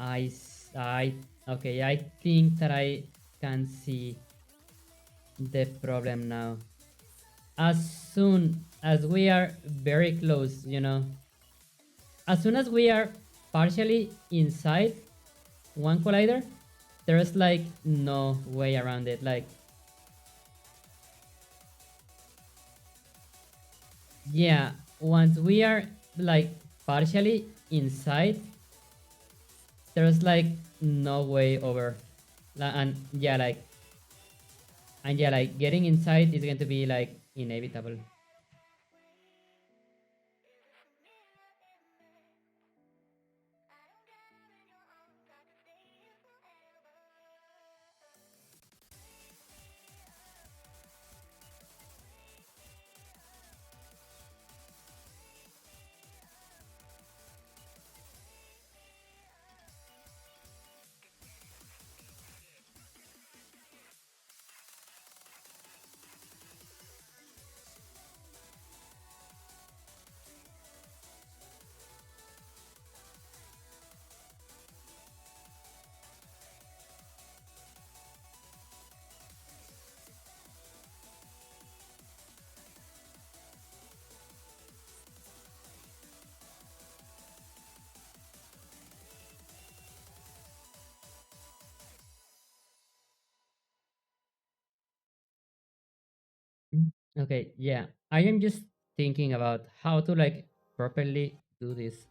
I okay, I think that I can see the problem now. As soon as we are very close, as soon as we are partially inside one collider, there's like no way around it. Like, yeah, once we are like partially inside, there's like no way over. And yeah, like getting inside is going to be like inevitable. Mm. Okay, yeah. I am just thinking about how to like properly do this.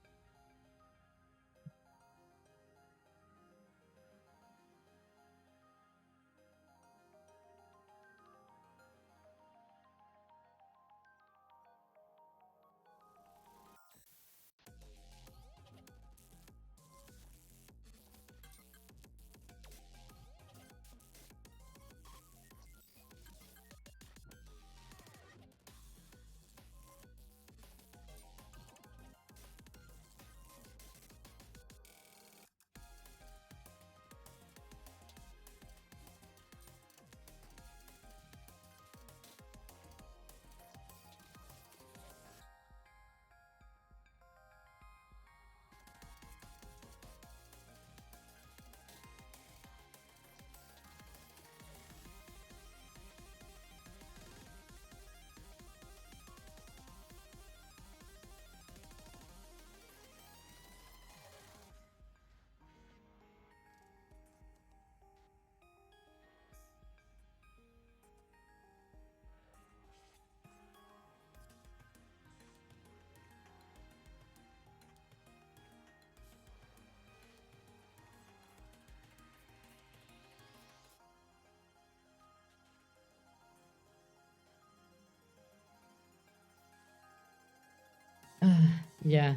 Yeah.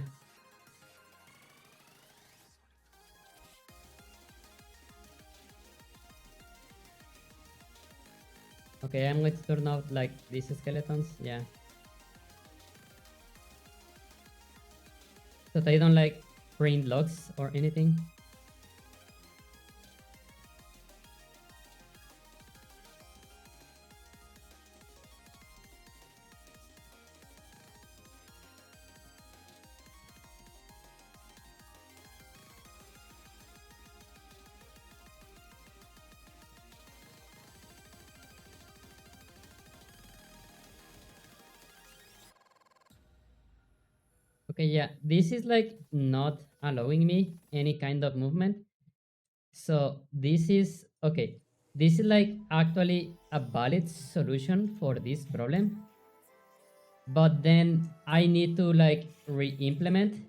Okay, I'm going to turn out like these skeletons. Yeah. So they don't like print logs or anything. Okay, yeah, this is like not allowing me any kind of movement. So this is okay. This is like actually a valid solution for this problem. But then I need to like re-implement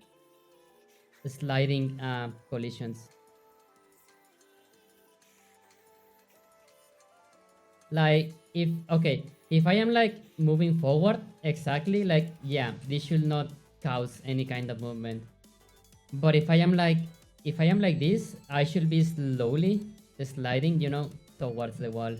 sliding collisions. Like if I am like moving forward exactly, like yeah, this should not cause any kind of movement. But if I am like this, I should be slowly sliding, towards the wall.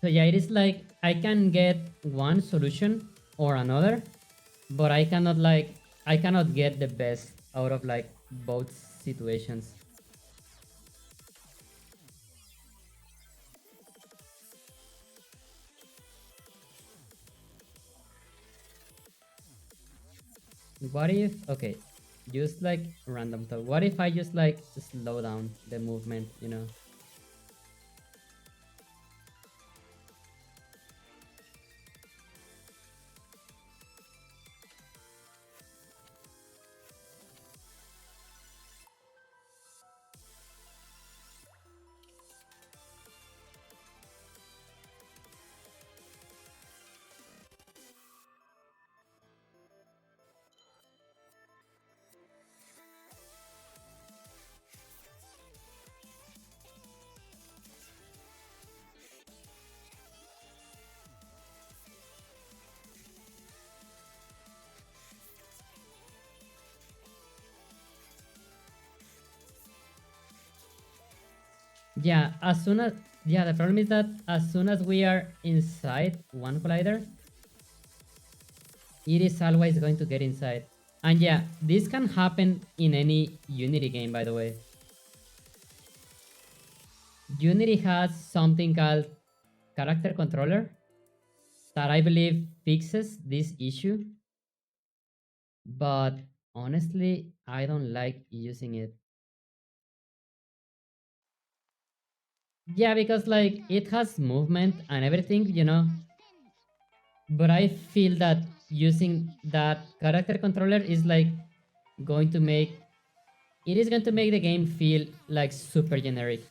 So yeah, it is like I can get one solution or another, but I cannot get the best out of like both situations. What if just like random thought. What if I just like slow down the movement? Yeah, the problem is that as soon as we are inside one collider, it is always going to get inside. And yeah, this can happen in any Unity game, by the way. Unity has something called character controller that I believe fixes this issue, but honestly, I don't like using it. Yeah, because like it has movement and everything, but I feel that using that character controller is like going to make it is going to make the game feel like super generic.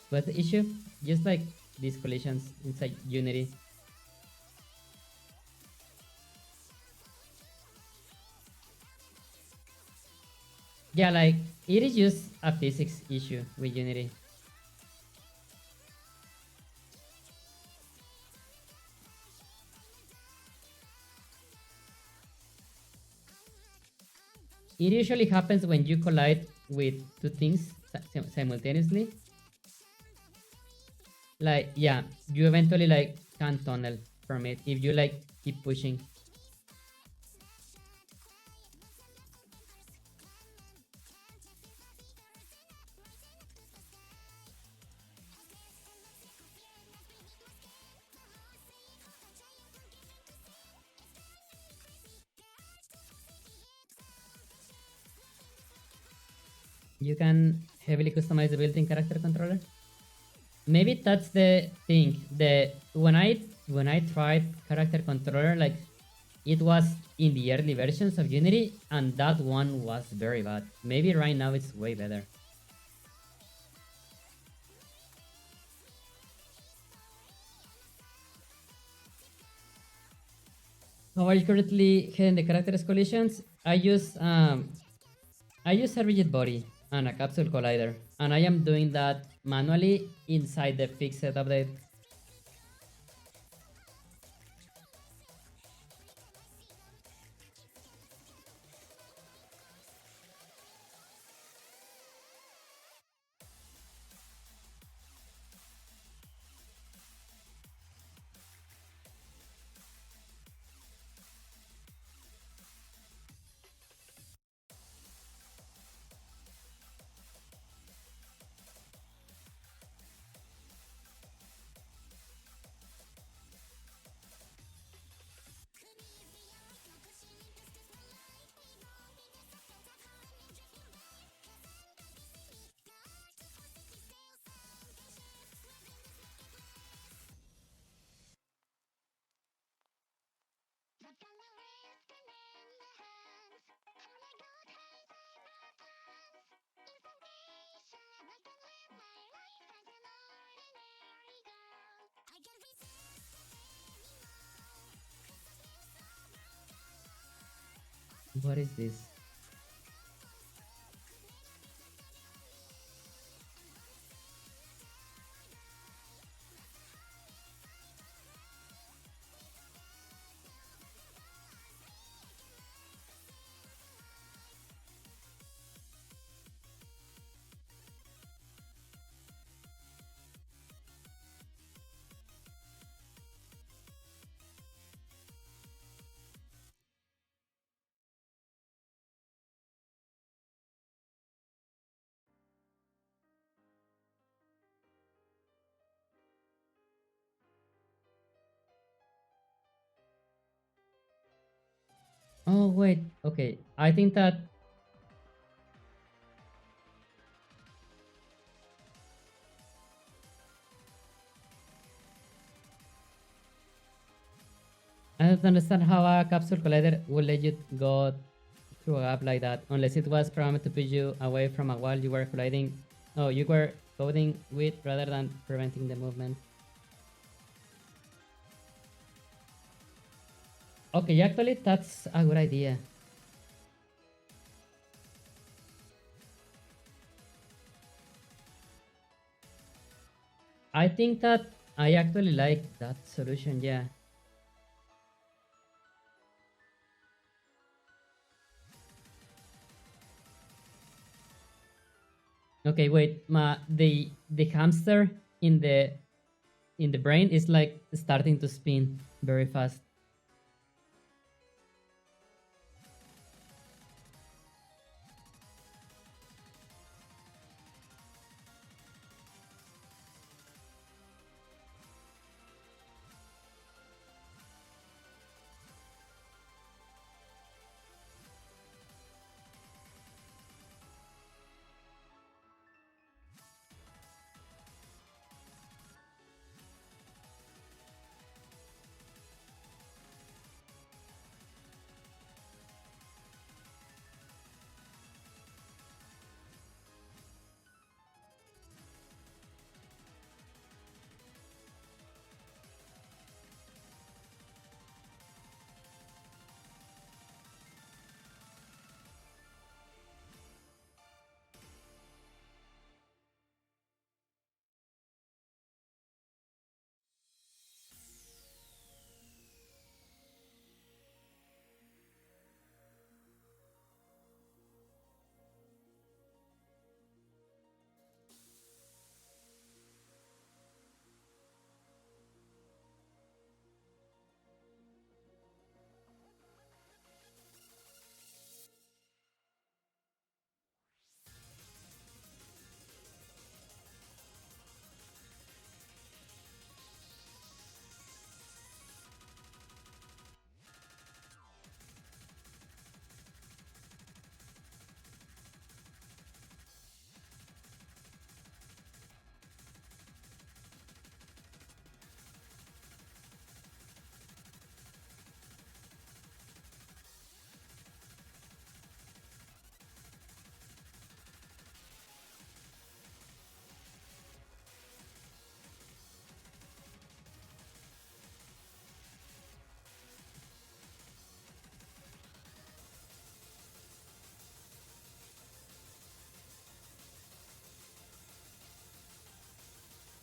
What's the issue? Just like these collisions inside Unity. Yeah, like it is just a physics issue with Unity. It usually happens when you collide with two things simultaneously. Like yeah, you eventually like can't tunnel from it if you like keep pushing. You can heavily customize the built-in character controller. Maybe that's the thing. The when I tried character controller, like it was in the early versions of Unity, and that one was very bad. Maybe right now it's way better. How are you currently hitting the characters collisions? I use a rigid body and a capsule collider, and I am doing that manually inside the fixed update. What is this? Oh wait, okay. I think that I don't understand how a capsule collider would let you go through a gap like that, unless it was programmed to push you away from a wall you were colliding. Oh, you were coding with rather than preventing the movement. Okay, actually, that's a good idea. I think that I actually like that solution, yeah. Okay, wait, the hamster in the brain is like starting to spin very fast.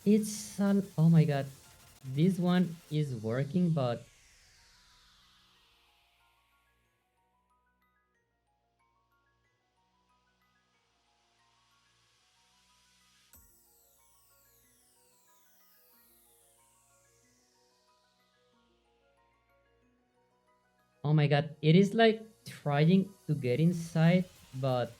It's oh my god. This one is working, but oh my god, it is like trying to get inside, but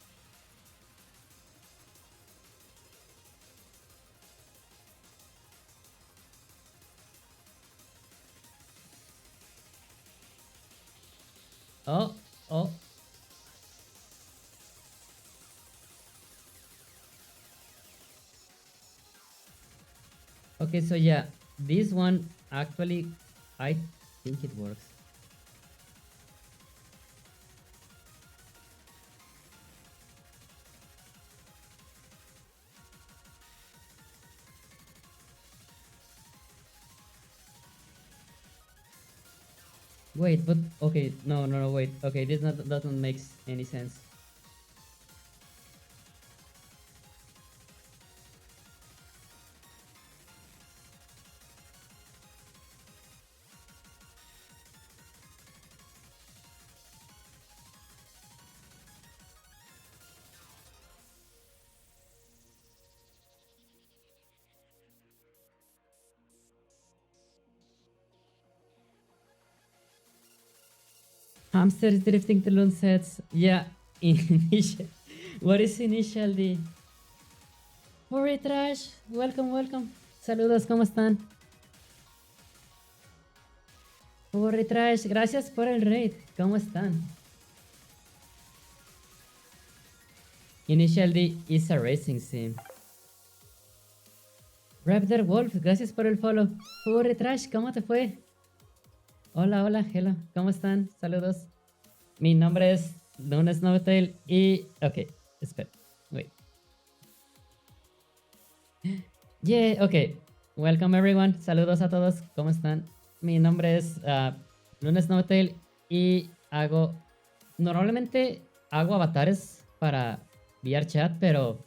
oh, oh. Okay, so yeah, this one actually, I think it works. Wait, but okay, no, no, no, wait. Okay, this not, doesn't make any sense. Hamster is drifting to Lune sets. Yeah, initial. What is initially? Furry Trash, welcome, welcome. Saludos, ¿cómo están? Furry Trash, gracias por el raid. ¿Cómo están? Initial D is a racing sim. Raptor Wolf, gracias por el follow. Furry Trash, ¿cómo te fue? Hola, hola, hello, ¿cómo están? Saludos. Mi nombre es Lune Snowtail y... Ok, espera, wait. Yeah, ok. Welcome everyone. Saludos a todos. ¿Cómo están? Mi nombre es Lune Snowtail y hago... Normalmente hago avatares para VRChat, pero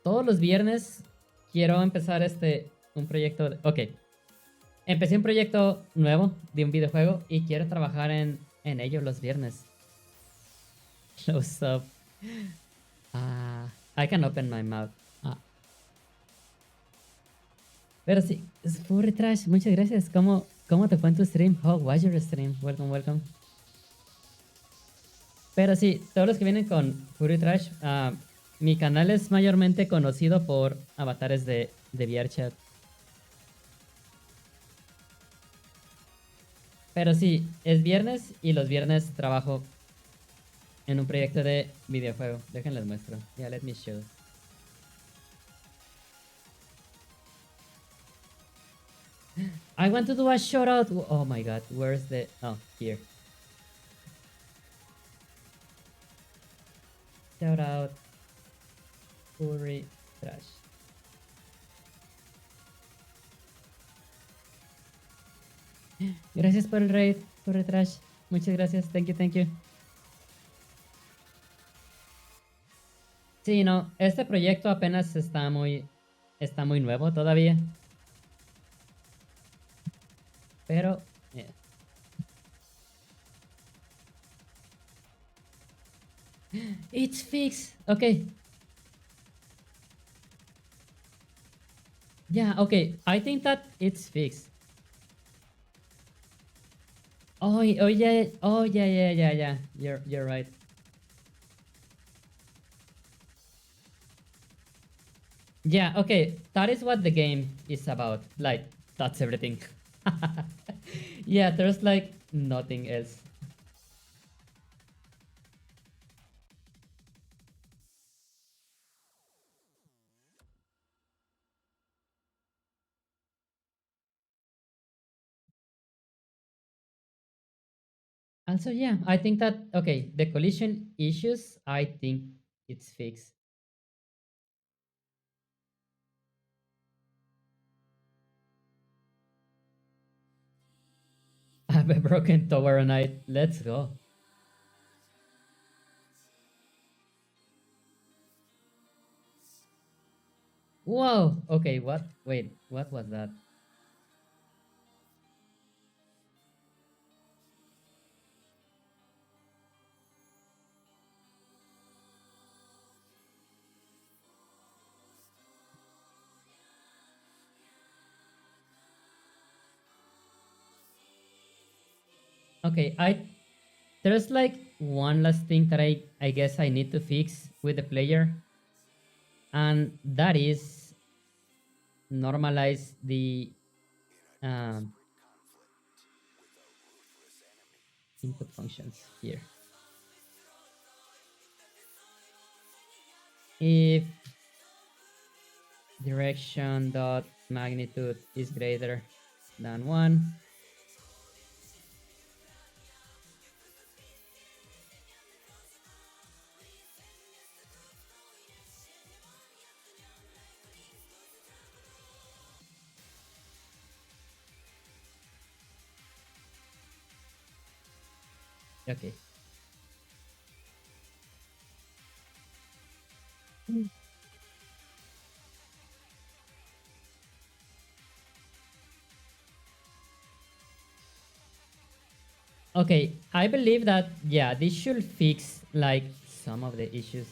todos los viernes quiero empezar un proyecto... Ok. Empecé un proyecto nuevo de un videojuego y quiero trabajar en ello los viernes. Close up. I can open my mouth. Pero sí, es Furry Trash, muchas gracias. ¿Cómo te fue en tu stream? How was your stream? Welcome, welcome. Pero sí, todos los que vienen con Furry Trash, mi canal es mayormente conocido por avatares de VRChat. Pero sí, es viernes y los viernes trabajo en un proyecto de videojuego. Déjenles muestro. Yeah, let me show. I want to do a shout out. Oh my god, where's the... Oh, here. Shout out. Furry Trash. Gracias por el raid, Furry Trash. Muchas gracias. Thank you, thank you. Sí, no, este proyecto apenas está muy nuevo todavía. Pero, yeah. It's fixed. Okay. Yeah, okay. I think that it's fixed. Oh, oh yeah. Oh yeah, yeah, yeah, yeah. You're right. Yeah, okay. That is what the game is about. Like, that's everything. Yeah, there's like nothing else. Also, yeah, I think that, okay, the collision issues, I think it's fixed. I have a broken tower night. Let's go. Whoa! Okay, what? Wait, what was that? Okay, there's like one last thing that I guess I need to fix with the player, and that is normalize the um, input functions here. If direction dot magnitude is greater than 1, okay. Okay, I believe that, yeah, this should fix like some of the issues.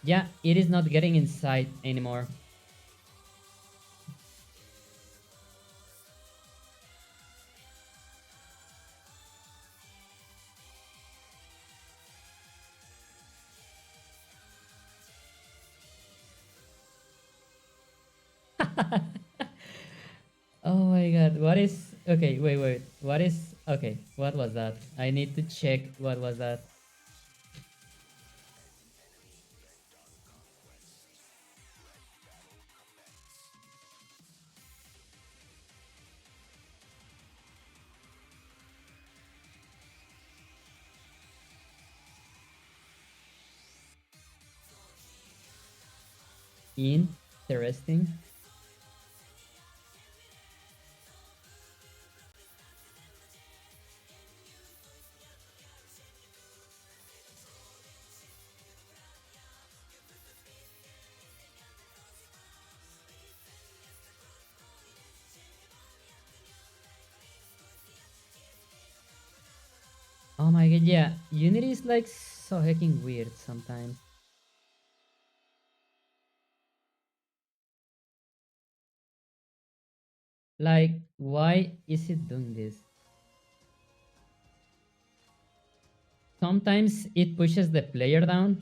Yeah, it is not getting inside anymore. Oh my god, what is... Okay, wait. What is... Okay, what was that? I need to check what was that. Interesting. Oh my god, yeah. Unity is like so hecking weird sometimes. Like, why is it doing this? Sometimes it pushes the player down.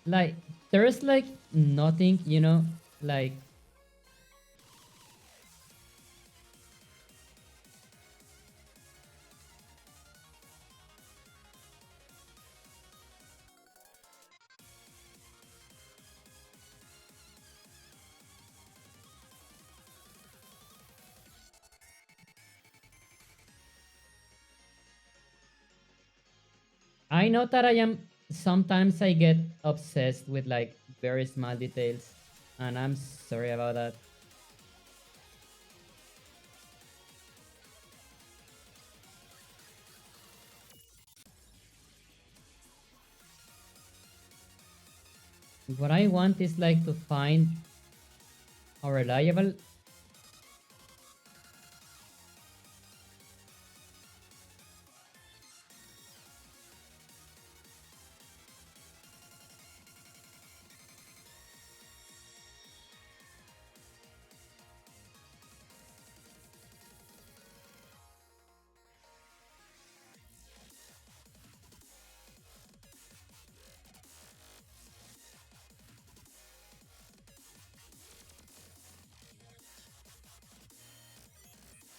Like, there's like nothing, like... I know that sometimes I get obsessed with like very small details, and I'm sorry about that. What I want is like to find a reliable...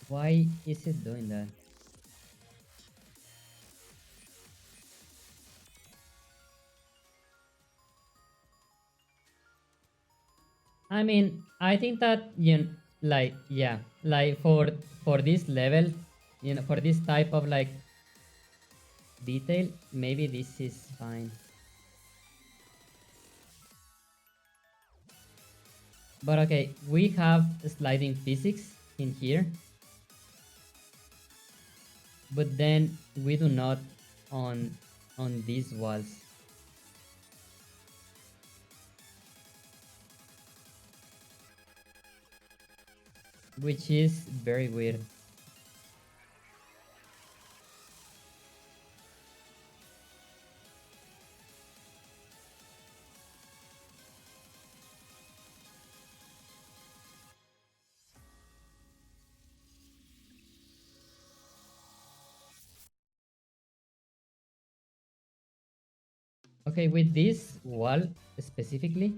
Why is it doing that? I mean, I think that, like, yeah, like for this level, for this type of like detail, maybe this is fine. But okay, we have sliding physics in here, but then we do not on these walls. Which is very weird. Okay, with this wall specifically,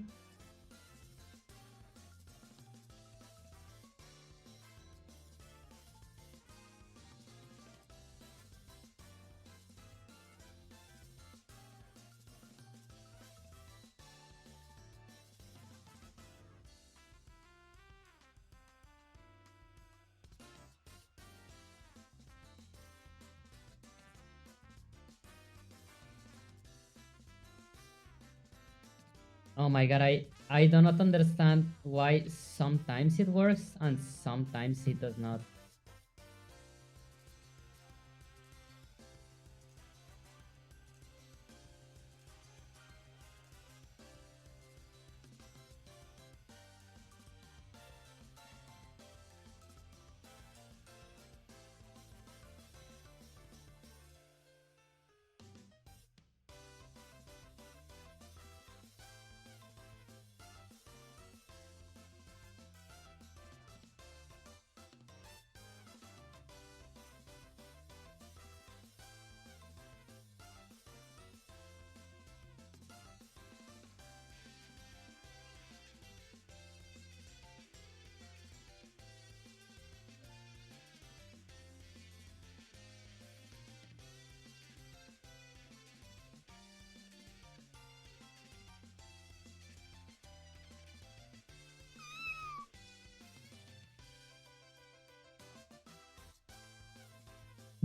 oh my god, I do not understand why sometimes it works and sometimes it does not.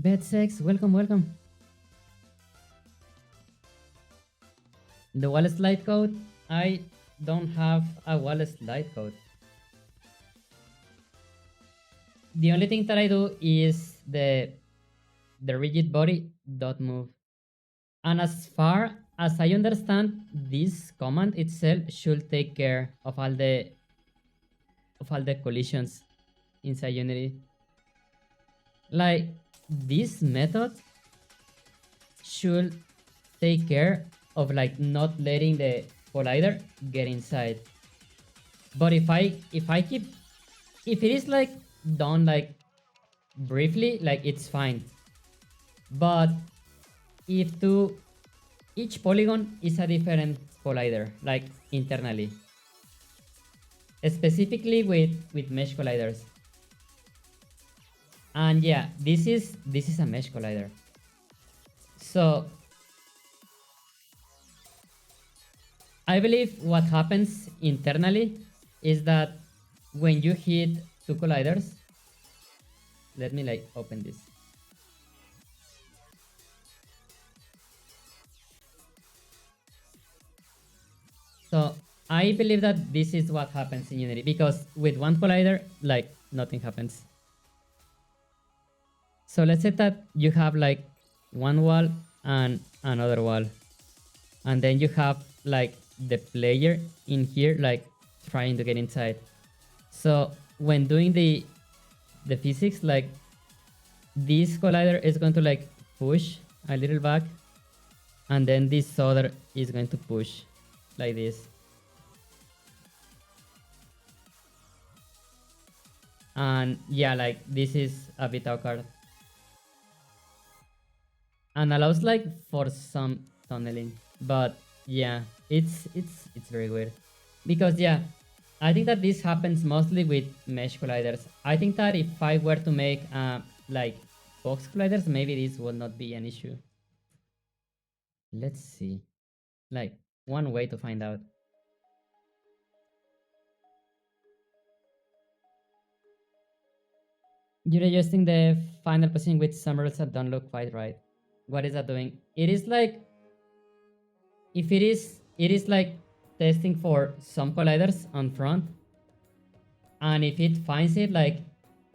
Bad sex, welcome, welcome. The wall slide code, I don't have a wall slide code. The only thing that I do is the rigid body dot move. And as far as I understand, this command itself should take care of all the collisions inside Unity. Like this method should take care of like not letting the collider get inside. But if I keep if it is like done like briefly, like it's fine. But if to each polygon is a different collider, like internally, specifically with mesh colliders. And yeah, this is a mesh collider. So I believe what happens internally is that when you hit two colliders, let me like open this. So I believe that this is what happens in Unity, because with one collider, like nothing happens. So let's say that you have like one wall and another wall, and then you have like the player in here like trying to get inside. So when doing the physics, like this collider is going to like push a little back, and then this other is going to push like this. And yeah, like this is a bit awkward. And allows like for some tunneling. But yeah, it's very weird. Because yeah, I think that this happens mostly with mesh colliders. I think that if I were to make like box colliders, maybe this will not be an issue. Let's see. Like one way to find out. You're adjusting the final position with some rules that don't look quite right. What is that doing? It is like if it is like testing for some colliders on front, And if it finds it, like,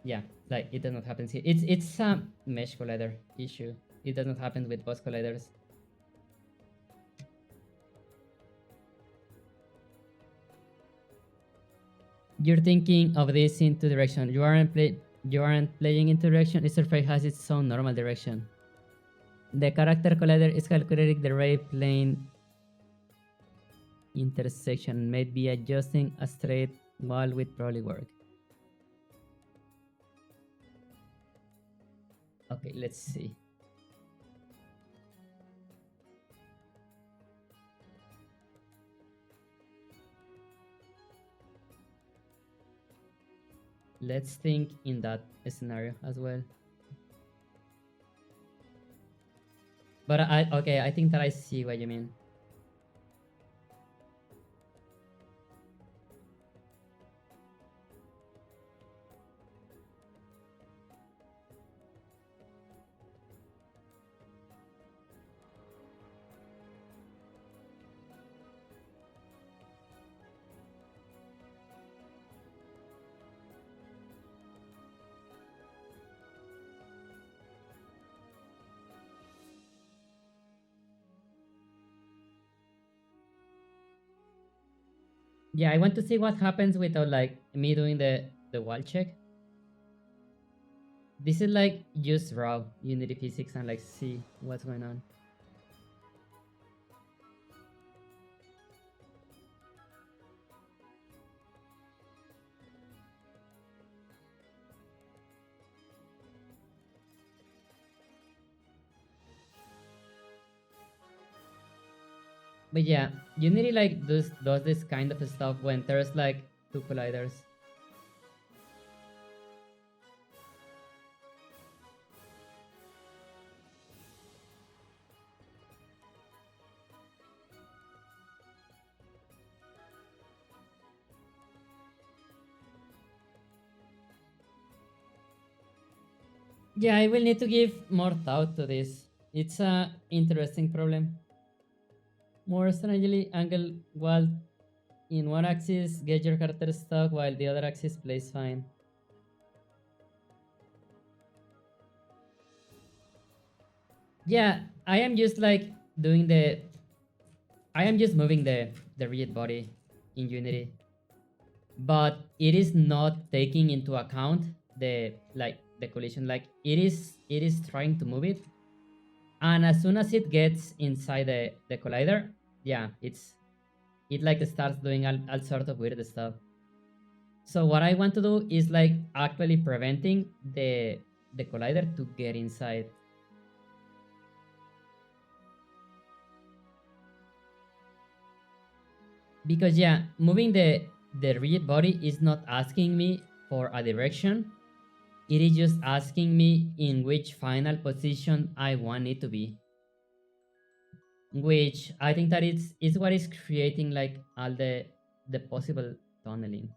yeah, like it does not happen here. It's a mesh collider issue. It does not happen with boss colliders. You're thinking of this in two direction. You aren't playing into direction. Easter Fate has its own normal direction. The character collider is calculating the ray plane intersection. Maybe adjusting a straight wall would probably work. Okay, let's see. Let's think in that scenario as well. But okay, I think that I see what you mean. Yeah, I want to see what happens without like me doing the wall check. This is like just raw Unity physics and like see what's going on. But yeah, Unity like does this kind of stuff when there's like two colliders. Yeah, I will need to give more thought to this. It's a interesting problem. More strangely angled wall in one axis get your character stuck while the other axis plays fine. Yeah, I am just like doing the I am just moving the rigid body in Unity, but it is not taking into account the collision. Like it is trying to move it, and as soon as it gets inside the collider, yeah, it like starts doing all sort of weird stuff. So what I want to do is like actually preventing the collider to get inside. Because yeah, moving the rigid body is not asking me for a direction. It is just asking me in which final position I want it to be. Which I think that is what is creating like all the possible tunneling.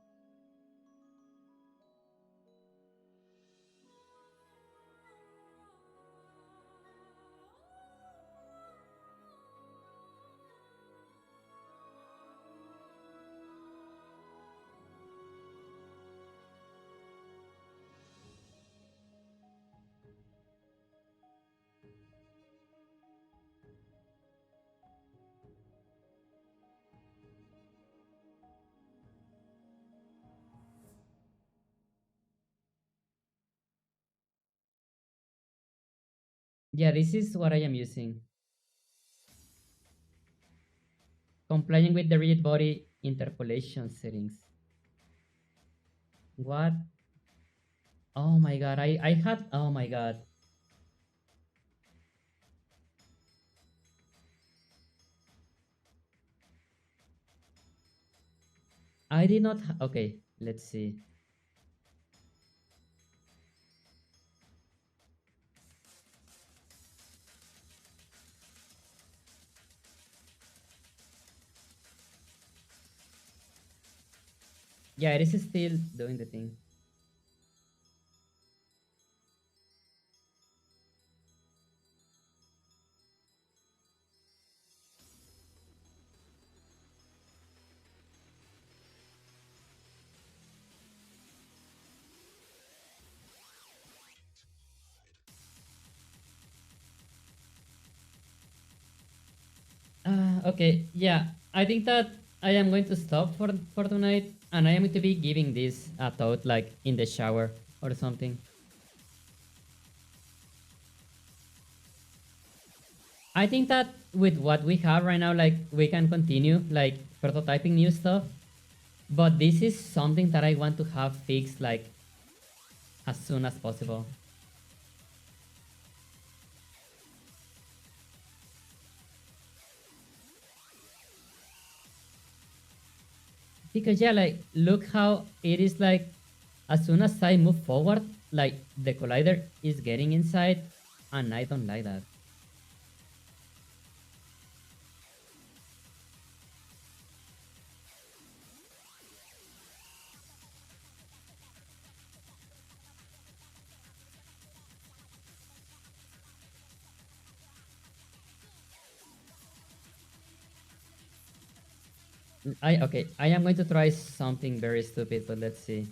Yeah, this is what I am using. Complying with the rigid body interpolation settings. What? Oh my god, I had oh my god. I did not okay, let's see. Yeah, it is still doing the thing. Okay, yeah. I think that I am going to stop for tonight, and I am going to be giving this a thought, like in the shower or something. I think that with what we have right now, like we can continue like prototyping new stuff, but this is something that I want to have fixed like as soon as possible. Because yeah, like look how it is like as soon as I move forward, like the collider is getting inside, and I don't like that. I am going to try something very stupid, but let's see.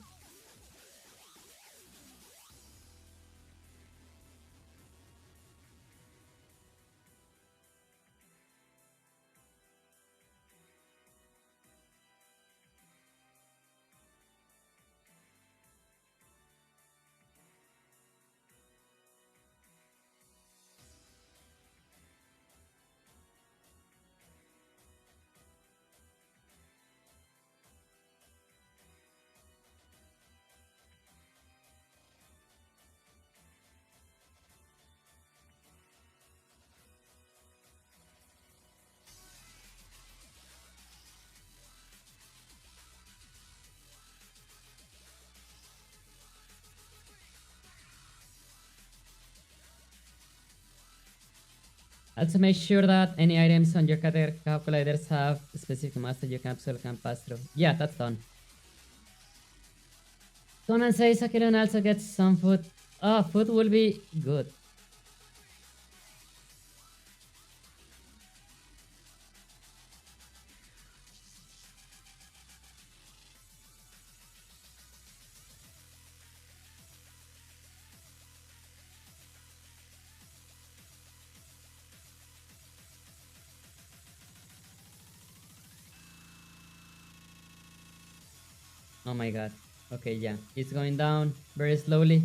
Also make sure that any items on your calculators have specific mass that your capsule can pass through. Yeah, that's done. Conan says Akilon also gets some food. Oh, food will be good. Oh my god. Okay, yeah. It's going down very slowly.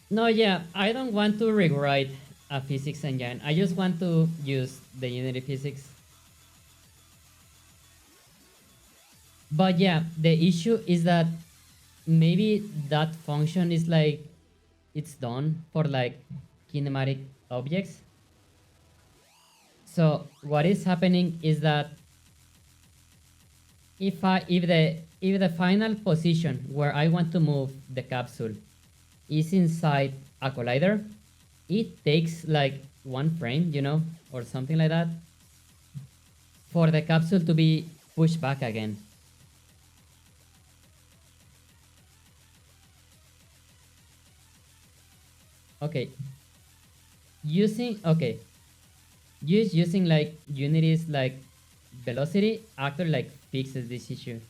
No, yeah, I don't want to rewrite a physics engine. I just want to use the Unity physics. But yeah, the issue is that maybe that function is like it's done for like kinematic objects. So what is happening is that if the final position where I want to move the capsule is inside a collider, it takes like one frame, or something like that, for the capsule to be pushed back again. Okay, okay, using like Unity's like velocity actually like fixes this issue.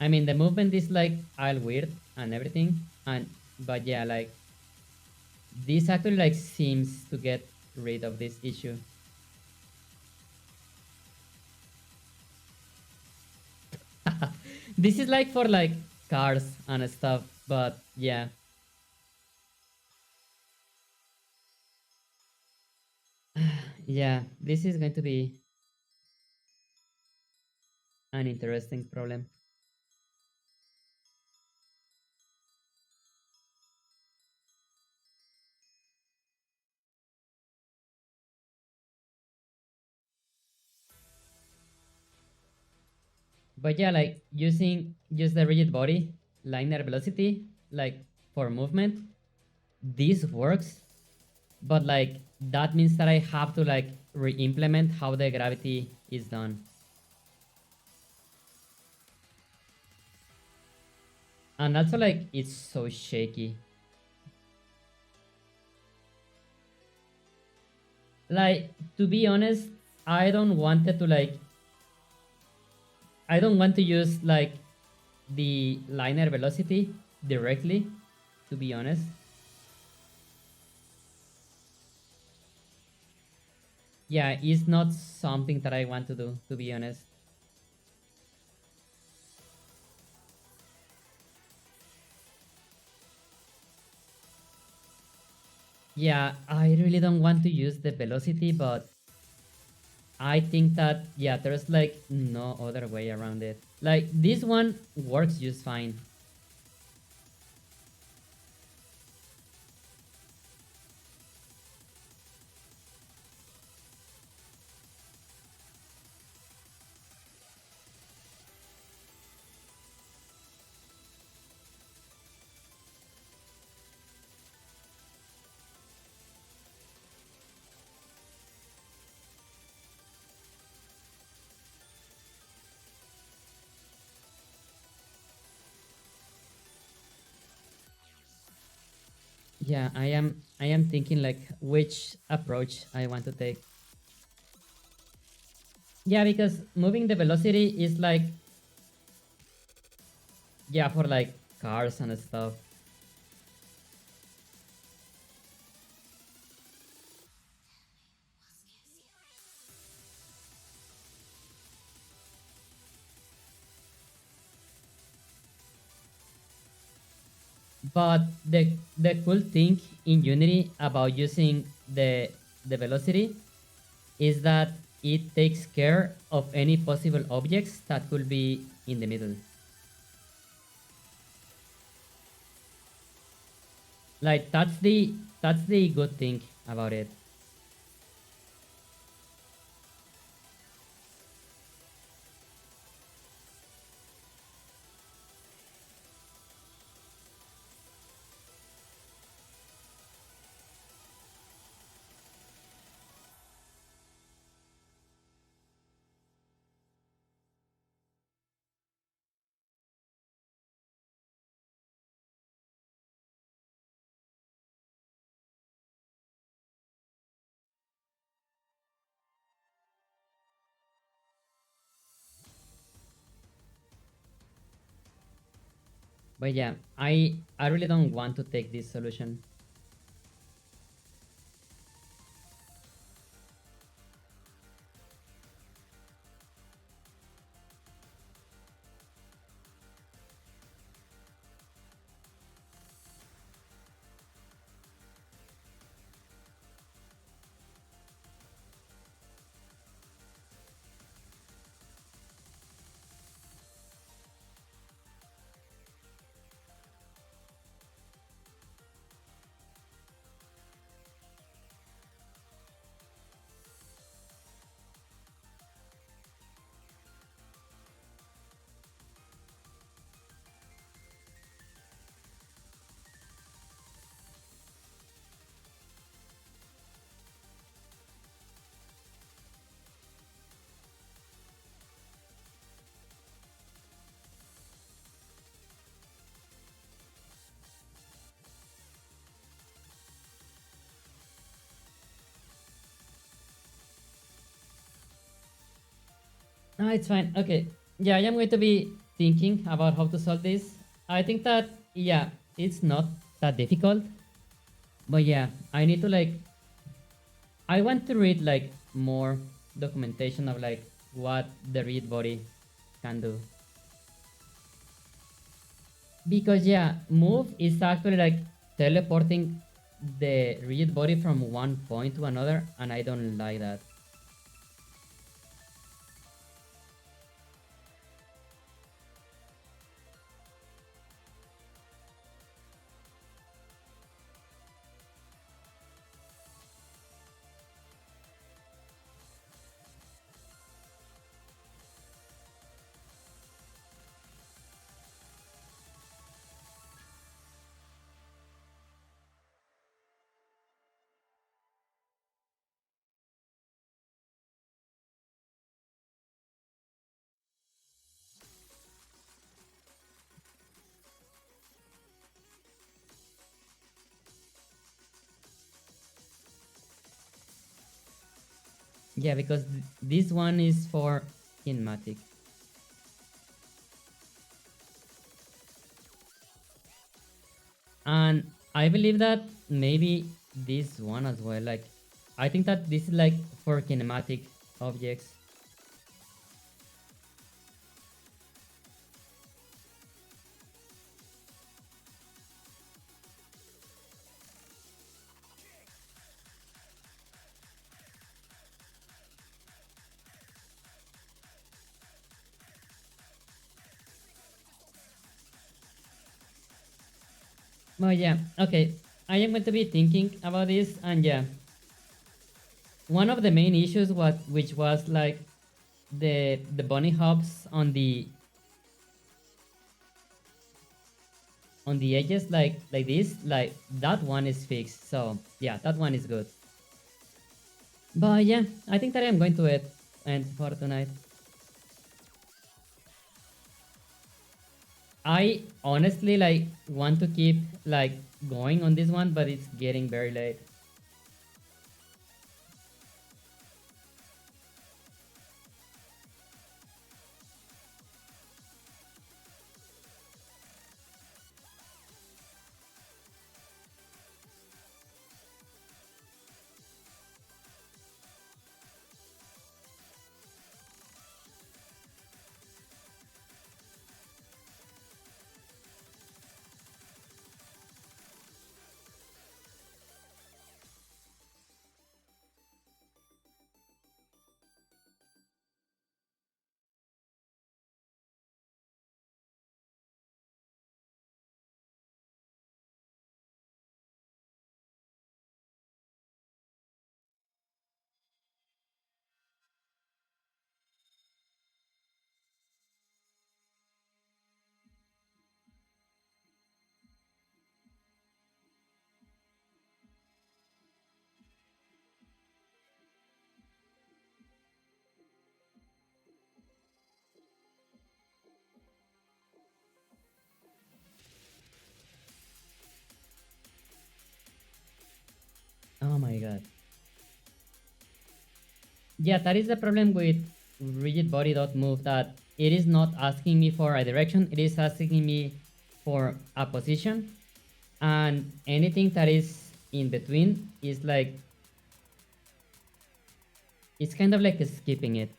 I mean the movement is like all weird and everything, and but yeah, like this actually like seems to get rid of this issue. This is like for like cars and stuff, but yeah. Yeah, this is going to be an interesting problem. But yeah, like use the rigid body linear velocity like for movement. This works, but like that means that I have to like re-implement how the gravity is done. And also like it's so shaky. Like, to be honest, I don't wanted to like I don't want to use like the liner velocity directly, to be honest. Yeah, it's not something that I want to do, to be honest. Yeah, I really don't want to use the velocity, but I think that, yeah, there's like no other way around it. Like, this one works just fine. Yeah, I am thinking like which approach I want to take. Yeah, because moving the velocity is like, yeah, for like cars and stuff. But the cool thing in Unity about using the velocity is that it takes care of any possible objects that could be in the middle. Like, that's the good thing about it. But yeah, I really don't want to take this solution. No, it's fine. Okay. Yeah, I am going to be thinking about how to solve this. I think that, yeah, it's not that difficult. But yeah, I need to like, I want to read like more documentation of like what the read body can do. Because yeah, move is actually like teleporting the rigid body from one point to another, and I don't like that. Yeah, because this one is for kinematic. And I believe that maybe this one as well. Like, I think that this is like for kinematic objects. But yeah, okay. I am going to be thinking about this, and yeah, one of the main issues which was like the bunny hops on the edges like this, like that one is fixed. So yeah, that one is good. But yeah, I think that I'm going to end for tonight. I honestly like want to keep like going on this one, but it's getting very late. Oh my god. Yeah, that is the problem with rigid body dot move, that it is not asking me for a direction, it is asking me for a position, and anything that is in between is like it's kind of like skipping it.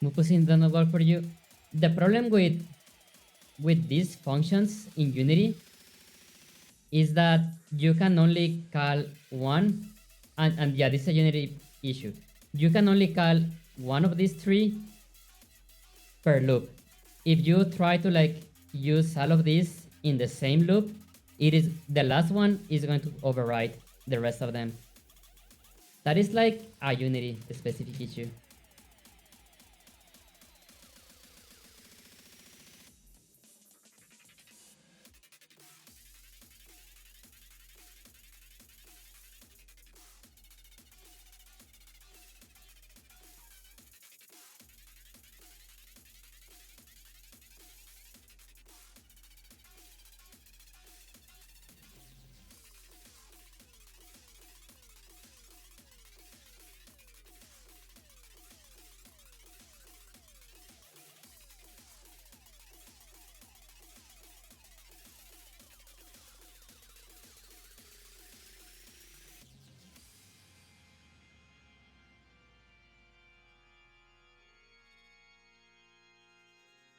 Move position does not work for you. The problem with these functions in Unity is that you can only call one, and yeah, this is a Unity issue. You can only call one of these three per loop. If you try to like use all of these in the same loop, it is the last one is going to override the rest of them. That is like a Unity specific issue.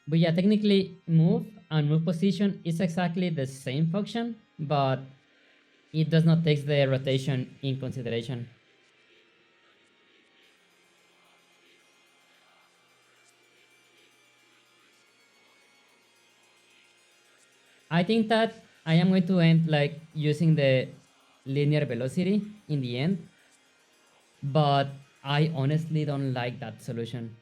But yeah, technically move and move position is exactly the same function, but it does not take the rotation in consideration. I think that I am going to end like using the linear velocity in the end, but I honestly don't like that solution.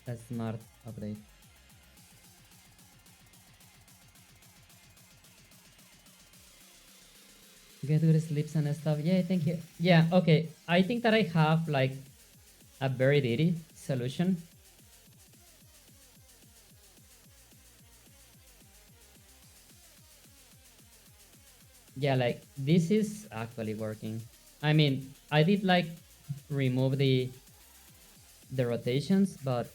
A smart update. Get good sleeps and stuff. Yeah, thank you. Yeah, okay. I think that I have like a very dirty solution. Yeah, like this is actually working. I mean, I did like remove the rotations, but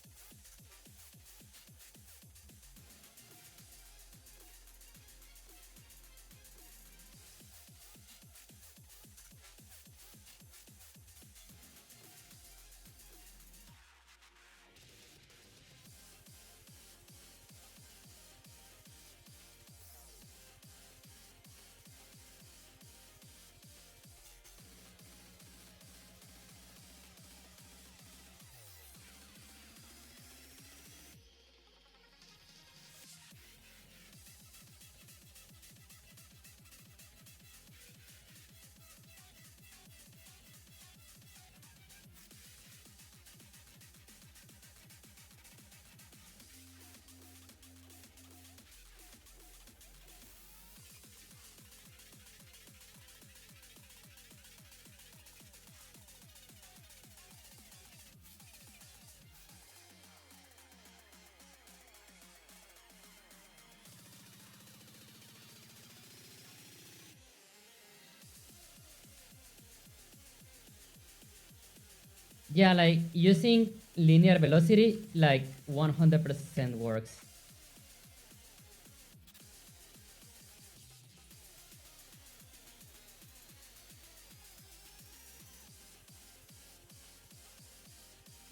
yeah, like using linear velocity like 100% works.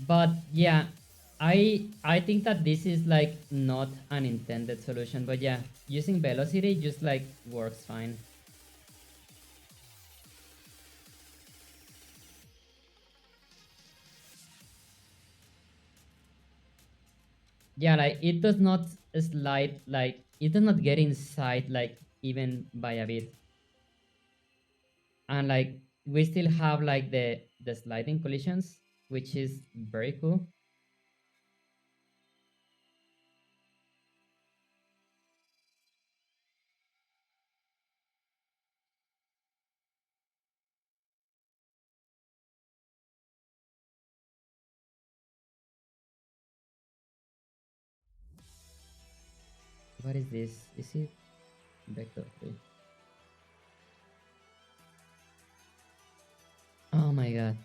But yeah, I think that this is like not an intended solution, but yeah, using velocity just like works fine. Yeah, like it does not slide, like it does not get inside like even by a bit. And like we still have like the sliding collisions, which is very cool. What is this? Is it vector 3? Oh my god.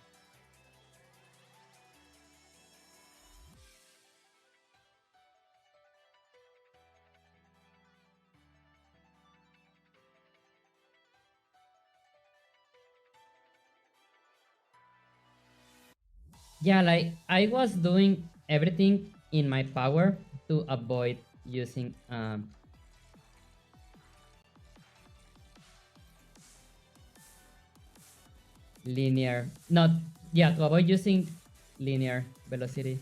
Yeah, like I was doing everything in my power to avoid using linear, not, yeah, to avoid using linear velocity.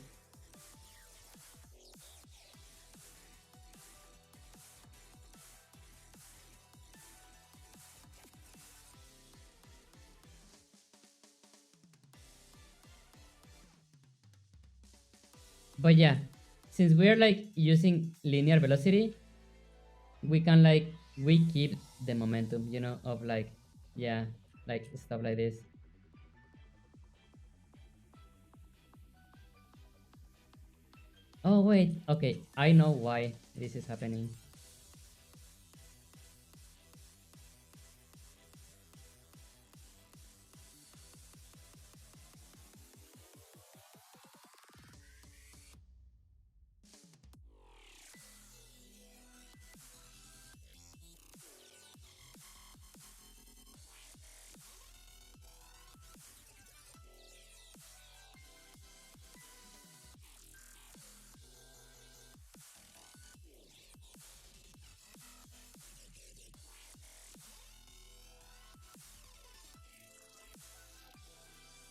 But yeah, since we're like using linear velocity, we can like we keep the momentum, you know, of like, yeah, like stuff like this. Oh wait, okay, I know why this is happening.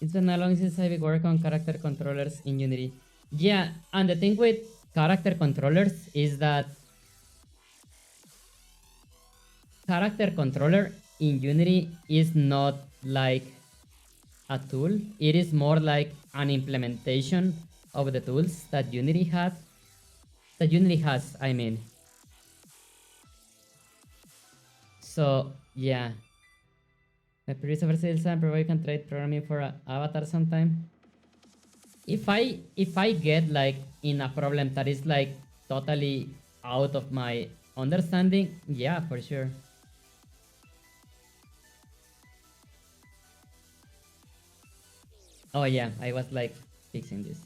It's been a long since I work on character controllers in Unity. Yeah, and the thing with character controllers is that character controller in Unity is not like a tool. It is more like an implementation of the tools that Unity had. That Unity has, I mean. So yeah. The previous overseas and probably can trade programming for a avatar sometime. If I get like in a problem that is like totally out of my understanding, yeah, for sure. Oh yeah, I was like fixing this.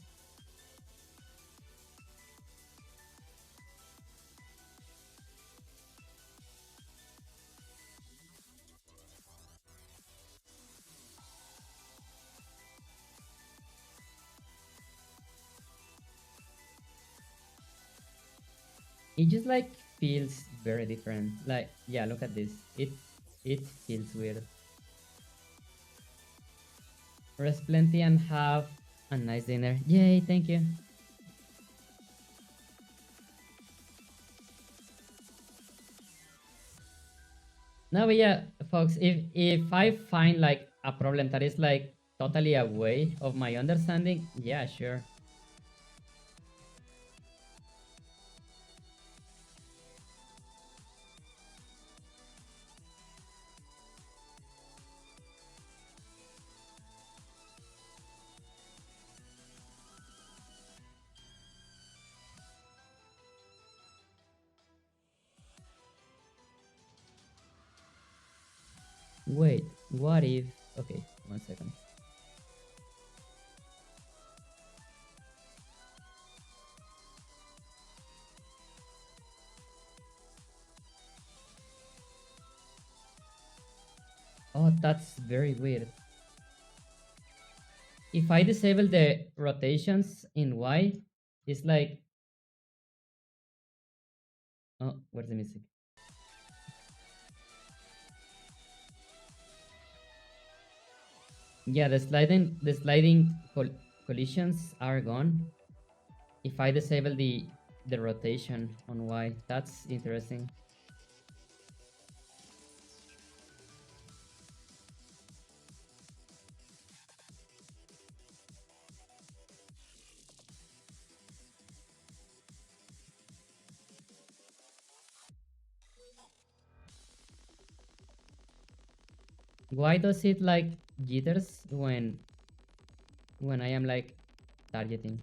It just like feels very different. Like yeah, look at this. It feels weird. Rest plenty and have a nice dinner. Yay, thank you. No, but yeah, folks, if I find like a problem that is like totally away of my understanding, yeah, sure. Wait, what if? Okay, 1 second. Oh, that's very weird. If I disable the rotations in Y, it's like, oh, where's the music? Yeah, the sliding collisions are gone. If I disable the rotation on Y, that's interesting. Why does it like jitters when I am like targeting?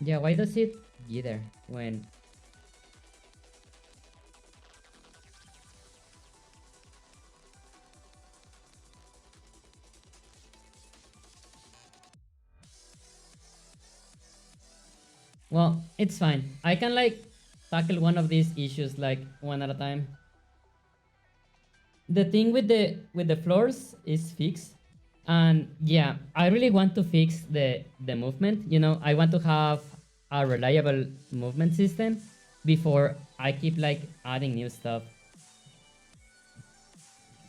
Yeah, why does it jitter when? Well, it's fine. I can like tackle one of these issues like one at a time. The thing with the floors is fixed, and yeah, I really want to fix the movement. I want to have a reliable movement system before I keep like adding new stuff.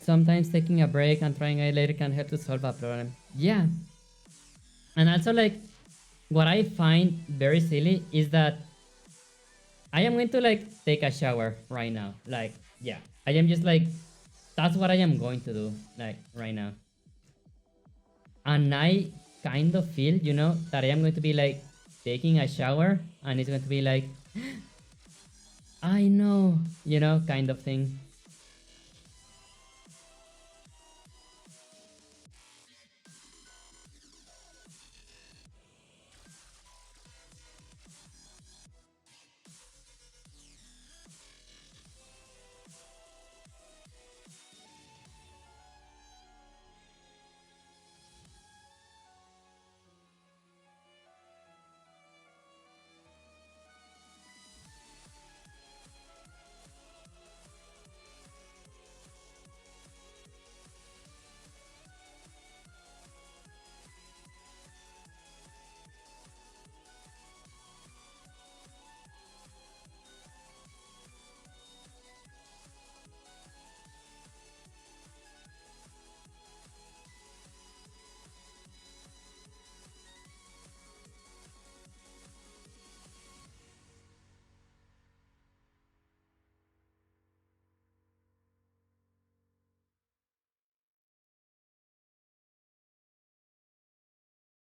Sometimes taking a break and trying it later can help to solve a problem. Yeah, and also like what I find very silly is that I am going to like take a shower right now. Like, yeah, I am just like, that's what I am going to do, like, right now. And I kind of feel, that I am going to be like taking a shower and it's going to be like, I know, kind of thing.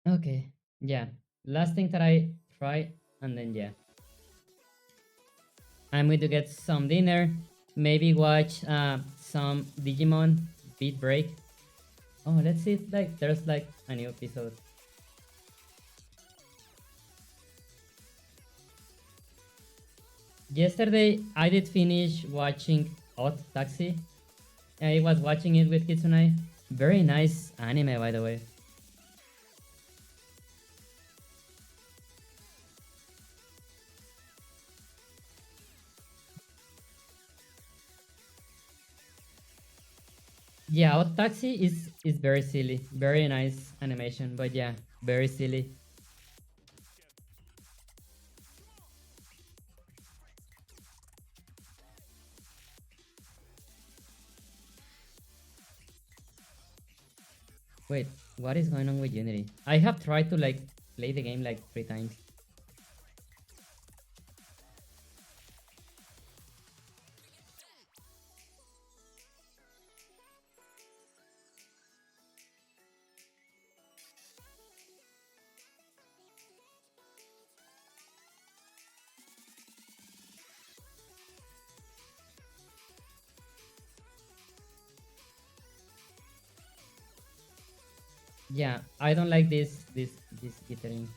Okay, yeah. Last thing that I try, and then yeah, I'm going to get some dinner. Maybe watch some Digimon Beat Break. Oh, let's see if like there's like a new episode. Yesterday I did finish watching Odd Taxi. I was watching it with Kitsune. Very nice anime, by the way. Yeah, Odd Taxi is very silly. Very nice animation, but yeah, very silly. Wait, what is going on with Unity? I have tried to like play the game like 3 times. Yeah, I don't like this jittering.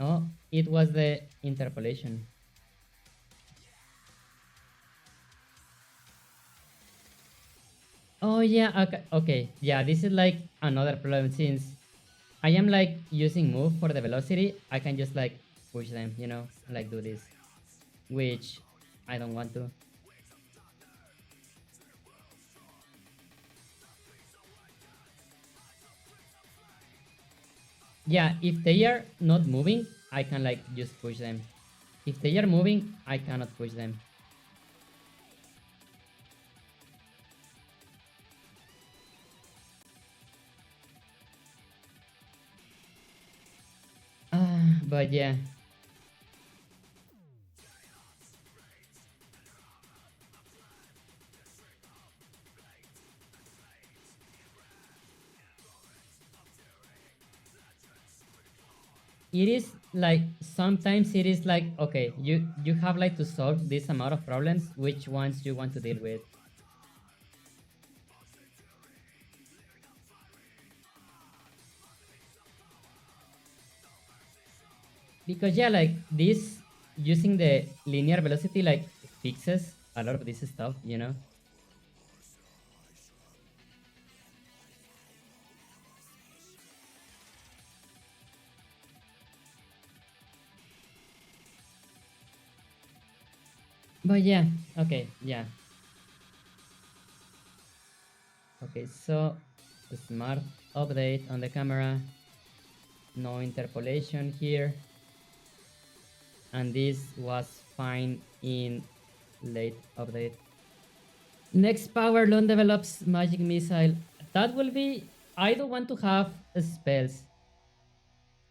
Oh, it was the interpolation. Oh yeah, okay, okay. Yeah, this is like another problem since I am like using move for the velocity, I can just like push them, you know, like do this, which I don't want to. Yeah, if they are not moving, I can like just push them. If they are moving, I cannot push them. But yeah, it is like sometimes it is like okay, you have like to solve this amount of problems, which ones you want to deal with. Because yeah, like this using the linear velocity like fixes a lot of this stuff, you know. But yeah, okay, yeah. Okay, so smart update on the camera, no interpolation here, and this was fine in late update. Next power Lone develops magic missile. That will be I don't want to have spells,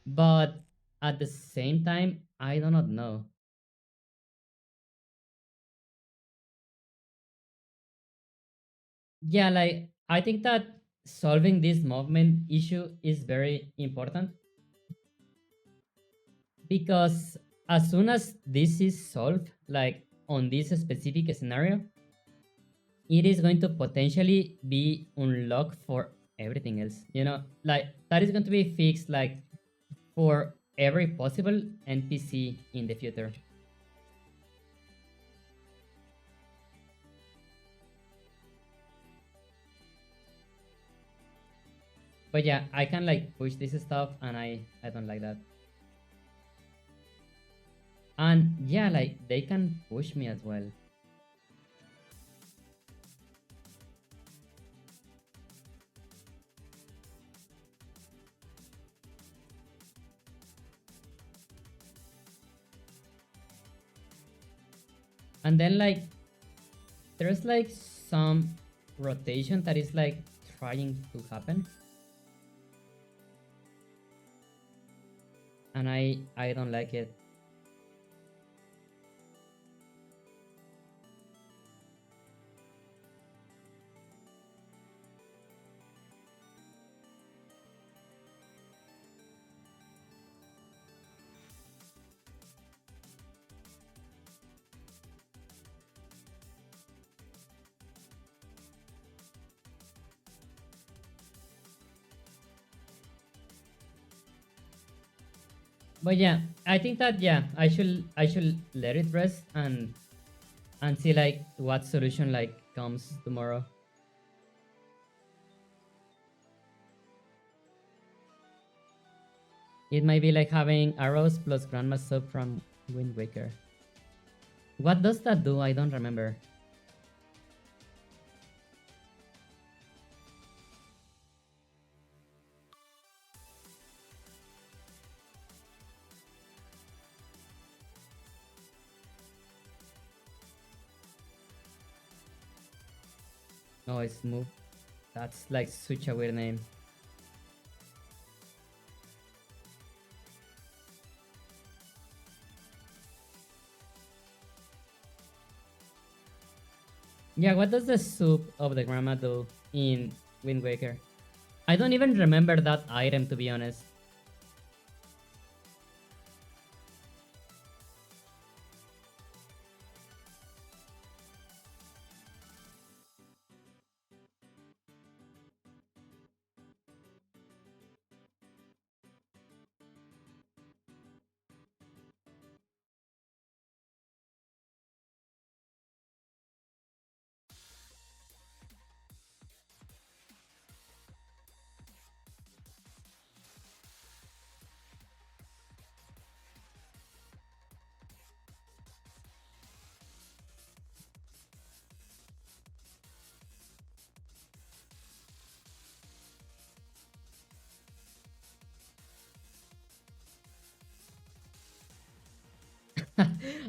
but at the same time I do not know. Yeah, like I think that solving this movement issue is very important because as soon as this is solved, like on this specific scenario, it is going to potentially be unlocked for everything else. You know, like that is going to be fixed like for every possible NPC in the future. But yeah, I can like push this stuff and I don't like that. And yeah, like they can push me as well. And then like there's like some rotation that is like trying to happen, and I don't like it. But yeah, I think that yeah, I should let it rest and see like what solution like comes tomorrow. It might be like having arrows plus grandma's sub from Wind Waker. What does that do? I don't remember. Oh, it's move. That's like such a weird name. Yeah, what does the soup of the grandma do in Wind Waker? I don't even remember that item, to be honest.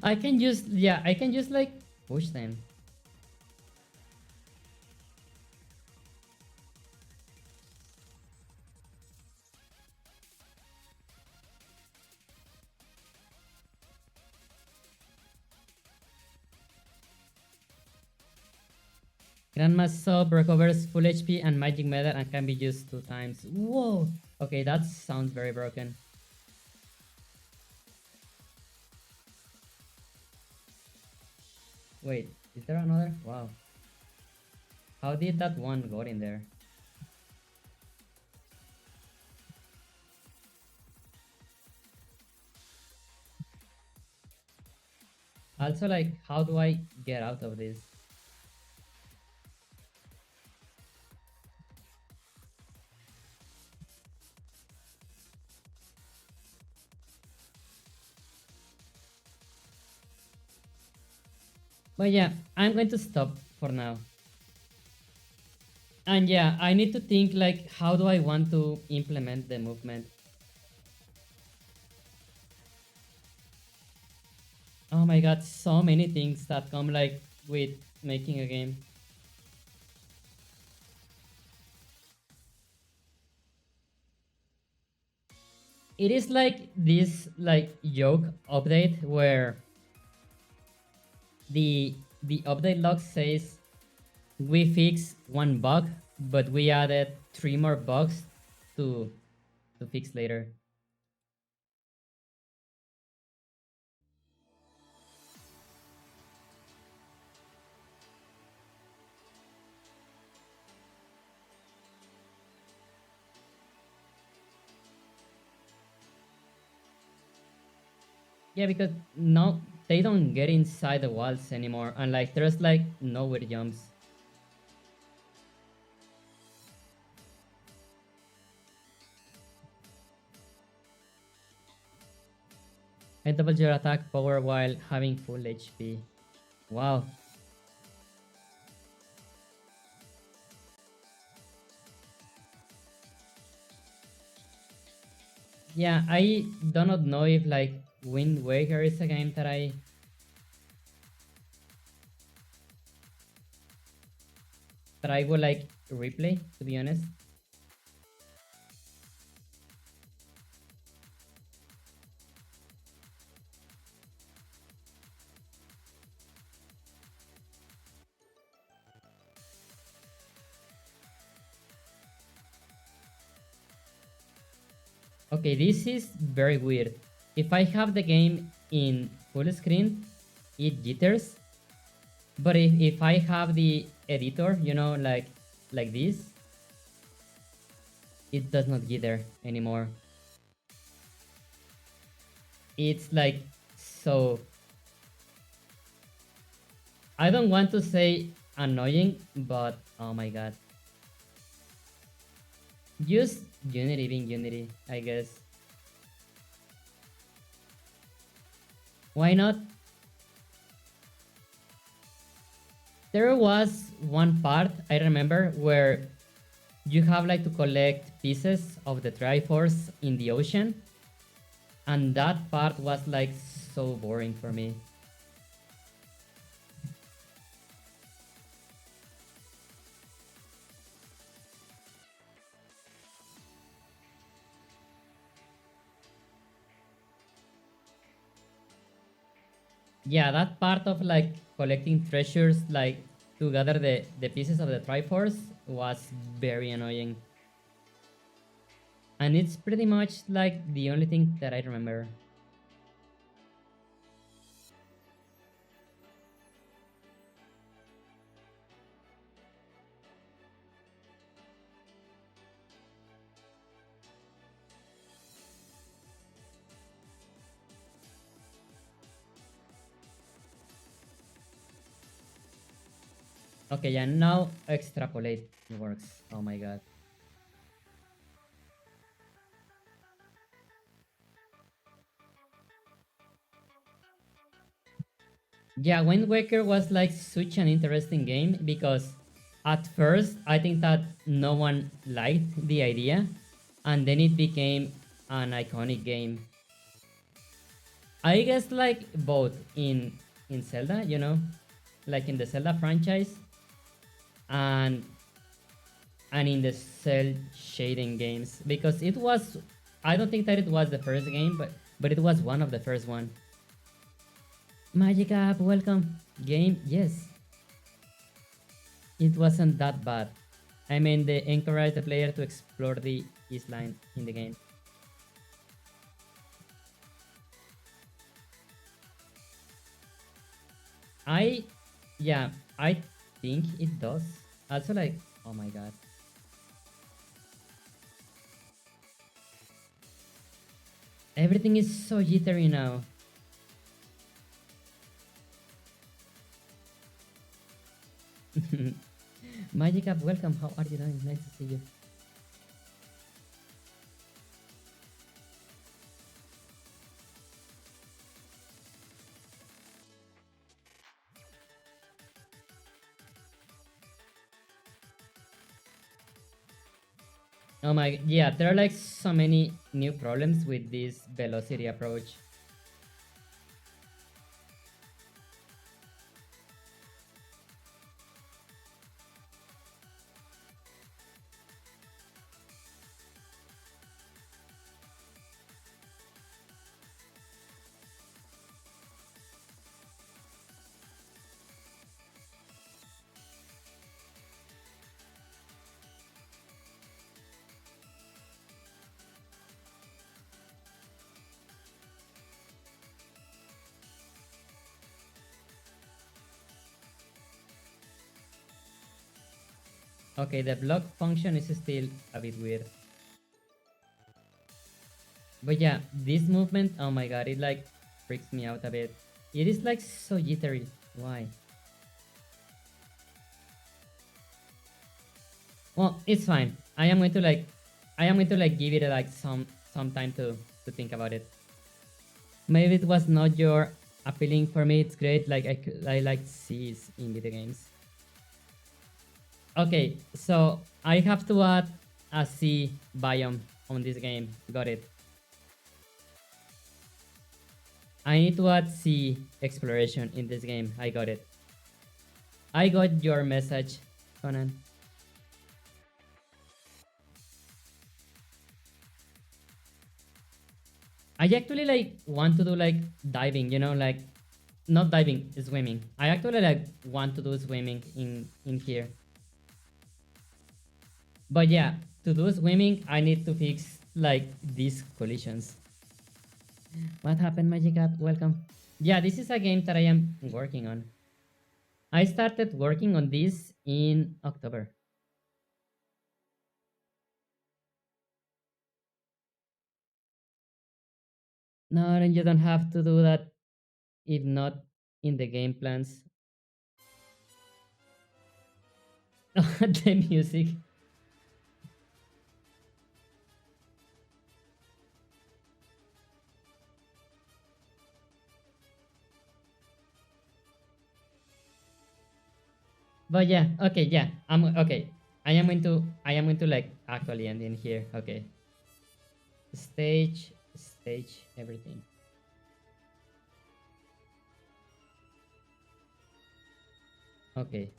I can just like push them. Grandma's sub recovers full HP and magic metal and can be used 2 times. Whoa! Okay, that sounds very broken. Wait, is there another? Wow. How did that one got in there? Also, like, how do I get out of this? But yeah, I'm going to stop for now. And yeah, I need to think like, how do I want to implement the movement? Oh my god, so many things that come like with making a game. It is like this like joke update where the update log says we fixed one bug, but we added 3 more bugs to fix later. Yeah, because now they don't get inside the walls anymore, and like there's like nowhere jumps. I double your attack power while having full HP. Wow. Yeah, I do not know if like Wind Waker is a game that I that I would like replay, to be honest. Okay, this is very weird. If I have the game in full screen, it jitters. But if I have the editor, you know, like this, it does not jitter anymore. It's like so. I don't want to say annoying, but oh my god. Just Unity being Unity, I guess. Why not? There was one part I remember where you have like to collect pieces of the Triforce in the ocean, and that part was like so boring for me. Yeah, that part of like collecting treasures, like to gather the pieces of the Triforce, was very annoying. And it's pretty much like the only thing that I remember. Okay, yeah, now extrapolate works. Oh my god. Yeah, Wind Waker was like such an interesting game because at first I think that no one liked the idea, and then it became an iconic game. I guess like both in Zelda, you know, like in the Zelda franchise and in the cell shading games because it was, I don't think that it was the first game, but it was one of the first one. Magic App, welcome. Game, yes. It wasn't that bad. I mean, they encourage the player to explore the east line in the game. I, yeah, I think it does. Also, like, oh my god. Everything is so jittery now. Magic App, welcome. How are you doing? Nice to see you. Oh my, yeah, there are like so many new problems with this velocity approach. Okay, the block function is still a bit weird. But yeah, this movement, oh my god, it like freaks me out a bit. It is like so jittery. Why? Well, it's fine. I am going to like give it like some time to think about it. Maybe it was not your appealing for me. It's great. Like I like C's in video games. Okay, so I have to add a sea biome on this game. Got it. I need to add sea exploration in this game. I got it. I got your message, Conan. I actually like want to do like diving, you know, like not diving, swimming. I actually like want to do swimming in here. But yeah, to do swimming, I need to fix like these collisions. What happened, Magic App? Welcome. Yeah, this is a game that I am working on. I started working on this in October. No, then you don't have to do that if not in the game plans. The music. But yeah, okay, yeah. I'm okay. I am going to like actually end in here. Okay. Stage everything. Okay.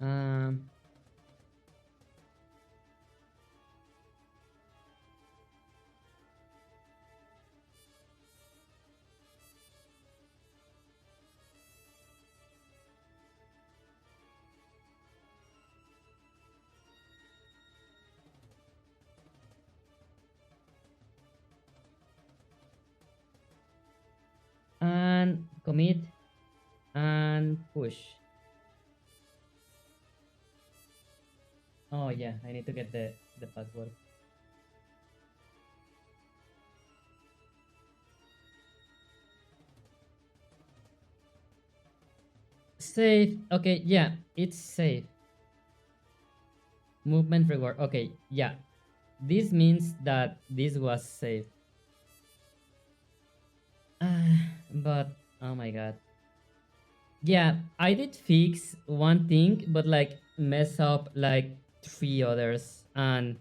Um and commit and push. Oh yeah, I need to get the password. Save. Okay, yeah, it's safe. Movement reward. Okay, yeah. This means that this was safe. But oh my god. Yeah, I did fix one thing, but like mess up like three others, and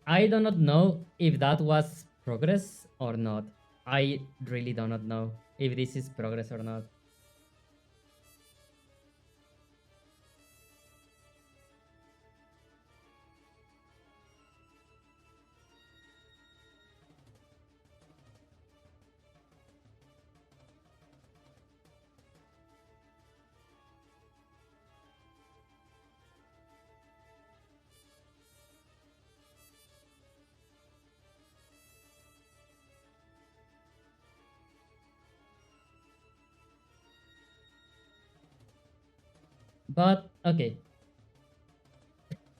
I do not know if that was progress or not. I really do not know if this is progress or not. But okay,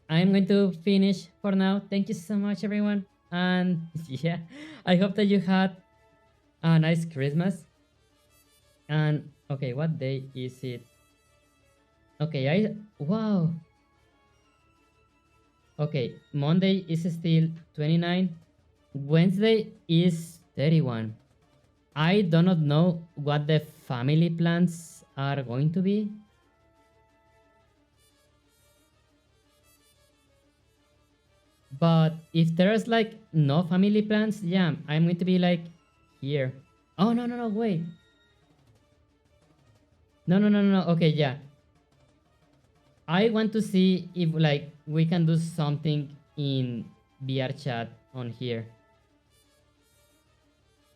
I'm going to finish for now. Thank you so much, everyone. And yeah, I hope that you had a nice Christmas. And okay, what day is it? Okay, wow. Okay, Monday is still 29. Wednesday is 31. I do not know what the family plans are going to be. But if there's like no family plans, yeah, I'm going to be like here. Oh no no no wait. No no no no no. Okay, yeah. I want to see if like we can do something in VR chat on here.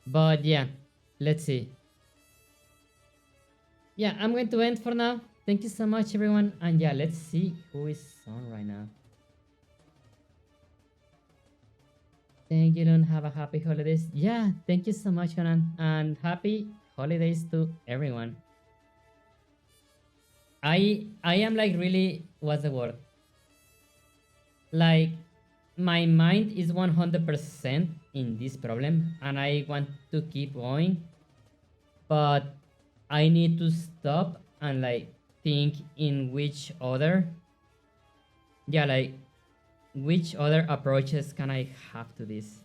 But yeah, let's see. Yeah, I'm going to end for now. Thank you so much, everyone. And yeah, let's see who is on right now. Thank you, Lune. Have a happy holidays. Yeah, thank you so much, Conan. And happy holidays to everyone. I am like really, what's the word? Like my mind is 100% in this problem and I want to keep going, but I need to stop and like think in which other, yeah, like which other approaches can I have to this?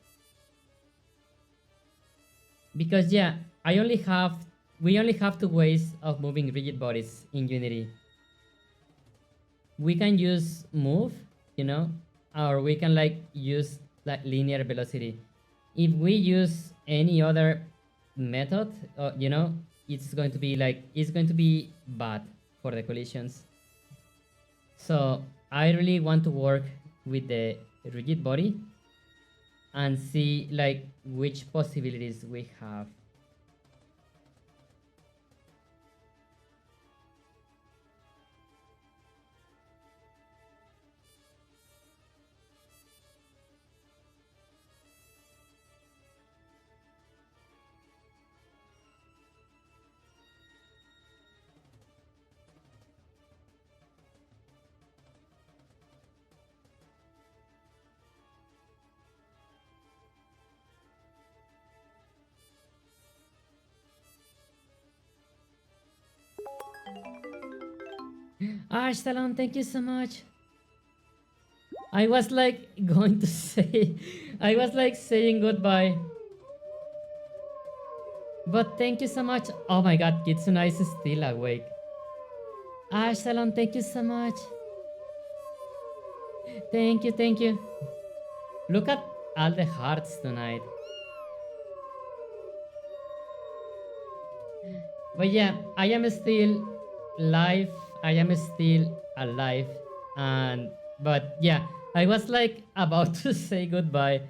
Because yeah, we only have two ways of moving rigid bodies in Unity. We can use move, you know, or we can like use like linear velocity. If we use any other method, you know, it's going to be like it's going to be bad for the collisions. So I really want to work with the rigid body and see like which possibilities we have. Ashtalon, thank you so much. I was like going to say, I was like saying goodbye. But thank you so much. Oh my god, Kitsuna is still awake. Ashtalon, thank you so much. Thank you, thank you. Look at all the hearts tonight. But yeah, I am still live. I am still alive. And but yeah, I was like about to say goodbye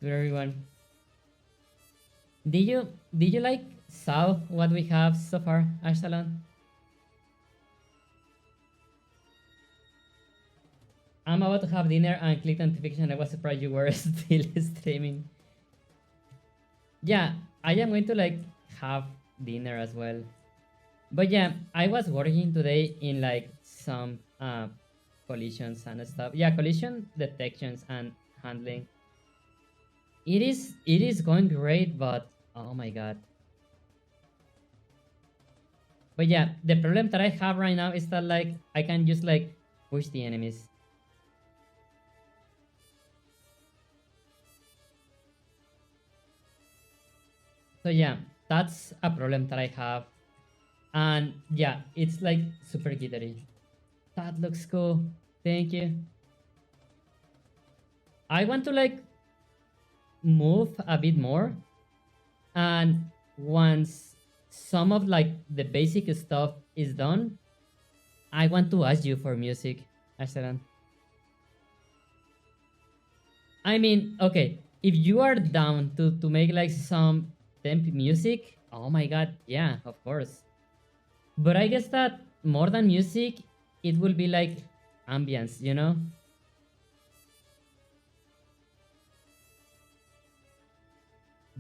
to everyone. Did you like saw what we have so far, Ashtalon? I'm about to have dinner and clicked notification. I was surprised you were still streaming. Yeah, I am going to like have dinner as well. But yeah, I was working today in like some collisions and stuff. Yeah, collision detections and handling. It is going great, but oh my god. But yeah, the problem that I have right now is that like I can just like push the enemies. So yeah, that's a problem that I have. And yeah, it's like super glittery. That looks cool. Thank you. I want to like move a bit more. And once some of like the basic stuff is done, I want to ask you for music, Ashtaran. I mean, okay, if you are down to make like some temp music, oh my god, yeah, of course. But I guess that more than music, it will be like ambience, you know?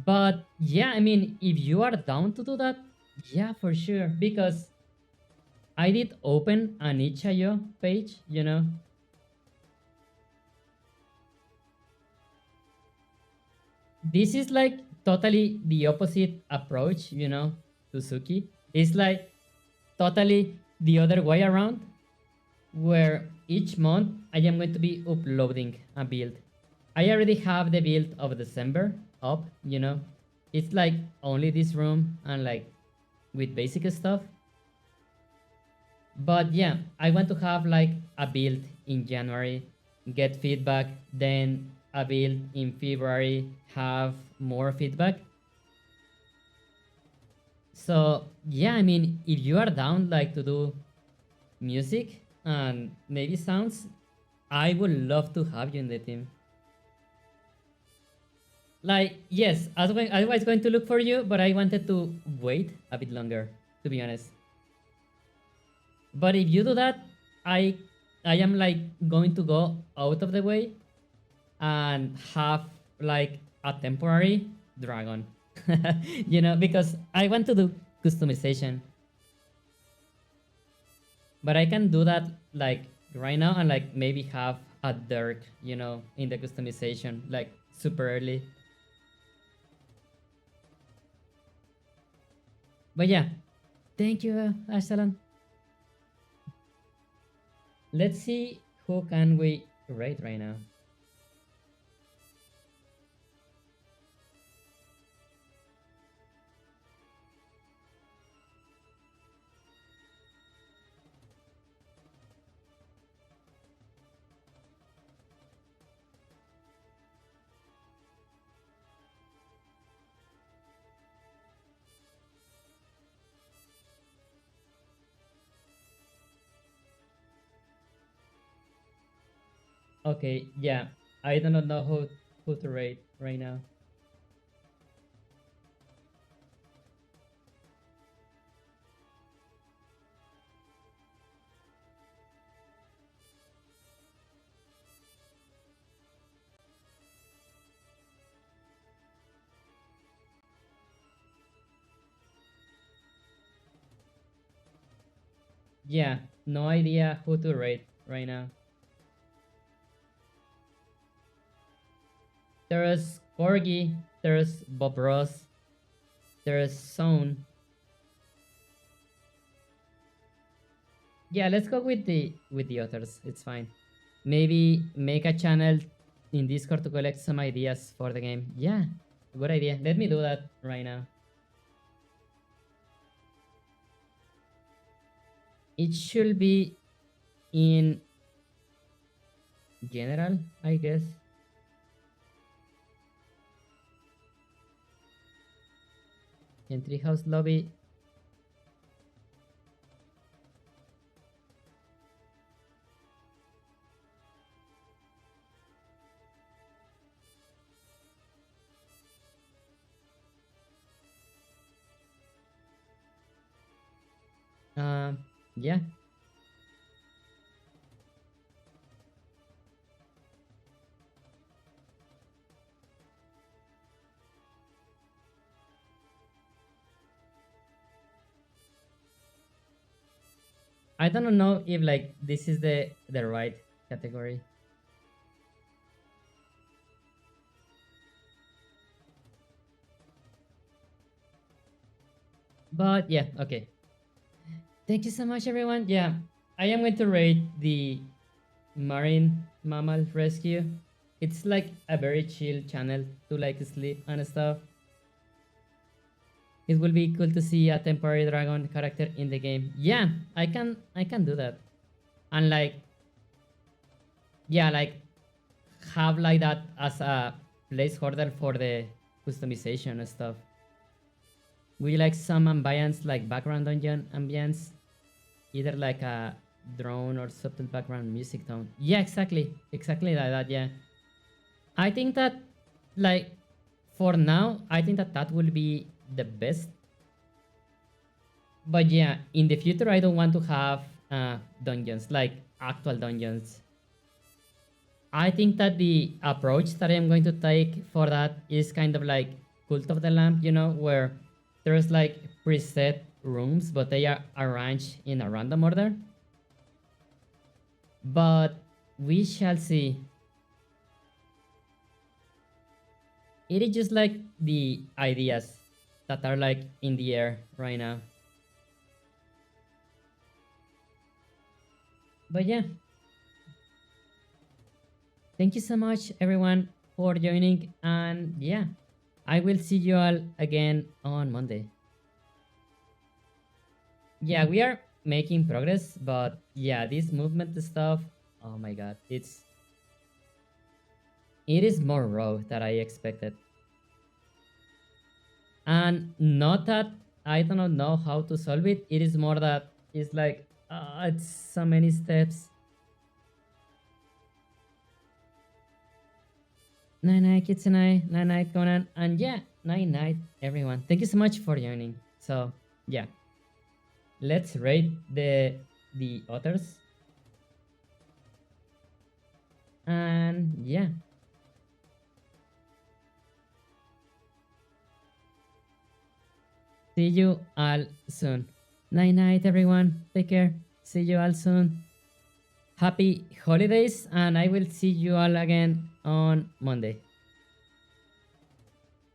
But yeah, I mean, if you are down to do that, yeah, for sure. Because I did open an itch.io page, you know? This is like totally the opposite approach, you know, to Suki. It's like totally the other way around, where each month I am going to be uploading a build. I already have the build of December up, you know. It's like only this room and like with basic stuff. But yeah, I want to have like a build in January, get feedback, then a build in February, have more feedback. So yeah, I mean, if you are down like to do music and maybe sounds, I would love to have you in the team. Like, yes, I was going to look for you, but I wanted to wait a bit longer, to be honest. But if you do that, I I am like going to go out of the way and have like a temporary dragon. Because I want to do customization. But I can do that like right now and like maybe have a Dirk, in the customization, like super early. But yeah, thank you, Ashtalan. Let's see who can we rate right now. Okay, yeah, I do not know who to rate right now. Yeah, no idea who to rate right now. There's Corgi, there's Bob Ross, there's Zone. Yeah, let's go with the others. It's fine. Maybe make a channel in Discord to collect some ideas for the game. Yeah, good idea. Let me do that right now. It should be in general, I guess. In Treehouse lobby. Yeah. I don't know if like this is the right category. But yeah, okay. Thank you so much, everyone. Yeah, I am going to rate the Marine Mammal Rescue. It's like a very chill channel to like sleep and stuff. It will be cool to see a temporary dragon character in the game. Yeah, I can do that. And like yeah, like have like that as a placeholder for the customization and stuff. We like some ambience like background dungeon ambience, either like a drone or subtle background music tone. Yeah, exactly like that. Yeah, I think that like for now, I think that that will be the best. But yeah, in the future, I don't want to have dungeons like actual dungeons. I think that the approach that I'm going to take for that is kind of like Cult of the Lamp, where there's like preset rooms, but they are arranged in a random order. But we shall see. It is just like the ideas that are like in the air right now. But yeah, thank you so much, everyone, for joining. And yeah, I will see you all again on Monday. Yeah, we are making progress, but yeah, this movement stuff, oh my god, it is more raw than I expected. And not that I do not know how to solve it, it is more that it's like it's so many steps. Night night, Kitsune, night night, Conan, and yeah, night night, everyone. Thank you so much for joining. So, yeah, let's rate the the others. And yeah, see you all soon. Night night, everyone. Take care. See you all soon. Happy holidays, and I will see you all again on Monday.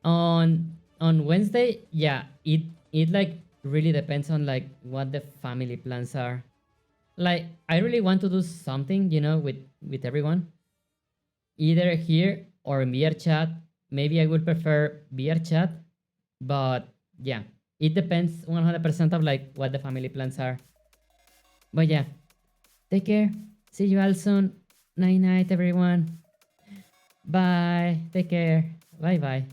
On Wednesday, yeah, it like really depends on like what the family plans are. Like I really want to do something, with everyone, either here or in VR chat. Maybe I would prefer VR chat, but yeah, it depends 100% of like what the family plans are. But yeah, take care. See you all soon. Night night, everyone. Bye. Take care. Bye bye.